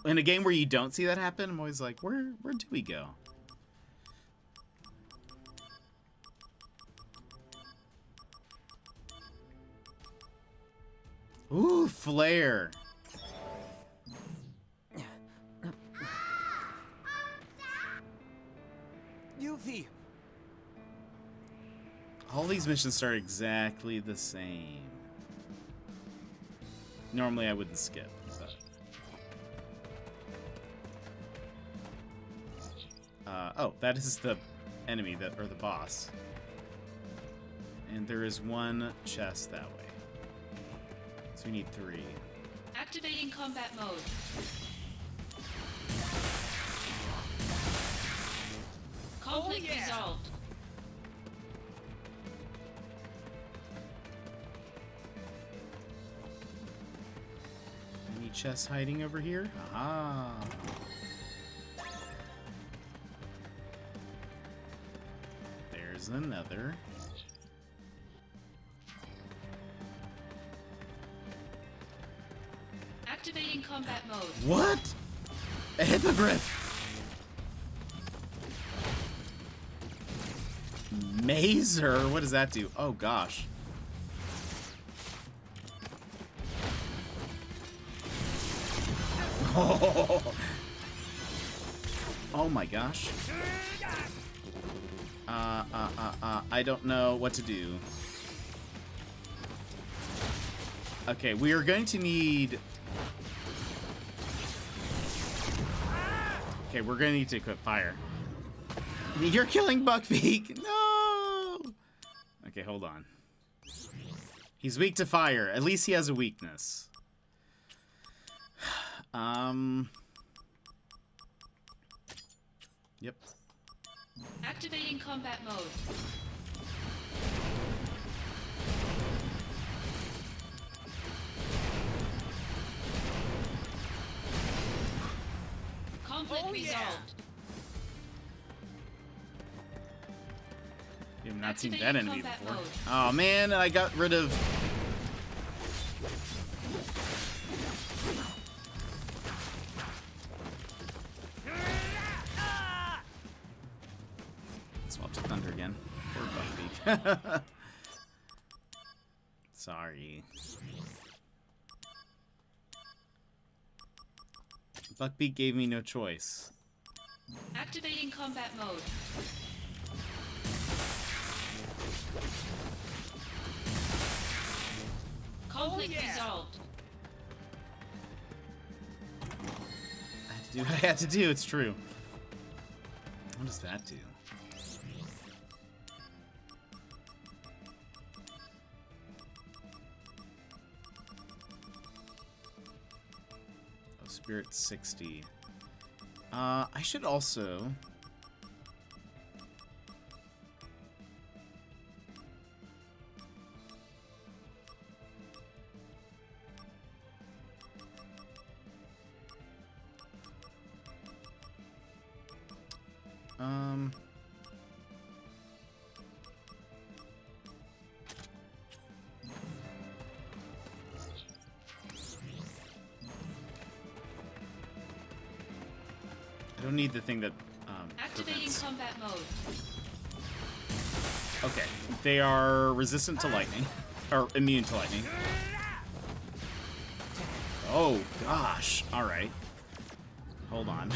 in a game where you don't see that happen, I'm always like, where do we go? Ooh, flare. Yuffie! All these missions start exactly the same. Normally I wouldn't skip, but... oh, that is the enemy, or the boss. And there is one chest that way. So we need 3. Activating combat mode. Conflict resolved. Any chests hiding over here? Aha! There's another. Activating combat mode. What? A hippogriff! Mazer? What does that do? Oh gosh. Oh my gosh. I don't know what to do. Okay, we are going to need... Okay, we're going to need to equip fire. You're killing Buckbeak! No! Okay, hold on. He's weak to fire. At least he has a weakness. Yep. Activating combat mode. Conflict resolved. You have not seen Activating that enemy combat before. mode. Oh man, I got rid of... Swap to thunder again. Poor Buckbeak. Sorry. Buckbeak gave me no choice. Activating combat mode. Conflict resolved. I had to do what I had to do, it's true. What does that do? Oh, Spirit 60. I should also... I don't need the thing that Activating prevents. combat mode. Okay, they are resistant to lightning, or immune to lightning. Oh gosh! All right, hold on.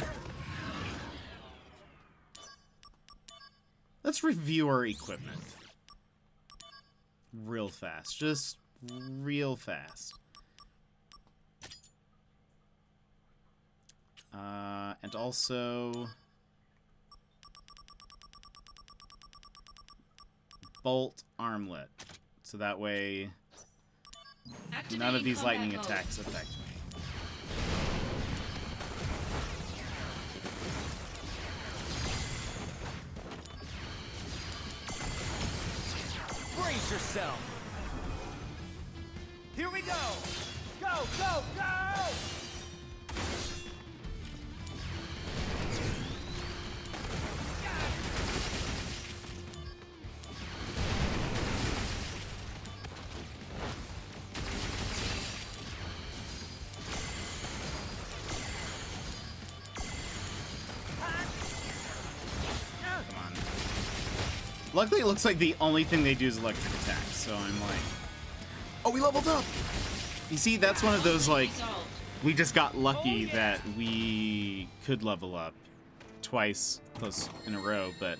Let's review our equipment real fast, just real fast. And also bolt armlet, so that way none of these lightning attacks affect me. Brace yourself. Here we go. Go, go, go! Luckily, it looks like the only thing they do is electric attacks, so I'm like, oh, we leveled up! You see, that's one of those, like, we just got lucky that we could level up twice close in a row, but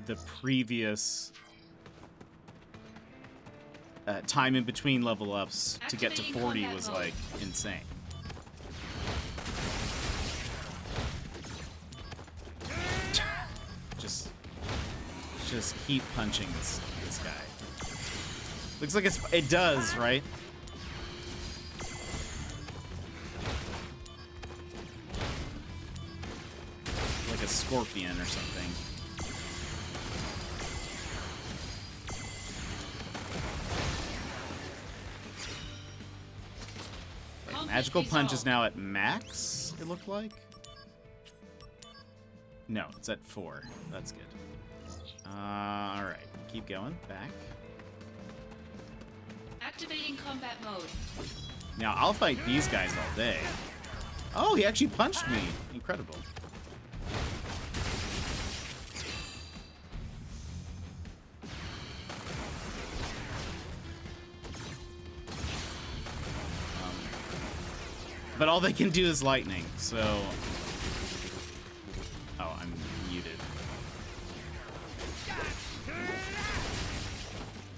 the previous time in between level ups to get to 40 was, like, insane. Just keep punching this guy. Looks like it does, right? Like a scorpion or something. Like, magical punch is now at max, it looked like. No, it's at 4. That's good. Alright, keep going. Back. Activating combat mode. Now, I'll fight these guys all day. Oh, he actually punched me. Incredible. But all they can do is lightning, so... Oh, I'm muted.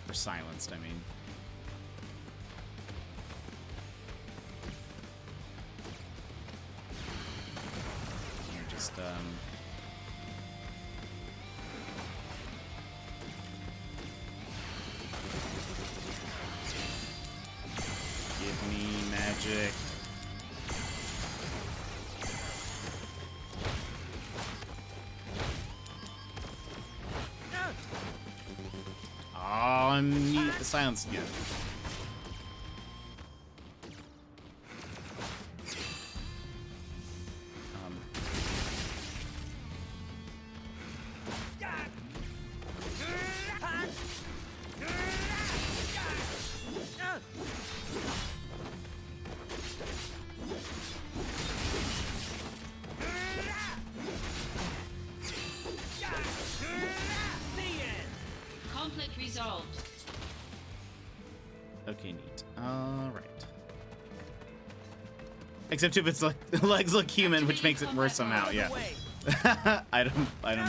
Or silenced, I mean. You're just, give me magic. Oh, I'm silenced again. Conflict resolved. Okay, neat. Alright. Except if its legs look human, which makes it worse somehow, yeah. I don't blame you.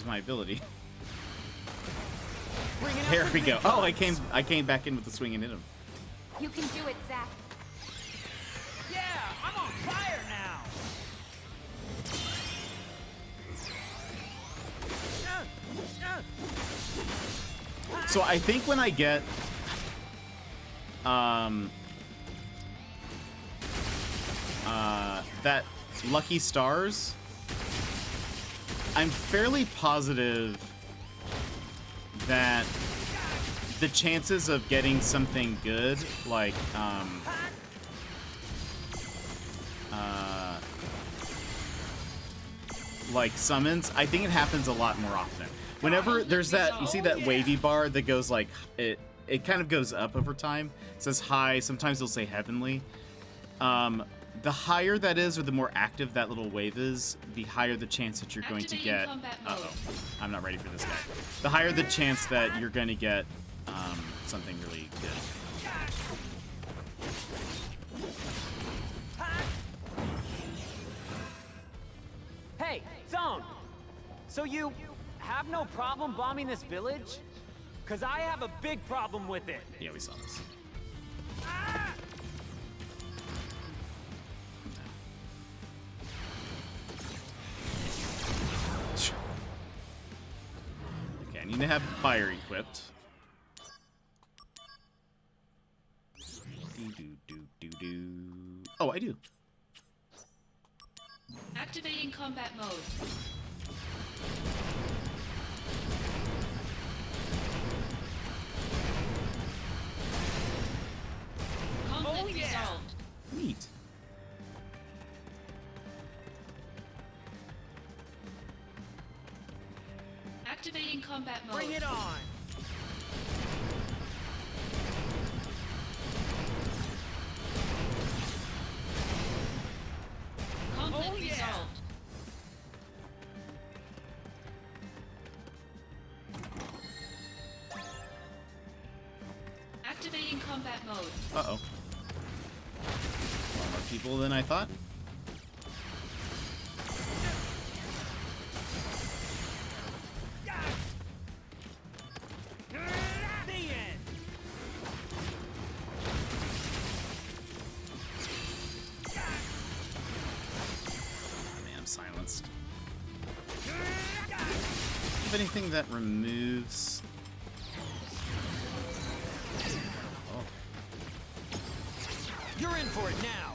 My ability. There we go. Oh, I came back in with the swing and hit him. You can do it, Zack. Yeah, I'm on fire now. So I think when I get that lucky stars, I'm fairly positive that the chances of getting something good, like, summons, I think it happens a lot more often. Whenever there's that, you see that wavy bar that goes like, it kind of goes up over time. It says high, sometimes it'll say heavenly. The higher that is, or the more active that little wave is, the higher the chance that you're going to get... Uh-oh. I'm not ready for this guy. The higher the chance that you're going to get something really good. Hey, Zone! So you have no problem bombing this village? 'Cause I have a big problem with it. Yeah, we saw this. I need to have fire equipped. Oh, I do. Activating combat mode. Conflict resolved. Neat. Activating combat mode. Bring it on! Conflict resolved. Activating combat mode. Uh-oh. More people than I thought. The end! Oh, man, I'm silenced. Have anything that removes... Oh. You're in for it now!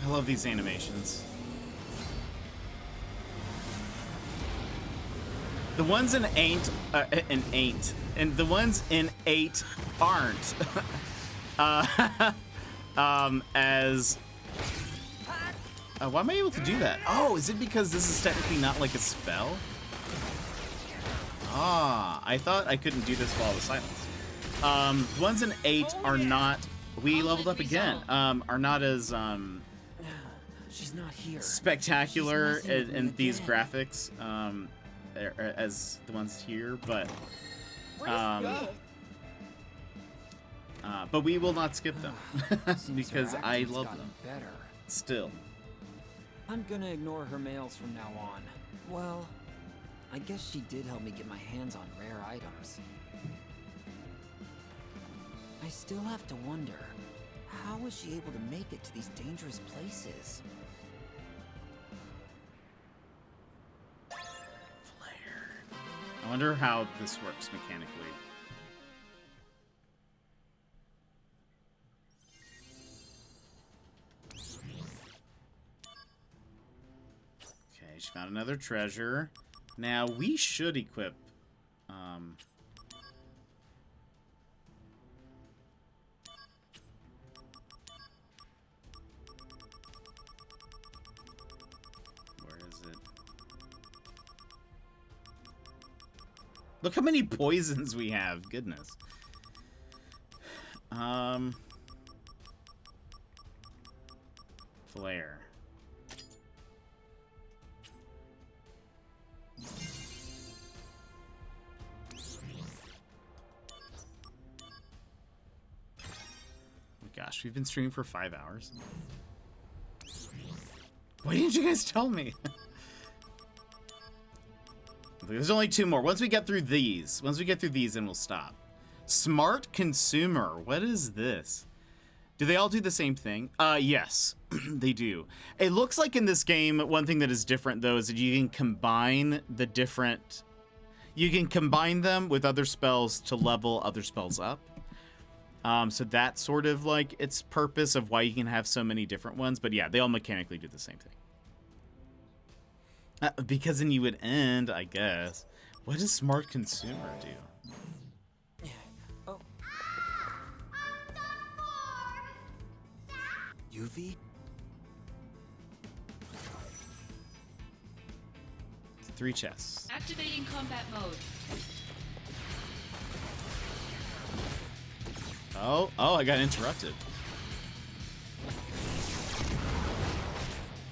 I love these animations. The ones in ain't, and the ones in 8 aren't. As why am I able to do that? Oh, is it because this is technically not like a spell? Ah, I thought I couldn't do this while I was silenced. Ones in 8 are not. We leveled up again. Are not as She's not here. spectacular She's messing with in me these again. graphics as the ones here, but What is but we will not skip them Seems her because I acting's love gotten them better. still. I'm gonna ignore her mails from now on. Well, I guess she did help me get my hands on rare items. I still have to wonder, how was she able to make it to these dangerous places? I wonder how this works mechanically. Okay, she found another treasure. Now we should equip. Where is it? Look how many poisons we have. Goodness. Flare. Oh gosh, we've been streaming for 5 hours. Why didn't you guys tell me? There's only 2 more. Once we get through these, then we'll stop. Smart consumer. What is this? Do they all do the same thing? Yes, they do. It looks like in this game, one thing that is different though is that you can combine the different. You can combine them with other spells to level other spells up. So that's sort of like its purpose of why you can have so many different ones. But yeah, they all mechanically do the same thing. Because then you would end, I guess. What does smart consumer do? Oh. Yuffie? 3 chests. Activating combat mode. Oh, I got interrupted.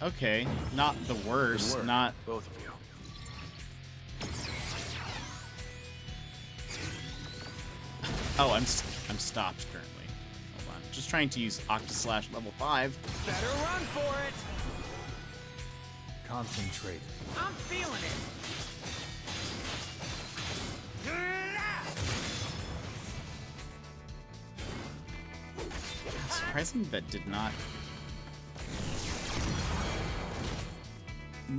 Okay, not the worst, Good work, not... both of you. Oh, I'm stopped currently. Hold on. Just trying to use Octaslash level 5. Better run for it! Concentrate. I'm feeling it! Surprising that did not...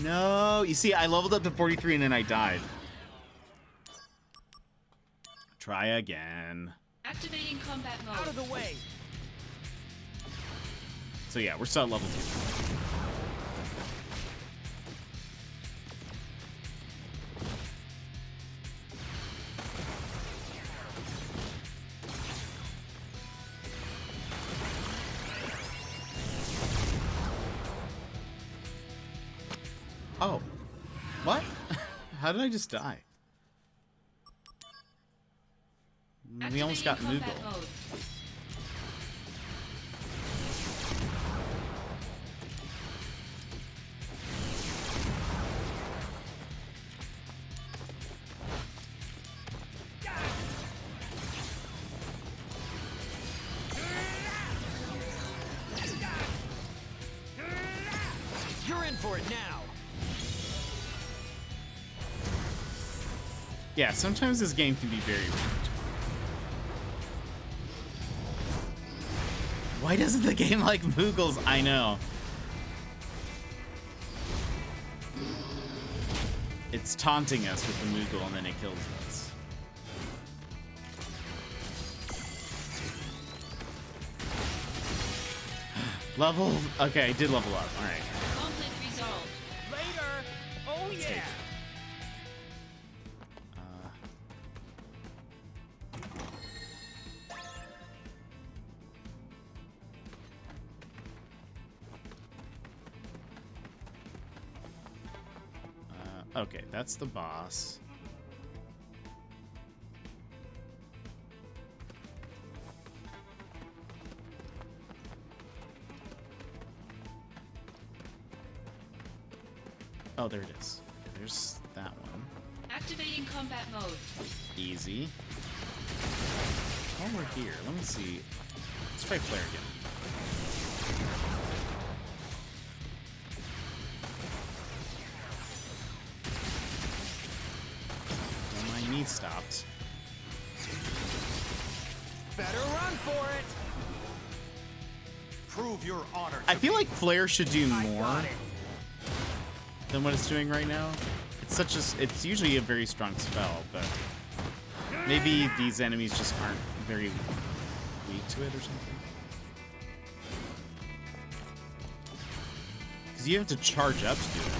No, you see, I leveled up to 43 and then I died. Try again. Activating combat mode. Out of the way. So yeah, we're still at level 2. Oh. What? How did I just die? We almost got Activating Moogle. combat mode. You're in for it now. Yeah, sometimes this game can be very weird. Why doesn't the game like Moogles? I know. It's taunting us with the Moogle and then it kills us. Level. Okay, I did level up. Alright. Conflict resolved. Later. Oh Take yeah. it. Okay, that's the boss. Oh, there it is. There's that one. Activating combat mode. Easy. While we're here, let me see. Let's try Flare again. Well, my knee stopped. Better run for it. Prove your honor. I feel like Flare should do I more got it. than what it's doing right now. It's usually a very strong spell, but maybe these enemies just aren't very weak to it or something. Because you have to charge up to do it.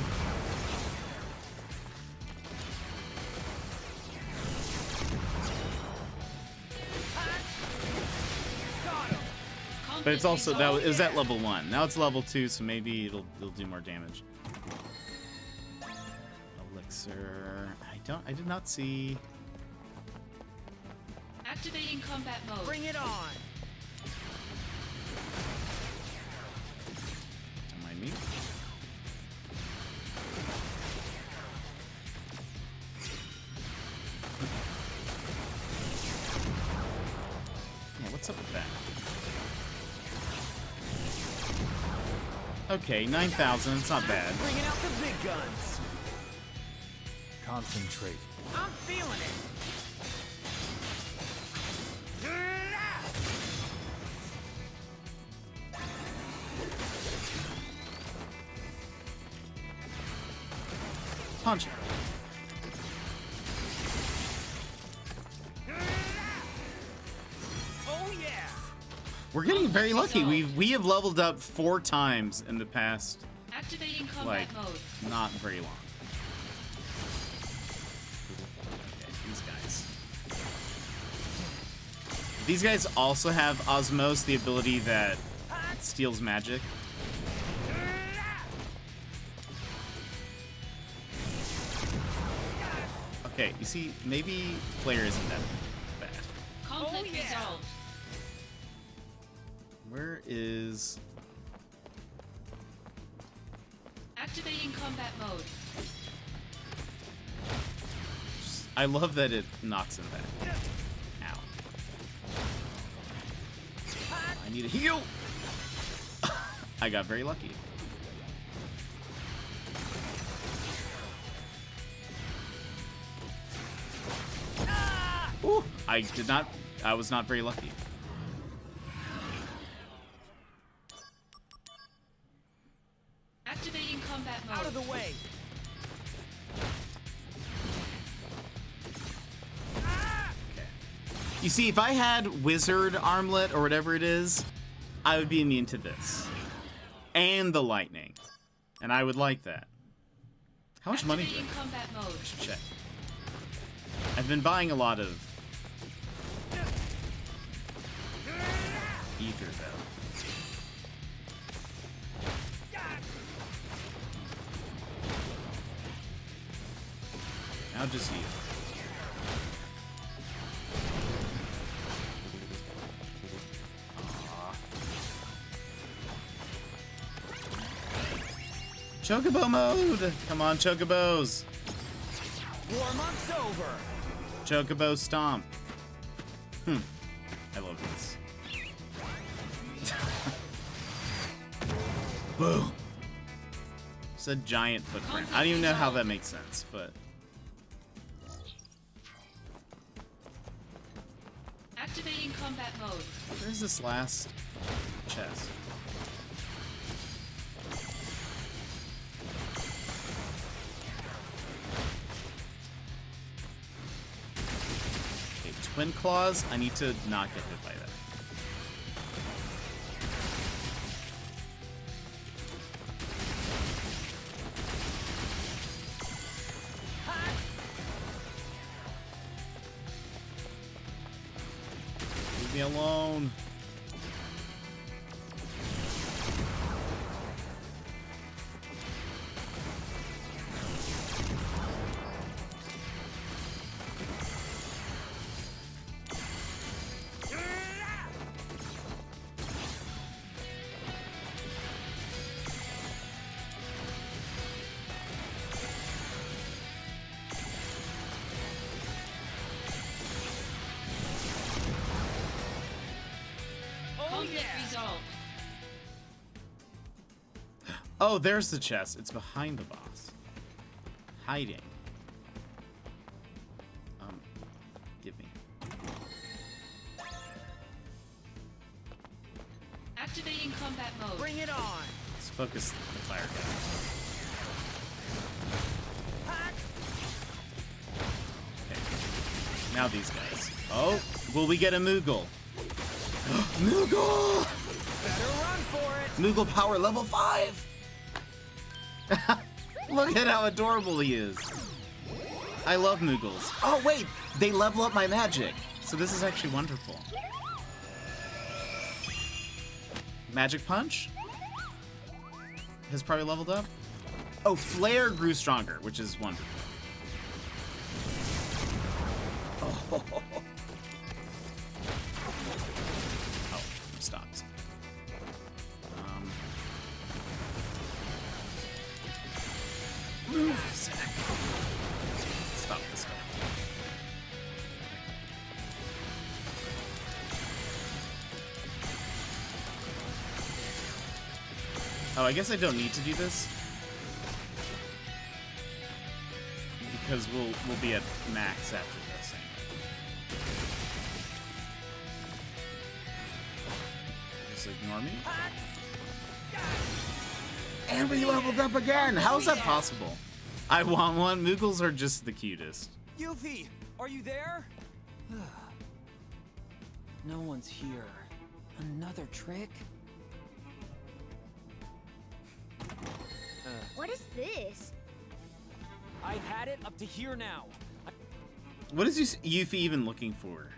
But it's also that it was at level 1. Now it's level 2, so maybe it'll do more damage. Elixir. I did not see. Activating combat mode. Bring it on. Don't mind me. Yeah, what's up with that? Okay, 9,000. It's not bad. Bringing out the big guns. Concentrate. I'm feeling it. Punch. Oh yeah. We're getting very lucky. We have leveled up 4 times in the past, Activating combat like, mode. not very long. Okay, these guys. These guys also have Osmose, the ability that steals magic. Okay, you see, maybe Flare isn't that bad. Conflict Oh, yeah. resolved. Where is... Activating combat mode. I love that it knocks him back. Ow. I need a heal! I got very lucky. Ooh, I was not very lucky. Activating combat mode. Out of the way! You see, if I had wizard armlet or whatever it is, I would be immune to this. And the lightning. And I would like that. How much money do I Activating have? combat mode. I should check. I've been buying a lot of ether, though. Now just you. Chocobo mode! Come on, Chocobos! Warm-up's over! Chocobo stomp. I love this. Boom! It's a giant footprint. I don't even know how that makes sense, but... Activating combat mode. Where's this last chest? Okay, Twin Claws. I need to not get hit by that. Leave me alone. Conflict resolved. Oh, there's the chest. It's behind the boss. Hiding. Give me. Activating combat mode. Bring it on! Let's focus the fire guy. Okay. Now these guys. Oh, will we get a Moogle? Moogle! Better run for it! Moogle power level 5! Look at how adorable he is. I love Moogles. Oh wait, they level up my magic. So this is actually wonderful. Magic Punch has probably leveled up. Oh, Flare grew stronger, which is wonderful. Oh, I'm stopped. Move, Zach. Stop this guy. Oh, I guess I don't need to do this. Because we'll be at max after this anyway. Just ignore me. And we leveled up again! How is that possible? I want one. Moogles are just the cutest. Yuffie, are you there? No one's here. Another trick? What is this? I've had it up to here now. What is Yuffie even looking for?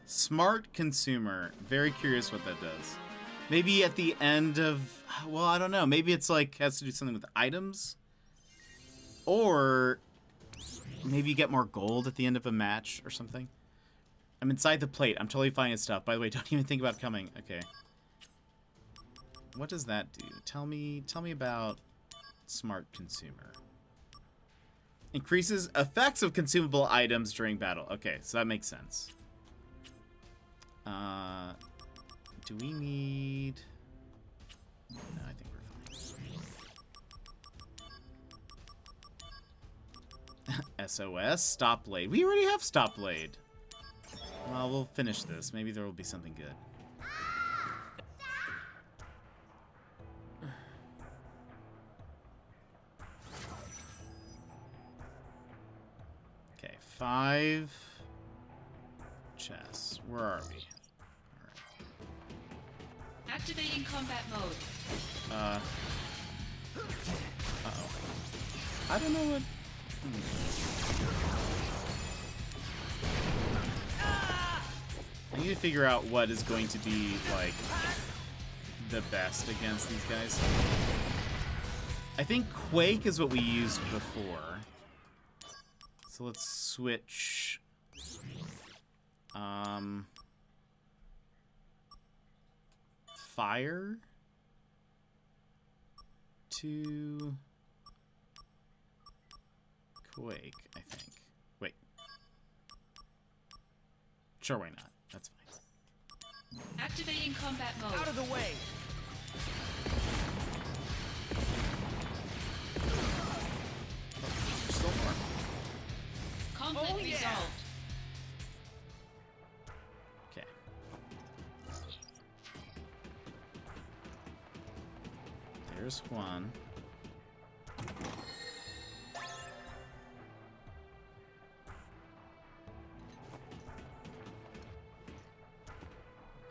Smart consumer. Very curious what that does. Maybe at the end of... Well, I don't know. Maybe it's like has to do something with items? Or maybe you get more gold at the end of a match or something? I'm inside the plate. I'm totally finding stuff. By the way, don't even think about coming. Okay. What does that do? Tell me about smart consumer. Increases effects of consumable items during battle. Okay, so that makes sense. Do we need... No, I think we're fine. SOS, Stop Blade. We already have Stop Blade. Well, we'll finish this. Maybe there will be something good. 5 chests. Where are we? Activating combat mode. Uh-oh. I don't know what... I need to figure out what is going to be, like, the best against these guys. I think Quake is what we used before. So let's switch... Fire to Quake, I think. Wait. Sure, why not? That's fine. Activating combat mode. Out of the way. There's still more. Conflict Oh, yeah. resolved. Okay. There's one.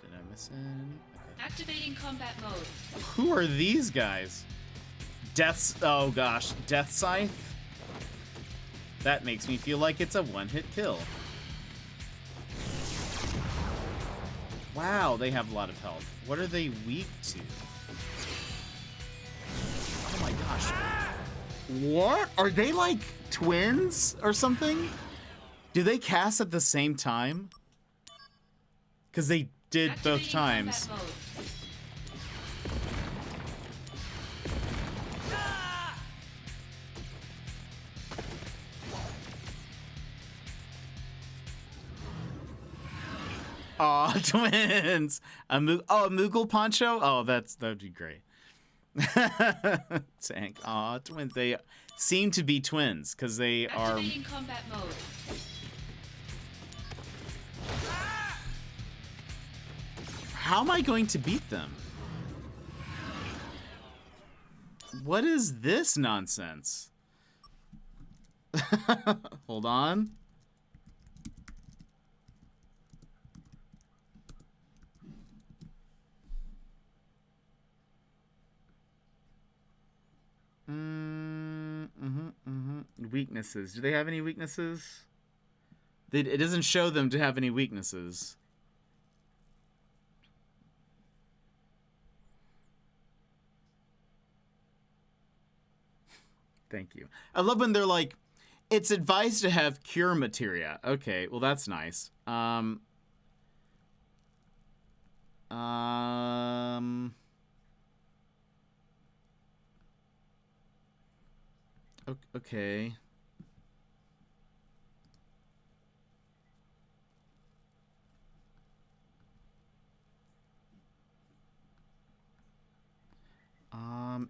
Did I miss any? Okay. Activating combat mode. Who are these guys? Oh gosh, Death Scythe? That makes me feel like it's a one-hit kill. Wow, they have a lot of health. What are they weak to? Oh my gosh. What? Are they like twins or something? Do they cast at the same time? Because they did both Activating times. combat mode. Aw, twins! A Moogle poncho? Oh, that'd be great. Tank. Aw, twins. They seem to be twins, because they are... Activating combat mode. How am I going to beat them? What is this nonsense? Hold on. Weaknesses. Do they have any weaknesses? It doesn't show them to have any weaknesses. Thank you. I love when they're like, it's advised to have cure materia. Okay, well that's nice. Okay.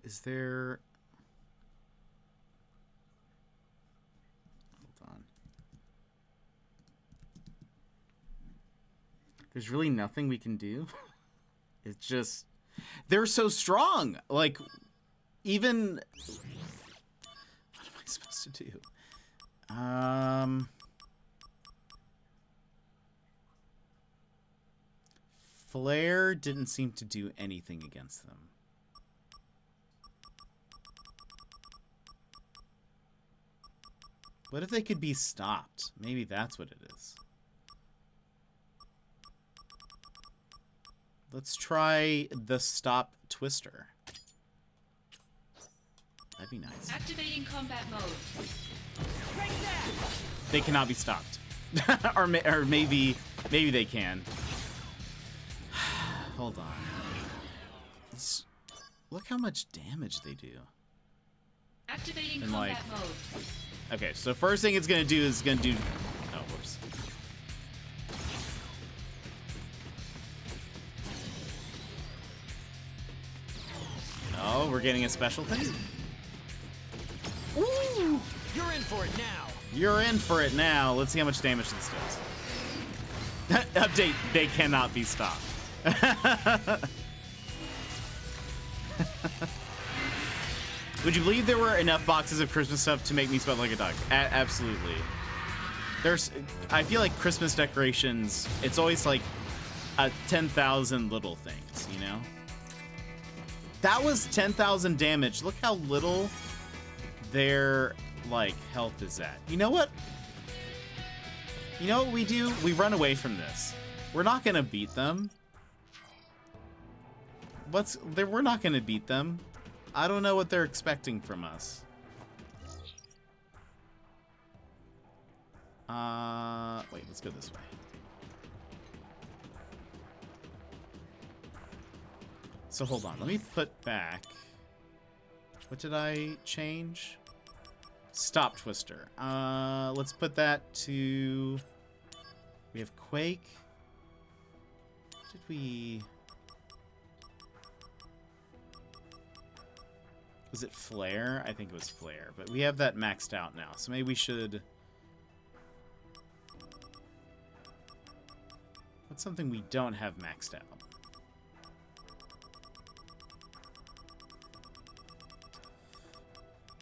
Is there... Hold on. There's really nothing we can do. It's just... They're so strong! Like, even... What am I supposed to do? Flare didn't seem to do anything against them. What if they could be stopped? Maybe that's what it is. Let's try the stop twister. That'd be nice. Activating combat mode. They cannot be stopped. or maybe they can. Hold on. Look how much damage they do. Activating And combat like, mode. okay, so first thing it's gonna do is oh, whoops. Oh, we're getting a special thing. Ooh! You're in for it now. You're in for it now. Let's see how much damage this does. Update, they cannot be stopped. Would you believe there were enough boxes of Christmas stuff to make me sweat like a dog? Absolutely. I feel like Christmas decorations, it's always like 10,000 little things, you know? That was 10,000 damage. Look how little their, like, health is at. You know what? You know what we do? We run away from this. We're not gonna beat them. We're not gonna beat them. I don't know what they're expecting from us. Wait, let's go this way. So hold on, let me put back. What did I change? Stop Twister. Let's put that to... We have Quake. Did we... Was it Flare? I think it was Flare, but we have that maxed out now, so maybe we should... What's something we don't have maxed out?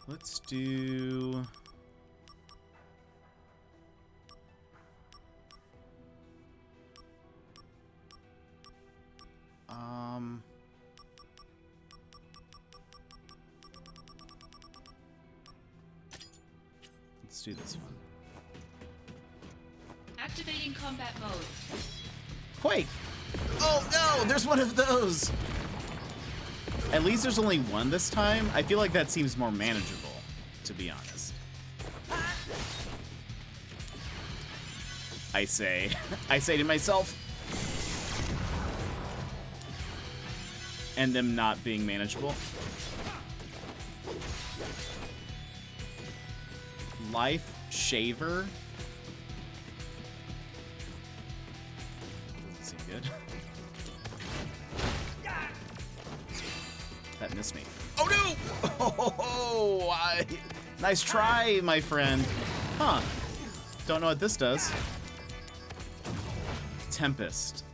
Let's do... Let's do this one. Activating combat mode. Quake! Oh no, there's one of those! At least there's only one this time. I feel like that seems more manageable, to be honest. I say to myself. And them not being manageable. Life Shaver. Doesn't seem good. That missed me. Oh no! Oh, nice try, my friend. Huh. Don't know what this does. Tempest.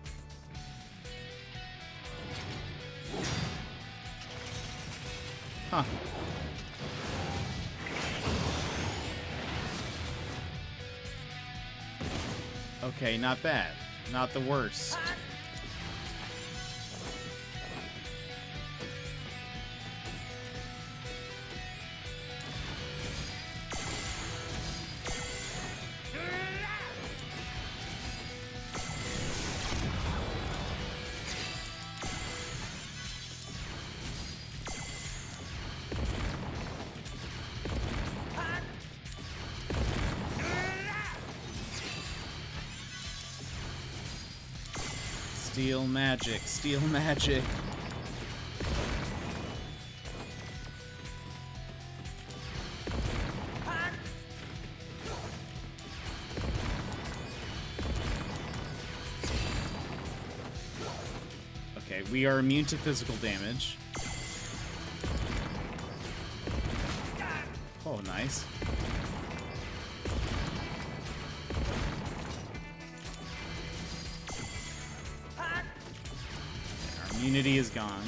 Huh. Okay, not bad. Not the worst. Steel magic, steel magic. Okay, we are immune to physical damage. Oh, nice. Immunity is gone.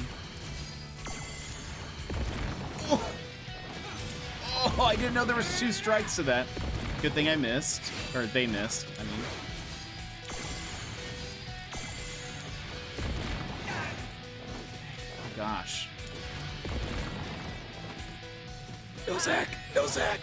Oh! Oh, I didn't know there was 2 strikes to that. Good thing I missed. Or they missed, I mean. Oh, gosh. No Zac! No Zac!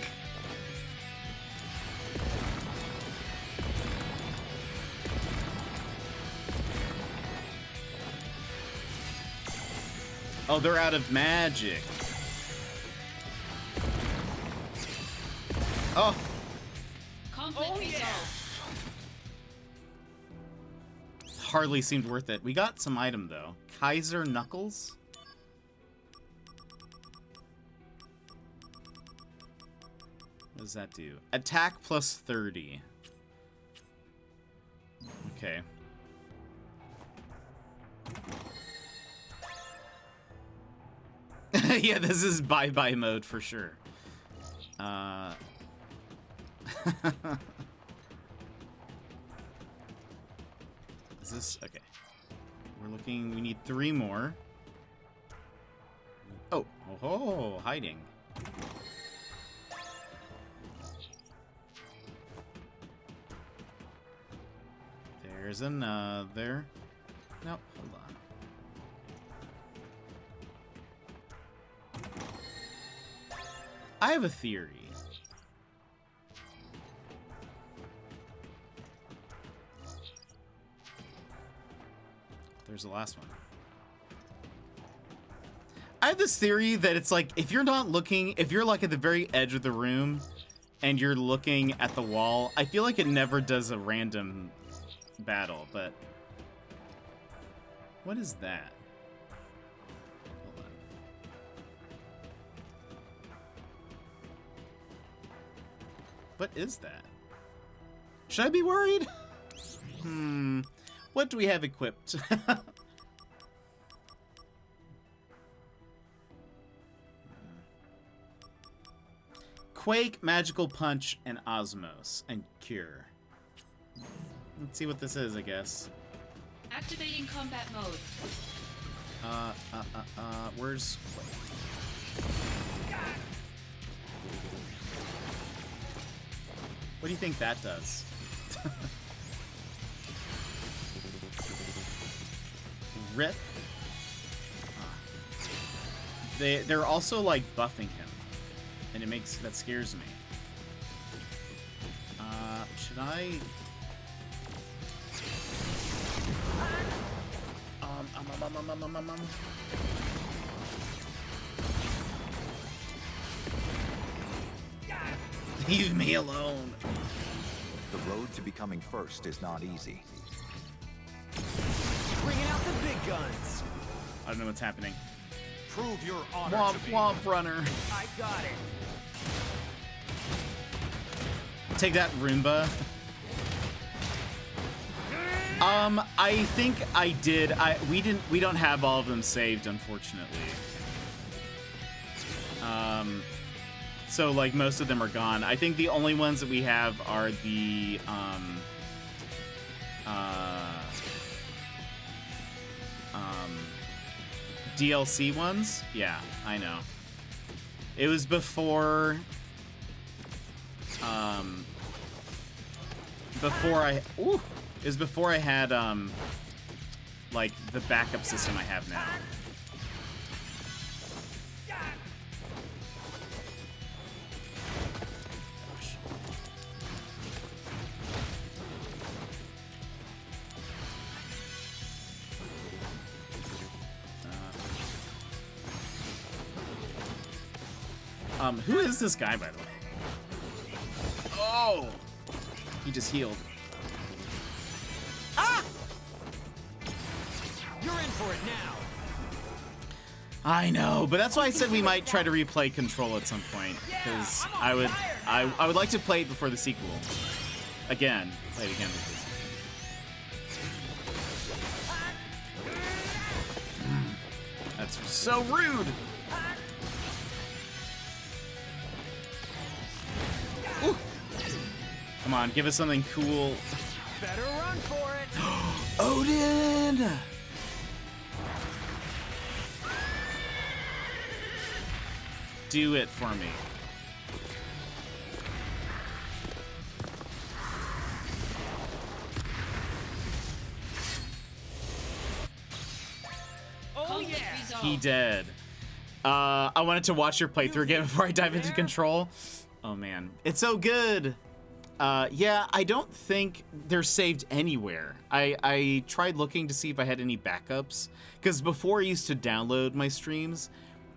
Oh, they're out of magic. Oh. Conflict resolved. Hardly seemed worth it. We got some item, though. Kaiser Knuckles? What does that do? Attack plus 30. Okay. Yeah, this is bye-bye mode for sure. Is this... Okay. We're looking... We need 3 more. Oh. Oh, hiding. There's another. No, hold on. I have a theory. There's the last one. I have this theory that it's like, if you're not looking, if you're like at the very edge of the room and you're looking at the wall, I feel like it never does a random battle, but what is that? Hold on. What is that? Should I be worried? What do we have equipped? Quake, Magical Punch, and Osmos, and Cure. Let's see what this is, I guess. Activating combat mode. Where's Quake? What do you think that does? Rip. They're also like buffing him, and that scares me. Should I? Leave me alone. The road to becoming first is not easy. Bringing out the big guns. I don't know what's happening. Prove your honor Womp to me. womp runner. I got it. Take that, Roomba. I think I did. We don't have all of them saved, unfortunately. So like most of them are gone. I think the only ones that we have are the DLC ones. Yeah, I know. It was before it was before I had like the backup system I have now. Who is this guy, by the way? Oh! He just healed. Ah! You're in for it now. I know, but that's why I said we might try to replay Control at some point, because I would like to play it before the sequel. Again, play it again with this. That's so rude. Ooh. Come on, give us something cool. Better run for it. Odin! Do it for me. Oh yeah. He dead. I wanted to watch your playthrough again before I dive into Control. Oh man, it's so good. Yeah, I don't think they're saved anywhere. I tried looking to see if I had any backups, because before I used to download my streams,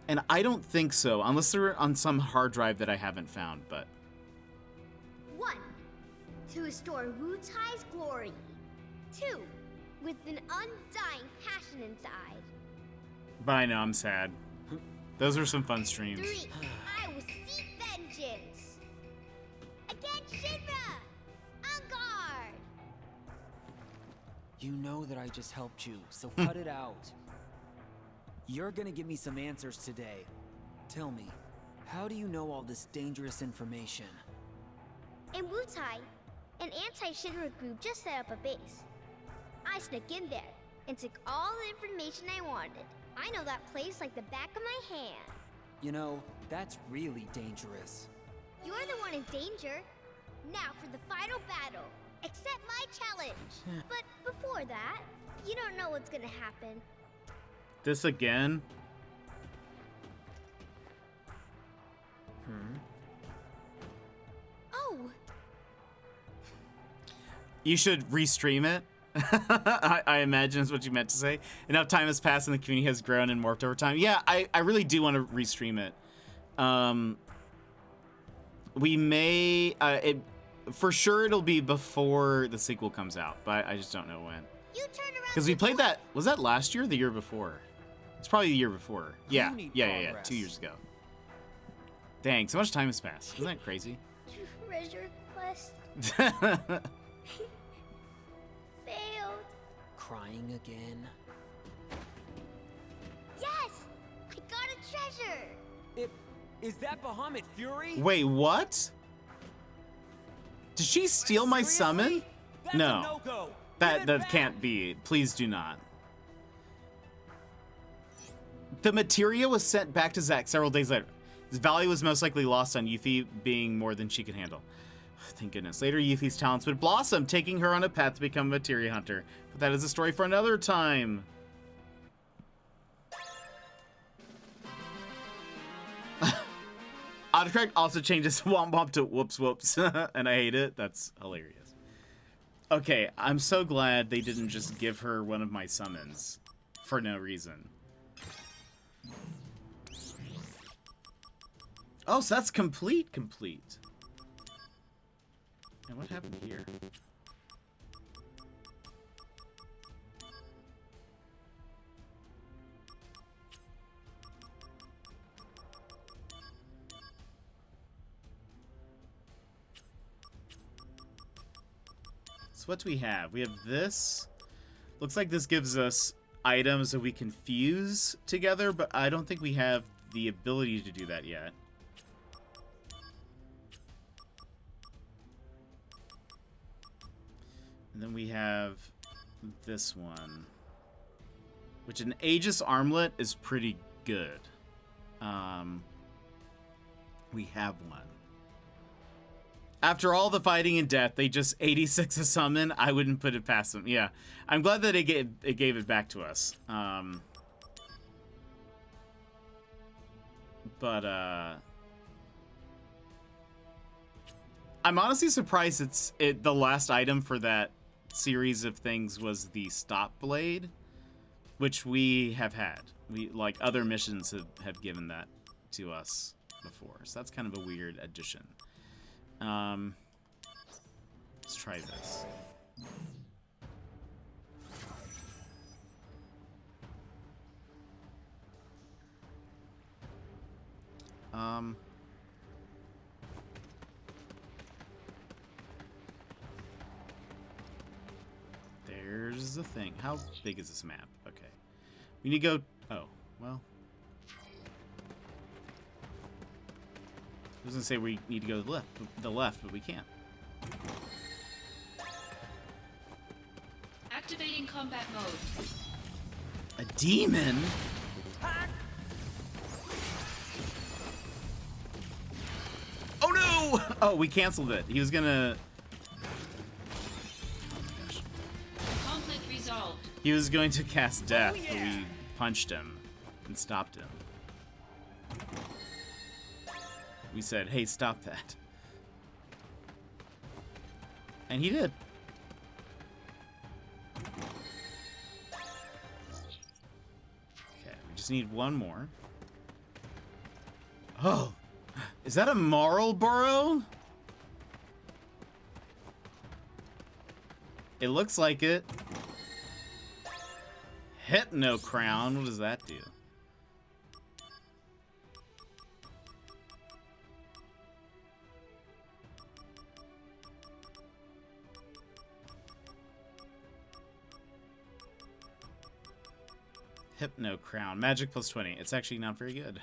and I don't think so, unless they're on some hard drive that I haven't found, but... 1. To restore Wu Tai's glory. 2. With an undying passion inside. But I know, I'm sad. Those were some fun streams. 3. I will seek vengeance. Against Shinra! On guard! You know that I just helped you, so cut it out. You're gonna give me some answers today. Tell me, how do you know all this dangerous information? In Wu Tai, an anti-Shinra group just set up a base. I snuck in there and took all the information I wanted. I know that place like the back of my hand. You know, that's really dangerous. You're the one in danger. Now for the final battle. Accept my challenge. But before that, you don't know what's gonna happen. This again? Oh, You should restream it. I imagine is what you meant to say. Enough time has passed and the community has grown and morphed over time. Yeah, I really do want to restream it. We may, for sure it'll be before the sequel comes out, but I just don't know when. you turn around. Because we played that, was that last year or the year before? It's probably the year before. Yeah, need yeah, progress. 2 years ago. Dang, so much time has passed. Isn't that crazy? Treasure quest failed. Crying again? Yes, I got a treasure. Is that Bahamut Fury? Wait, what? Did she steal my summon? Seriously? That's No. a no-go. Give That it that back. can't be. Please do not. The materia was sent back to Zack several days later. Its value was most likely lost on Yuffie being more than she could handle. Thank goodness. Later, Yuffie's talents would blossom, taking her on a path to become a materia hunter. But that is a story for another time. Autocorrect also changes womp womp to whoops whoops, and I hate it. That's hilarious. Okay, I'm so glad they didn't just give her one of my summons for no reason. Oh, so that's complete. And what happened here? So what do we have? We have this. Looks like this gives us items that we can fuse together, but I don't think we have the ability to do that yet. And then we have this one, which an Aegis armlet is pretty good. We have one. After all the fighting and death, they just 86 a summon. I wouldn't put it past them. Yeah, I'm glad that it gave it back to us. But I'm honestly surprised the last item for that series of things was the stop blade, which we have had. We like other missions have given that to us before, so that's kind of a weird addition. Let's try this. There's the thing. How big is this map? Okay. We need to go... Oh, well... I was gonna say we need to go to the left, but we can't. Activating combat mode. A demon? Oh no! Oh, we canceled it. He was gonna... Oh my gosh. Conflict resolved. He was going to cast death, but we punched him and stopped him. We said, hey, stop that. And he did. Okay, we just need one more. Oh, is that a Marlboro? It looks like it. Hypno Crown, what does that do? Hypno Crown. Magic plus 20. It's actually not very good.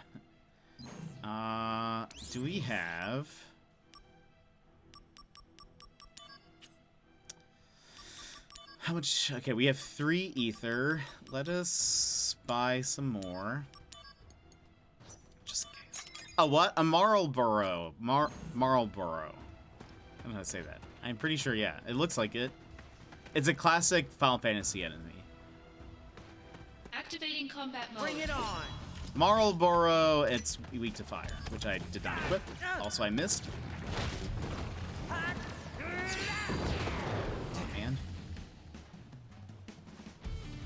Do we have... How much? Okay, we have 3 ether. Let us buy some more. Just in case. A what? A Marlboro. Marlboro. don't know how to say that. I'm pretty sure, yeah. It looks like it. It's a classic Final Fantasy enemy. Activating combat mode. Bring it on! Marlboro, it's weak to fire, which I did not equip. Also, I missed. Oh, man.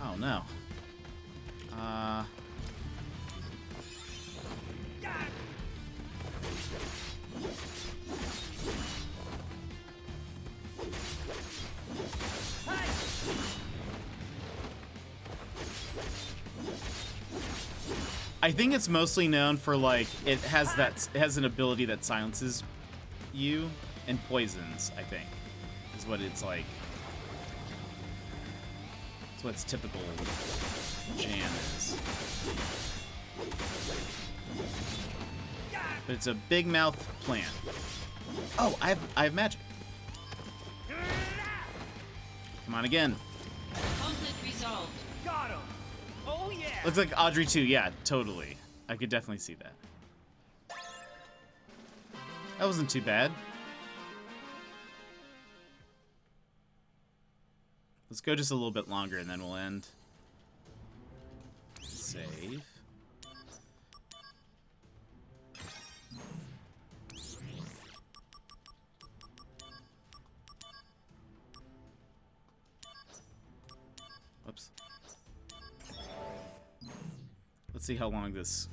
Oh, no. I think it's mostly known for, like, it has an ability that silences you and poisons, I think, is what it's like. It's what its typical jam is. But it's a big mouth plant. Oh, I have magic. Come on again. Conflict resolved. Got him! Oh yeah! Looks like Audrey too. Yeah, totally. I could definitely see that. That wasn't too bad. Let's go just a little bit longer and then we'll end. Save. Whoops. Let's see how long this...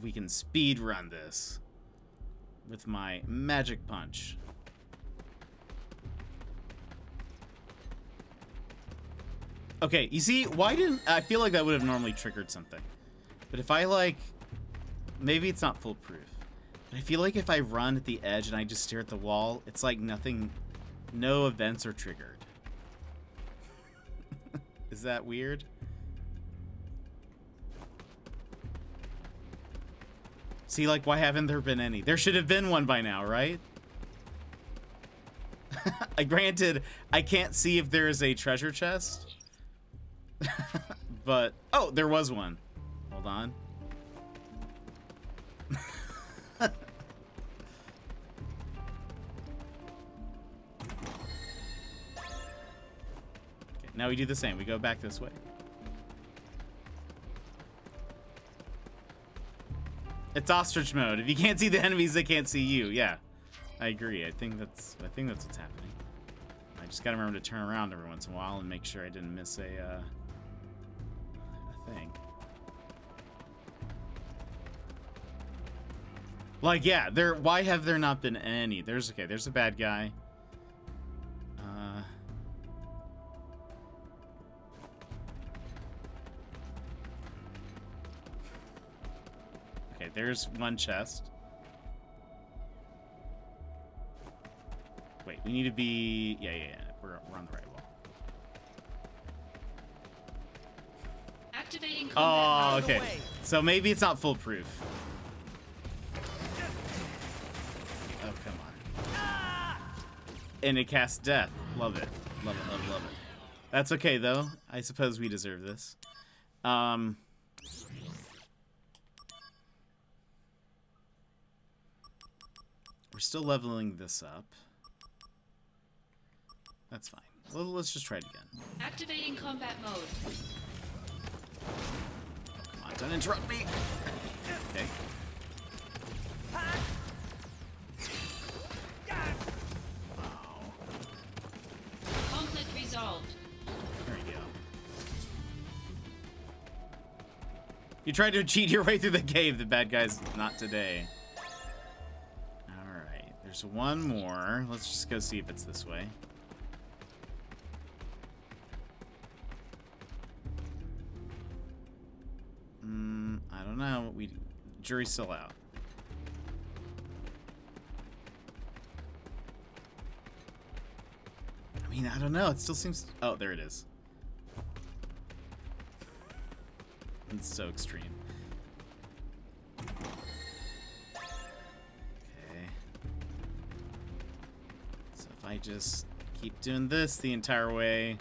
we can speed run this with my magic punch. Okay, you see, why didn't... I feel like that would have normally triggered something. But if I, like... maybe it's not foolproof. But I feel like if I run at the edge and I just stare at the wall, it's like nothing... no events are triggered. Is that weird? See, like, why haven't there been any? There should have been one by now, right? Granted, I can't see if there is a treasure chest. But, oh, there was one. Hold on. Okay, now we do the same. We go back this way. It's ostrich mode. If you can't see the enemies, they can't see you. Yeah, I agree. I think that's what's happening. I just gotta remember to turn around every once in a while and make sure I didn't miss a thing. Like, yeah, why have there not been any? There's a bad guy. Okay, there's one chest. Wait, we need to be... Yeah. We're on the right wall. Activating combat Oh, mode. okay. So maybe it's not foolproof. Oh, come on. And it casts death. Love it. Love it. That's okay, though. I suppose we deserve this. We're still leveling this up. That's fine. Well, let's just try it again. Activating combat mode. Come on, don't interrupt me. Okay. Conflict resolved. There you go. You tried to cheat your way through the cave. The bad guy's not today. Alright, there's one more. Let's just go see if it's this way. I don't know. Jury's still out. I mean, I don't know. It still seems... Oh, there it is. It's so extreme. Okay. So if I just keep doing this the entire way,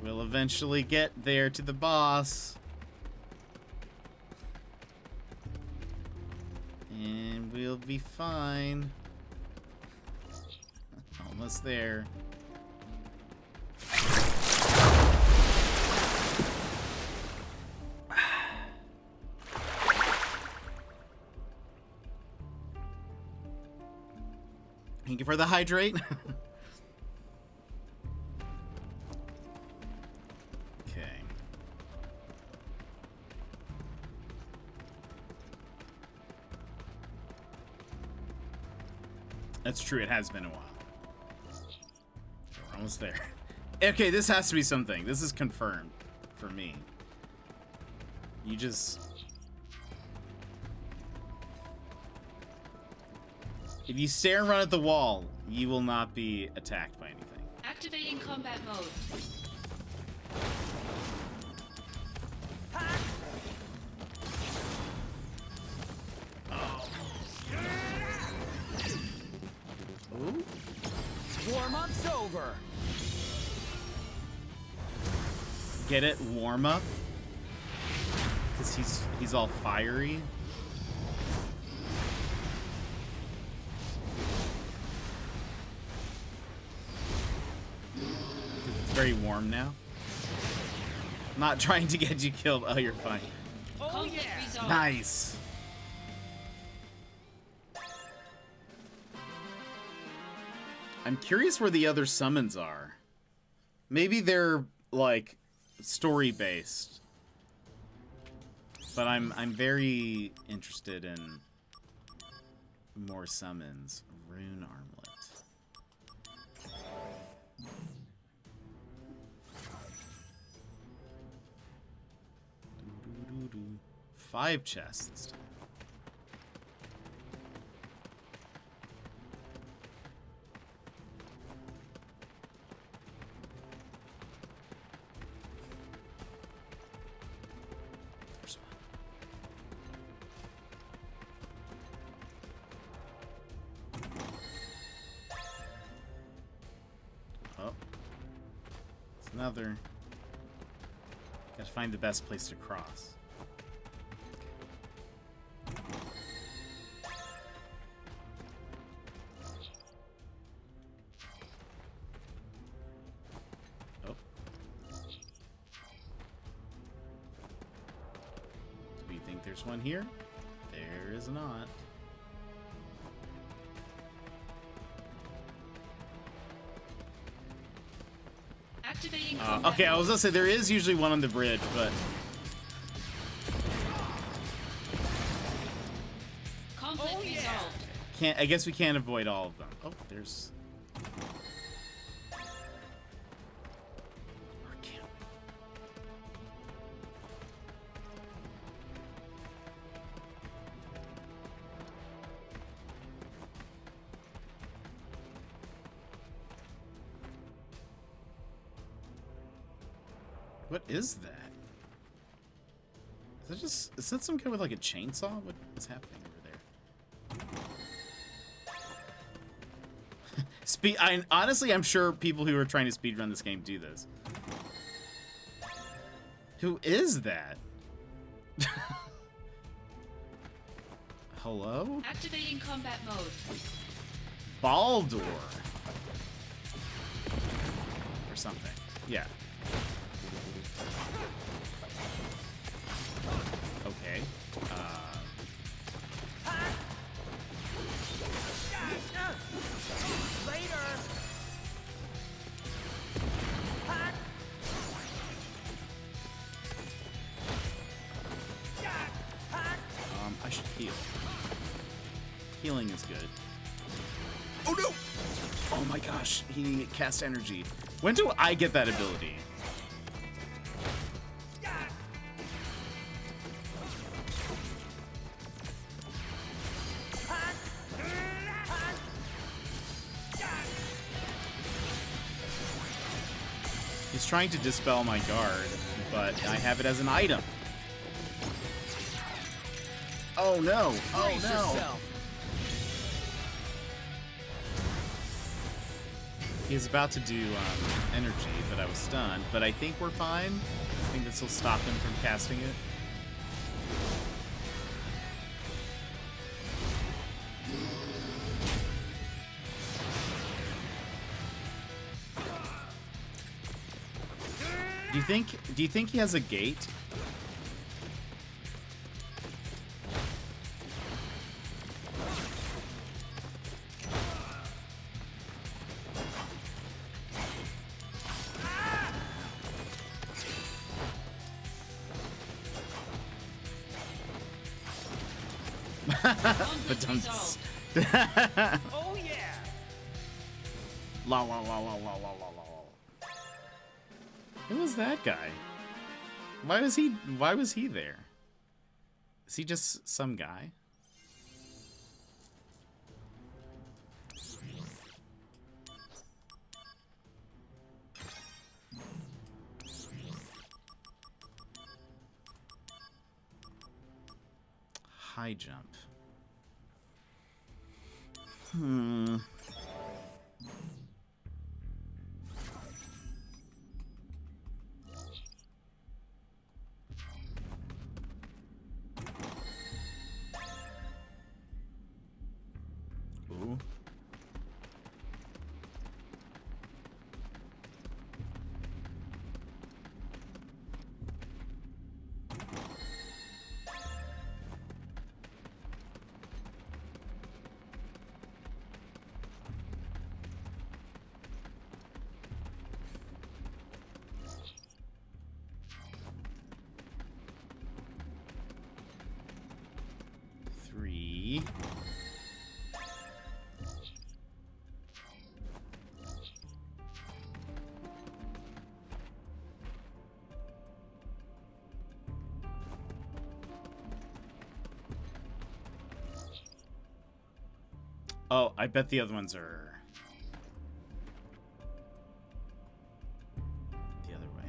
we'll eventually get there to the boss. And we'll be fine. Almost there. Thank you for the hydrate. Okay. That's true, it has been a while. We're almost there. Okay, this has to be something. This is confirmed for me. You just... If you stare and run at the wall, you will not be attacked by anything. Activating combat mode. Ooh. Warm-up's over. Get it? Warm up? Because he's all fiery. It's very warm now. I'm not trying to get you killed. Oh, you're fine. Conflict resolved. Nice. I'm curious where the other summons are. Maybe they're like story based. But I'm very interested in more summons. Rune armlet. 5 chests this time. There's one. Oh. It's another. Gotta find the best place to cross. There's one here. There is not. Activating combat okay, I was gonna say there is usually one on the bridge, but conflict resolved. can't. I guess we can't avoid all of them. Oh, there's. What is that? Is that some guy with like a chainsaw? What is happening over there? Honestly, I'm sure people who are trying to speedrun this game do this. Who is that? Hello? Activating combat mode. Baldur. Or something. Yeah. Okay. Later. I should heal. Healing is good. Oh no! Oh my gosh, he didn't get cast energy. When do I get that ability? He's trying to dispel my guard, but I have it as an item. Oh no! Oh no! He's about to do energy, but I was stunned. But I think we're fine. I think this will stop him from casting it. Do you think he has a gate? But don't. Oh yeah! La la la la la la la la. Who was that guy? Why was he there? Is he just some guy? High jump. Ooh. Three. Oh, I bet the other ones are the other way.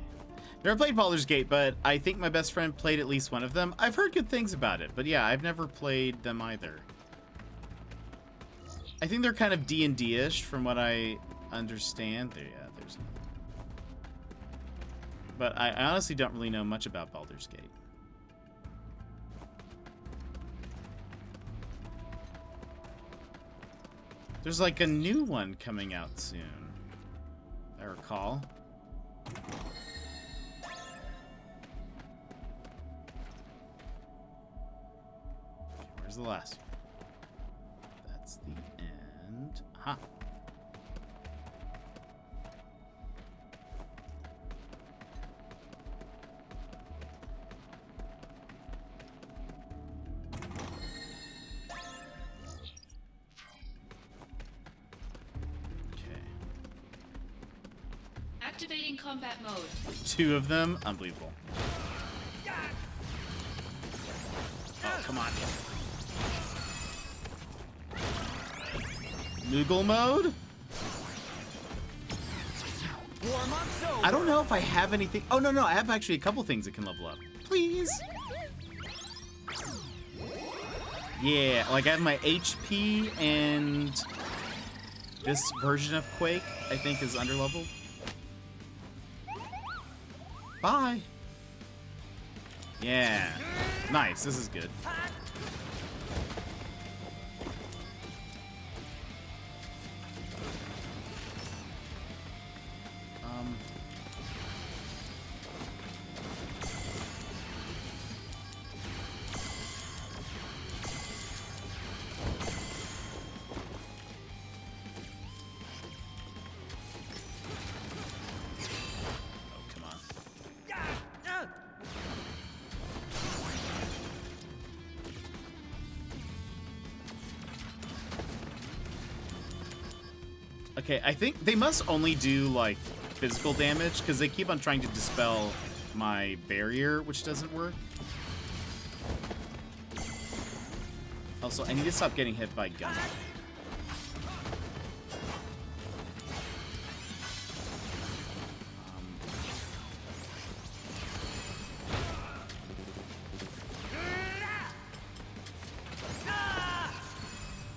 Never played Baldur's Gate, but I think my best friend played at least one of them. I've heard good things about it, but yeah, I've never played them either. I think they're kind of D&D-ish from what I understand. There's another. But I honestly don't really know much about Baldur's Gate. There's like a new one coming out soon, I recall. Okay, where's the last one? That's the end. Aha. Activating combat mode. 2 of them? Unbelievable. Oh, come on. Moogle mode? Warm up so. I don't know if I have anything. Oh, no, I have actually a couple things that can level up. Please. Yeah, like I have my HP and this version of Quake, I think, is underleveled. Bye. Yeah. Nice. This is good. Okay, I think they must only do, like, physical damage, because they keep on trying to dispel my barrier, which doesn't work. Also, I need to stop getting hit by guns.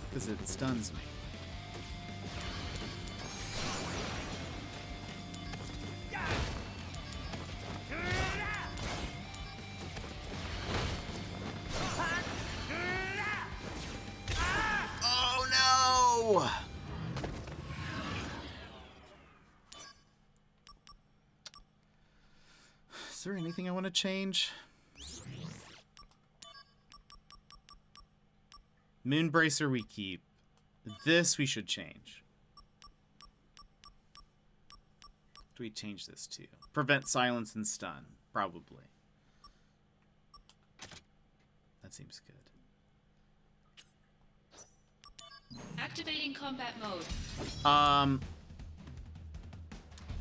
Because it stuns me. Is there anything I want to change? Moonbracer we keep. This we should change. What do we change this to? Prevent silence and stun. Probably. That seems good. Activating combat mode.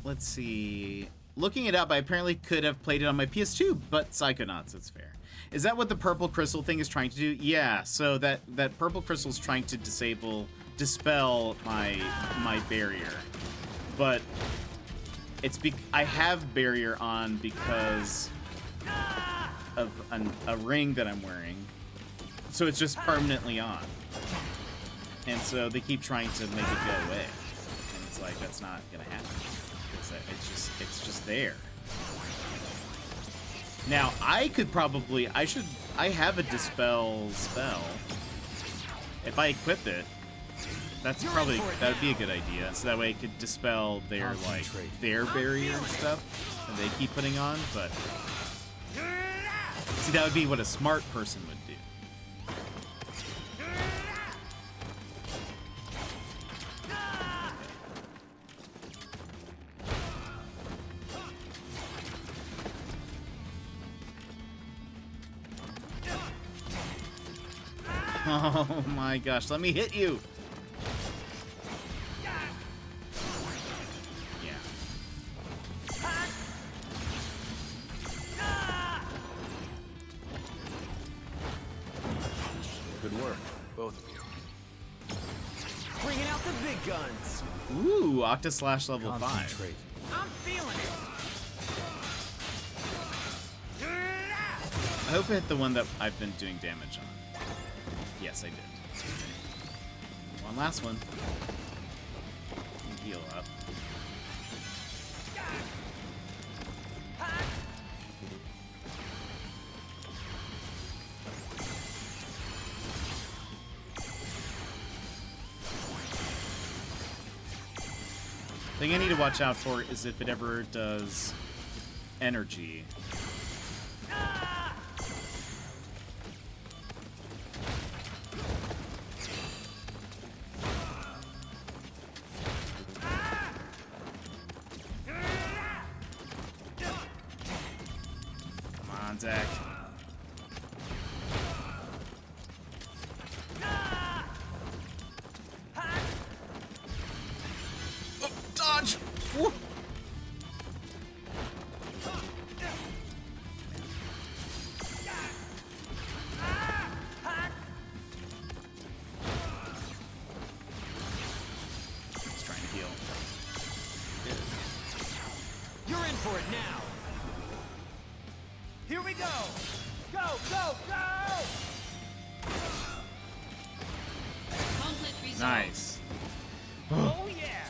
Let's see. Looking it up, I apparently could have played it on my PS2, but Psychonauts, that's fair. Is that what the purple crystal thing is trying to do? Yeah, so that purple crystal is trying to dispel my barrier. But it's I have barrier on because of a ring that I'm wearing. So it's just permanently on. And so they keep trying to make it go away. And it's like, that's not gonna happen. It's just there. Now, I have a dispel spell. If I equip it, that would be a good idea. So that way I could dispel their barrier and stuff that they keep putting on, but see, that would be what a smart person would do. Oh my gosh, let me hit you! Yeah. Good work, both of you. Bringing out the big guns. Ooh, Octaslash level 5. Concentrate. I'm feeling it. I hope I hit the one that I've been doing damage on. Yes, I did. One last one. Heal up. Thing I need to watch out for is if it ever does energy. Zach. Oh, dodge! Woo. Just trying to heal. You're in for it now. Here we go! Go, go, go! Conflict resolved. Nice. Oh yeah!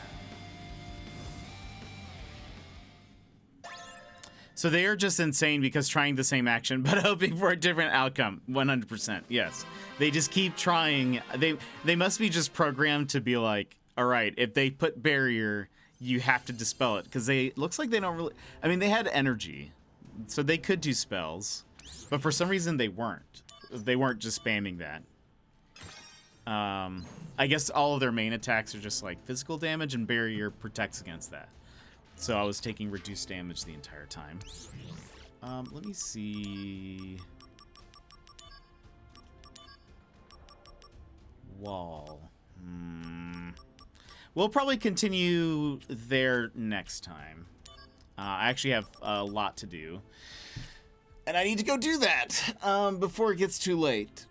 So they are just insane because trying the same action but hoping for a different outcome. 100%. Yes. They just keep trying. They must be just programmed to be like, all right, if they put barrier, you have to dispel it, because looks like they don't really. I mean, they had energy, so they could do spells, but for some reason they weren't. They weren't just spamming that. I guess all of their main attacks are just like physical damage, and barrier protects against that. So I was taking reduced damage the entire time. Let me see. Wall. We'll probably continue there next time. I actually have a lot to do, and I need to go do that before it gets too late.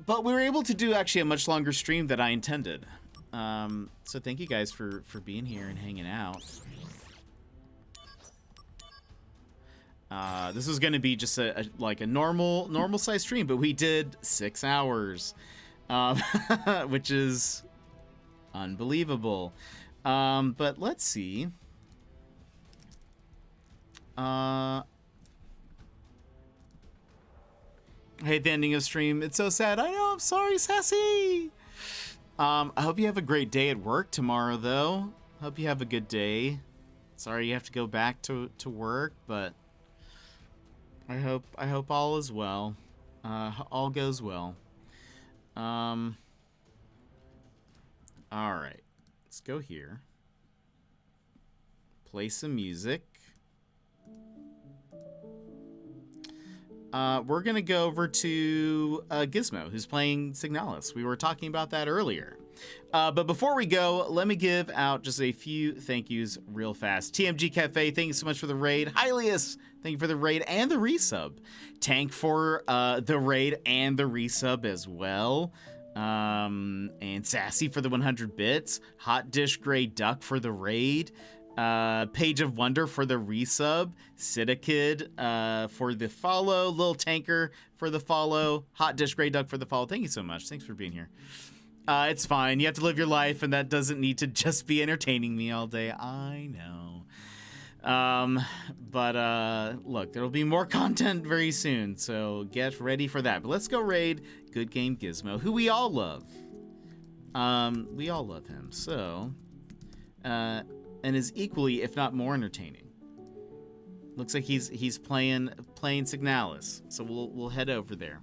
But we were able to do actually a much longer stream than I intended. So thank you guys for being here and hanging out. This was going to be just a normal size stream, but we did 6 hours, which is unbelievable. But let's see. Hey, the ending of stream. It's so sad. I know. I'm sorry, Sassy. I hope you have a great day at work tomorrow, though. Hope you have a good day. Sorry you have to go back to work, but I hope all is well. All goes well. All right. Let's go here. Play some music. We're going to go over to Gizmo, who's playing Signalis. We were talking about that earlier. But before we go, let me give out just a few thank yous real fast. TMG Cafe, thank you so much for the raid. Hylius, thank you for the raid and the resub. Tank for the raid and the resub as well. And Sassy for the 100 bits. Hot Dish Grey Duck for the raid. Page of Wonder for the resub, Sidakid for the follow, Lil Tanker for the follow, Hot Dish Grey Duck for the follow. Thank you so much. Thanks for being here. It's fine. You have to live your life, and that doesn't need to just be entertaining me all day. I know. But look, there'll be more content very soon, so get ready for that. But let's go raid Good Game Gizmo, who we all love. We all love him. So, and is equally, if not more, entertaining. Looks like he's playing Signalis, so we'll head over there.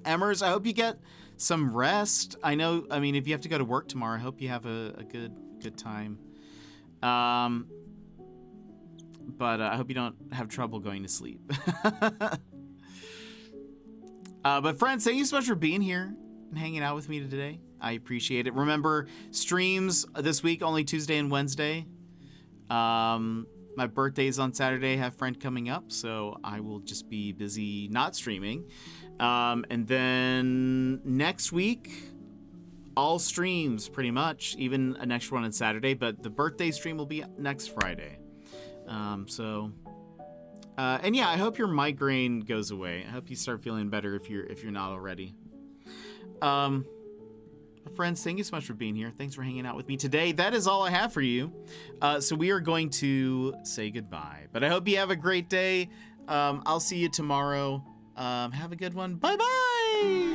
Emmers, I hope you get some rest. I mean, if you have to go to work tomorrow, I hope you have a good time. But I hope you don't have trouble going to sleep. But friends, thank you so much for being here and hanging out with me today. I appreciate it. Remember, streams this week, only Tuesday and Wednesday. My birthday's on Saturday. I have a friend coming up, so I will just be busy not streaming. And then next week, all streams pretty much, even an extra one on Saturday, but the birthday stream will be next Friday. And yeah, I hope your migraine goes away. I hope you start feeling better if you're not already. Friends, thank you so much for being here. Thanks for hanging out with me today. That is all I have for you. So we are going to say goodbye, but I hope you have a great day. I'll see you tomorrow. Have a good one. Bye-bye.